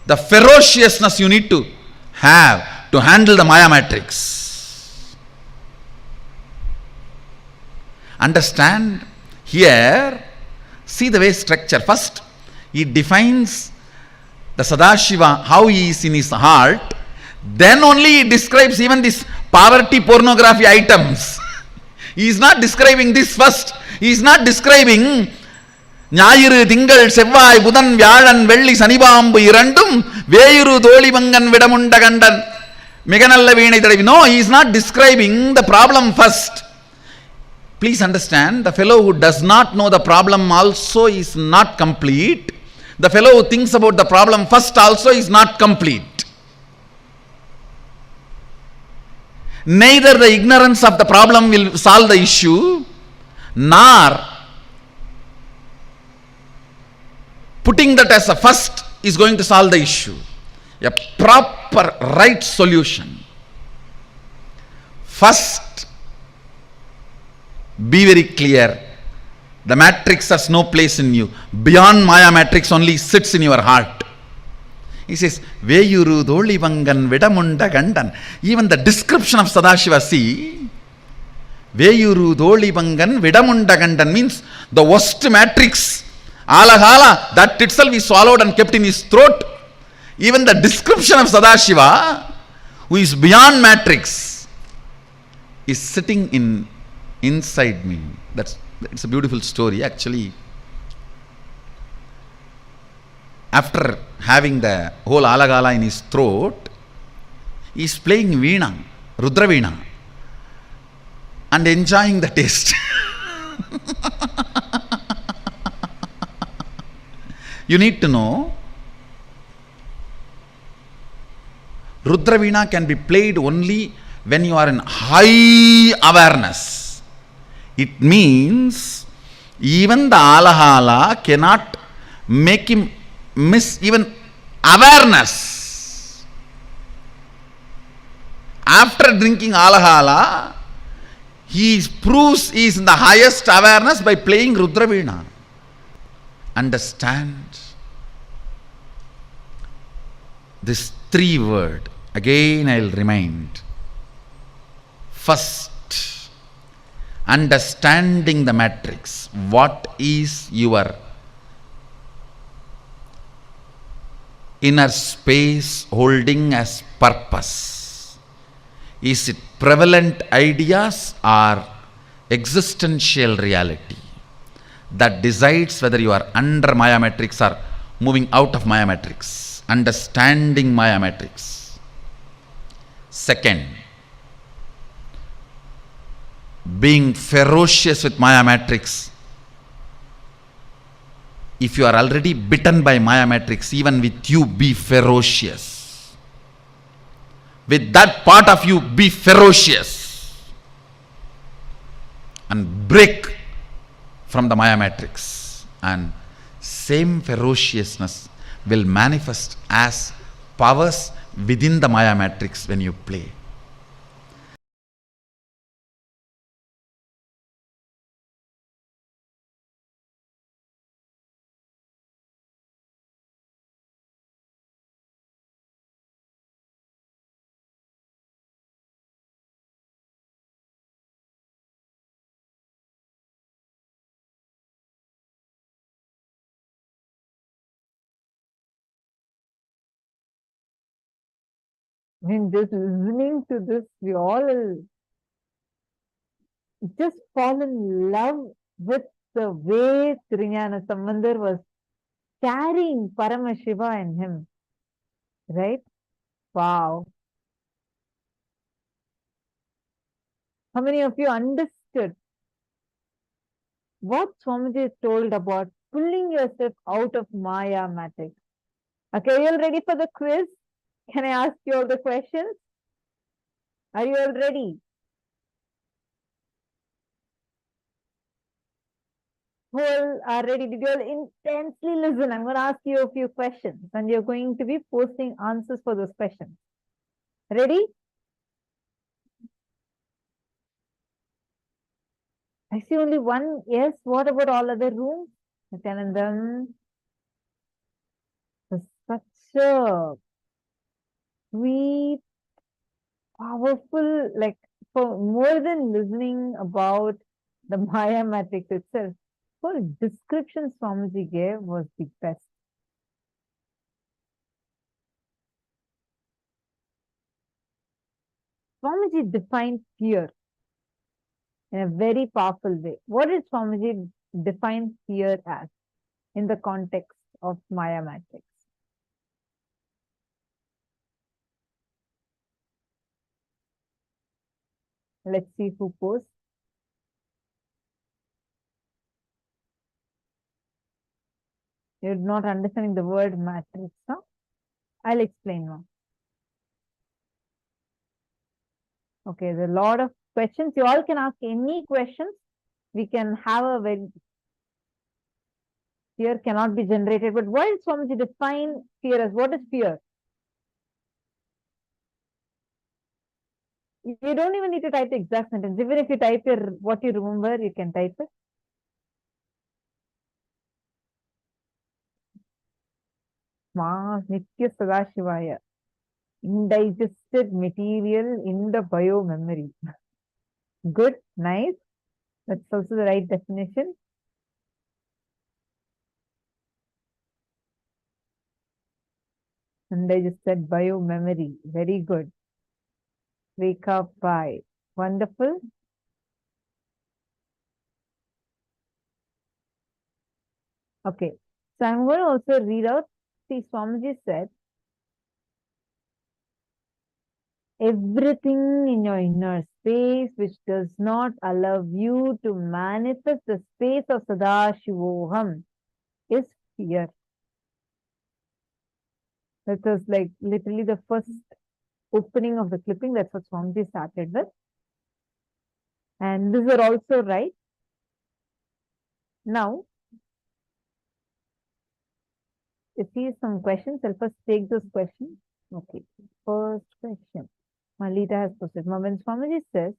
The ferociousness you need to have to handle the Maya matrix. Understand here, see the way structure. First, he defines the Sadashiva, how he is in his heart. Then only he describes even this poverty pornography items. He is not describing this first. He is not describing ஞாயிறு திங்கள் செவ்வாய் புதன் வியாழன் வெள்ளி சனிபாம்பு இரண்டும் வேயுரு தோழிபங்கன் விடமுண்ட கண்டன் மிக நல்ல வீணை தடவி. No, he is not describing the problem first. Please understand, the fellow who does not know the problem also is not complete. The fellow who thinks about the problem first also is not complete. Neither the ignorance of the problem will solve the issue, nor putting that as a first is going to solve the issue. A proper right solution. First, be very clear. The matrix has no place in you. Beyond Maya matrix only sits in your heart. He says, Veyuru Dolivangan Vidamunda Gandan. Even the description of Sadashiva, see, Veyuru Dolivangan Vidamunda Gandan means the worst matrix. Alagala, that itself is swallowed and kept in his throat. Even the description of Sadashiva, who is beyond matrix, is sitting inside me. It's a beautiful story actually. After having the whole Alagala in his throat, he is playing Veena, Rudra Veena. and enjoying the taste. You need to know, Rudra Veena can be played only when you are in high awareness. It means even the alahala cannot make him miss even awareness. After drinking alahala, he proves he is in the highest awareness by playing Rudra Veena. Understand this 3 word. Again I will remind. First, understanding the matrix. What is your inner space holding as purpose? Is it prevalent ideas or existential reality that decides whether you are under Maya matrix or moving out of Maya matrix? Understanding Maya matrix. Second, being ferocious with Maya matrix. If you are already bitten by Maya matrix, even with you, be ferocious. With that part of you, be ferocious and break from the Maya matrix. And same ferociousness will manifest as powers within the Maya matrix when you play. I mean, just listening to this, we all just fall in love with the way Trinyana Sambandar was carrying Paramashiva in him. Right? Wow. How many of you understood what Swamiji told about pulling yourself out of Maya matrix? Okay, are you all ready for the quiz? Can I ask you all the questions? Are you all ready? Who all are ready? Did you all intensely listen? I'm going to ask you a few questions and you're going to be posting answers for those questions. Ready? I see only one yes. What about all other rooms? Nityanandam. Such a sweet, powerful, like for more than listening about the Maya matrix itself, for description Swamiji gave was the best. Swamiji defined fear in a very powerful way. What did Swamiji define fear as in the context of Maya matrix? Let's see who posts. You're not understanding the word matrix, huh? I'll explain now. Okay, there's a lot of questions. You all can ask any questions. We can have a very fear cannot be generated. But what is Swamiji define fear as? What is fear? You don't even need to type the exact sentence. Even if you type your what you remember, you can type it. Ma Nitya Sadashivaya. Indigested material in the bio memory. Good, nice. That's also the right definition. Undigested bio memory. Very good. Wake up by. Wonderful. Okay. So I'm going to also read out. See, Swamiji said, everything in your inner space which does not allow you to manifest the space of Sadashivoham is fear. That was like literally the first opening of the clipping. That's what Swamiji started with. And these are also right. Now, if you see some questions, I'll first take those questions. Okay, first question. Malita has posted. When Swamiji says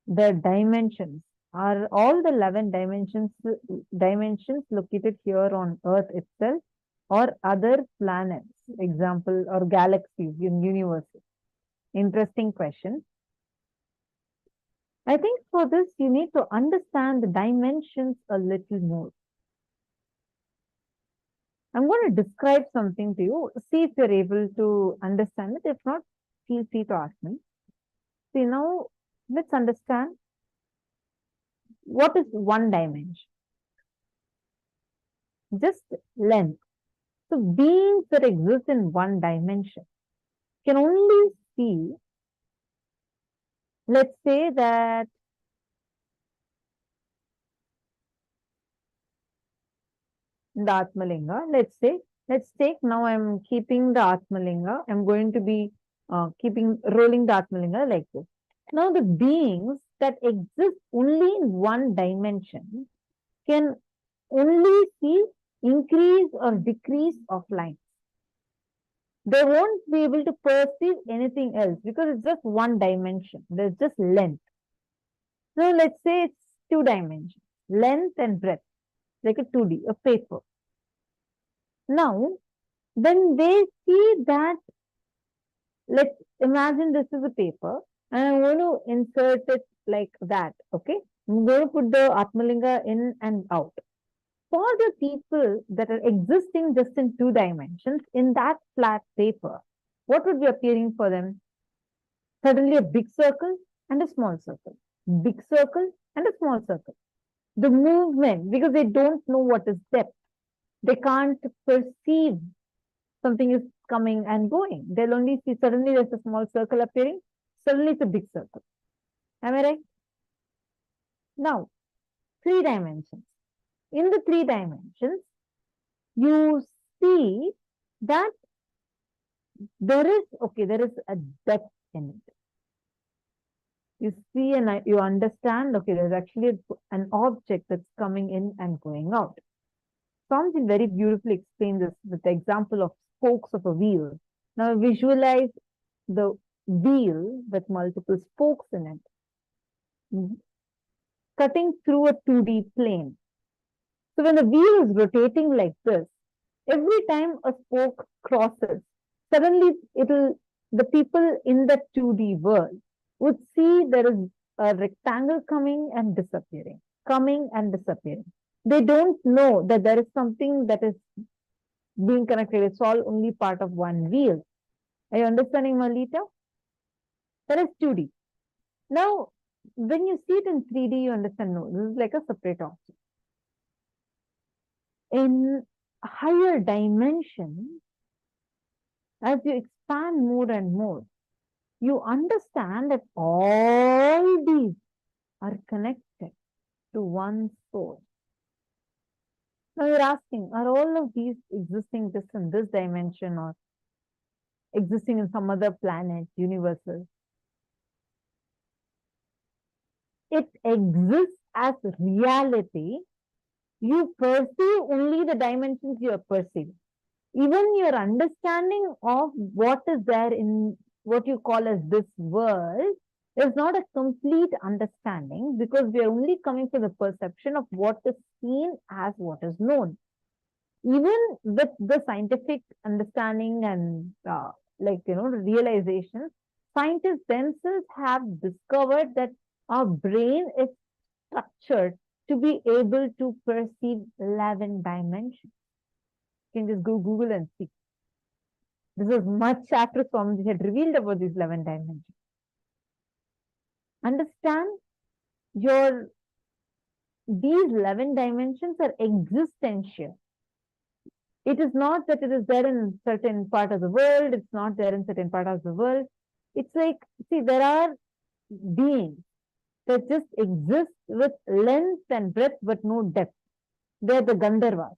the dimensions are all the 11 dimensions located here on Earth itself or other planets, example, or galaxies in universes? Interesting question. I think for this, you need to understand the dimensions a little more. I'm going to describe something to you. See if you're able to understand it. If not, feel free to ask me. See, now let's understand what is one dimension. Just length. So beings that exist in one dimension can only see, let's say that the Atmalinga, let's take now I'm keeping the Atmalinga, I'm going to be rolling the Atmalinga like this. Now the beings that exist only in one dimension can only see increase or decrease of lines. They won't be able to perceive anything else because it's just one dimension. There's just length. So let's say it's two dimensions, length and breadth, like a 2D, a paper. Now, when they see that, let's imagine this is a paper and I'm going to insert it like that, okay? I'm going to put the Atmalinga in and out. For the people that are existing just in two dimensions, in that flat paper, what would be appearing for them? Suddenly a big circle and a small circle. Big circle and a small circle. The movement, because they don't know what is depth, they can't perceive something is coming and going. They'll only see suddenly there's a small circle appearing, suddenly it's a big circle. Am I right? Now, 3 dimensions. In the 3 dimensions, you see that there is a depth in it. You see and you understand, okay, there's actually an object that's coming in and going out. Swamiji very beautifully explained this with the example of spokes of a wheel. Now visualize the wheel with multiple spokes in it, cutting through a 2D plane. So when the wheel is rotating like this, every time a spoke crosses, suddenly the people in the 2D world would see there is a rectangle coming and disappearing, coming and disappearing. They don't know that there is something that is being connected. It's all only part of one wheel. Are you understanding, Malita? That is 2D. Now, when you see it in 3D, you understand, no, this is like a separate object. In higher dimension, as you expand more and more, you understand that all these are connected to one source. Now you're asking, are all of these existing just in this dimension or existing in some other planet, universes? It exists as reality. You perceive only the dimensions you are perceiving. Even your understanding of what is there in what you call as this world is not a complete understanding because we are only coming to the perception of what is seen as what is known. Even with the scientific understanding and realization, scientists themselves have discovered that our brain is structured to be able to perceive 11 dimensions. You can just go Google and see. This was much after Swamiji had revealed about these 11 dimensions. Understand these 11 dimensions are existential. It is not that it is there in certain part of the world, it's not there in certain part of the world. It's like, see, there are beings that just exist with length and breadth but no depth. They're the Gandharvas.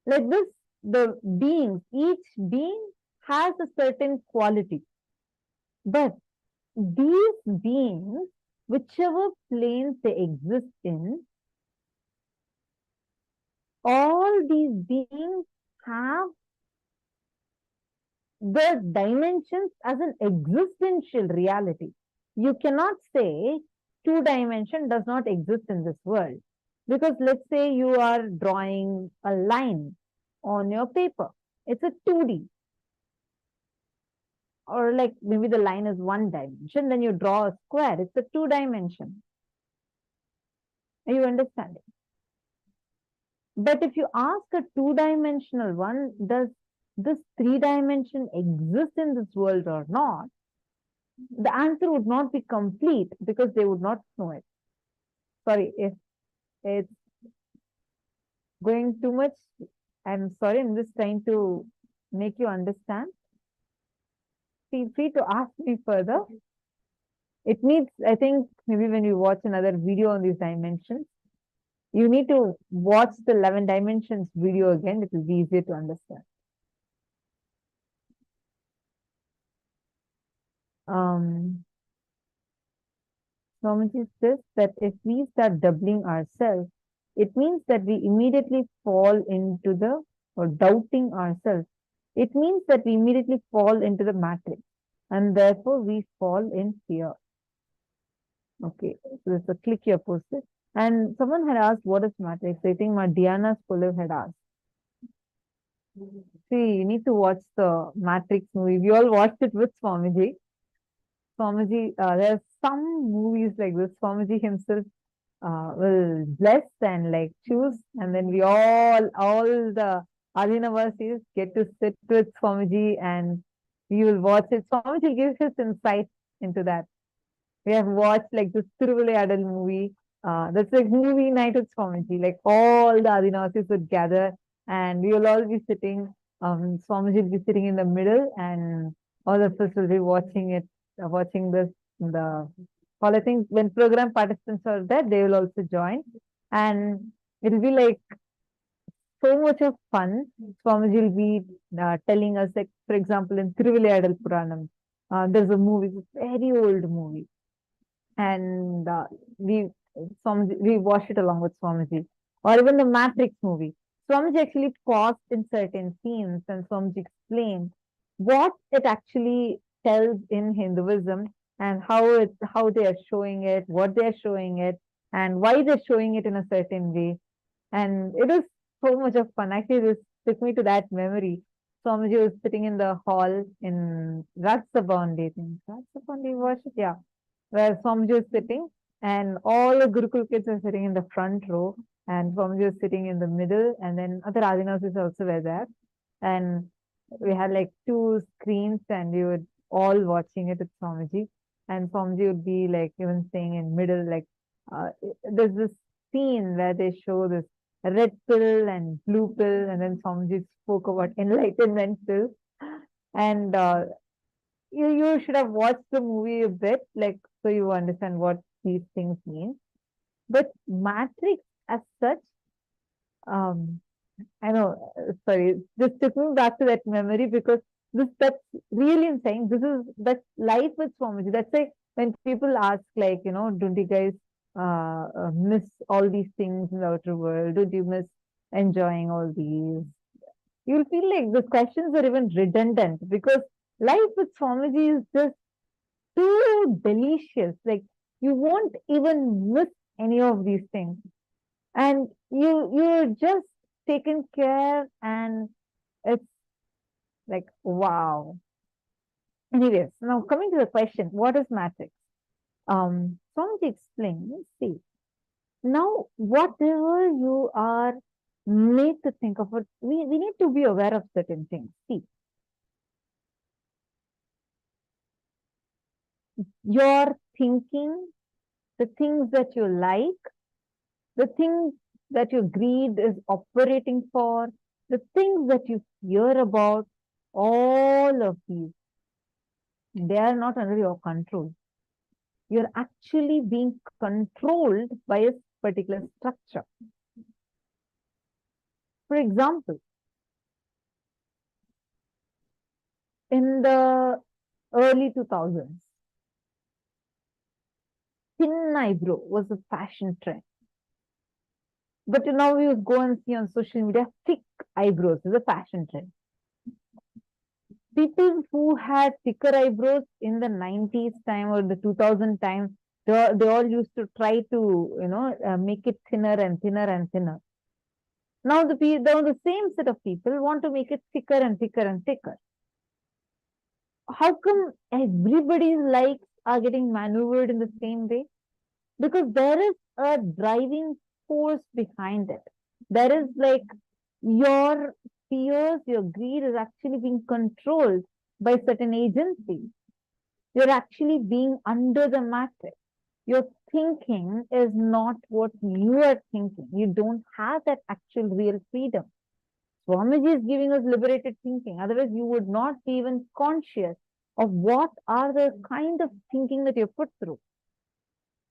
Like this, the beings, each being has a certain quality. But these beings, whichever planes they exist in, all these beings have the dimensions as an existential reality. You cannot say two dimension does not exist in this world. Because let's say you are drawing a line on your paper. It's a 2D. Or like maybe the line is one dimension, then you draw a square. It's a 2 dimension. Are you understanding? But if you ask a 2-dimensional one, does this 3-dimension exist in this world or not? The answer would not be complete because they would not know it. Sorry, if it's going too much, I'm sorry, I'm just trying to make you understand. Feel free to ask me further. It needs, I think, maybe when you watch another video on these dimensions, you need to watch the 11 dimensions video again. It will be easier to understand. Swamiji says that if we start doubling ourselves, it means that we immediately fall into the, or doubting ourselves, it means that we immediately fall into the matrix and therefore we fall in fear. Okay, so there's a click here posted. And someone had asked, what is matrix? I think Diana Spolev had asked. See, you need to watch the Matrix movie. We all watched it with Swamiji. Swamiji, there are some movies like this. Swamiji himself will bless and like choose, and then we all the Adinavasis get to sit with Swamiji and we will watch it. Swamiji gives us insight into that. We have watched like this Thiruvilayadal movie. That's like movie night with Swamiji. Like all the Adinavasis would gather and we will all be sitting. Swamiji will be sitting in the middle and all of us will be watching it, watching this. I think when program participants are there, they will also join. And it will be like so much of fun. Swamiji will be telling us, like, for example, in Thiruvilayadal Puranam, there's a movie, a very old movie. And we watched it along with Swamiji. Or even the Matrix movie. Swamiji actually paused in certain scenes and Swamiji explained what it actually tells in Hinduism and how they are showing it, what they are showing it, and why they're showing it in a certain way. And it was so much of fun. Actually, this took me to that memory. Swamiji was sitting in the hall in Ratsabandi, I think. Ratsabandi was it? Yeah. Where Swamiji was sitting and all the Gurukul kids were sitting in the front row and Swamiji was sitting in the middle and then other Adinasis also were there. And we had like 2 screens and we were all watching it with Swamiji. And Swamiji would be like even saying in middle, like there's this scene where they show this red pill and blue pill and then Swamiji spoke about enlightenment pill. And you should have watched the movie a bit, like so you understand what these things mean. But Matrix as such, I know, sorry, this took me back to that memory because that's really insane. This is that life with Swamiji. That's like when people ask, like, you know, don't you guys miss all these things in the outer world? Don't you miss enjoying all these? You'll feel like the questions are even redundant because life with Swamiji is just too delicious. Like you won't even miss any of these things. And you're just taken care and it's like, wow. Anyways, now coming to the question, what is matrix? Swamiji explains, see, now whatever you are made to think of, we need to be aware of certain things. See, your thinking, the things that you like, the things that your greed is operating for, the things that you fear about, all of these, They are not under your control. You're actually being controlled by a particular structure. For example, in the early 2000s, thin eyebrow was a fashion trend. But now you go and see on social media, thick eyebrows is a fashion trend. People who had thicker eyebrows in the 90s time or the 2000 time, they all used to try to, make it thinner and thinner and thinner. Now the same set of people want to make it thicker and thicker and thicker. How come everybody's likes are getting maneuvered in the same way? Because there is a driving force behind it. There is like your fears, your greed is actually being controlled by certain agencies. You're actually being under the matrix. Your thinking is not what you are thinking. You don't have that actual real freedom. Swamiji is giving us liberated thinking. Otherwise, you would not be even conscious of what are the kind of thinking that you put through.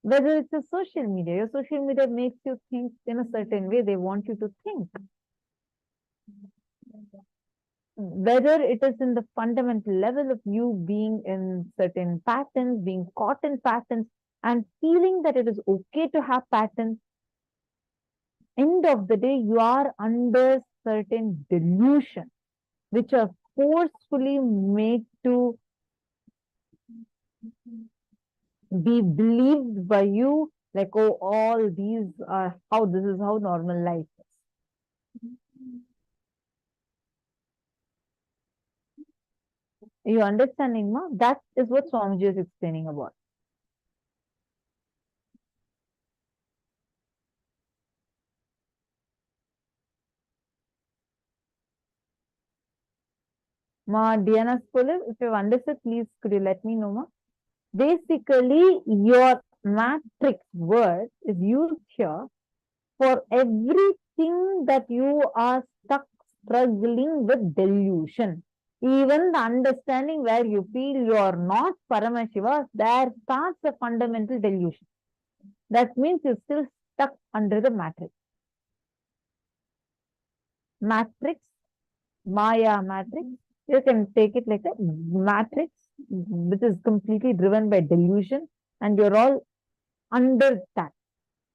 Whether it's a social media, your social media makes you think in a certain way. They want you to think. Whether it is in the fundamental level of you being in certain patterns, being caught in patterns, and feeling that it is okay to have patterns, end of the day, you are under certain delusion, which are forcefully made to be believed by you, like, oh, all these are how this is how normal life is. Are you understanding, ma? That is what Swamiji is explaining about. Ma, Diana Scholar, if you've understood, please could you let me know, ma? Basically, your matrix word is used here for everything that you are stuck struggling with delusion. Even the understanding where you feel you are not Paramashiva, there starts a fundamental delusion. That means you're still stuck under the matrix. Matrix, Maya matrix, you can take it like a matrix which is completely driven by delusion, and you're all under that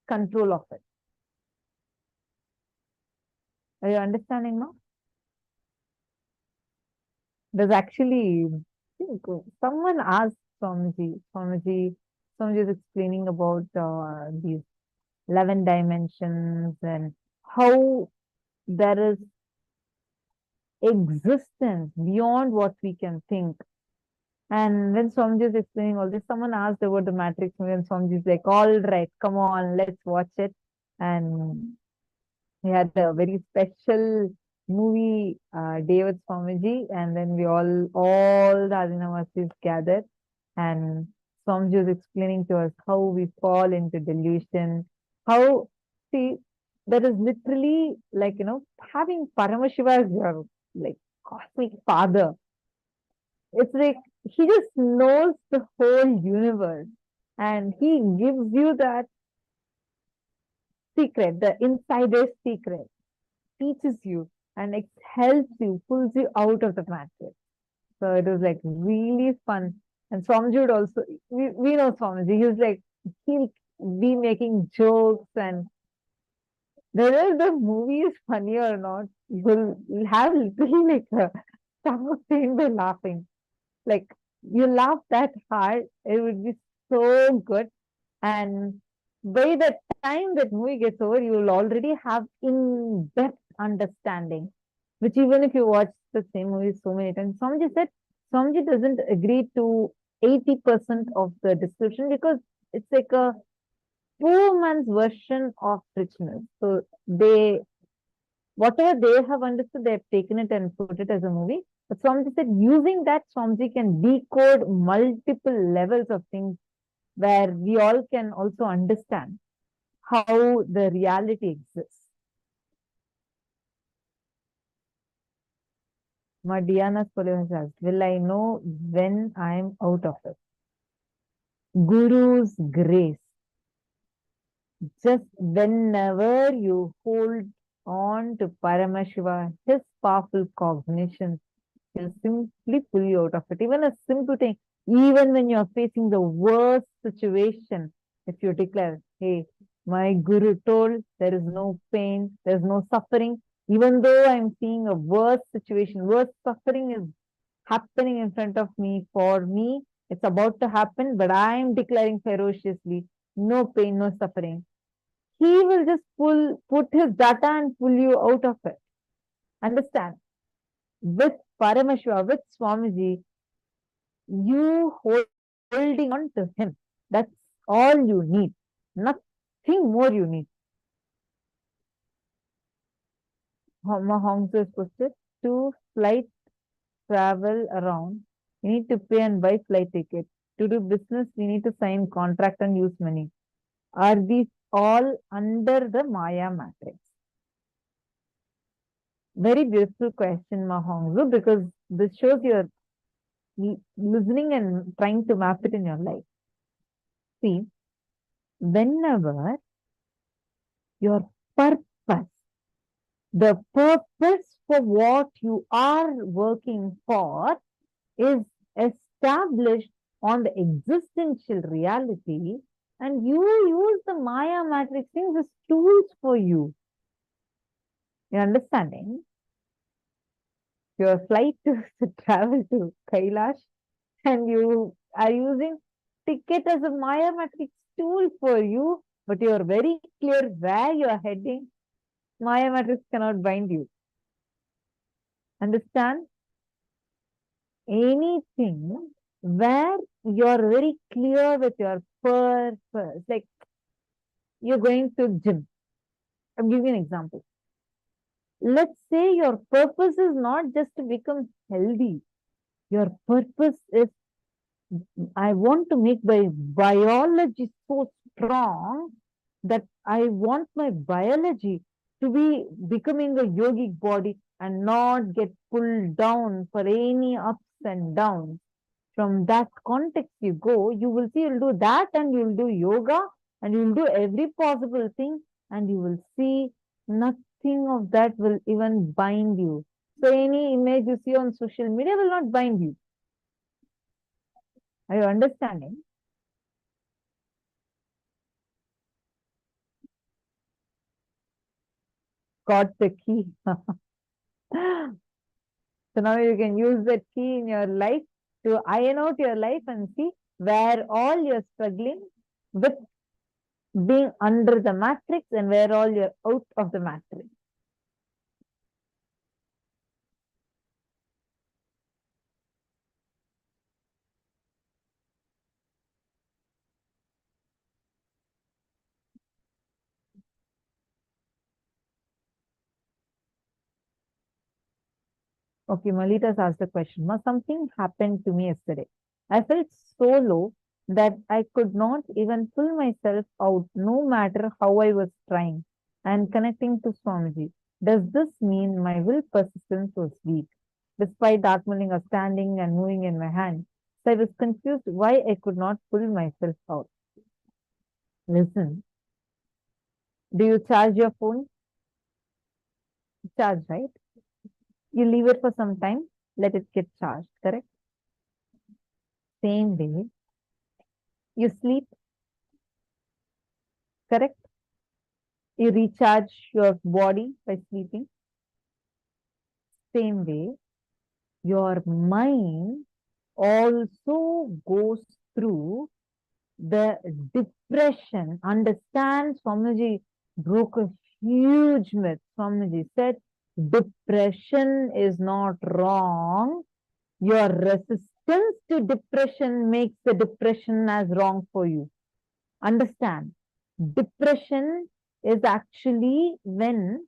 control of it. Are you understanding now? There's actually, someone asked Swamiji is explaining about these 11 dimensions and how there is existence beyond what we can think. And when Swamiji is explaining all this, someone asked about the Matrix movie, and Swamiji is like, all right, come on, let's watch it. And he had a very special movie day with Swamiji, and then we all the Adinavasis gathered, and Swamiji was explaining to us how we fall into delusion, how, see, there is literally like, having Paramashiva as your like cosmic father. It's like he just knows the whole universe, and he gives you that secret, the insider's secret, teaches you and it helps you, pulls you out of the matrix. So it was like really fun. And Swamiji would also, we know Swamiji, he'll be making jokes, and whether the movie is funny or not, you'll have literally like a stomach pain by laughing. Like, you laugh that hard, it would be so good. And by the time that movie gets over, you will already have in-depth understanding, which even if you watch the same movie so many times, Swamiji said Swamiji doesn't agree to 80% of the description because it's like a poor man's version of richness. So whatever they have understood, they have taken it and put it as a movie. But Swamiji said using that, Swamiji can decode multiple levels of things where we all can also understand how the reality exists. Madhyana Spolyo has asked, will I know when I am out of it? Guru's grace. Just whenever you hold on to Paramashiva, his powerful cognition will simply pull you out of it. Even a simple thing, even when you are facing the worst situation, if you declare, hey, my Guru told there is no pain, there is no suffering, even though I am seeing a worse situation, worse suffering is happening in front of me, for me, it's about to happen, but I am declaring ferociously, no pain, no suffering. He will just put his data and pull you out of it. Understand? With Paramashiva, with Swamiji, you holding on to him. That's all you need. Nothing more you need. Hongsu is posted, to flight travel around, we need to pay and buy flight ticket. To do business, we need to sign contract and use money. Are these all under the Maya matrix? Very beautiful question, Mahongzu, because this shows you're listening and trying to map it in your life. See, whenever your purpose, the purpose for what you are working for is established on the existential reality, and you use the Maya matrix things as tools for you. You're understanding? Your flight to travel to Kailash, and you are using ticket as a Maya matrix tool for you, but you are very clear where you are heading. Maya matrix cannot bind you. Understand? Anything where you are very clear with your purpose, like you're going to gym. I'll give you an example. Let's say your purpose is not just to become healthy. Your purpose is, I want to make my biology so strong that I want my biology to be becoming a yogic body and not get pulled down for any ups and downs. From that context you go, you will see you'll do that, and you'll do yoga, and you'll do every possible thing, and you will see nothing of that will even bind you. So any image you see on social media will not bind you. Are you understanding? Got the key. So now you can use that key in your life to iron out your life and see where all you're struggling with being under the matrix and where all you're out of the matrix. Okay, Malita's asked the question. Something happened to me yesterday. I felt so low that I could not even pull myself out, no matter how I was trying and connecting to Swamiji. Does this mean my will persistence was weak, despite the Atmalinga standing and moving in my hand? So I was confused why I could not pull myself out. Listen, do you charge your phone? Charge, right? You leave it for some time, let it get charged, correct? Same way, you sleep, correct? You recharge your body by sleeping. Same way, your mind also goes through the depression. Understand, Swamiji broke a huge myth. Swamiji said, depression is not wrong. Your resistance to depression makes the depression as wrong for you. Understand, depression is actually when,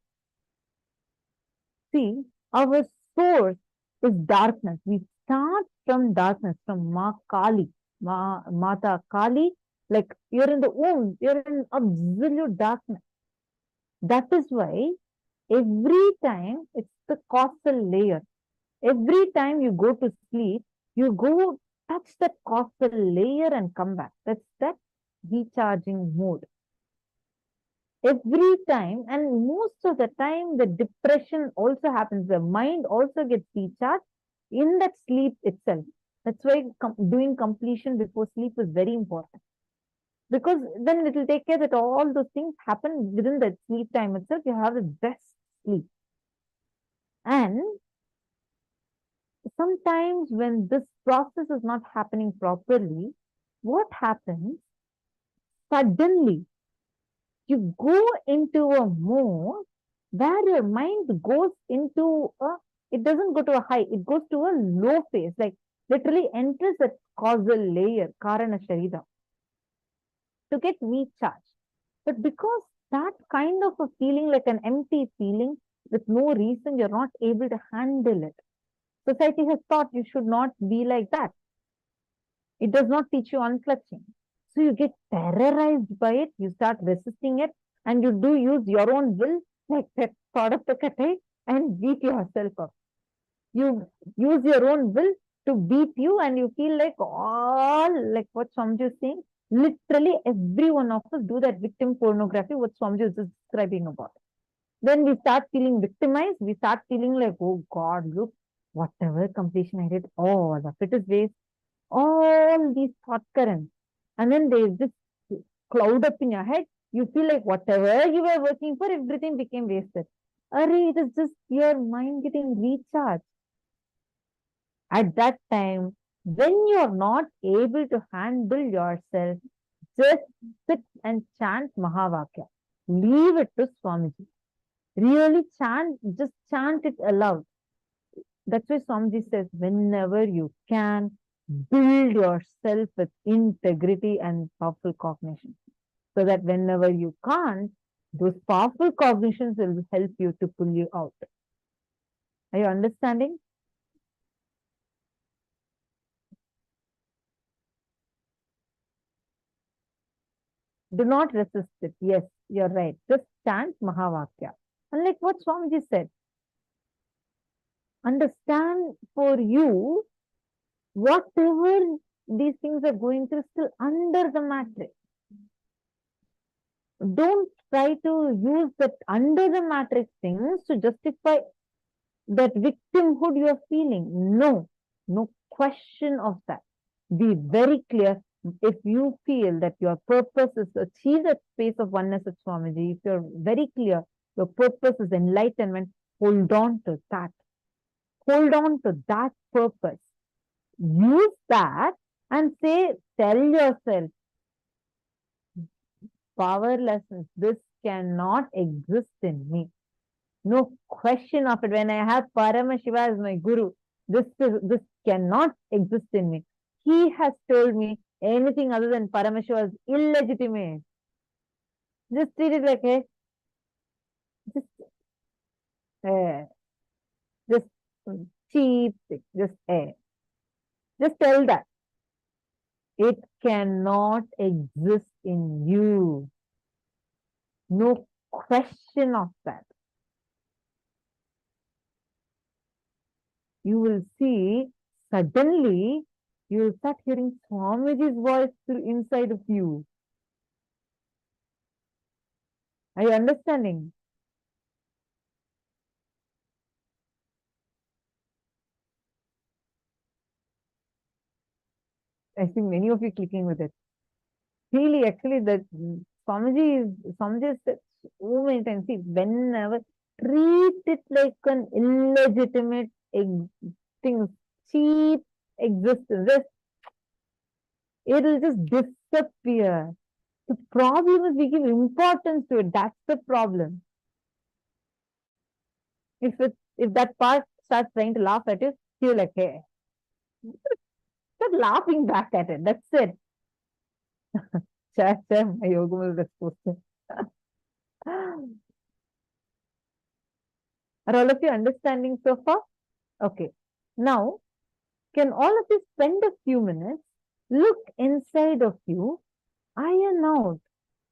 see, our source is darkness. We start from darkness, from Mata Kali, like you're in the womb, you're in absolute darkness. That is why every time it's the causal layer. Every time you go to sleep, you go touch that causal layer and come back. That's that recharging mode. Every time, and most of the time, the depression also happens. The mind also gets recharged in that sleep itself. That's why doing completion before sleep is very important. Because then it will take care that all those things happen within that sleep time itself. You have the best sleep. And sometimes when this process is not happening properly, what happens? Suddenly, you go into a mode where your mind goes into it doesn't go to a high, it goes to a low phase, like literally enters a causal layer, Karana Sharira, to get recharged. But because that kind of a feeling, like an empty feeling with no reason, you're not able to handle it. Society has thought you should not be like that. It does not teach you unclutching. So you get terrorized by it, you start resisting it, and you do use your own will, like that sort of the katai, and beat yourself up. You use your own will to beat you, and you feel like all, like what Swamiji is saying, literally every one of us do that victim pornography, what Swamiji is describing about. Then we start feeling victimized, we start feeling like, oh God, look, whatever completion I did, all of it is waste. All these thought currents. And then they just cloud up in your head. You feel like whatever you were working for, everything became wasted. It is just your mind getting recharged. At that time, when you are not able to handle yourself, just sit and chant Mahavakya. Leave it to Swamiji. Really chant, just chant it aloud. That's why Swamiji says, whenever you can, build yourself with integrity and powerful cognition. So that whenever you can't, those powerful cognitions will help you to pull you out. Are you understanding? Do not resist it. Yes, you're right. Just chant Mahavakya. And like what Swamiji said, understand for you, whatever these things are going through, still under the matrix. Don't try to use that under the matrix things to justify that victimhood you are feeling. No, no question of that. Be very clear. If you feel that your purpose is to achieve that space of oneness with Swamiji, if you're very clear, your purpose is enlightenment, hold on to that. Hold on to that purpose. Use that and say, tell yourself, powerlessness, this cannot exist in me. No question of it. When I have Paramashiva as my guru, this cannot exist in me. He has told me anything other than Paramashiva is illegitimate. Just treat it like, hey, just cheap, just tell that. It cannot exist in you. No question of that. You will see, suddenly, you will start hearing Swamiji's voice through inside of you. Are you understanding? I see many of you clicking with it. Really, actually, that Swamiji said so many times, see, whenever, treat it like an illegitimate thing, cheap existence. It will just disappear. The problem is we give importance to it. That's the problem. If that part starts trying to laugh at you, you're like, hey, start laughing back at it. That's it. My yoga will respond. Are all of you understanding so far? Okay. Now, can all of you spend a few minutes, look inside of you, iron out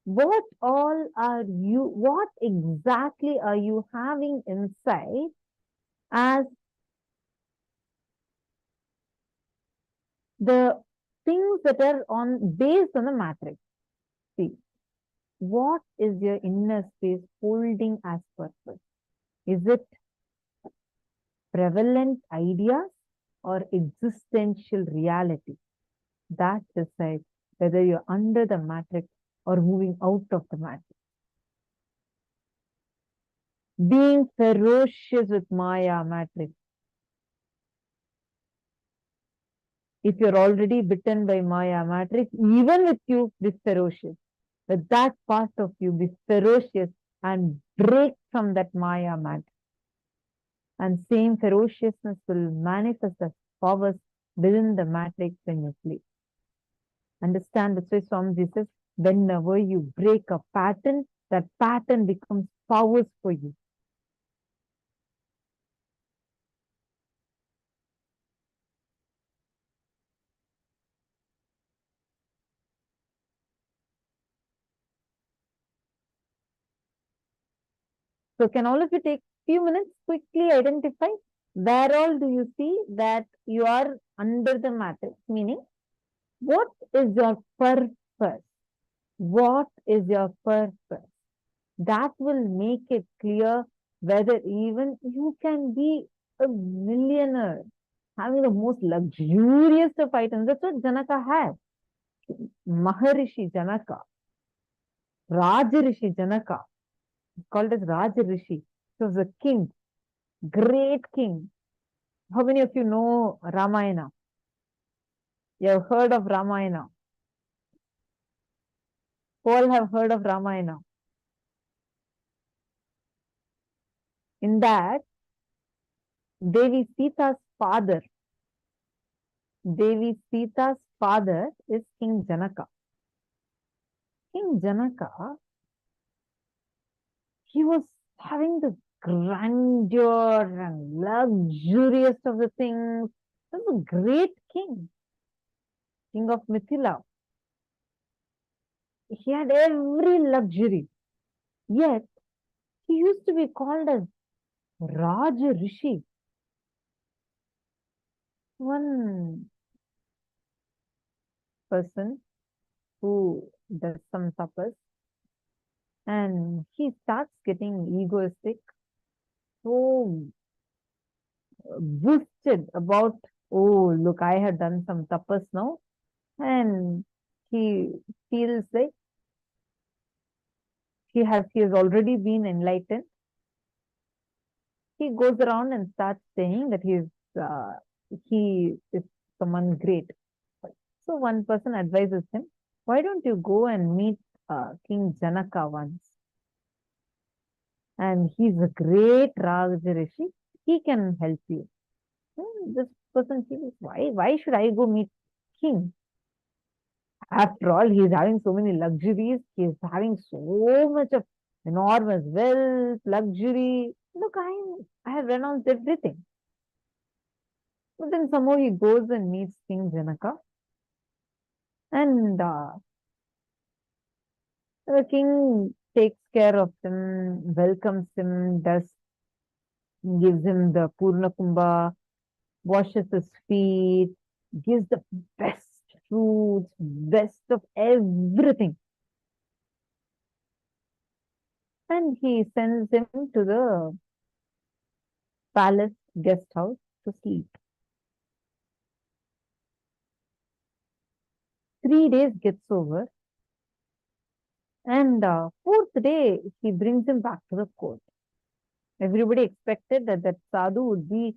what exactly are you having inside as the things that are based on the matrix. See, what is your inner space holding as purpose? Is it prevalent ideas or existential reality? That decides whether you're under the matrix or moving out of the matrix. Being ferocious with Maya matrix. If you're already bitten by Maya matrix, even with you, be ferocious. With that part of you, be ferocious and break from that Maya matrix. And same ferociousness will manifest as powers within the matrix when you sleep. Understand that's why Swamiji says, whenever you break a pattern, that pattern becomes powers for you. So can all of you take few minutes, quickly identify where all do you see that you are under the matrix? Meaning, what is your purpose? What is your purpose? That will make it clear whether even you can be a millionaire, having the most luxurious of items. That's what Janaka had. Maharishi Janaka, Rajarishi Janaka, called as Rajarishi. He was a king, great king. How many of you know Ramayana? You have heard of Ramayana? All have heard of Ramayana. In that, Devi Sita's father is King Janaka. King Janaka, he was having the grandeur and luxurious of the things. He was a great king, king of Mithila. He had every luxury. Yet, he used to be called as Raja Rishi. One person who does some tapas and he starts getting egoistic, so boosted about, oh, look, I have done some tapas now, and he feels like he has already been enlightened. He goes around and starts saying that he is someone great. So one person advises him, why don't you go and meet King Janaka once? And he's a great Rajarishi. He can help you. This person feels, why should I go meet king? After all, he is having so many luxuries. He is having so much of enormous wealth, luxury. Look, I have renounced everything. But then somehow he goes and meets King Janaka. And the king takes care of him, welcomes him, gives him the Purna Kumbha, washes his feet, gives the best fruits, best of everything. And he sends him to the palace guest house to sleep. 3 days gets over, and fourth day he brings him back to the court. Everybody expected that sadhu would be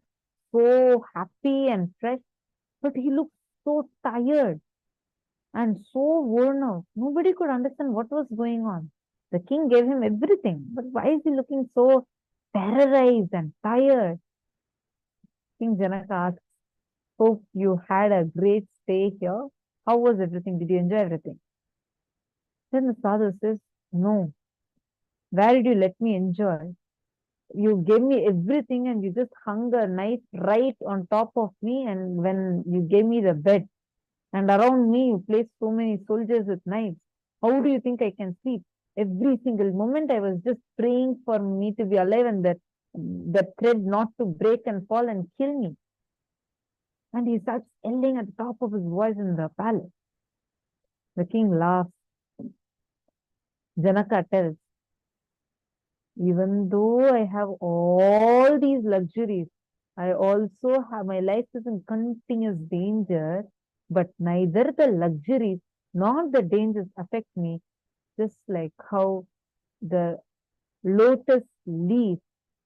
so happy and fresh, but he looked so tired and so worn out. Nobody could understand what was going on. The king gave him everything, but why is he looking so terrorized and tired? King Janaka asks, hope you had a great stay here. How was everything? Did you enjoy everything? Then the sadhu says, no. Where did you let me enjoy? You gave me everything and you just hung a knife right on top of me, and when you gave me the bed and around me you placed so many soldiers with knives. How do you think I can sleep? Every single moment I was just praying for me to be alive and that thread not to break and fall and kill me. And he starts yelling at the top of his voice in the palace. The king laughs. Janaka tells, even though I have all these luxuries, I also have, my life is in continuous danger, but neither the luxuries nor the dangers affect me, just like how the lotus leaf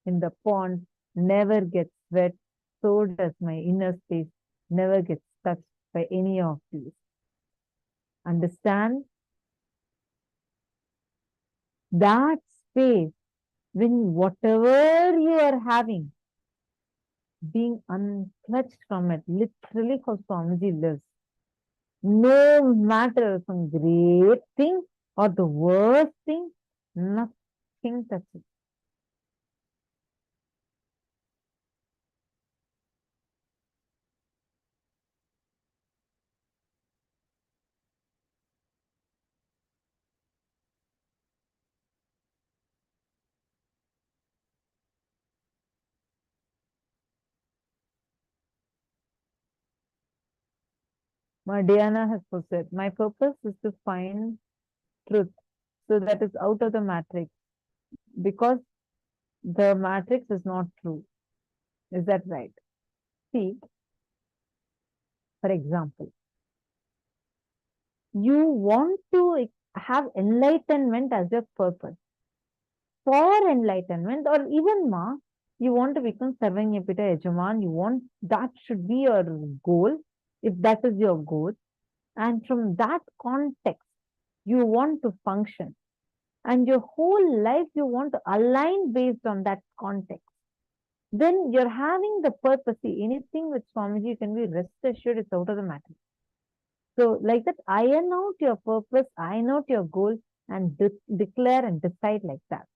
in the pond never gets wet, so does my inner space never gets touched by any of these. Understand? That space, when whatever you are having, being unclutched from it, literally how Swamiji lives. No matter some great thing or the worst thing, nothing touches. Diana has said, my purpose is to find truth. So that is out of the matrix. Because the matrix is not true. Is that right? See, for example, you want to have enlightenment as your purpose. For enlightenment, or even you want to become Sarvanyapita Yajaman, you want that should be your goal, if that is your goal. And from that context, you want to function. And your whole life you want to align based on that context. Then you're having the purpose. See, anything with Swamiji, you can be rest assured it's out of the matter. So like that, iron out your purpose, iron out your goal, and declare and decide like that.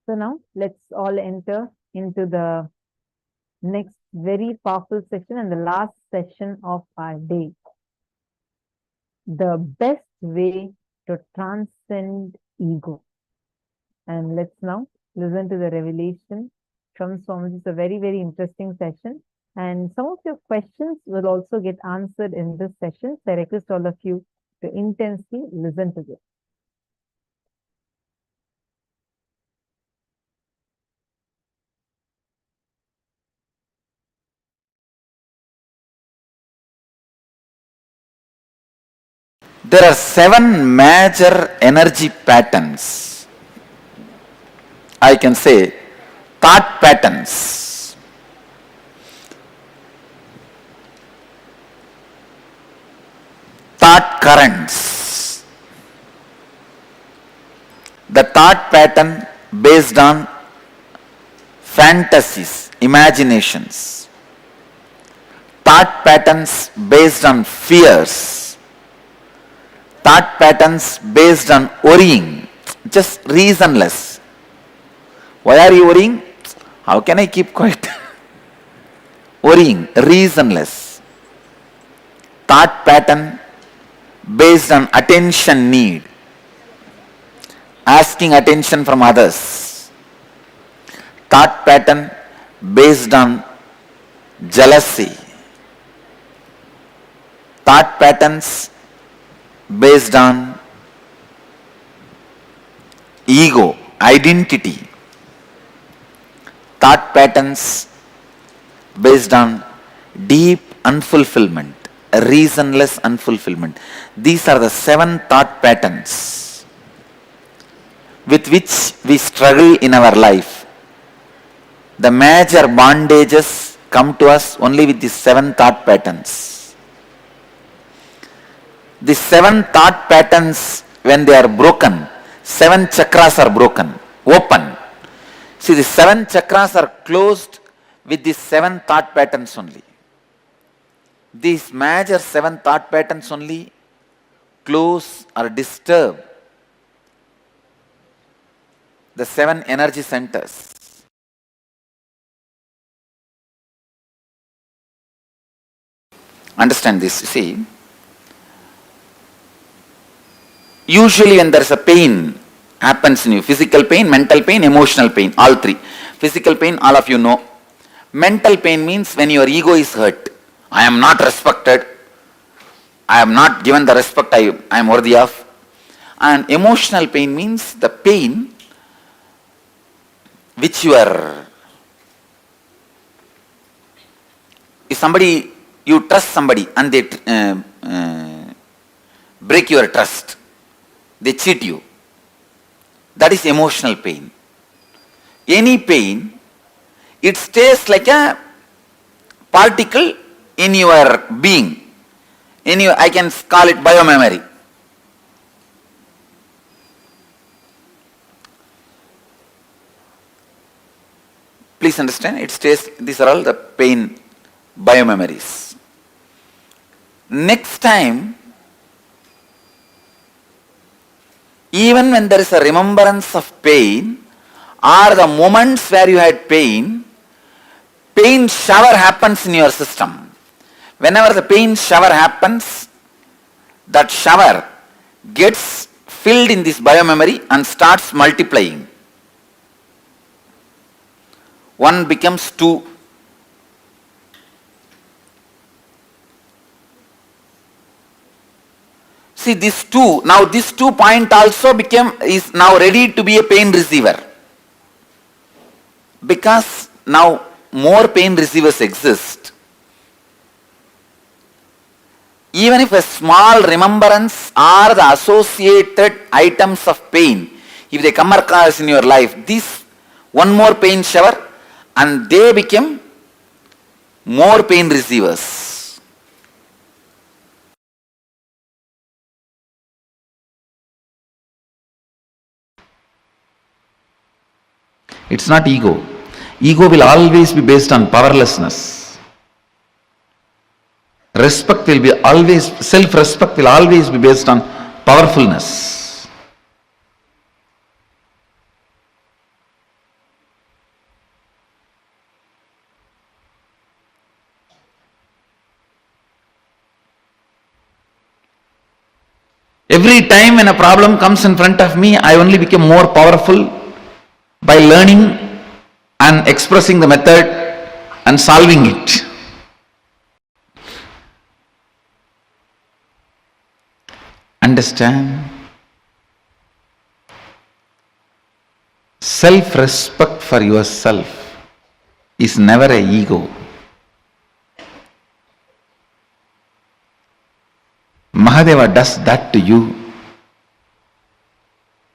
So now let's all enter into the next very powerful session and the last session of our day. The best way to transcend ego. And let's now listen to the revelation from Swamiji. It's a very, very interesting session. And some of your questions will also get answered in this session. So I request all of you to intensely listen to this. There are 7 major energy patterns. I can say thought patterns. Thought currents. The thought pattern based on fantasies, imaginations. Thought patterns based on fears. Thought patterns based on worrying, just reasonless. Why are you worrying? How can I keep quiet? Worrying, reasonless. Thought pattern based on attention need, asking attention from others. Thought pattern based on jealousy. Thought patterns based on ego, identity. Thought patterns based on deep unfulfillment, reasonless unfulfillment. These are the 7 thought patterns with which we struggle in our life. The major bondages come to us only with these 7 thought patterns. The 7 thought patterns, when they are broken, 7 chakras are broken, open. See, the 7 chakras are closed with these 7 thought patterns only. These major 7 thought patterns only close or disturb the 7 energy centers. Understand this, you see. Usually when there is a pain happens in you, physical pain, mental pain, emotional pain, all three. Physical pain, all of you know. Mental pain means when your ego is hurt. I am not respected. I am not given the respect I am worthy of. And emotional pain means the pain which you are, if somebody, you trust somebody and they break your trust, they cheat you. That is emotional pain. Any pain, it stays like a particle in your being. I can call it biomemory. Please understand, it stays, these are all the pain biomemories. Next time, even when there is a remembrance of pain, or the moments where you had pain shower happens in your system. Whenever the pain shower happens, that shower gets filled in this biomemory and starts multiplying. 1 becomes 2. See this 2, now this 2 point also is now ready to be a pain receiver. Because now more pain receivers exist. Even if a small remembrance or the associated items of pain, if they come across in your life, this one more pain shower, and they become more pain receivers. It's not ego. Ego will always be based on powerlessness. Respect will be always, self-respect will always be based on powerfulness. Every time when a problem comes in front of me, I only become more powerful by learning and expressing the method and solving it. Understand? Self-respect for yourself is never an ego. Mahadeva does that to you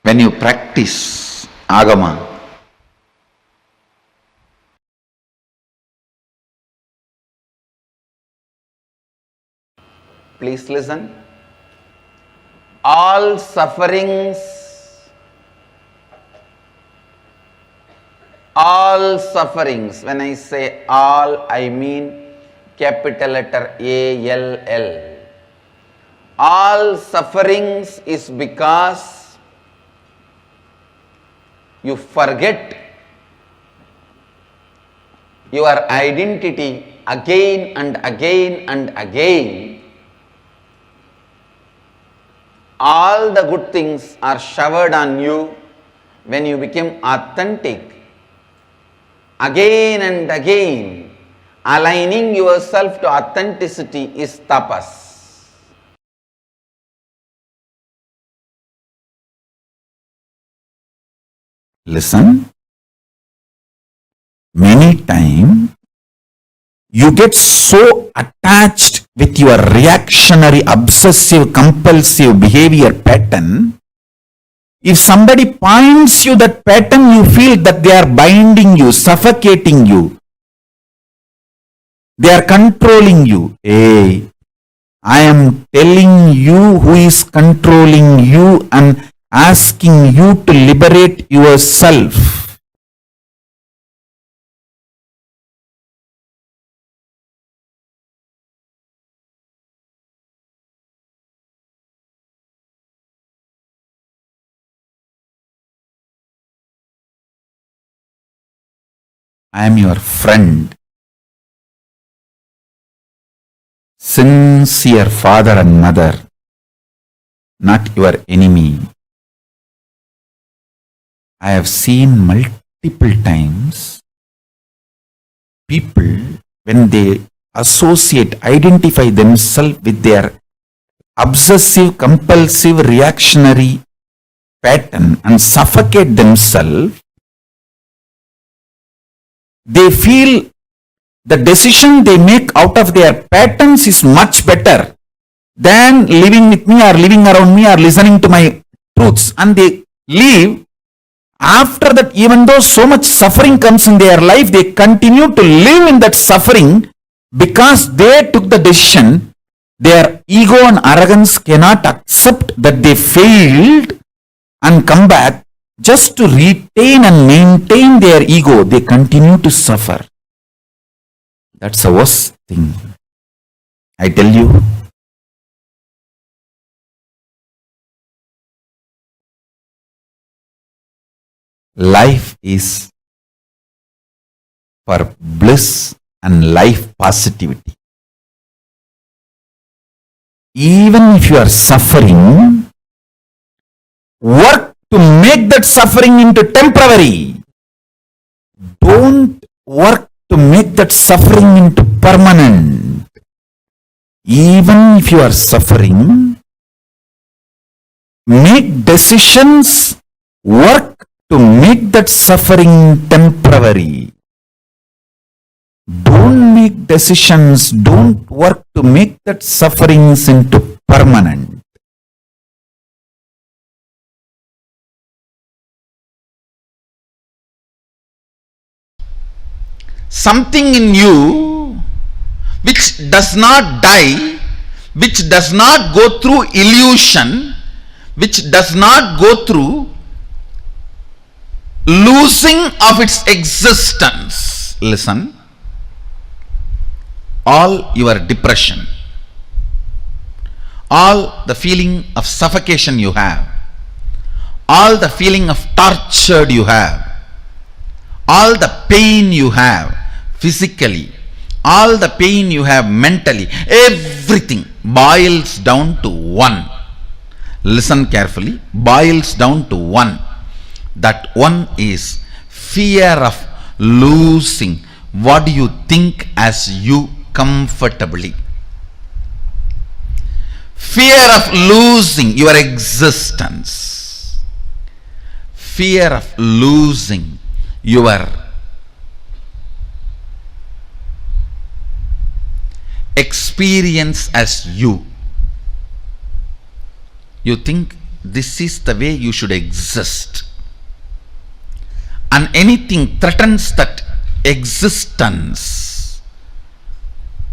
when you practice Agama. Please listen. All sufferings, when I say all, I mean capital letter A-L-L. All sufferings is because you forget your identity again and again and again. All the good things are showered on you when you become authentic. Again and again, aligning yourself to authenticity is tapas. Listen, many times you get so attached with your reactionary, obsessive, compulsive behavior pattern. If somebody points you that pattern, you feel that they are binding you, suffocating you. They are controlling you. Hey, I am telling you who is controlling you and asking you to liberate yourself. I am your friend. sincere father and mother, not your enemy. I have seen multiple times people, when they associate, identify themselves with their obsessive, compulsive, reactionary pattern and suffocate themselves, they feel the decision they make out of their patterns is much better than living with me or living around me or listening to my truths. And they leave. After that, even though so much suffering comes in their life, they continue to live in that suffering because they took the decision. Their ego and arrogance cannot accept that they failed and come back. Just to retain and maintain their ego, they continue to suffer. That's the worst thing. I tell you. Life is for bliss and life positivity. Even if you are suffering, work to make that suffering into temporary. Don't work to make that suffering into permanent. Even if you are suffering, make decisions, work to make that suffering temporary. Don't make decisions, don't work to make that sufferings into permanent. Something in you which does not die, which does not go through illusion, which does not go through losing of its existence. Listen, all your depression, all the feeling of suffocation you have, all the feeling of tortured you have, all the pain you have physically, all the pain you have mentally, everything boils down to one. Listen carefully, boils down to one. That one is fear of losing what you think as you comfortably. Fear of losing your existence. Fear of losing your experience as you. You think this is the way you should exist. And anything threatens that existence,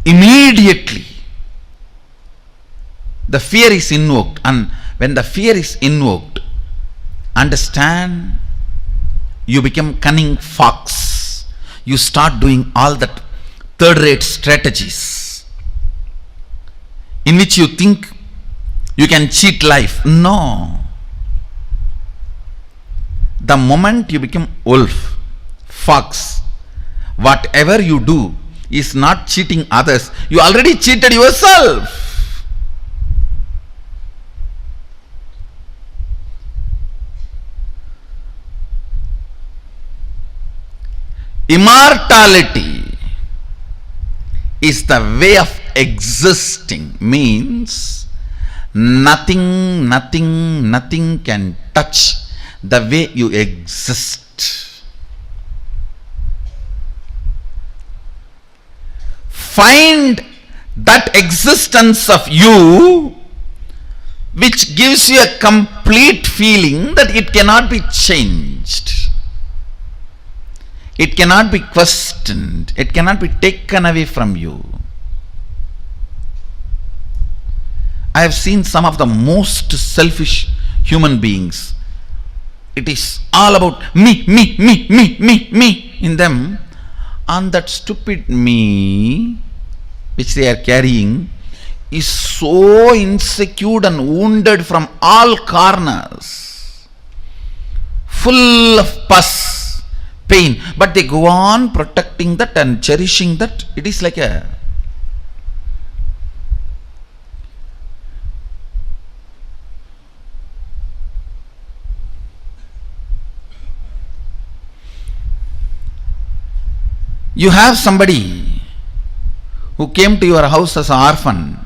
immediately the fear is invoked. And when the fear is invoked, understand, you become cunning fox. You start doing all that third-rate strategies in which you think you can cheat life. No. The moment you become wolf, fox, whatever you do is not cheating others. You already cheated yourself. Immortality is the way of existing, means nothing can touch the way you exist. Find that existence of you which gives you a complete feeling that it cannot be changed. It cannot be questioned. It cannot be taken away from you. I have seen some of the most selfish human beings. It is all about me in them. And that stupid me which they are carrying is so insecure and wounded from all corners, full of pus, pain, but they go on protecting that and cherishing that. It is like a You have somebody who came to your house as an orphan.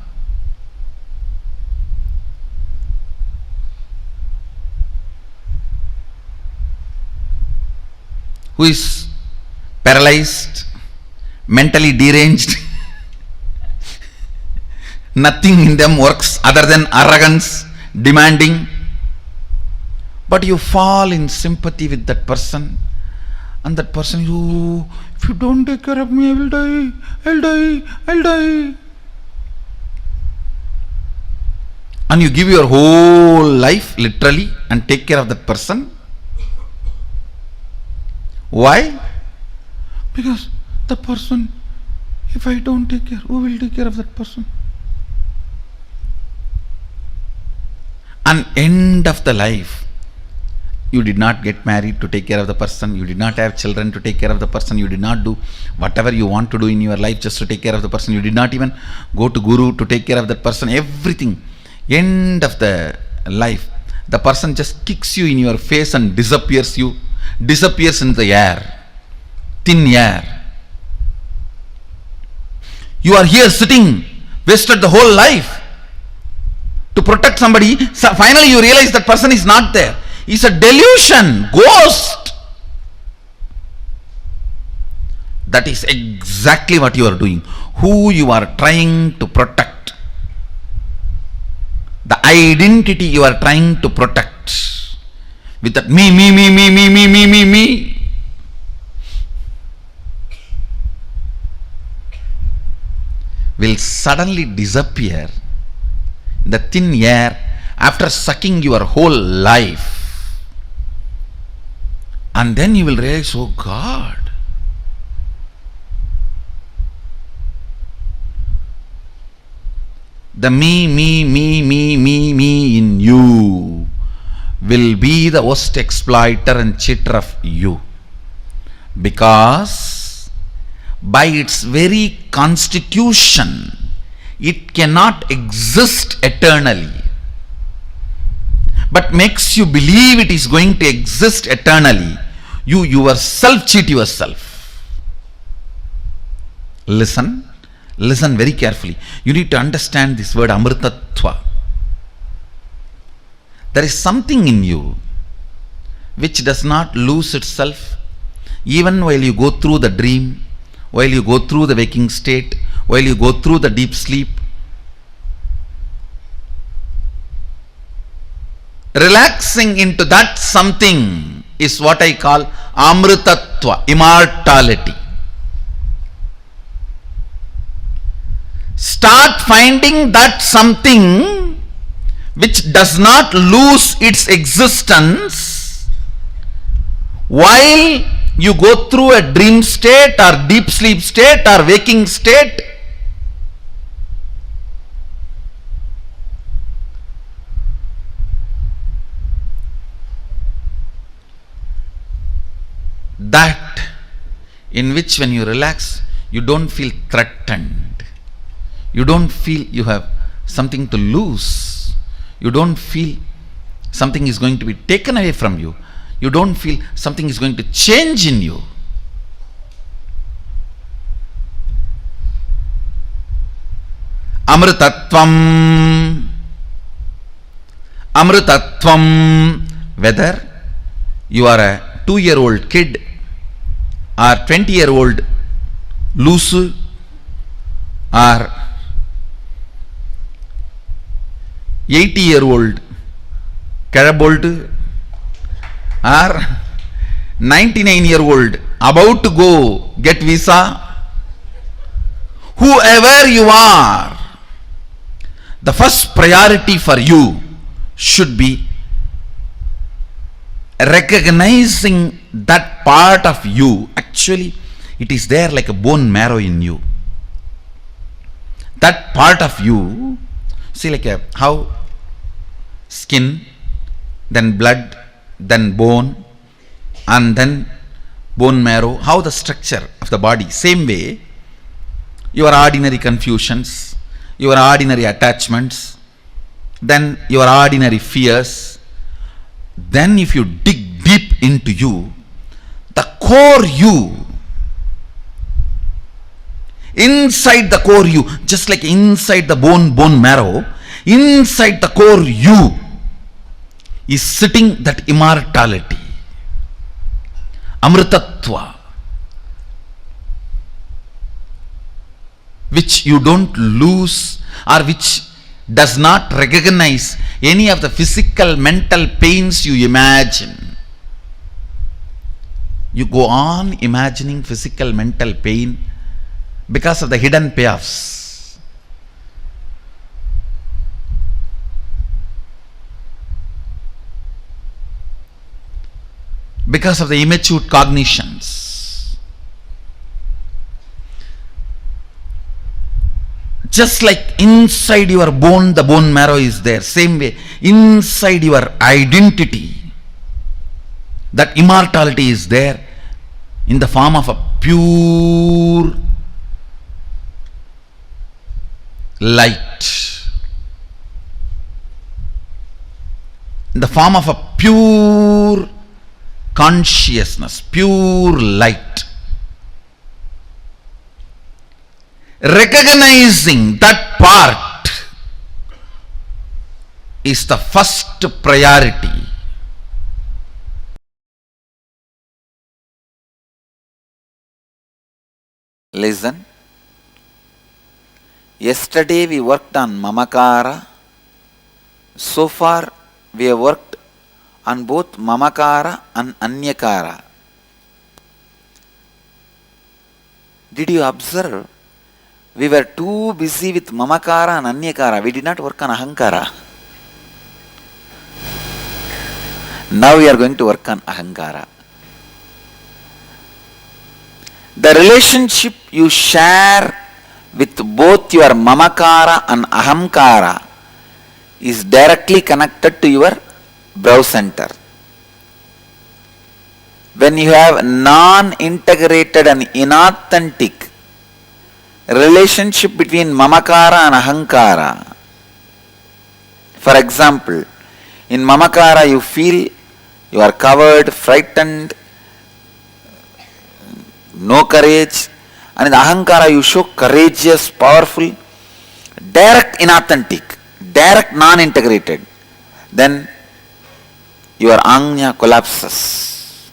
Who is paralyzed, mentally deranged. Nothing in them works other than arrogance, demanding. But you fall in sympathy with that person, and that person, if you don't take care of me, I will die, I'll die. And you give your whole life literally and take care of that person. Why? Because the person, if I don't take care, who will take care of that person? And end of the life, you did not get married to take care of the person, you did not have children to take care of the person, you did not do whatever you want to do in your life just to take care of the person, you did not even go to guru to take care of that person, everything. End of the life, the person just kicks you in your face and disappears in the air, thin air. You are here sitting, wasted the whole life to protect somebody. So finally you realize that person is not there. It's a delusion, ghost. That is exactly what you are doing. Who you are trying to protect. The identity you are trying to protect. With that me, will suddenly disappear in the thin air after sucking your whole life. And then you will realize, oh God, the me in you will be the worst exploiter and cheater of you, because by its very constitution it cannot exist eternally, but makes you believe it is going to exist eternally. You yourself cheat yourself. Listen very carefully. You need to understand this word amritatva. There is something in you which does not lose itself even while you go through the dream, while you go through the waking state, while you go through the deep sleep. Relaxing into that something is what I call amritatva, immortality. Start finding that something which does not lose its existence while you go through a dream state or deep sleep state or waking state. That in which when you relax, you don't feel threatened. You don't feel you have something to lose. You don't feel something is going to be taken away from you. You don't feel something is going to change in you. Amritatvam. Amritatvam. Whether you are a 2-year-old kid or 20-year-old loose or 80-year-old Karabolt or 99-year-old about to go get visa, whoever you are, the first priority for you should be recognizing that part of you. Actually, it is there like a bone marrow in you. That part of you, see, like how skin, then blood, then bone, and then bone marrow, how the structure of the body. Same way, your ordinary confusions, your ordinary attachments, then your ordinary fears. Then if you dig deep into you, the core you inside the core you, just like inside the bone marrow, inside the core you is sitting that immortality, amritatva, which you don't lose or which does not recognize any of the physical, mental pains you imagine. You go on imagining physical, mental pain because of the hidden payoffs. Because of the immature cognitions. Just like inside your bone, the bone marrow is there. Same way, inside your identity, that immortality is there in the form of a pure light. In the form of a pure consciousness, pure light. Recognizing that part is the first priority. Listen. Yesterday we worked on mamakara. So far we have worked on both mamakara and anyakara. Did you observe? We were too busy with mamakara and anyakara. We did not work on ahankara. Now we are going to work on ahankara. The relationship you share with both your mamakara and ahamkara is directly connected to your brow center. When you have non-integrated and inauthentic relationship between mamakara and ahankara, for example, in mamakara you feel you are covered, frightened, no courage, and in ahankara you show courageous, powerful, direct inauthentic, direct non-integrated, then your anya collapses.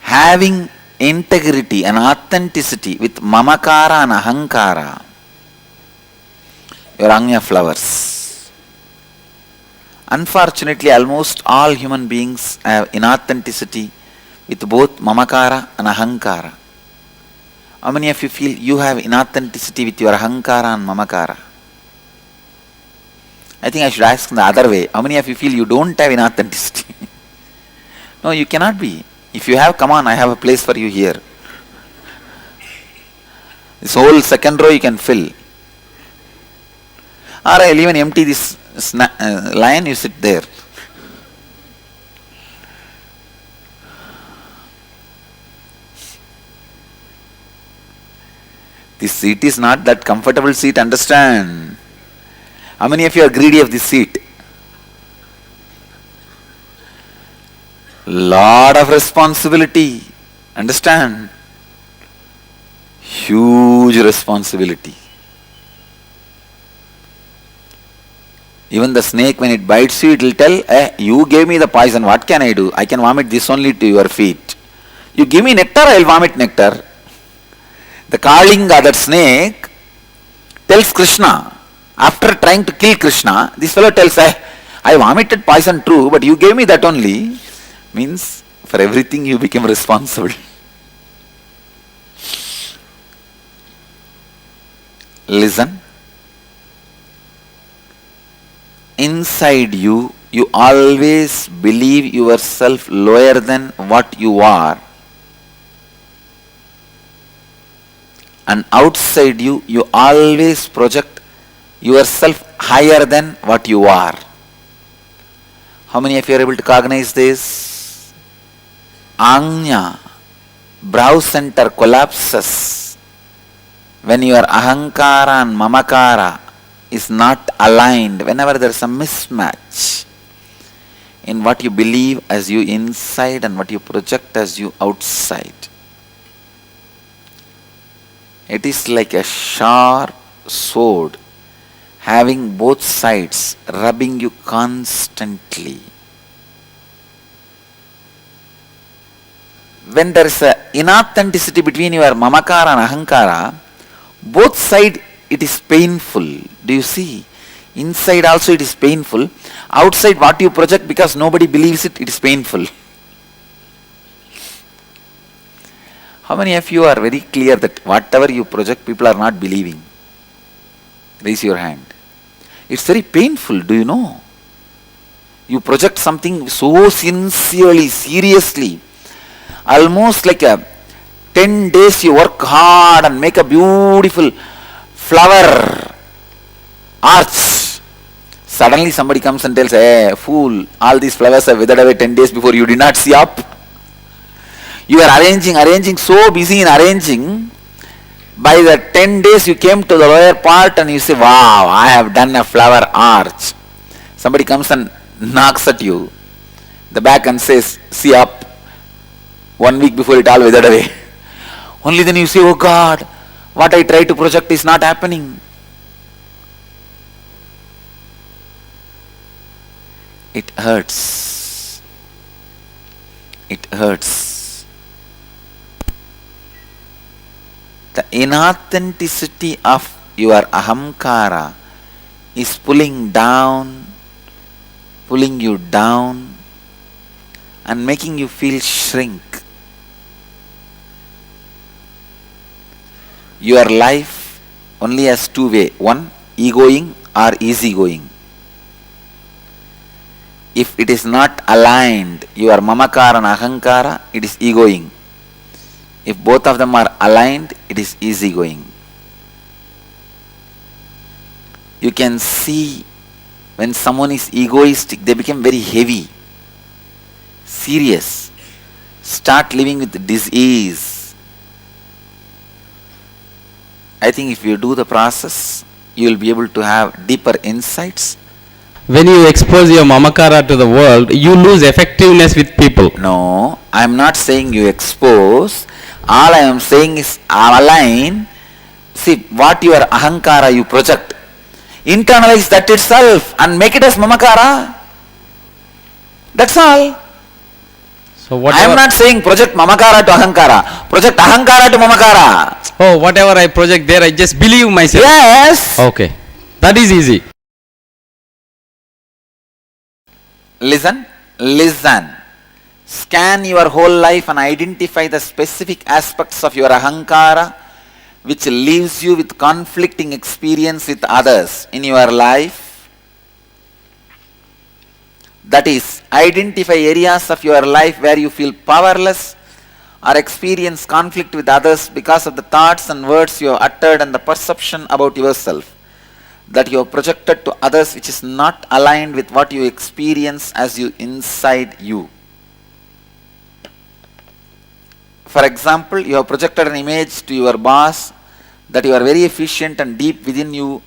Having integrity and authenticity with mamakara and ahankara, your anya flowers. Unfortunately, almost all human beings have inauthenticity with both mamakara and ahankara. How many of you feel you have inauthenticity with your ahankara and mamakara? I think I should ask in the other way. How many of you feel you don't have inauthenticity? No, you cannot be. If you have, come on, I have a place for you here. This whole second row you can fill. Or I'll even empty this line, you sit there. This seat is not that comfortable seat, understand? How many of you are greedy of this seat? Lot of responsibility, understand? Huge responsibility. Even the snake, when it bites you, it will tell, you gave me the poison, what can I do? I can vomit this only to your feet. You give me nectar, I will vomit nectar. The Kalinga, that snake, tells Krishna, after trying to kill Krishna, this fellow tells, I vomited poison true, but you gave me that only. Means, for everything you become responsible. Listen. Inside you, you always believe yourself lower than what you are. And outside you, you always project yourself higher than what you are. How many of you are able to cognize this? Anya, brow center collapses when your ahankara and mamakara is not aligned, whenever there is a mismatch in what you believe as you inside and what you project as you outside. It is like a sharp sword having both sides rubbing you constantly. When there is a inauthenticity between your mamakara and ahankara, both sides it is painful. Do you see? Inside also it is painful. Outside what you project, because nobody believes it, it is painful. How many of you are very clear that whatever you project, people are not believing? Raise your hand. It's very painful, do you know? You project something so sincerely, seriously, almost like a 10 days you work hard and make a beautiful flower arch. Suddenly somebody comes and tells, hey, fool, all these flowers are withered away 10 days before, you did not see up. You are arranging, so busy in arranging. By the 10 days you came to the lower part and you say, wow, I have done a flower arch. Somebody comes and knocks at you, the back, and says, see up. 1 week before it all withered away. Only then you say, oh God, what I try to project is not happening. It hurts. It hurts. The inauthenticity of your ahamkara is pulling you down and making you feel shrink. Your life only has two ways. One, egoing or easygoing. If it is not aligned, your mamakara and ahankara, it is egoing. If both of them are aligned, it is easygoing. You can see when someone is egoistic, they become very heavy, serious, start living with disease. I think if you do the process, you will be able to have deeper insights. When you expose your mamakara to the world, you lose effectiveness with people. No, I am not saying you expose. All I am saying is align. See, what your ahankara you project, internalize that itself and make it as mamakara. That's all. So I am not saying project mamakara to ahankara. Project ahankara to mamakara. Oh, whatever I project there, I just believe myself. Yes. Okay. That is easy. Listen. Scan your whole life and identify the specific aspects of your ahankara which leaves you with conflicting experience with others in your life. That is, identify areas of your life where you feel powerless or experience conflict with others because of the thoughts and words you have uttered and the perception about yourself that you have projected to others, which is not aligned with what you experience as you inside you. For example, you have projected an image to your boss that you are very efficient, and deep within you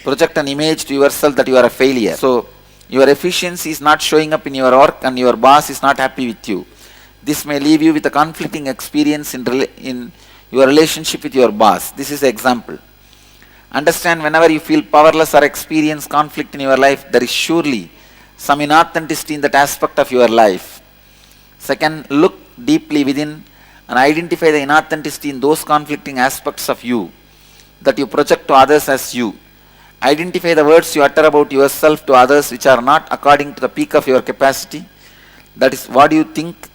project an image to yourself that you are a failure. So your efficiency is not showing up in your work and your boss is not happy with you. This may leave you with a conflicting experience in your relationship with your boss. This is the example. Understand, whenever you feel powerless or experience conflict in your life, there is surely some inauthenticity in that aspect of your life. Second, look deeply within and identify the inauthenticity in those conflicting aspects of you that you project to others as you. Identify the words you utter about yourself to others which are not according to the peak of your capacity. That is, what do you think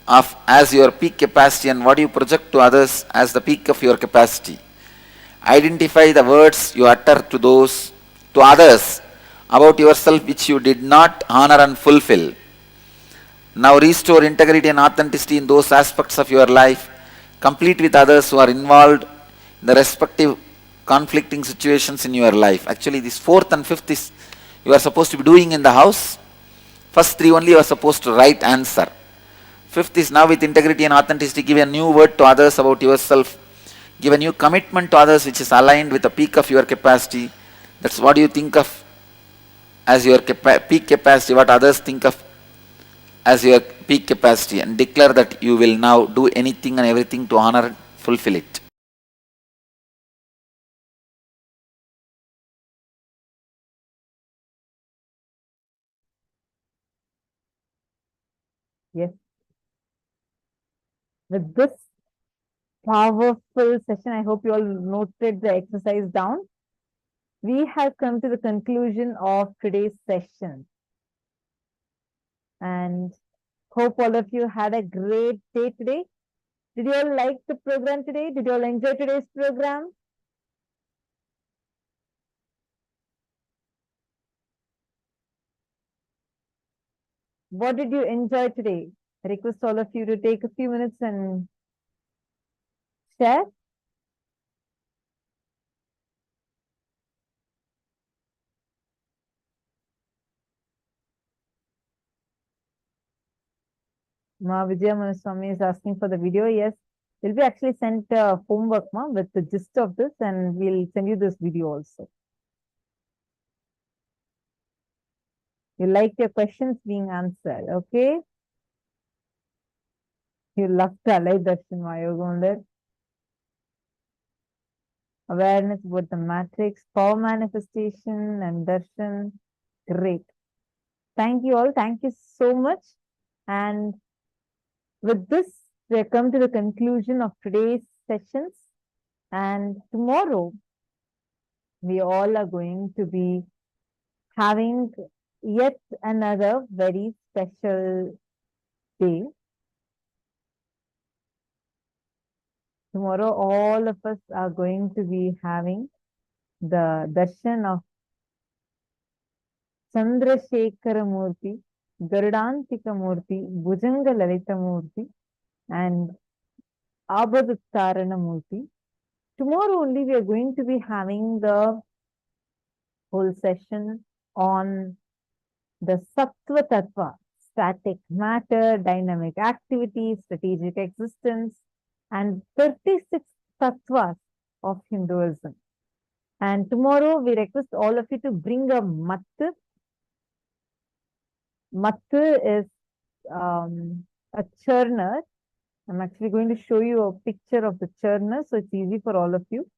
of as your peak capacity and what do you project to others as the peak of your capacity. Identify the words you utter to others about yourself which you did not honor and fulfill. Now restore integrity and authenticity in those aspects of your life. Complete with others who are involved in the respective conflicting situations in your life. Actually, this fourth and fifth is you are supposed to be doing in the house. First three only you are supposed to write answer. Fifth is now with integrity and authenticity, give a new word to others about yourself. Give a new commitment to others which is aligned with the peak of your capacity. That's what you think of as your peak capacity, what others think of as your peak capacity, and declare that you will now do anything and everything to honor and fulfill it. with this powerful session, I hope you all noted the exercise down. We have come to the conclusion of today's session. And hope all of you had a great day today. Did you all like the program today? Did you all enjoy today's program? What did you enjoy today? I request all of you to take a few minutes and share. Ma Vijaya Manaswamy is asking for the video. Yes, will be actually sent homework with the gist of this, and we'll send you this video also. You like your questions being answered, okay? You love to allow darshan, Yoga. Awareness about the matrix, power manifestation, and darshan. Great. Thank you all. Thank you so much. And with this, we have come to the conclusion of today's sessions. And tomorrow, we all are going to be having yet another very special day. Tomorrow, all of us are going to be having the darshan of Chandrasekhara Murthy, Garudantika Murthy, Bhujanga Lalita Murthy, and Abhadattarana Murthy. Tomorrow only we are going to be having the whole session on the Sattva Tattva, static matter, dynamic activity, strategic existence, and 36 tattvas of Hinduism. And tomorrow we request all of you to bring a mat. Mat is a churner. I'm actually going to show you a picture of the churner, so it's easy for all of you.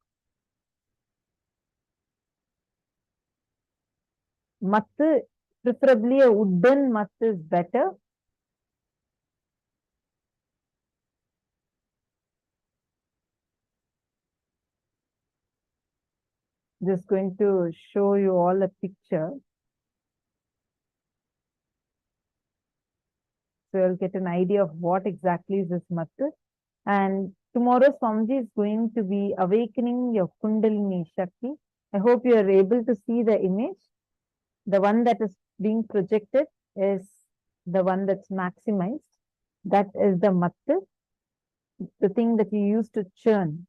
Mat, preferably a wooden mat is better. Just going to show you all a picture. So you'll get an idea of what exactly is this mat. And tomorrow Swamiji is going to be awakening your Kundalini Shakti. I hope you are able to see the image. The one that is being projected is the one that's maximized. That is the mat, the thing that you use to churn.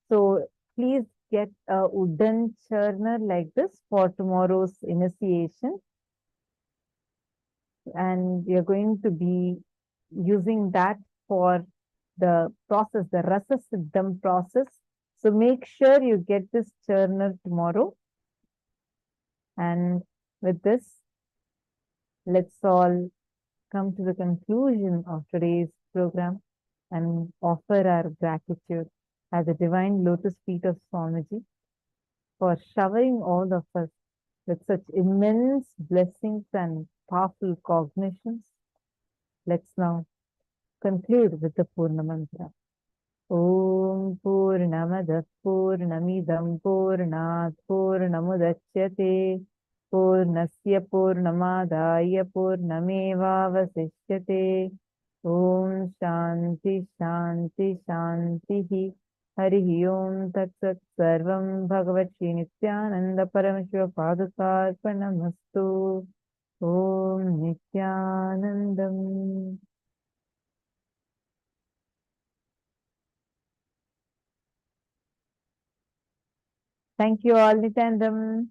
So please get a wooden churner like this for tomorrow's initiation. And you're going to be using that for the process, the Rasa Siddham process. So make sure you get this churner tomorrow. And with this, let's all come to the conclusion of today's program and offer our gratitude at the divine lotus feet of Swamiji for showering all of us with such immense blessings and powerful cognitions. Let's now conclude with the Purna Mantra. Om Purnamada Purnamidam Purnat Purnamudachyate Purnasya Purnamadaya Purnameva Vasishyate. Om Shanti Shanti Shanti Hari Om Tat Sat Sarvam Bhagavat Nithyananda Paramashivam Padukarpanamastu. Om Nithyanandam. Thank you all, Nithyanandam.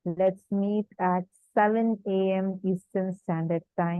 Let's meet at 7 a.m. Eastern Standard Time.